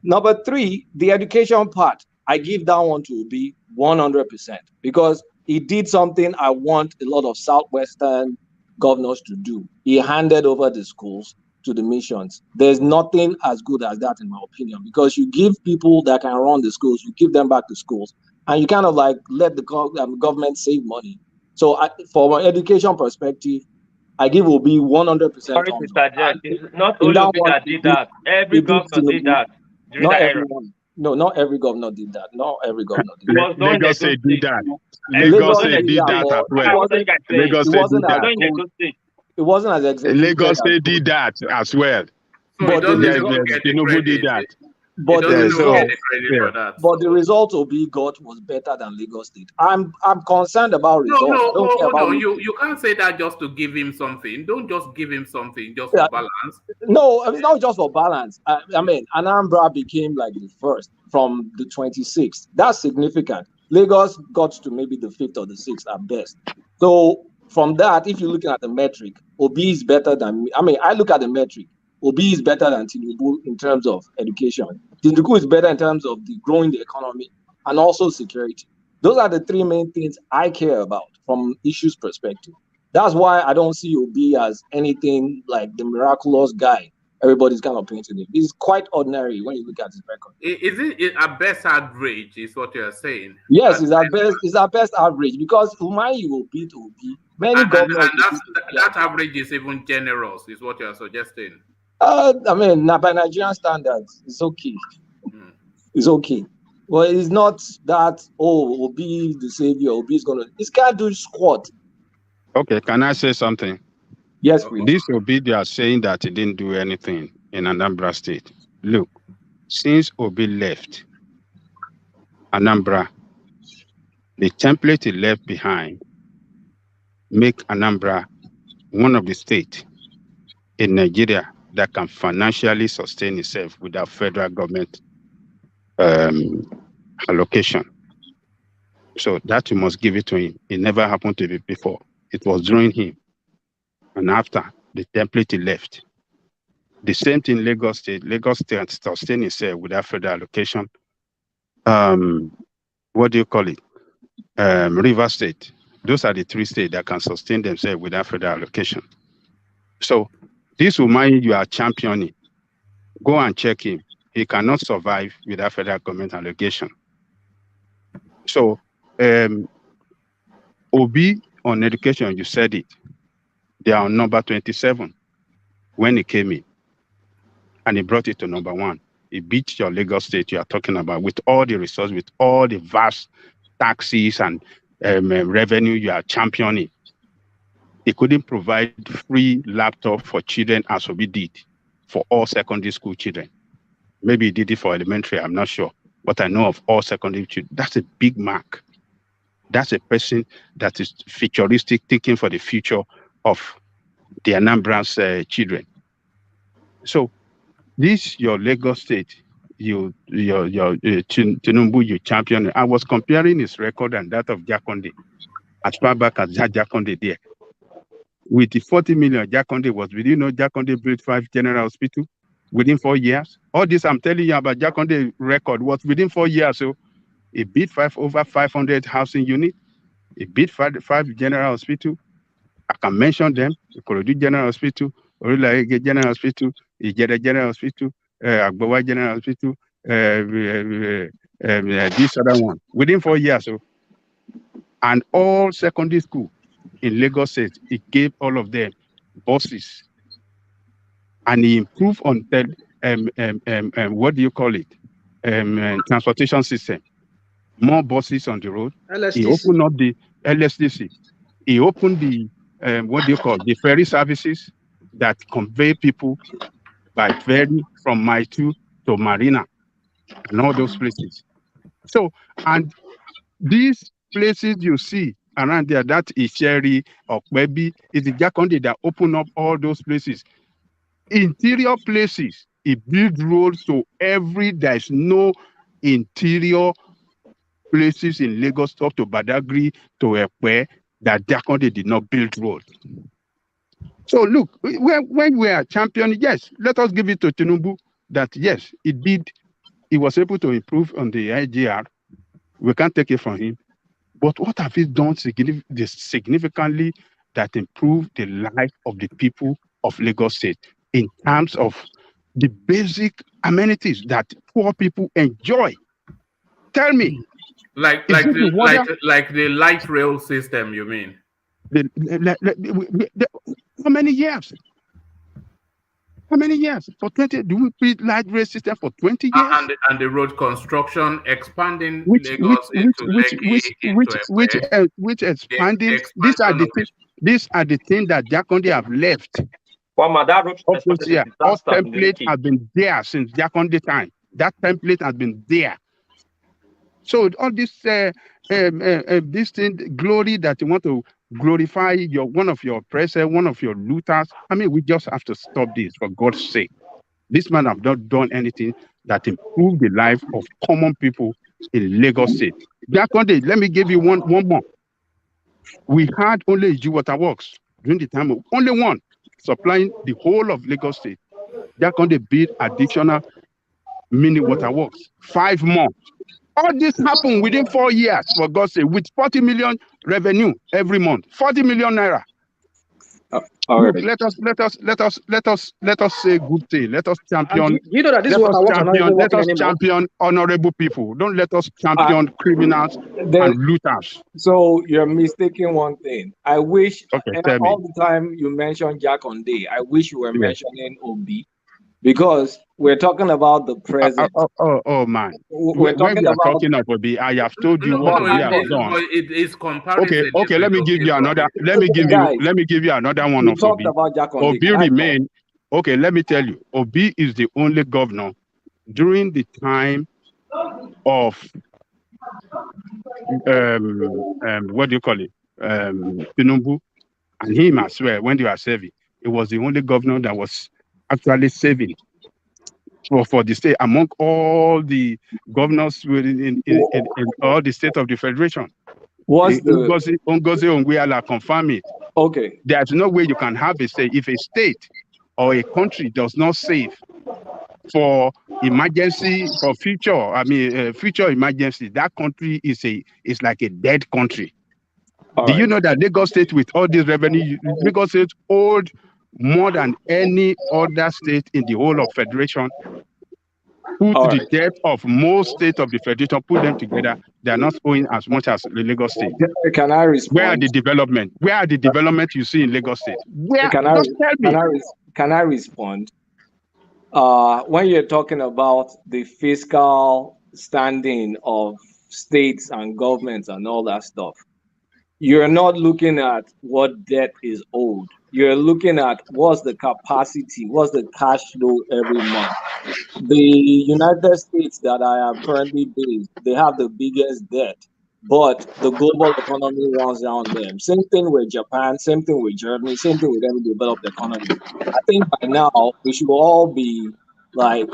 Number 3, the education part. I give that one to Obi 100% because he did something I want a lot of Southwestern governors to do. He handed over the schools to the missions. There's nothing as good as that, in my opinion, because you give people that can run the schools, you give them back to schools, and you kind of like let the government save money. So from an education perspective, I give Obi 100%. Sorry to interject. It's not only Obi that did that. Every governor did that during that era. No, not every governor did that. Not every governor did that. Lagos State did that. Lagos State did that as well. Lagos State did that. It wasn't as executive. Lagos State did that as well. But Tinubu did that. But the result Obi got was better than Lagos State. I'm concerned about results. You can't say that just to give him something. Don't just give him something just for balance. No, it's not just for balance. I mean, Anambra became like the first from the 26th. That's significant. Lagos got to maybe the 5th or the 6th at best. So from that, if you're looking at the metric, Obi is better than me. I mean, I look at the metric. Obi is better than Tinubu in terms of education. Tinubu is better in terms of growing the economy and also security. Those are the three main things I care about from issues perspective. That's why I don't see Obi as anything like the miraculous guy everybody's kind of painting him. He's quite ordinary when you look at his record. Is it at best average, is what you're saying? Yes, it's at best average because Umahi will beat Obi. Many governors. That average is even generous, is what you're suggesting. I mean, by Nigerian standards, it's okay. It's okay. Well, it's not that, Obi the savior, Obi is going to... This guy do squat. Okay, can I say something? Yes, please. This Obi, they are saying that he didn't do anything in Anambra State. Look, since Obi left Anambra, the template he left behind make Anambra one of the states in Nigeria that can financially sustain itself without federal government allocation. So that you must give it to him. It never happened to him before. It was during him. And after the template he left. The same thing Lagos State. Lagos State sustained itself without federal allocation. What do you call it? River State. Those are the three states that can sustain themselves without federal allocation. So this woman you are championing, go and check him. He cannot survive without federal government allocation. So Obi on education, you said it. They are on number 27 when he came in. And he brought it to number 1. He beat your Lagos State you are talking about with all the resources, with all the vast taxes and revenue you are championing. He couldn't provide free laptop for children as Obi did for all secondary school children. Maybe he did it for elementary, I'm not sure. But I know of all secondary children. That's a big mark. That's a person that is futuristic, thinking for the future of the Anambra's children. So this, your Lagos State, your Tinubu, you champion. I was comparing his record and that of Jakonde as far back as Jakonde there. With the 40 million Jakonde was, did you know Jakonde built 5 general hospitals within 4 years? All this I'm telling you about Jakonde record was within 4 years. So he built over 500 housing units. He built 5 general hospitals. I can mention them. Ikorodu General Hospital, Orilage General Hospital, Ijede General Hospital, Agbowa General Hospital, this other one. Within 4 years. So, and all secondary school in Lagos State, he gave all of them buses. And he improved on what do you call it? Transportation system. More buses on the road. LSTC. He opened up the LSTC. He opened the the ferry services that convey people by ferry from Mile 2 to Marina and all those places. So, and these places you see around there, that is Cherry or maybe is the Jakonde that open up all those places. Interior places, it build roads to there's no interior places in Lagos up to Badagry to Ekpe that Jakonde did not build roads. So look, when we are champion, yes, let us give it to Tinubu that yes, he was able to improve on the IGR We can't take it from him. But what have he done significantly that improved the life of the people of Lagos State in terms of the basic amenities that poor people enjoy? Tell me. Like the light rail system, you mean? How many years? How many years? For 20? Do we build light rail system for 20 years? And the road construction, expanding Lagos into Lekki, which expanding. These are the things that Jakonde have left. All template have been there since Jakonde time. That template has been there. So all this this thing, glory that you want to glorify one of your oppressors, one of your looters. I mean, we just have to stop this for God's sake. This man have not done anything that improved the life of common people in Lagos State. Jakonde, let me give you one more. We had only Iju Water Works during the time of only one supplying the whole of Lagos State. Jakonde built additional mini water works, 5 more. All this happened within 4 years, for God's sake, with 40 million revenue every month. 40 million naira. Look, let us say good thing. Let us champion. You know that this water works are not even let us working champion honorable people. Don't let us champion criminals and looters. So you're mistaking one thing. I wish tell me. All the time you mention Jakonde, I wish you were mentioning Obi, because we're talking about the present. Oh man. We're talking about Obi. I have told you what Obi has done. It is comparison. Okay. Let me give you another. Let me give you another one we of talked Obi. about Jakonde. Obi remain. Okay, let me tell you. Obi is the only governor during the time of what do you call it? Tinubu and him as well. When they were serving, it was the only governor that was actually saving for the state among all the governors in all the states of the federation. Ngozi Ongweala confirm it. Okay. There's no way you can have a say if a state or a country does not save for emergency, for future emergency. That country is like a dead country. Do you know that Lagos State, with all this revenue, Lagos State owed more than any other state in the whole of federation? Put the debt of most states of the federation, put them together, they are not owing as much as the Lagos State. Can I respond? Where are the development? Where are the development you see in Lagos State? Where? Can I respond? When you're talking about the fiscal standing of states and governments and all that stuff, you're not looking at what debt is owed. You're looking at what's the capacity, what's the cash flow every month. The United States that I am currently based, they have the biggest debt, but the global economy runs down them. Same thing with Japan, same thing with Germany, same thing with every developed economy. I think by now we should all be like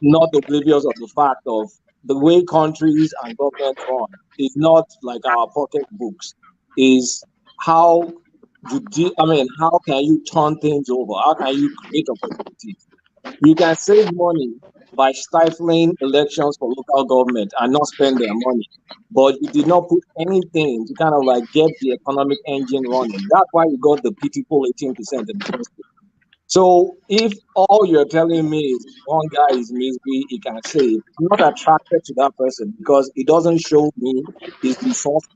not oblivious of the fact of the way countries and governments run is not like our pocketbooks. Is how how can you turn things over? How can you create opportunities? You can save money by stifling elections for local government and not spend their money, but you did not put anything to kind of like get the economic engine running. That's why you got the pitiful 18% in the first place. So if all you're telling me is one guy is misery, he can save, I'm not attracted to that person because it doesn't show me his resources.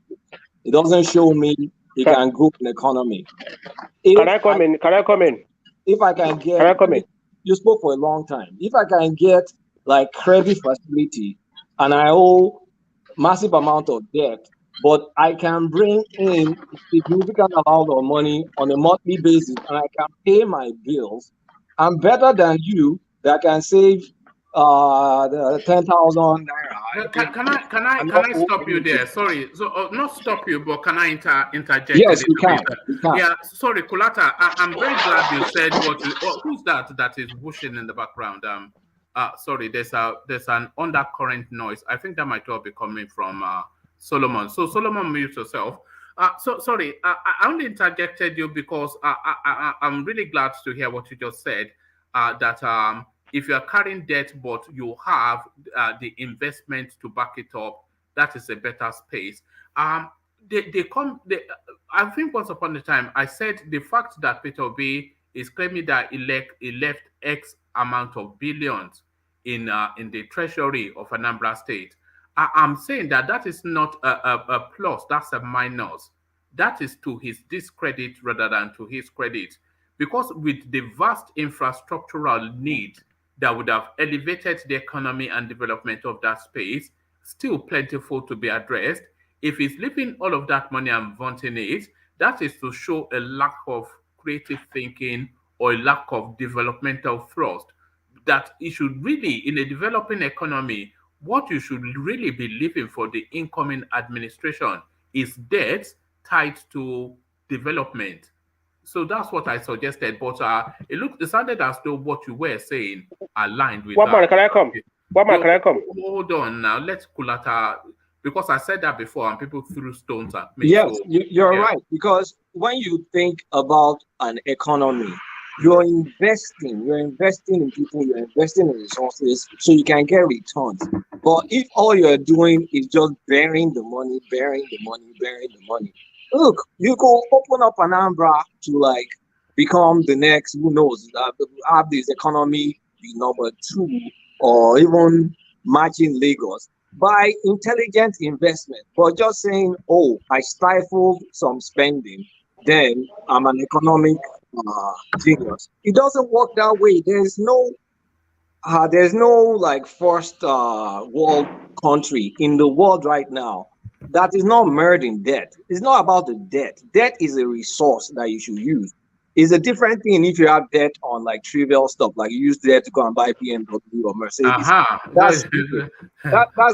It doesn't show me he can grow an economy. Can I come in? If I can get, you spoke for a long time. If I can get like credit facility and I owe massive amount of debt, but I can bring in a significant amount of money on a monthly basis and I can pay my bills, I'm better than you that can save 10,000 naira. Can I stop you there? Sorry, so not stop you, but can I interject? Yes, you can. Yeah, sorry, Kulata. I'm very glad you said who's that is whooshing in the background? Sorry, there's an undercurrent noise. I think that might well be coming from Solomon. So Solomon, mute yourself. So sorry, I only interjected you because I'm really glad to hear what you just said. That if you are carrying debt but you have the investment to back it up, that is a better space. I think once upon a time, I said the fact that Peter Obi is claiming that he left X amount of billions in the treasury of Anambra State. I'm saying that is not a plus, that's a minus. That is to his discredit rather than to his credit. Because with the vast infrastructural need that would have elevated the economy and development of that space, still plentiful to be addressed. If he's leaving all of that money and vaunting it, that is to show a lack of creative thinking or a lack of developmental thrust. That it should really, in a developing economy, what you should really be leaving for the incoming administration is debt tied to development. So that's what I suggested, but it sounded as though what you were saying aligned with. What man can I come? What man can I come? Hold on now. Let's Kulata, because I said that before and people threw stones at me. Yes, so, you're right. Because when you think about an economy, you're investing in people, you're investing in resources so you can get returns. But if all you're doing is just burying the money, look, you can open up Anambra to like become the next, who knows, have this economy be number 2 or even matching Lagos by intelligent investment. But just saying, oh, I stifled some spending, then I'm an economic genius. It doesn't work that way. There's no like first world country in the world right now that is not mired in debt. It's not about the debt. Debt is a resource that you should use. It's a different thing if you have debt on like trivial stuff, like you use debt to go and buy BMW or Mercedes. That's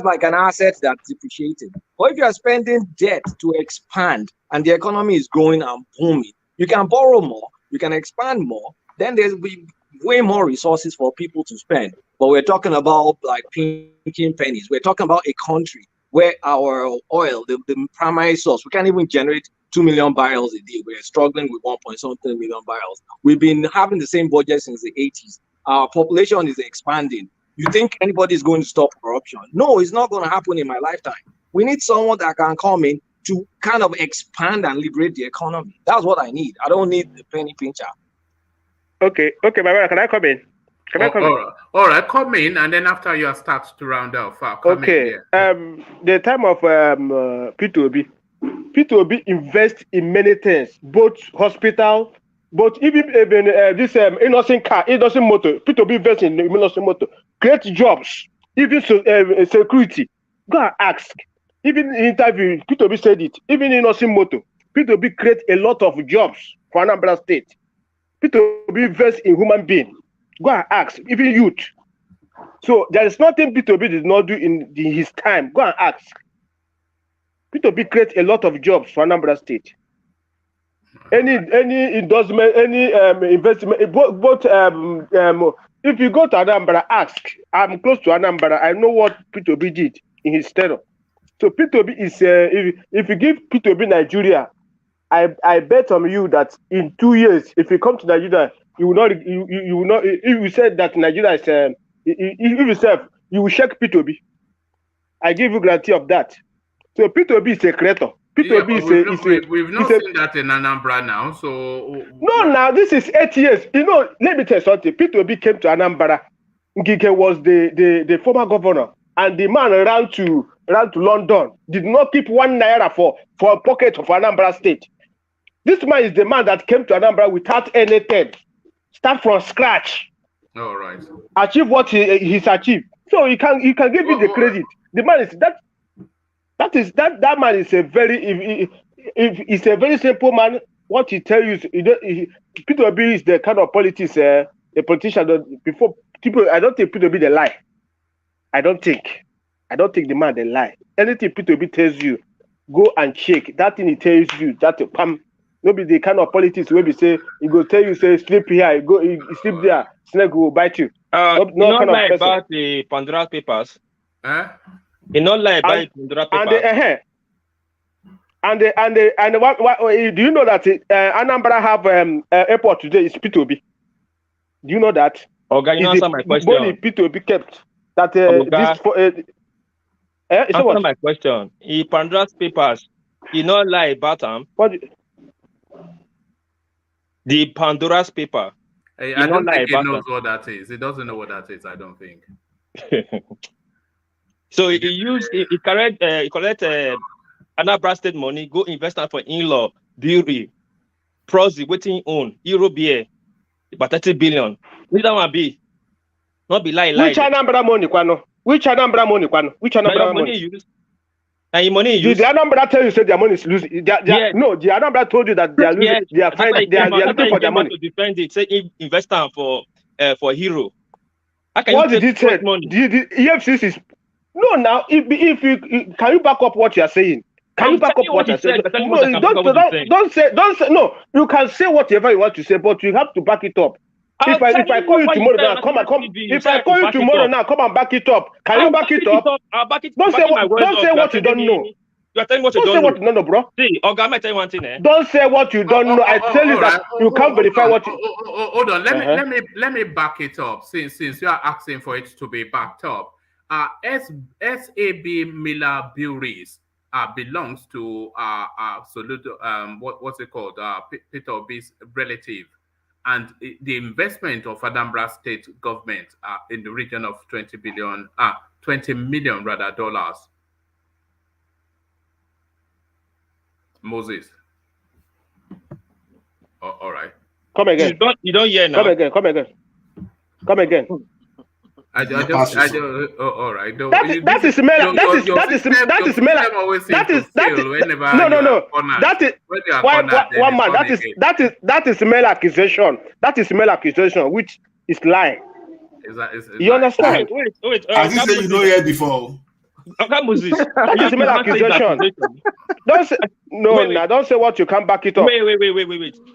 like an asset that's depreciated. But if you are spending debt to expand and the economy is growing and booming, you can borrow more, you can expand more, then there'll be way more resources for people to spend. But we're talking about like pinching pennies. We're talking about a country where our oil, the primary source, we can't even generate 2 million barrels a day. We're struggling with 1.something million barrels. We've been having the same budget since the 80s. Our population is expanding. You think anybody's going to stop corruption? No, it's not going to happen in my lifetime. We need someone that can come in to kind of expand and liberate the economy. That's what I need. I don't need the penny pincher. Okay, my brother, can I come in? All right, come in, and then after you start to round off. The time of Peter Obi invests in many things, both hospital, but even this innocent motor. Peter Obi invests in innocent motor, create jobs, even security. Go and ask. Even in interview, Peter Obi said it. Even innocent motor, Peter Obi create a lot of jobs for Anambra State. Peter Obi invests in human being. Go and ask, even youth. So there is nothing Peter Obi did not do in his time. Go and ask. Peter Obi creates a lot of jobs for Anambra State. Any endorsement, any investment, both if you go to Anambra, ask. I'm close to Anambra. I know what Peter Obi did in his tenure. So Peter Obi is if you give Peter Obi Nigeria, I bet on you that in 2 years, if you come to Nigeria, you will not. If you said that Nigeria is, you will shake Peter Obi. I give you guarantee of that. So Peter Obi is a creator. Peter Obi we've not seen that in Anambra now. So no, now this is 8 years. You know, let me tell you something. Peter Obi came to Anambra. Ngige was the former governor, and the man ran to London. Did not keep 1 naira for a pocket of Anambra State. This man is the man that came to Anambra without anything. Start from scratch. All right. Achieve what he's achieved. So you can give him the credit. The man is that man is a very he's a very simple man. What he tells you, Peter Obi is the kind of politics a politician that before people. I don't think Peter Obi they lie. I don't think the man they lie. Anything Peter Obi tells you, go and check. That thing he tells you that come. Maybe the kind of politics where we say he go tell you say sleep here, you sleep there, snake will bite you. You not lie about the Pandora papers. You not lie about the Pandora papers. And what do you know that Anambra have airport today is Peter Obi? Do you know that? Okay, you answer my question. Peter Obi kept that Answer my question. He Pandora's papers. He not lie about them. What? The Pandora's paper. I don't think he knows what that is. He doesn't know what that is, I don't think. So he collect Anambra State money, go invest that for in-law, beauty, prosy, waiting own, Euro beer, about 30 billion. Which that one be? Not be lie. Which Anambra money, Kwano? Which Anambra money, Kwano? Which Anambra money? And your money Did the Anambra tell you say their money is losing? Yes. No, the Anambra told you that they are losing. Yes. They are looking for their money. To defend it, say invest for Hero. What did he say? The EFCC is no. Now, if you can you back up what you are saying? Can you back up what you are saying? No, don't say. No, you can say whatever you want to say, but you have to back it up. If I call you tomorrow now, come. If I call you tomorrow now, come and back it up. Can you back it up? I'll back it. Don't say what you don't know. You are telling what you don't know. Don't say what you don't know, bro. See, Oga, I tell you one thing. Don't say what you don't know. I tell you that you can't verify what you. Hold on. Let me back it up. Since you are asking for it to be backed up, SAB Miller Breweries belongs to Soludo. What's it called? Peter Obis' relative. And the investment of Anambra State government in the region of $20 million dollars. Moses. All right. Come again. You don't hear now. Come again. I all right. That is Mela. That is Mela. No. That is one man. That is Mela accusation. That is Mela accusation, which is lying. You understand? Wait. As you say, you know here before. Okay, Moses. That is Mela accusation. Don't say don't say what you can't back it up. Wait.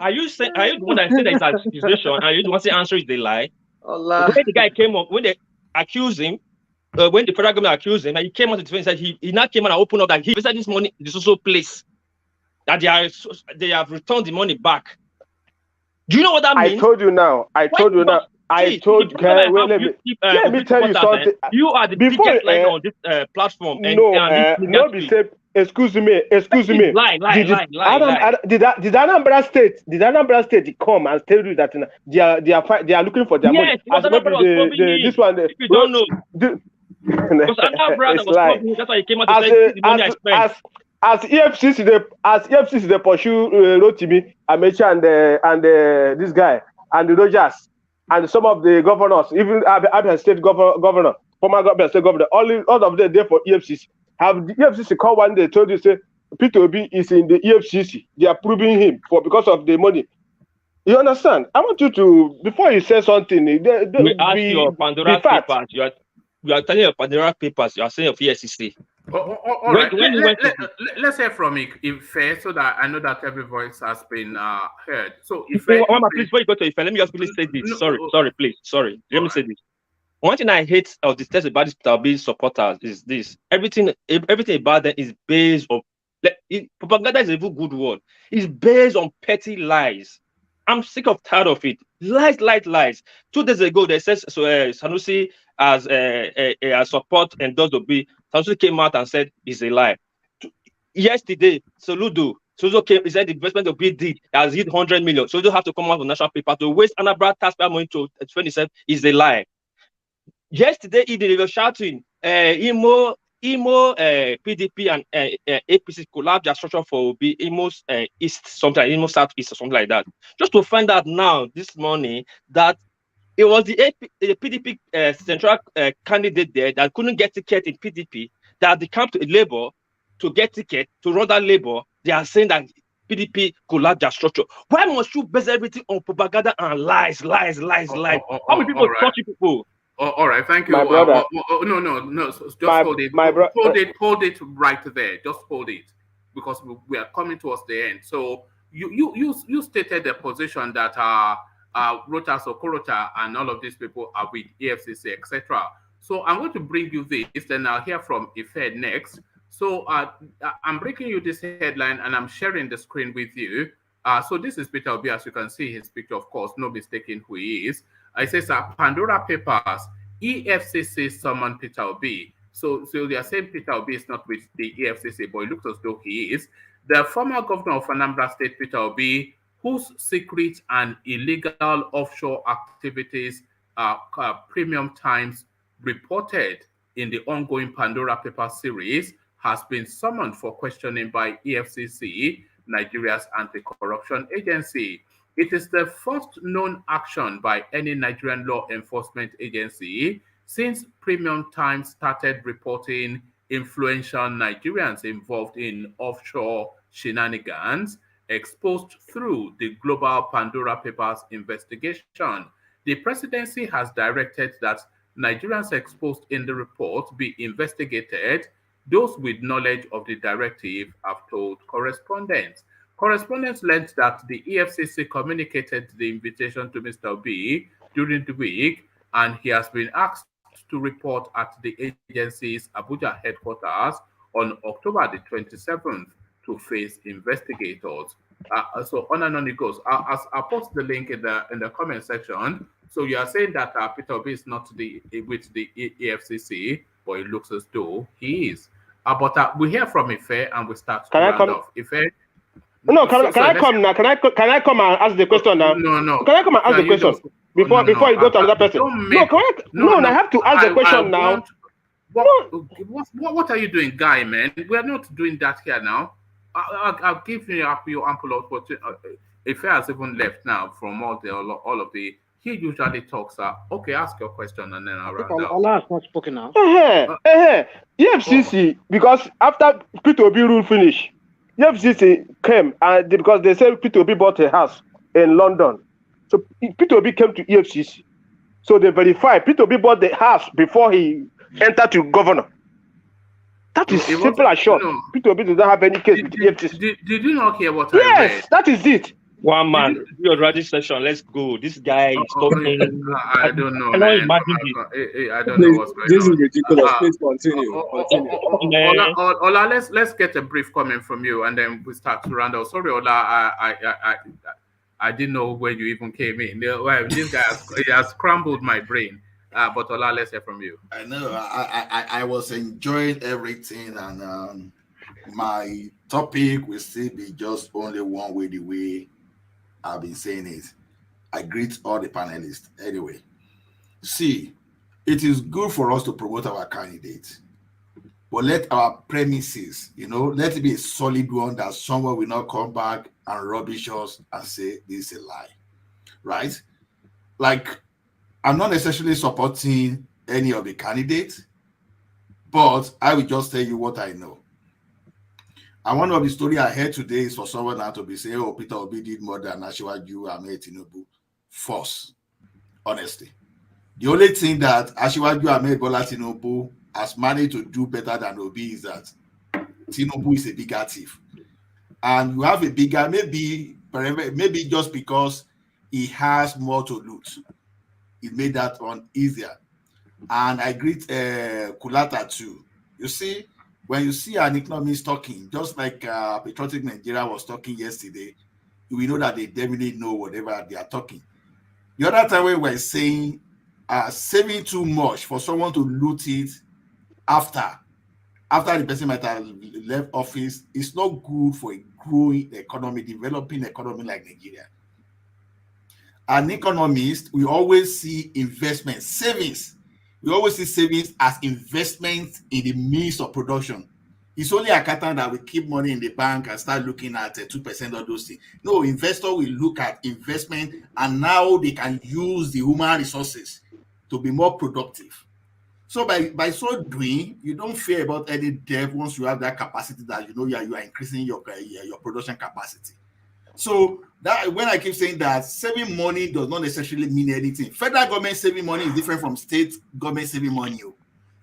Are you the one that said that it's accusation? Are you the one that answer is the lie? Allah. When the guy came up, when they accused him, when the federal government accused him, and he came out to defend, said he now came out and opened up that he invested this money in the social place, that they have returned the money back. Do you know what that means? I told you now. Let me tell you something. You are the biggest line on this platform. Excuse me. Lie. Did Anambra State come and tell you that they are looking for their money? Yes, this one. If you don't know, because Anambra was talking, that's why he came out to say the money I spent. As EFCC they pursue Rotimi, Amechi, and this guy and the Rogers and some of the governors, even Abia State governor, former Abia State governor, all of them there for EFCC. Have the EFCC called one day, told you say Peter Obi is in the EFCC. They are proving him because of the money. You understand? I want you to, before you say something, we ask your Pandora papers. You are telling your Pandora papers. You are saying of EFCC. All right. Let's hear from Ife so that I know that every voice has been heard. So Ife, please, before you go to Ife, let me just quickly say this. Sorry. Let me say this. One thing I hate of the test about this being supporters is this. Everything about them is based on propaganda is a good word. It's based on petty lies. I'm sick of tired of it. Lies. 2 days ago, they said Sanusi as a support endorsed Obi. Sanusi came out and said it's a lie. Yesterday, Soludo came. He said the investment Obi did has hit 100 million. So you don't have to come out on national paper to waste Anambra taxpayer money to 27 is a lie. Yesterday, they were shouting, Imo, PDP and APC collapse their structure for Obi, Imo's East, something, Imo Southeast or something like that. Just to find out now, this morning, that it was the PDP central candidate there that couldn't get ticket in PDP, that they come to Labour to get ticket, to run that Labour. They are saying that PDP collapse their structure. Why must you base everything on propaganda and lies? How many people touch people? All right, thank you. My brother. No. Just hold it. Hold it right there. Just hold it, because we are coming towards the end. So you stated the position that Rota Sokorota and all of these people are with EFCC, etc. So I'm going to bring you this, then I'll hear from Ife next. So I'm bringing you this headline and I'm sharing the screen with you. So this is Peter Obis, as you can see his picture, of course, no mistaking who he is. It says Pandora Papers, EFCC summoned Peter Obis. So they are saying Peter Obi is not with the EFCC, but it looks as though he is. The former governor of Anambra State, Peter Obi, whose secret and illegal offshore activities Premium Times reported in the ongoing Pandora Paper series, has been summoned for questioning by EFCC, Nigeria's anti-corruption agency. It is the first known action by any Nigerian law enforcement agency since Premium Times started reporting influential Nigerians involved in offshore shenanigans exposed through the global Pandora Papers investigation. The presidency has directed that Nigerians exposed in the report be investigated. Those with knowledge of the directive have told correspondents. Correspondents learned that the EFCC communicated the invitation to Mr. Obi during the week, and he has been asked to report at the agency's Abuja headquarters on October the 27th to face investigators. So on and on it goes. I'll post the link in the comment section. So you are saying that Peter Obis is not with the EFCC, but it looks as though he is. But we hear from Ife and we start to round off. Ife. No, can I come now? Can I come and ask the question now? No. Can I come and ask the question before you go to another person? I have to ask the question now. What are you doing, guy, man? We are not doing that here now. I'll give you ample opportunity. If he has even left now from all of the, he usually talks. Okay, ask your question and then I'll round up. Allah has not spoken now. EFCC, because after Peter Obi rule finish, EFCC came and because they said Peter Obi bought a house in London, so Peter Obi came to EFCC. So they verified Peter Obi bought the house before he entered to governor. That is simple and short. Peter Obi does not have any case with EFCC. Did you not hear what I read? Yes, that is it. One man, your registration. Let's go. This guy is talking. I don't know. I don't imagine I don't know what's going on. This is ridiculous. Please continue. Ola, let's get a brief comment from you, and then we start to round out. Sorry, Ola, I didn't know when you even came in. Well, this guy has scrambled my brain. But Ola, let's hear from you. I know. I was enjoying everything, and my topic will still be just only one way, the way I've been saying it. I greet all the panelists. Anyway, see, it is good for us to promote our candidates, but let our premises, let it be a solid one that someone will not come back and rubbish us and say this is a lie, right? Like, I'm not necessarily supporting any of the candidates, but I will just tell you what I know. And one of the story I heard today is for someone now to be saying, oh, Peter Obi did more than Asiwaju Ahmed Tinubu. False, honestly. The only thing that Asiwaju Ahmed Bola Tinubu has managed to do better than Obi is that Tinubu is a bigger thief. And you have a bigger, maybe just because he has more to lose. It made that one easier. And I greet Kulata too. You see, when you see an economist talking, just like Patriotic Nigeria was talking yesterday, we know that they definitely know whatever they are talking. The other time we were saying saving too much for someone to loot it after the person might have left office is not good for a growing economy, developing economy like Nigeria. An economist, we always see investment, savings. We always see savings as investments in the means of production. It's only a accountant that will keep money in the bank and start looking at 2% of those things. No, investor will look at investment, and now they can use the human resources to be more productive. So by so doing, you don't fear about any debt once you have that capacity that you are increasing your production capacity. So that when I keep saying that saving money does not necessarily mean anything. Federal government saving money is different from state government saving money.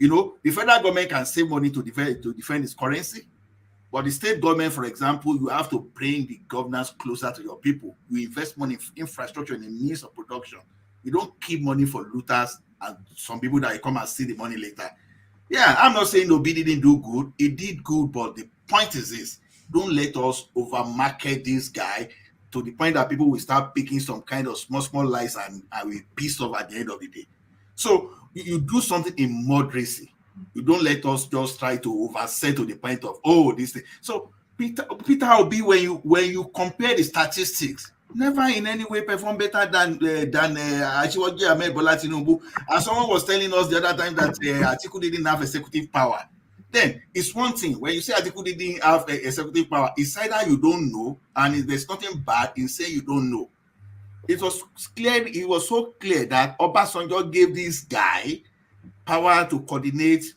The federal government can save money to defend its currency, but the state government, for example, you have to bring the governance closer to your people. You invest money in infrastructure and in means of production. You don't keep money for looters and some people that come and see the money later. Yeah, I'm not saying Obi didn't do good. It did good, but the point is this. Don't let us overmarket this guy to the point that people will start picking some kind of small lies and will piss off at the end of the day. So you do something in moderacy. You don't let us just try to overset to the point of, oh, this thing. So Peter Obi, when you compare the statistics, never in any way perform better than Asiwaju Ahmed Bola Tinubu. And someone was telling us the other time that Atiku didn't have executive power. Then it's one thing when you say Atiku didn't have executive power. It's either you don't know, and there's nothing bad in saying you don't know. It was clear. It was so clear that Obasanjo gave this guy power to coordinate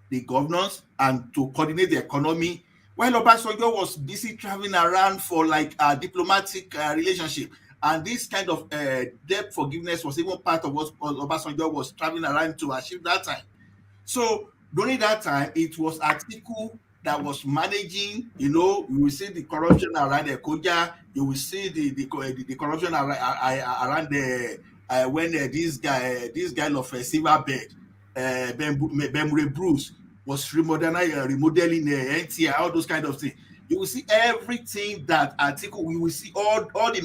the governors and to coordinate the economy, while Obasanjo was busy traveling around for like a diplomatic relationship. And this kind of debt forgiveness was even part of what Obasanjo was traveling around to achieve that time. So during that time, it was Atiku that was managing, you will see the corruption around the Koja, you will see the corruption around the when this guy of Silverbird, Bemre Bruce, was remodeling NTI, all those kind of things. You will see everything that Atiku. We will see all the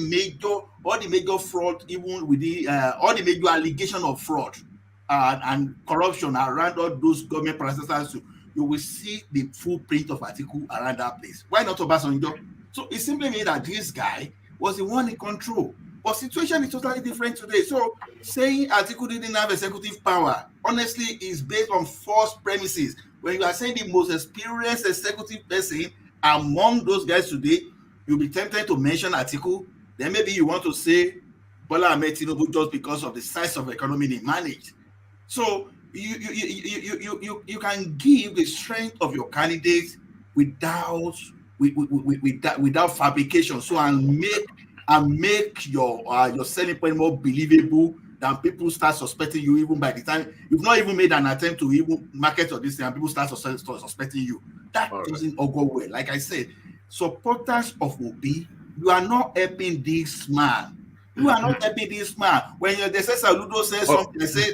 major fraud, even with all the major allegation of fraud and corruption around all those government processes. You will see the full print of Atiku around that place. Why not Obasanjo? So it simply means that this guy was the one in control. But situation is totally different today. So saying Atiku didn't have executive power, honestly, is based on false premises. When you are saying the most experienced executive person among those guys today, you'll be tempted to mention Atiku. Then maybe you want to say Bola Ahmed Tinubu just because of the size of the economy they managed. So you can give the strength of your candidates without fabrication. So and make your selling point more believable than people start suspecting you even by the time you've not even made an attempt to even market or this thing and people start suspecting you. That doesn't all go well. Like I said, supporters of Obi, you are not helping this man. You are not helping this man. When they say Soludo says something, they say,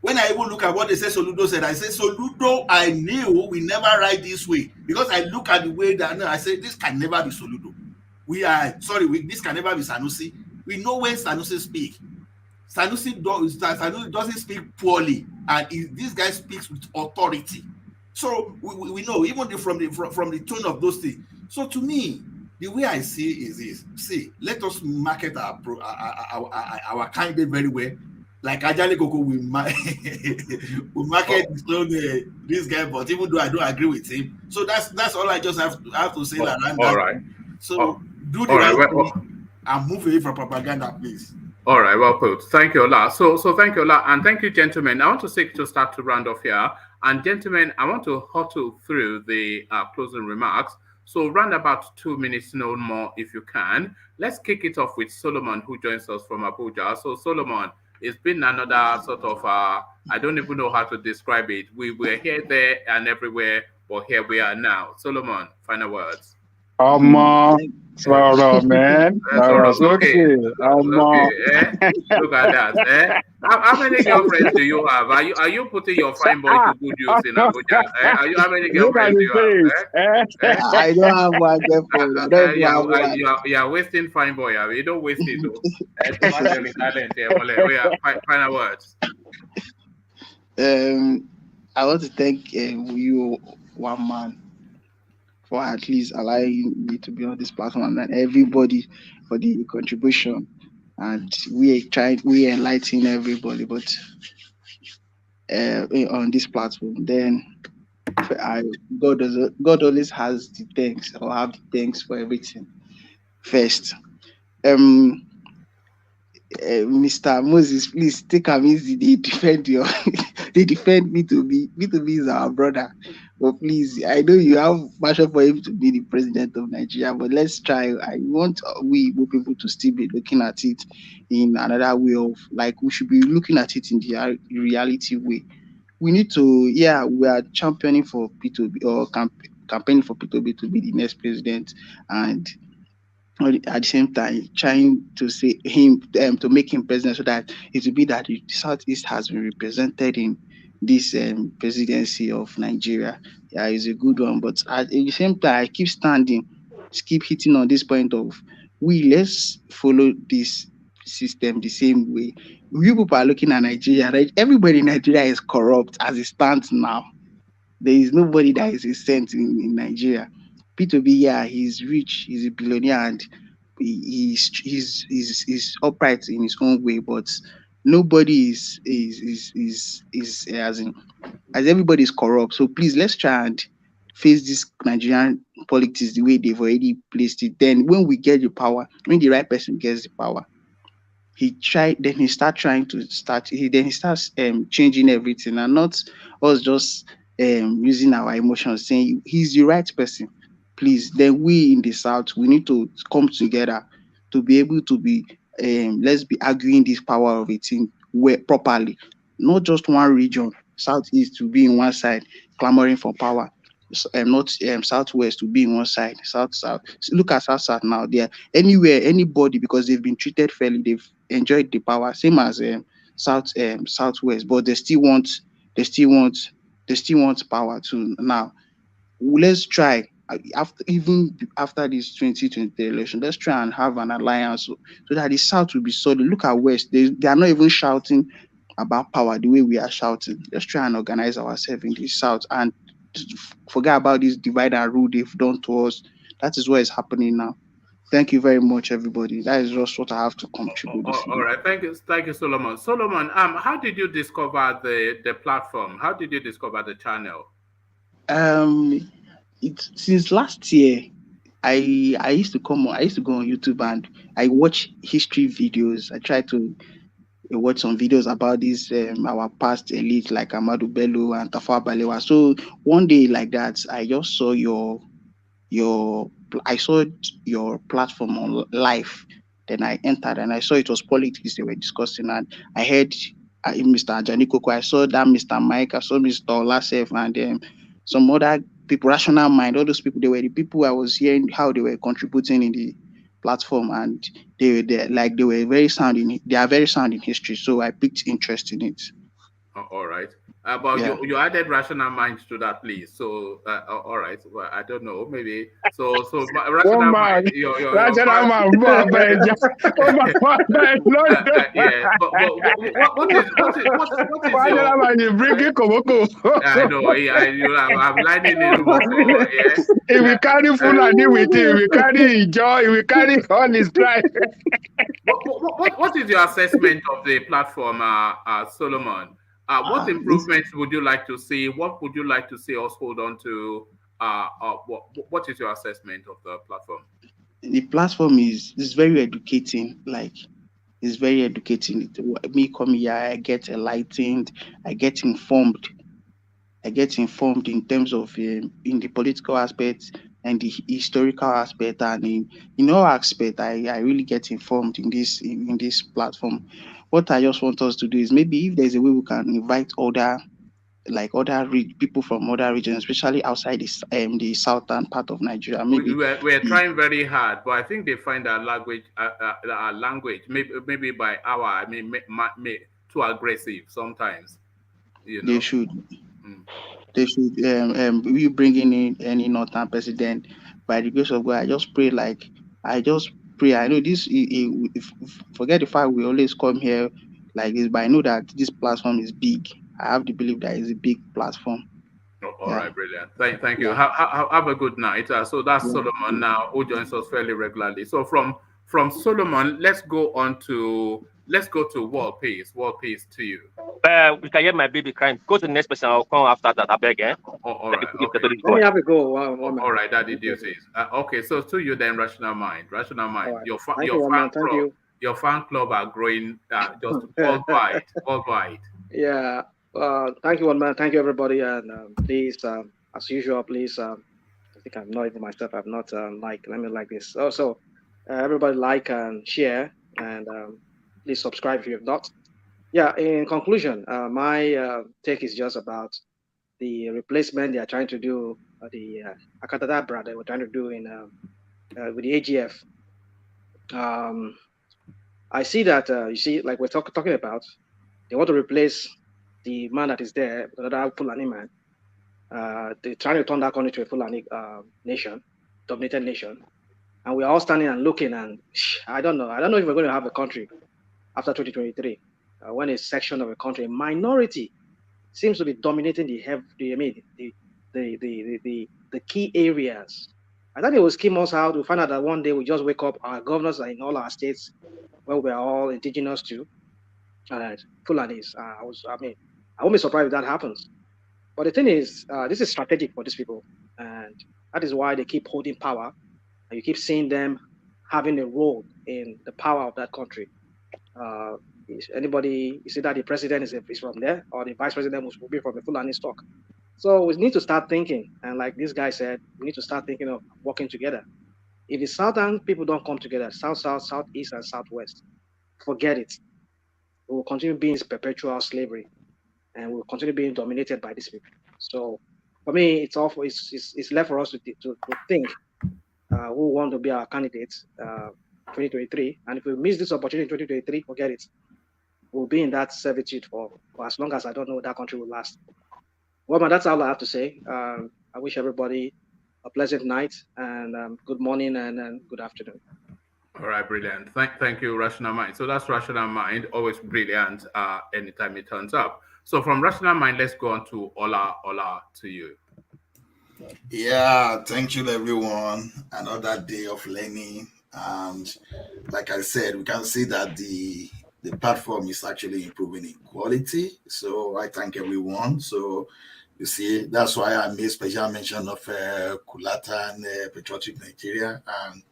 when I even look at what they say Soludo said, I say, Soludo, I knew we never write this way. Because I look at the way that I say, this can never be Soludo. This can never be Sanusi. We know when Sanusi speaks. Sanusi doesn't speak poorly, and this guy speaks with authority. So we know even from the tone of those things. So to me, the way I see is this: let us market our candidate very well. Like Ajale Koko, we market this guy, but even though I don't agree with him, so that's all I just have to say. All right. So do the right thing and move away from propaganda, please. All right, well put. Thank you, Ola. So thank you, Ola, and thank you, gentlemen. I want to start to round off here. And gentlemen, I want to hurtle through the closing remarks. So round about 2 minutes, no more, if you can. Let's kick it off with Solomon, who joins us from Abuja. So Solomon, it's been another sort of, I don't even know how to describe it. We were here, there, and everywhere, but here we are now. Solomon, final words. Sorrow, man. Sorrow's okay. Look at that. How many girlfriends do you have? Are you putting your fine boy to good use in Abuja? How many girlfriends do you have? I don't have one girlfriend. You are wasting fine boy. You don't waste it though. Final words. I want to thank you, one man, for at least allowing me to be on this platform, and everybody for the contribution. And we enlighten everybody, but on this platform, then God always has the thanks, or have the thanks for everything. First, Mr. Moses, please take am easy. They defend me to be is our brother. But please, I know you have passion for him to be the president of Nigeria, but let's try. I want we people to still be looking at it in another way of, like, we should be looking at it in the reality way. We need to, we are championing for Peter Obis, or campaigning for Peter Obis to be the next president, and at the same time trying to say him to make him president, so that it will be that the Southeast has been represented in this presidency of Nigeria. It's a good one, but at the same time I keep hitting on this point of, let's follow this system the same way. You people are looking at Nigeria, right? Everybody in Nigeria is corrupt as it stands now. There is nobody that is a saint in Nigeria. Peter Obis, yeah, he's rich, he's a billionaire, and he's upright in his own way, but nobody is as everybody is corrupt. So please, let's try and face this Nigerian politics the way they've already placed it. Then when we get the power, when the right person gets the power, he starts changing everything, and not us just using our emotions saying he's the right person. Please, then we in the South, we need to come together to be able to be let's be arguing this power of a thing properly, not just one region, Southeast to be in one side clamoring for power, not Southwest to be in one side, South. Look at South now. They're anywhere, anybody, because they've been treated fairly, they've enjoyed the power, same as Southwest, but they still want power too. Now let's try after this 2020 election, let's try and have an alliance so that the South will be solid. Look at West, they are not even shouting about power the way we are shouting. Let's try and organize ourselves in the South and forget about this divide and rule they've done to us. That is what is happening now. Thank you very much, everybody. That is just what I have to contribute. All right, thank you, Solomon. Solomon, how did you discover the platform? How did you discover the channel? Since last year, I used to go on YouTube and I watch history videos. I try to watch some videos about this our past elite like Ahmadu Bello and Tafawa Balewa. So one day like that, I just saw your platform on live. Then I entered and I saw it was politics they were discussing, and I heard Mr. Ajani Koko. I saw that Mr. Mike. I saw Mr. Olasef and some other people, Rational Mind. All those people, they were the people I was hearing how they were contributing in the platform, and they were very sound in. They are very sound in history, so I picked interest in it. All right. But you added Rational Mind to that, please. So, all right. Well, I don't know. Maybe so. Rational Mind. Rational Mind. Yeah. But what is Rational Mind? You bring it, Koko. I know. I'm lining it up. If we carry Fulani with him, we carry joy. We carry all his drive. What is your assessment of the platform, Solomon? What improvements would you like to see? What would you like to see us hold on to? What is your assessment of the platform? The platform is very educating. It's very educating. Me come here, I get enlightened. I get informed. In terms of in the political aspect and the historical aspect, and in all aspects, I really get informed in this platform. What I just want us to do is maybe if there's a way we can invite other people from other regions, especially outside the southern part of Nigeria. Maybe we're trying very hard, but I think they find our language maybe by hour. I mean, too aggressive sometimes. They should. They should. We bringing in any northern president. By the grace of God, I just pray. I know this. Forget the fact we always come here like this, but I know that this platform is big. I have the belief that it's a big platform. All right, brilliant. Thank you. Have a good night. So that's Solomon now, who joins us fairly regularly. So from Solomon, let's go to World Peace. World Peace to you. We can hear my baby crying. Go to the next person. I'll come after that. I beg, eh? All right. Okay. Let me have a go. All right, Daddy Deuces. Okay, so to you then, Rational Mind. Rational Mind. Right. Your fan club are growing just worldwide. Yeah. Thank you, one man. Thank you, everybody. And please, as usual, please. I think I'm not even myself. I'm not let me like this. Also, everybody like and share, and please subscribe if you have not. Yeah. In conclusion, my take is just about the replacement they are trying to do, the Akatadabra they were trying to do in with the AGF. I see that you see, like we're talking about, they want to replace the man that is there, another Fulani man. They're trying to turn that country to a Fulani nation, dominated nation. And we're all standing and looking, and I don't know if we're going to have a country after 2023, when a section of a country, a minority, seems to be dominating the key areas. I thought it will skim us out. We find out that one day we just wake up, our governors are in all our states where we are all indigenous to, Fulanis. I won't be surprised if that happens. But the thing is, this is strategic for these people, and that is why they keep holding power, and you keep seeing them having a role in the power of that country. Anybody, you see that the president is from there, or the vice president will be from the Fulani stock. So we need to start thinking, and like this guy said, we need to start thinking of working together. If the southern people don't come together, south, southeast, and southwest, forget it. We will continue being perpetual slavery, and we'll continue being dominated by these people. So for me, it's left for us to think who want to be our candidates 2023. And if we miss this opportunity in 2023, forget it. We'll be in that servitude for as long as I don't know that country will last. Well, man, that's all I have to say. I wish everybody a pleasant night and good morning and good afternoon. All right, brilliant. Thank you, Rational Mind. So that's Rational Mind, always brilliant anytime it turns up. So from Rational Mind, let's go on to Ola to you. Yeah, thank you, everyone. Another day of learning. And like I said, we can see that the platform is actually improving in quality. So I thank everyone. So you see, that's why I made special mention of Kulata and Patriotic Nigeria and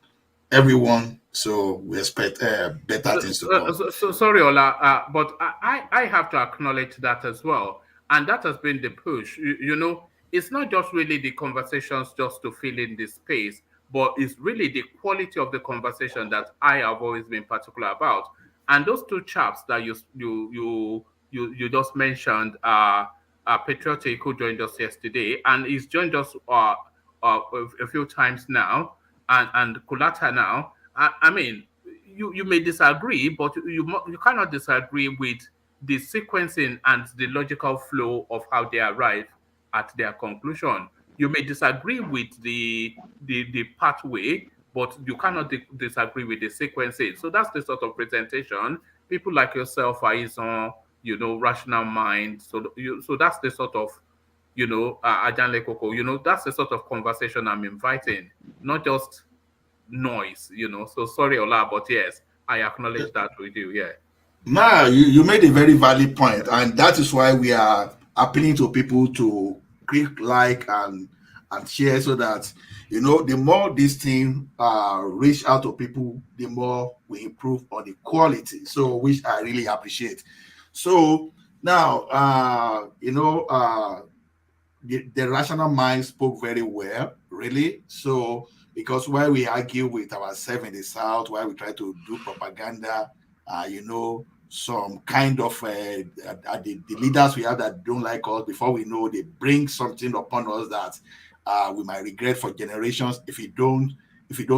everyone. So we expect better things to come. So sorry, Ola, but I have to acknowledge that as well. And that has been the push. You know, it's not just really the conversations just to fill in the space, but it's really the quality of the conversation that I have always been particular about. And those two chaps that you just mentioned, Patriotic, who joined us yesterday, and he's joined us a few times now, and Kulata now. I mean, you may disagree, but you cannot disagree with the sequencing and the logical flow of how they arrive at their conclusion. You may disagree with the pathway, but you cannot disagree with the sequencing. So that's the sort of presentation. People like yourself are on, Rational Mind. So that's the sort of, Ajanle Koko, that's the sort of conversation I'm inviting, not just noise, So sorry, Ola, but yes, I acknowledge that with you, yeah. Now, you made a very valid point, and that is why we are appealing to people to click like and share, so that the more this thing reach out to people, the more we improve on the quality. So, which I really appreciate. So now, the Rational Mind spoke very well, really. So because while we argue with ourselves in the South, while we try to do propaganda, some kind of the leaders we have that don't like us, before we know, they bring something upon us that we might regret for generations if we don't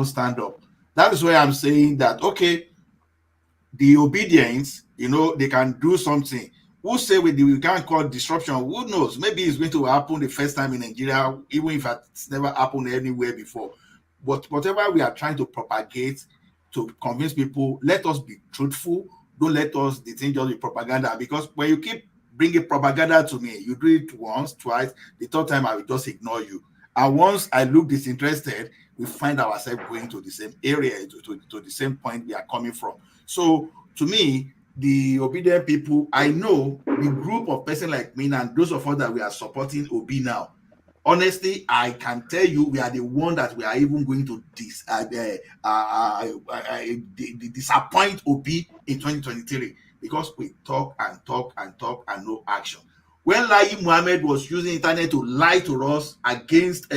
stand up. That is why I'm saying that, okay, the obedience, they can do something. Who say we can't call disruption? Who knows? Maybe it's going to happen the first time in Nigeria, even if it's never happened anywhere before. But whatever we are trying to propagate, to convince people, let us be truthful. Don't let us detain just with propaganda, because when you keep bringing propaganda to me, you do it once, twice, the third time I will just ignore you. And once I look disinterested, we find ourselves going to the same area, to the same point we are coming from. So to me, the obedient people, I know the group of person like me and those of us that we are supporting Obi now, honestly, I can tell you we are the one that we are even going to disappoint Obi in 2023, because we talk and talk and talk and no action. When Lai Mohammed was using internet to lie to us against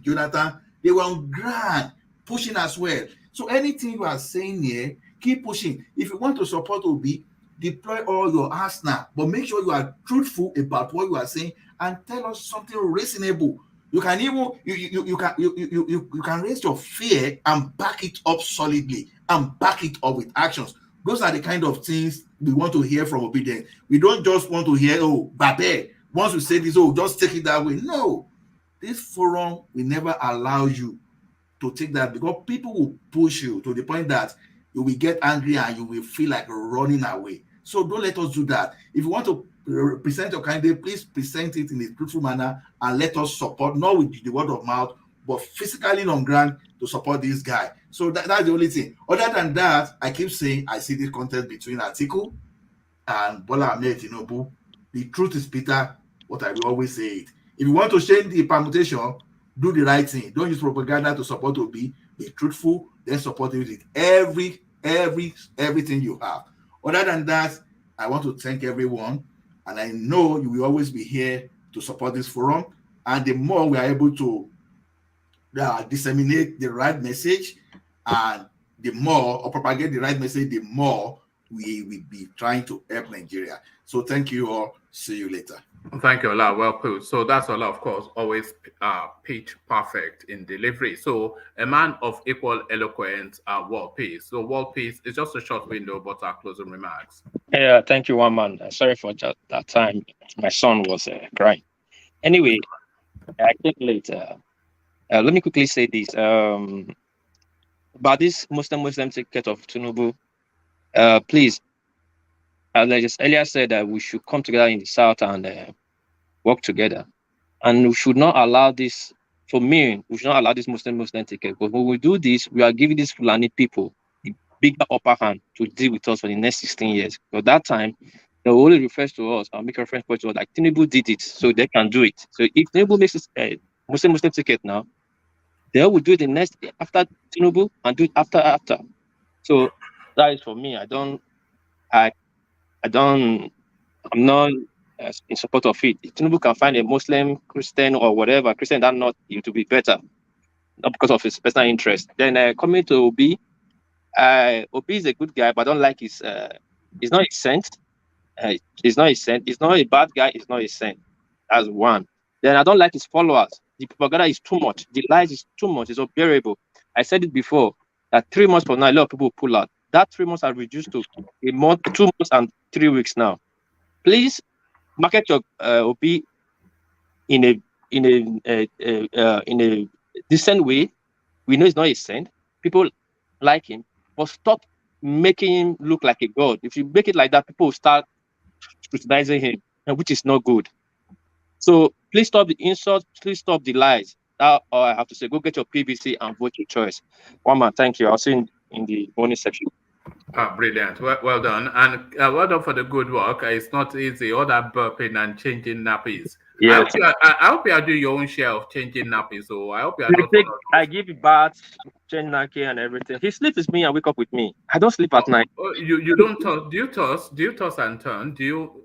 Jonathan, they were on ground pushing as well. So anything you are saying here, keep pushing. If you want to support Obi, deploy all your arsenal, but make sure you are truthful about what you are saying and tell us something reasonable. You can even you can raise your fear and back it up solidly and back it up with actions. Those are the kind of things we want to hear from obedience. We don't just want to hear, oh, Babe, once we say this, oh, just take it that way. No, this forum will never allow you to take that, because people will push you to the point that you will get angry and you will feel like running away. So don't let us do that. If you want to present your candidate, please present it in a truthful manner and let us support, not with the word of mouth, but physically on ground to support this guy. So that's the only thing. Other than that, I keep saying I see this contest between Atiku and Bola Ahmed Tinubu. The truth is, Peter, what I will always say it. If you want to change the permutation, do the right thing. Don't use propaganda to support Obi. Be truthful, then support it with everything you have. Other than that, I want to thank everyone, and I know you will always be here to support this forum. And the more we are able to disseminate the right message, and the more, or propagate the right message, the more we will be trying to help Nigeria. So thank you all. See you later. Thank you, Ola. Well put. So that's Ola, of course, always pitch perfect in delivery. So a man of equal eloquence, World Peace. So World Peace is just a short window, but our closing remarks. Yeah, thank you, one man. Sorry for just that time. My son was crying. Anyway, I think later. Let me quickly say this. About this Muslim ticket of Tinubu, please, as I just earlier said, that we should come together in the South and work together. And we should not allow this, for me, we should not allow this Muslim ticket. But when we do this, we are giving these Fulani people the bigger upper hand to deal with us for the next 16 years. Because that time, they will only refer to us and make a reference point to us like Tinubu did it, so they can do it. So if Tinubu makes this Muslim ticket now, they will do it the next after Tinubu and do it after. So that is for me. I'm not in support of it. If Tinubu can find a Muslim, Christian, or whatever, Christian that not it to be better, not because of his personal interest. Then coming to Obi, Obi is a good guy, but I don't like his. He's not a saint. He's not a saint. He's not a bad guy. He's not a saint. That's one. Then I don't like his followers. The propaganda is too much. The lies is too much. It's unbearable. I said it before that 3 months from now, a lot of people pull out. That 3 months are reduced to a month, 2 months, and 3 weeks now. Please market your Obi in a decent way. We know he's not a saint. People like him, but stop making him look like a god. If you make it like that, people will start scrutinizing him, which is not good. So please stop the insults. Please stop the lies. That's all I have to say. Go get your PVC and vote your choice. One man, thank you. I'll see you in the bonus section. Brilliant. Well done. And well done for the good work. It's not easy. All that burping and changing nappies. Yes. I hope you are doing your own share of changing nappies. So I hope you are not. I give you baths, change nappy and everything. He sleeps with me and wake up with me. I don't sleep at night. You don't toss. Do you toss? Do you toss and turn? Do you?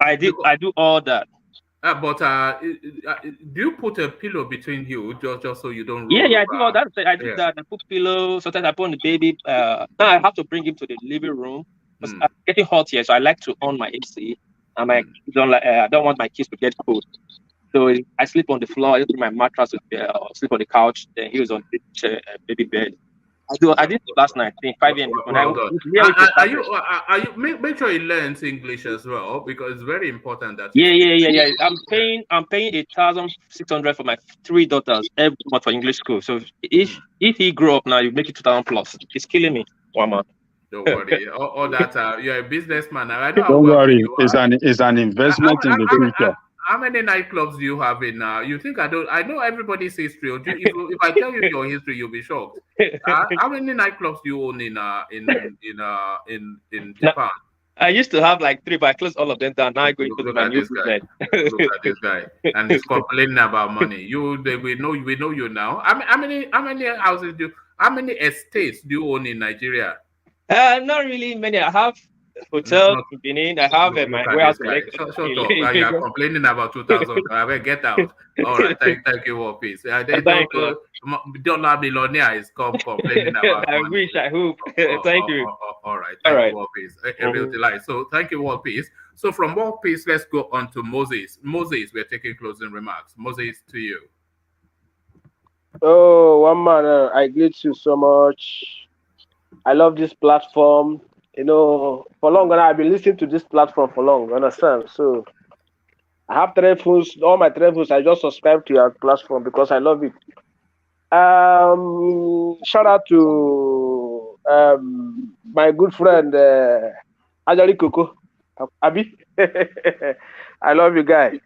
I do all that. But do you put a pillow between you just so you don't roll? Yeah, I do all that. I do that. I put pillow. Sometimes I put on the baby. Now I have to bring him to the living room because I'm getting hot here, so I like to on my AC. And my kids don't like. I don't want my kids to get cold, so I sleep on the floor. I just put my mattress, sleep on the couch. Then he was on the baby bed. I did last night, I think 5 a.m. Make sure he learns English as well, because it's very important that. Yeah. I'm paying 1,600 for my 3 daughters every month for English school. So if he grow up now, you make it 2,000 plus. It's killing me. 1 month. Don't worry. all that you're a businessman. I know. Don't worry. It's an investment in the future. How many nightclubs do you have in? You think I don't? I know everybody's history. If I tell you your history, you'll be shocked. How many nightclubs do you own in Japan? I used to have like 3, but I closed all of them down. Now I go into my new business. Look at this guy, and he's complaining about money. We know you now. How many houses how many estates do you own in Nigeria? Not really many. I have hotel in Benin. I have my warehouse. Shut up. You are complaining about 2,000. Get out. All right. Thank you, World Peace. Dollar millionaire is complaining about. I wish. I hope. Thank you. All right. Thank you, World Peace. Every delight. So thank you, World Peace. So from World Peace, let's go on to Moses. Moses, we're taking closing remarks. Moses, to you. Oh, one man, I greet you so much. I love this platform. You know, for long, and I've been listening to this platform for long, understand? So I have 3 phones, all my 3 phones, I just subscribe to your platform because I love it. Shout out to my good friend AJ Koko, Abi. I love you guys.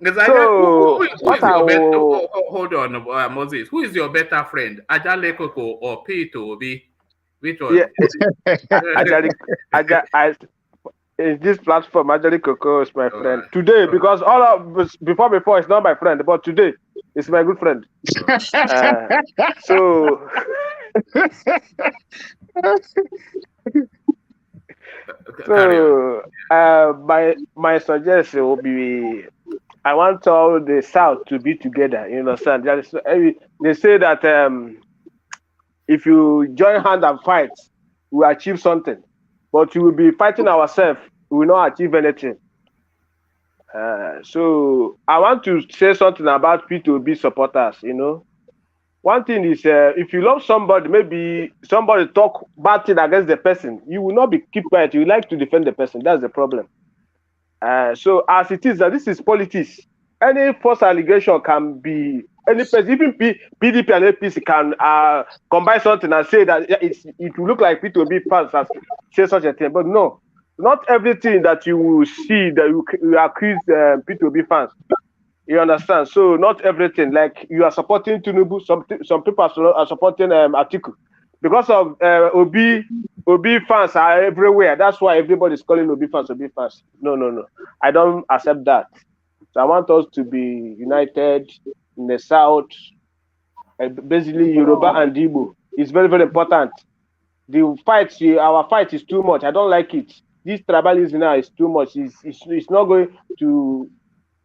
So, hold on, Moses. Who is your better friend, Ajale Koko or Peter Obis? Which one? Yeah, in this platform, AJ Koko is my friend today because all of before it's not my friend, but today it's my good friend. So. So my suggestion will be, I want all the South to be together. You understand? They say that if you join hand and fight, we achieve something. But we will be fighting ourselves, we will not achieve anything. So I want to say something about P2B supporters. You know, one thing is, if you love somebody, maybe somebody talk bad thing against the person, you will not be keep quiet. You like to defend the person. That's the problem. So as it is, this is politics. Any false allegation can be any person, even PDP and APC can combine something and say that it will look like P2B fans has said such a thing. But no, not everything that you will see that you accuse P2B fans. You understand? So not everything. Like you are supporting TENURE, some people are supporting Atiku. Because of Obi fans are everywhere. That's why everybody is calling Obi fans. No. I don't accept that. So I want us to be united in the South. Basically, Yoruba and Igbo. It's very, very important. The fight, our fight is too much. I don't like it. This tribalism now is too much. It's not going to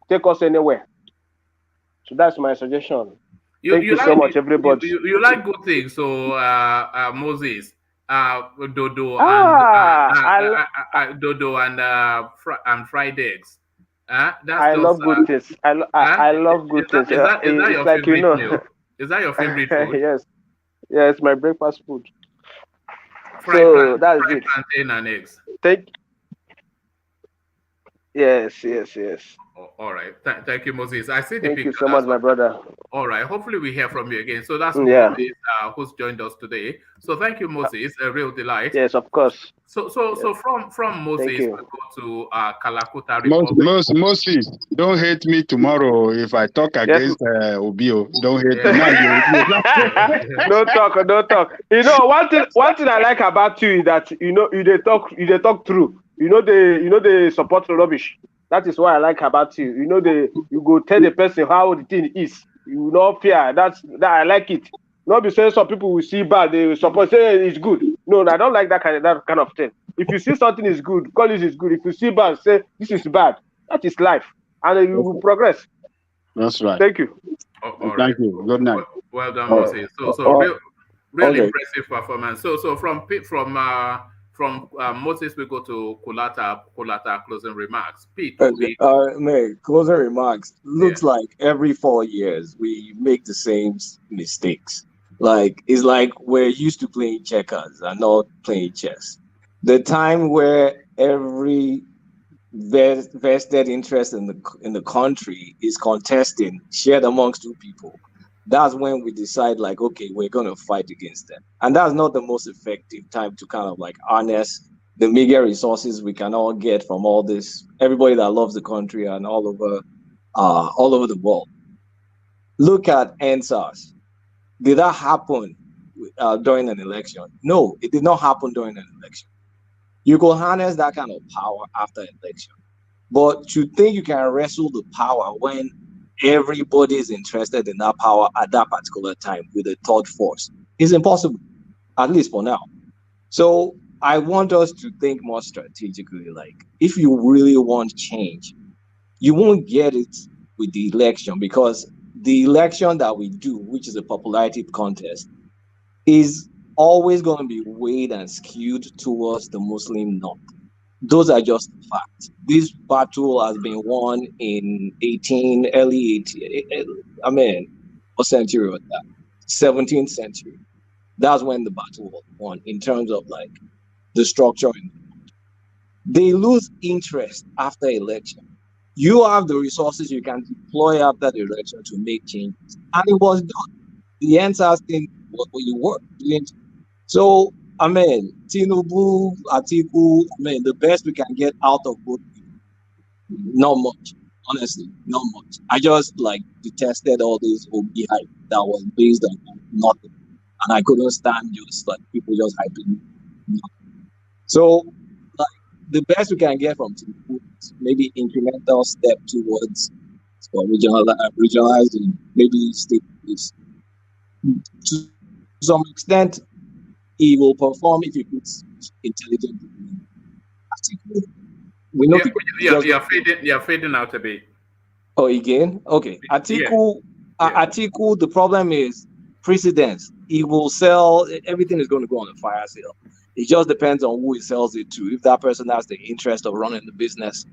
take us anywhere. So that's my suggestion. Thank you so much, everybody. You like good things, so Moses, Dodo and fried eggs. I love good things. I love good things. Is that your like, favorite meal? Is that your favorite food? Yes, my breakfast food. That's it. Plantain and eggs. Yes. All right. Thank you, Moses. I see the picture. Thank you so much, my brother. All right. Hopefully we hear from you again. So that's Moses who's joined us today. So thank you, Moses. A real delight. Yes, of course. So from Moses we go to Kalakuta Republic. Moses, don't hate me tomorrow if I talk against Obio. Don't hate me. Don't talk. You know, one thing I like about you is that you they talk true. You know they support the rubbish. That is what I like about you. You know you go tell the person how the thing is. You know fear. That I like it. Not be saying some people will see bad, they will support say it's good. No, I don't like that kind of thing. If you see something is good, call it is good. If you see bad, say this is bad. That is life, and you will progress. That's right. Thank you. Thank you. Good night. Well done, Moses. So real impressive performance. So from Moses, we go to Kulata closing remarks. Pete, closing remarks. Looks like every 4 years we make the same mistakes. Like it's like we're used to playing checkers and not playing chess. The time where every vested interest in the country is contesting, shared amongst two people. That's when we decide, like, okay, we're going to fight against them. And that's not the most effective time to kind of like harness the meager resources we can all get from all this, everybody that loves the country and all over the world. Look at NSAS. Did that happen during an election? No, it did not happen during an election. You could harness that kind of power after an election. But to think you can wrestle the power when everybody is interested in that power at that particular time with a third force is impossible, at least for now. So I want us to think more strategically. Like, if you really want change, you won't get it with the election, because the election that we do, which is a popularity contest, is always going to be weighed and skewed towards the Muslim North. Those are just facts. This battle has been won in what century was that? 17th century. That's when the battle was won in terms of like the structure. They lose interest after election. You have the resources you can deploy after the election to make changes. And it was done. The answer thing was what you were doing. So, I mean, Tinubu, Atiku, I mean, the best we can get out of both, not much, honestly, not much. I just like detested all this Obi hype that was based on nothing, and I couldn't stand just like people just hyping nothing. So, like, the best we can get from Tinubu is maybe incremental step towards regionalizing, maybe state police. To some extent, he will perform if he puts intelligent people in. We know you're fading out a bit. Oh, again? Okay. Atiku, Atiku, the problem is precedence. He will sell, everything is going to go on a fire sale. It just depends on who he sells it to. If that person has the interest of running the business,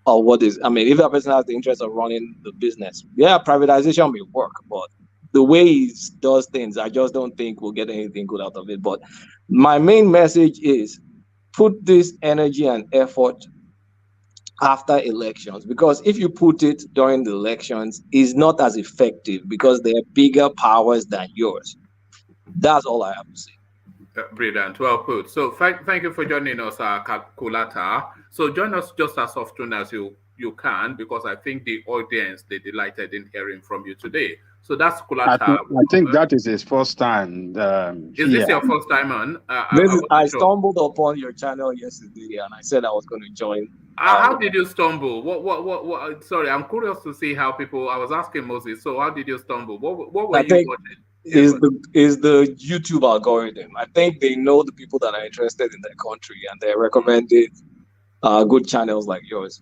or if that person has the interest of running the business, privatization may work, but the way he does things, I just don't think we'll get anything good out of it. But my main message is put this energy and effort after elections, because if you put it during the elections, it's not as effective because there are bigger powers than yours. That's all I have to say. Brilliant, well put. So thank you for joining us, Kulata. So join us just as often as you can, because I think the audience, they're delighted in hearing from you today. So that's Kulata. I think that is his first time. Is this your first time on? I stumbled upon your channel yesterday, and I said I was going to join. How did you stumble? What? Sorry, I'm curious to see how people. I was asking Moses. So how did you stumble? What were you watching? Is the YouTube algorithm. I think they know the people that are interested in their country, and they recommended good channels like yours.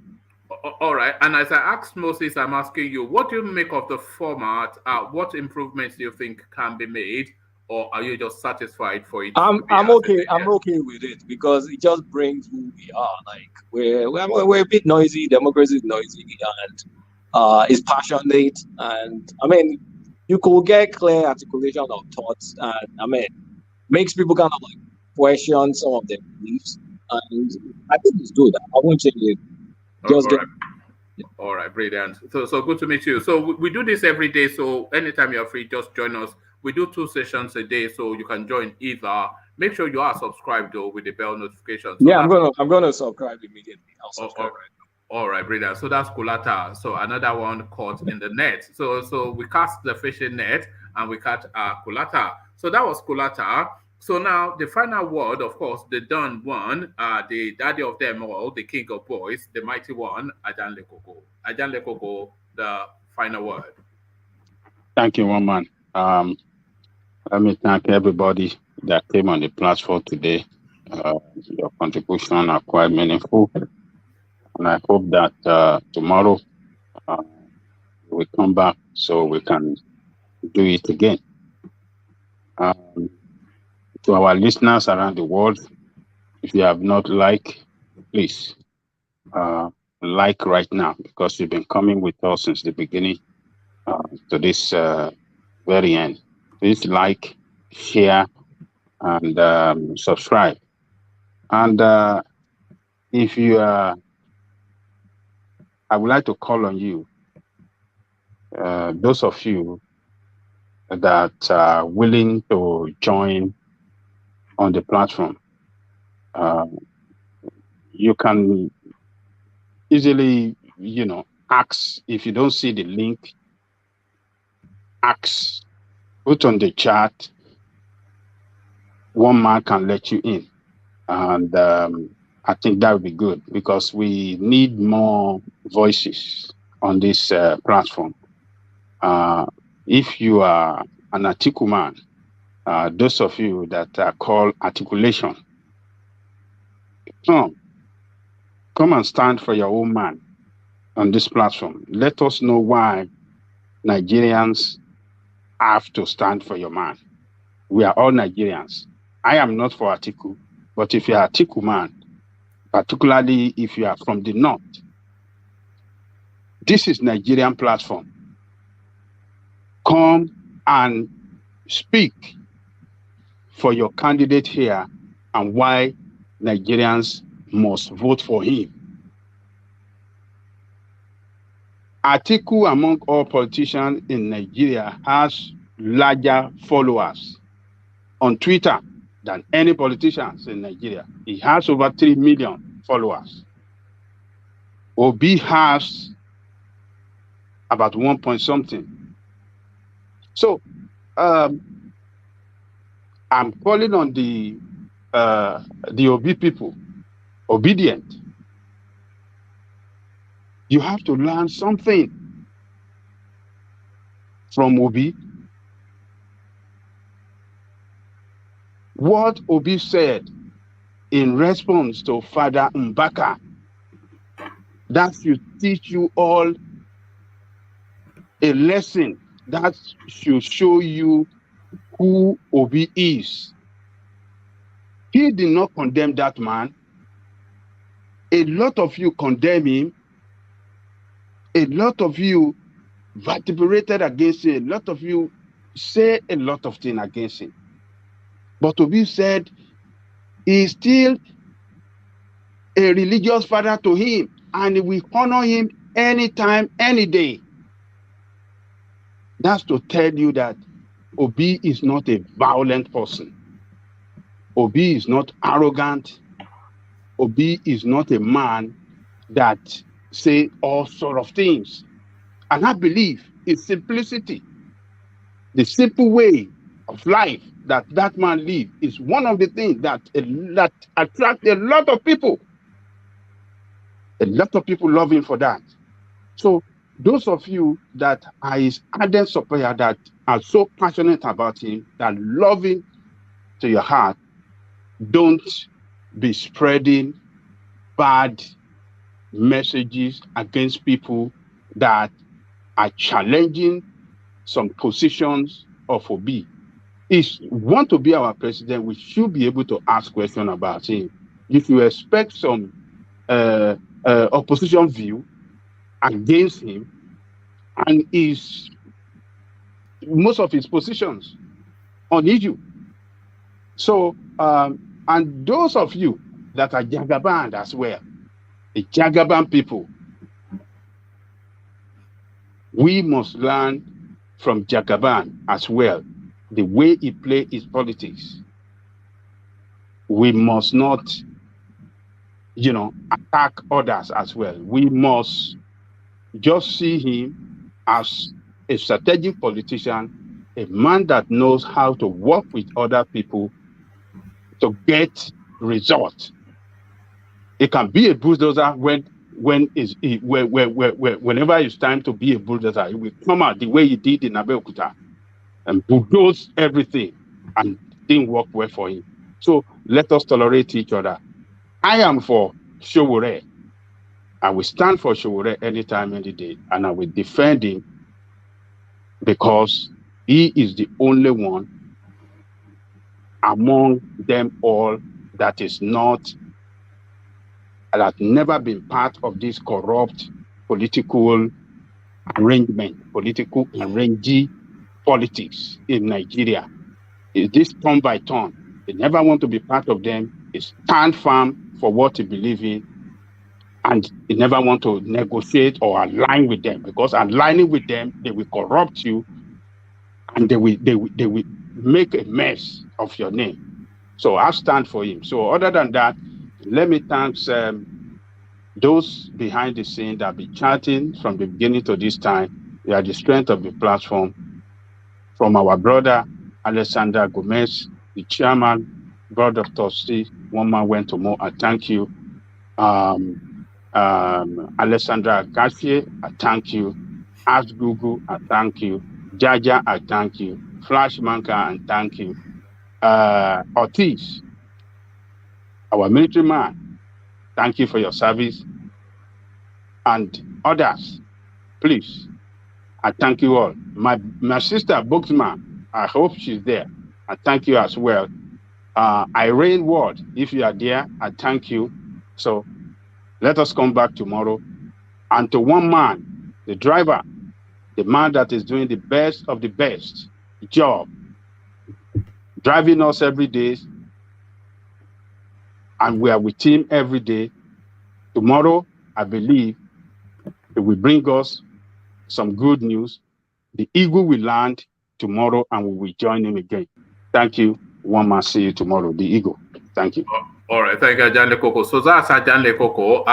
All right. And as I asked Moses, I'm asking you, what do you make of the format? What improvements do you think can be made, or are you just satisfied for it? I'm okay. I'm okay with it because it just brings who we are. Like we're a bit noisy. Democracy is noisy, and it's passionate. And I mean, you could get clear articulation of thoughts, and makes people kind of like question some of their beliefs. And I think it's good. I won't change it. All right, brilliant. So good to meet you. So we do this every day. So anytime you're free, just join us. We do 2 sessions a day, so you can join either. Make sure you are subscribed though with the bell notification. So I'm gonna subscribe immediately. I'll subscribe. All right, brilliant. So that's Kulata. So another one caught in the net. So we cast the fishing net and we catch Kulata. So that was Kulata. So now the final word, of course, the Don one, the daddy of them all, the king of boys, the mighty one, Ajan Lekoko. Ajan Lekoko, the final word. Thank you, one man. Let me thank everybody that came on the platform today. Your contribution are quite meaningful. And I hope that tomorrow we come back so we can do it again. To our listeners around the world, if you have not liked, please like right now, because you've been coming with us since the beginning to this very end. Please like, share, and subscribe. And if you I would like to call on you, those of you that are willing to join on the platform. You can easily, ask. If you don't see the link, ask, put on the chat. One man can let you in. And I think that would be good, because we need more voices on this platform. If you are an Atiku man, those of you that are called articulation, come and stand for your own man on this platform. Let us know why Nigerians have to stand for your man. We are all Nigerians. I am not for Atiku, but if you are Atiku man, particularly if you are from the north, this is Nigerian platform. Come and speak for your candidate here and why Nigerians must vote for him. Atiku, among all politicians in Nigeria, has larger followers on Twitter than any politicians in Nigeria. He has over 3 million followers. Obi has about 1 point something. So I'm calling on the Obi people, obedient. You have to learn something from Obi. What Obi said in response to Father Mbaka, that should teach you all a lesson, that should show you who Obi is. He did not condemn that man. A lot of you condemn him. A lot of you vituperated against him. A lot of you say a lot of things against him. But Obi said he is still a religious father to him, and we honor him anytime, any day. That's to tell you that Obi is not a violent person. Obi is not arrogant. Obi is not a man that say all sort of things. And I believe in simplicity. The simple way of life that man lives is one of the things that attract a lot of people. A lot of people love him for that. So those of you that are his ardent supporter, that are so passionate about him, that love him to your heart, don't be spreading bad messages against people that are challenging some positions of Obi. If you want to be our president, we should be able to ask questions about him. If you expect some opposition view against him, and most of his positions on issue. So, and those of you that are Jagaban as well, the Jagaban people, we must learn from Jagaban as well, the way he plays his politics. We must not, attack others as well. We must just see him as a strategic politician, a man that knows how to work with other people to get results. It can be a bulldozer whenever it's time to be a bulldozer. He will come out the way he did in Abeokuta and bulldoze everything, and didn't work well for him. So let us tolerate each other. I am for Sowore. I will stand for Sowore anytime, any day, and I will defend him because he is the only one among them all that never been part of this corrupt political politics in Nigeria. It's this turn by turn. They never want to be part of them. They stand firm for what they believe in, and they never want to negotiate or align with them, because aligning with them, they will corrupt you, and they will make a mess of your name. So I stand for him. So other than that, let me thank those behind the scene that be chatting from the beginning to this time. They are the strength of the platform. From our brother Alexander Gomez, the chairman, brother Tosti, one man went to more. I thank you. Alessandra Garcia, I thank you. Ask Google, I thank you. Jaja, I thank you. Flash Manka, I thank you. Ortiz, our military man, thank you for your service. And others, please, I thank you all. My sister, Bookman, I hope she's there. I thank you as well. Irene Ward, if you are there, I thank you. So let us come back tomorrow. And to one man, the driver, the man that is doing the best of the best job, driving us every day, and we are with him every day. Tomorrow, I believe, it will bring us some good news. The eagle will land tomorrow, and we will join him again. Thank you. one man see you tomorrow, the ego. Thank you. All right, thank you, Ajan Koko. So that's Ajan Koko,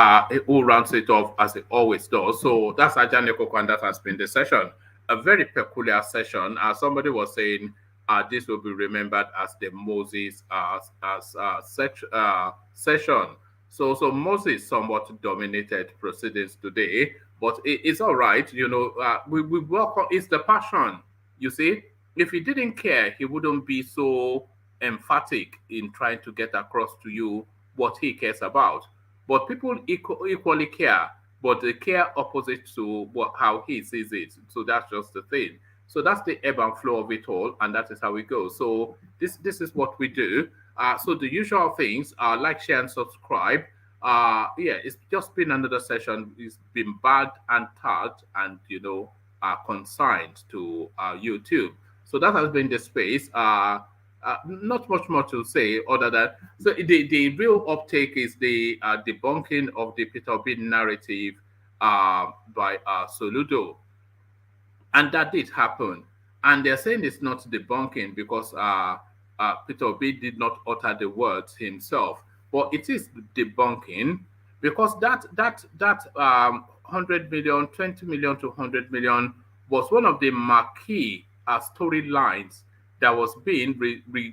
who rounds it off as it always does. So that's Ajan Koko, and that has been the session. A very peculiar session. Somebody was saying this will be remembered as the Moses session. So Moses somewhat dominated proceedings today, but it's all right. You know, we welcome. It's the passion. You see, if he didn't care, he wouldn't be so emphatic in trying to get across to you what he cares about. But people equally care, but they care opposite to how he sees it. So that's just the thing. So that's the ebb and flow of it all, and that is how it goes. So this is what we do. So the usual things are like, share, and subscribe. Yeah, it's just been another session. It's been bagged and tagged and consigned to YouTube. So that has been the space. Not much more to say other than so the real uptake is the debunking of the Peter Obis narrative by Soludo, and that did happen. And they're saying it's not debunking because Peter Obis did not utter the words himself, but it is debunking because that 100 million, 20 million to 100 million was one of the marquee storylines that was being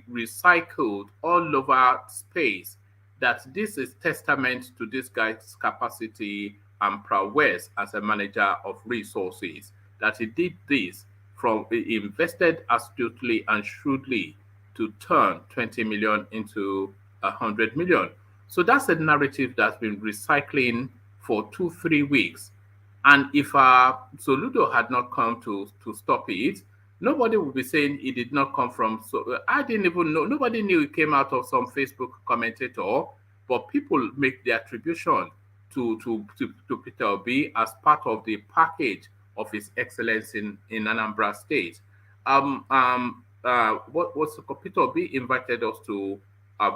recycled all over space. That this is testament to this guy's capacity and prowess as a manager of resources. That he did this he invested astutely and shrewdly to turn 20 million into 100 million. So that's a narrative that's been recycling for 2-3 weeks. And if Soludo had not come to stop it, nobody would be saying it did not come from. So I didn't even know. Nobody knew it came out of some Facebook commentator, but people make the attribution to Peter Obis as part of the package of his excellence in Anambra State. Peter Obis invited us to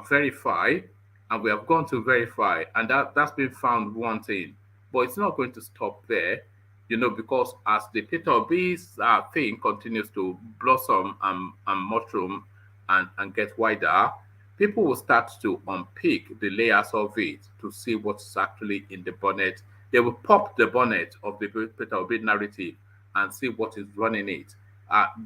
verify, and we have gone to verify, and that's been found wanting. But it's not going to stop there, because as the Peter Obis thing continues to blossom and mushroom and get wider, people will start to unpick the layers of it to see what's actually in the bonnet. They will pop the bonnet of the Peter Obis narrative and see what is running it.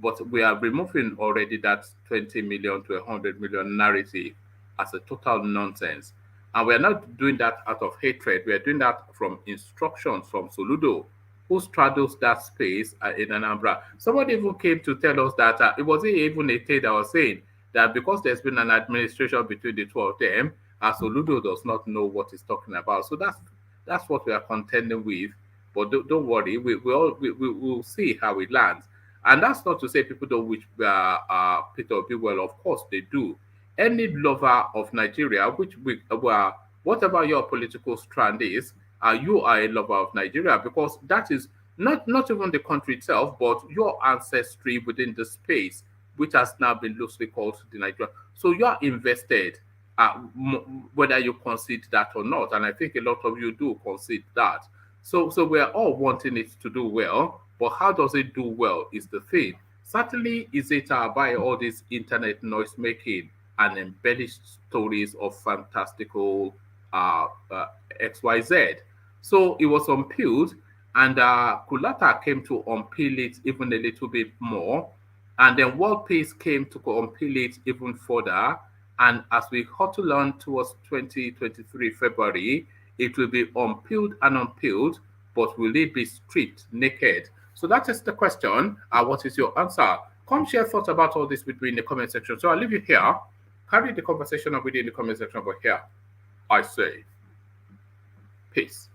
But we are removing already that 20 million to 100 million narrative as a total nonsense. And we're not doing that out of hatred. We're doing that from instructions from Soludo, who straddles that space in Anambra. Somebody even came to tell us that it wasn't even a thing that was saying that because there's been an administration between the two of them, Soludo does not know what he's talking about. So that's what we are contending with. But don't worry, we'll see how it lands. And that's not to say people don't wish Peter Obis well. Of course they do. Any lover of Nigeria, whatever your political strand is, you are a lover of Nigeria, because that is not even the country itself, but your ancestry within the space, which has now been loosely called the Nigeria. So you are invested, whether you concede that or not. And I think a lot of you do concede that. So we are all wanting it to do well, but how does it do well is the thing. Certainly, is it by all this internet noise making and embellished stories of fantastical XYZ. So it was unpeeled, and Kulata came to unpeel it even a little bit more, and then World Peace came to unpeel it even further. And as we hurtle on towards 2023 February, it will be unpeeled and unpeeled, but will it be stripped naked? So that is the question. What is your answer? Come share thoughts about all this with me in the comment section. So I'll leave you here. Carry the conversation on with you in the comment section over here. I say, peace.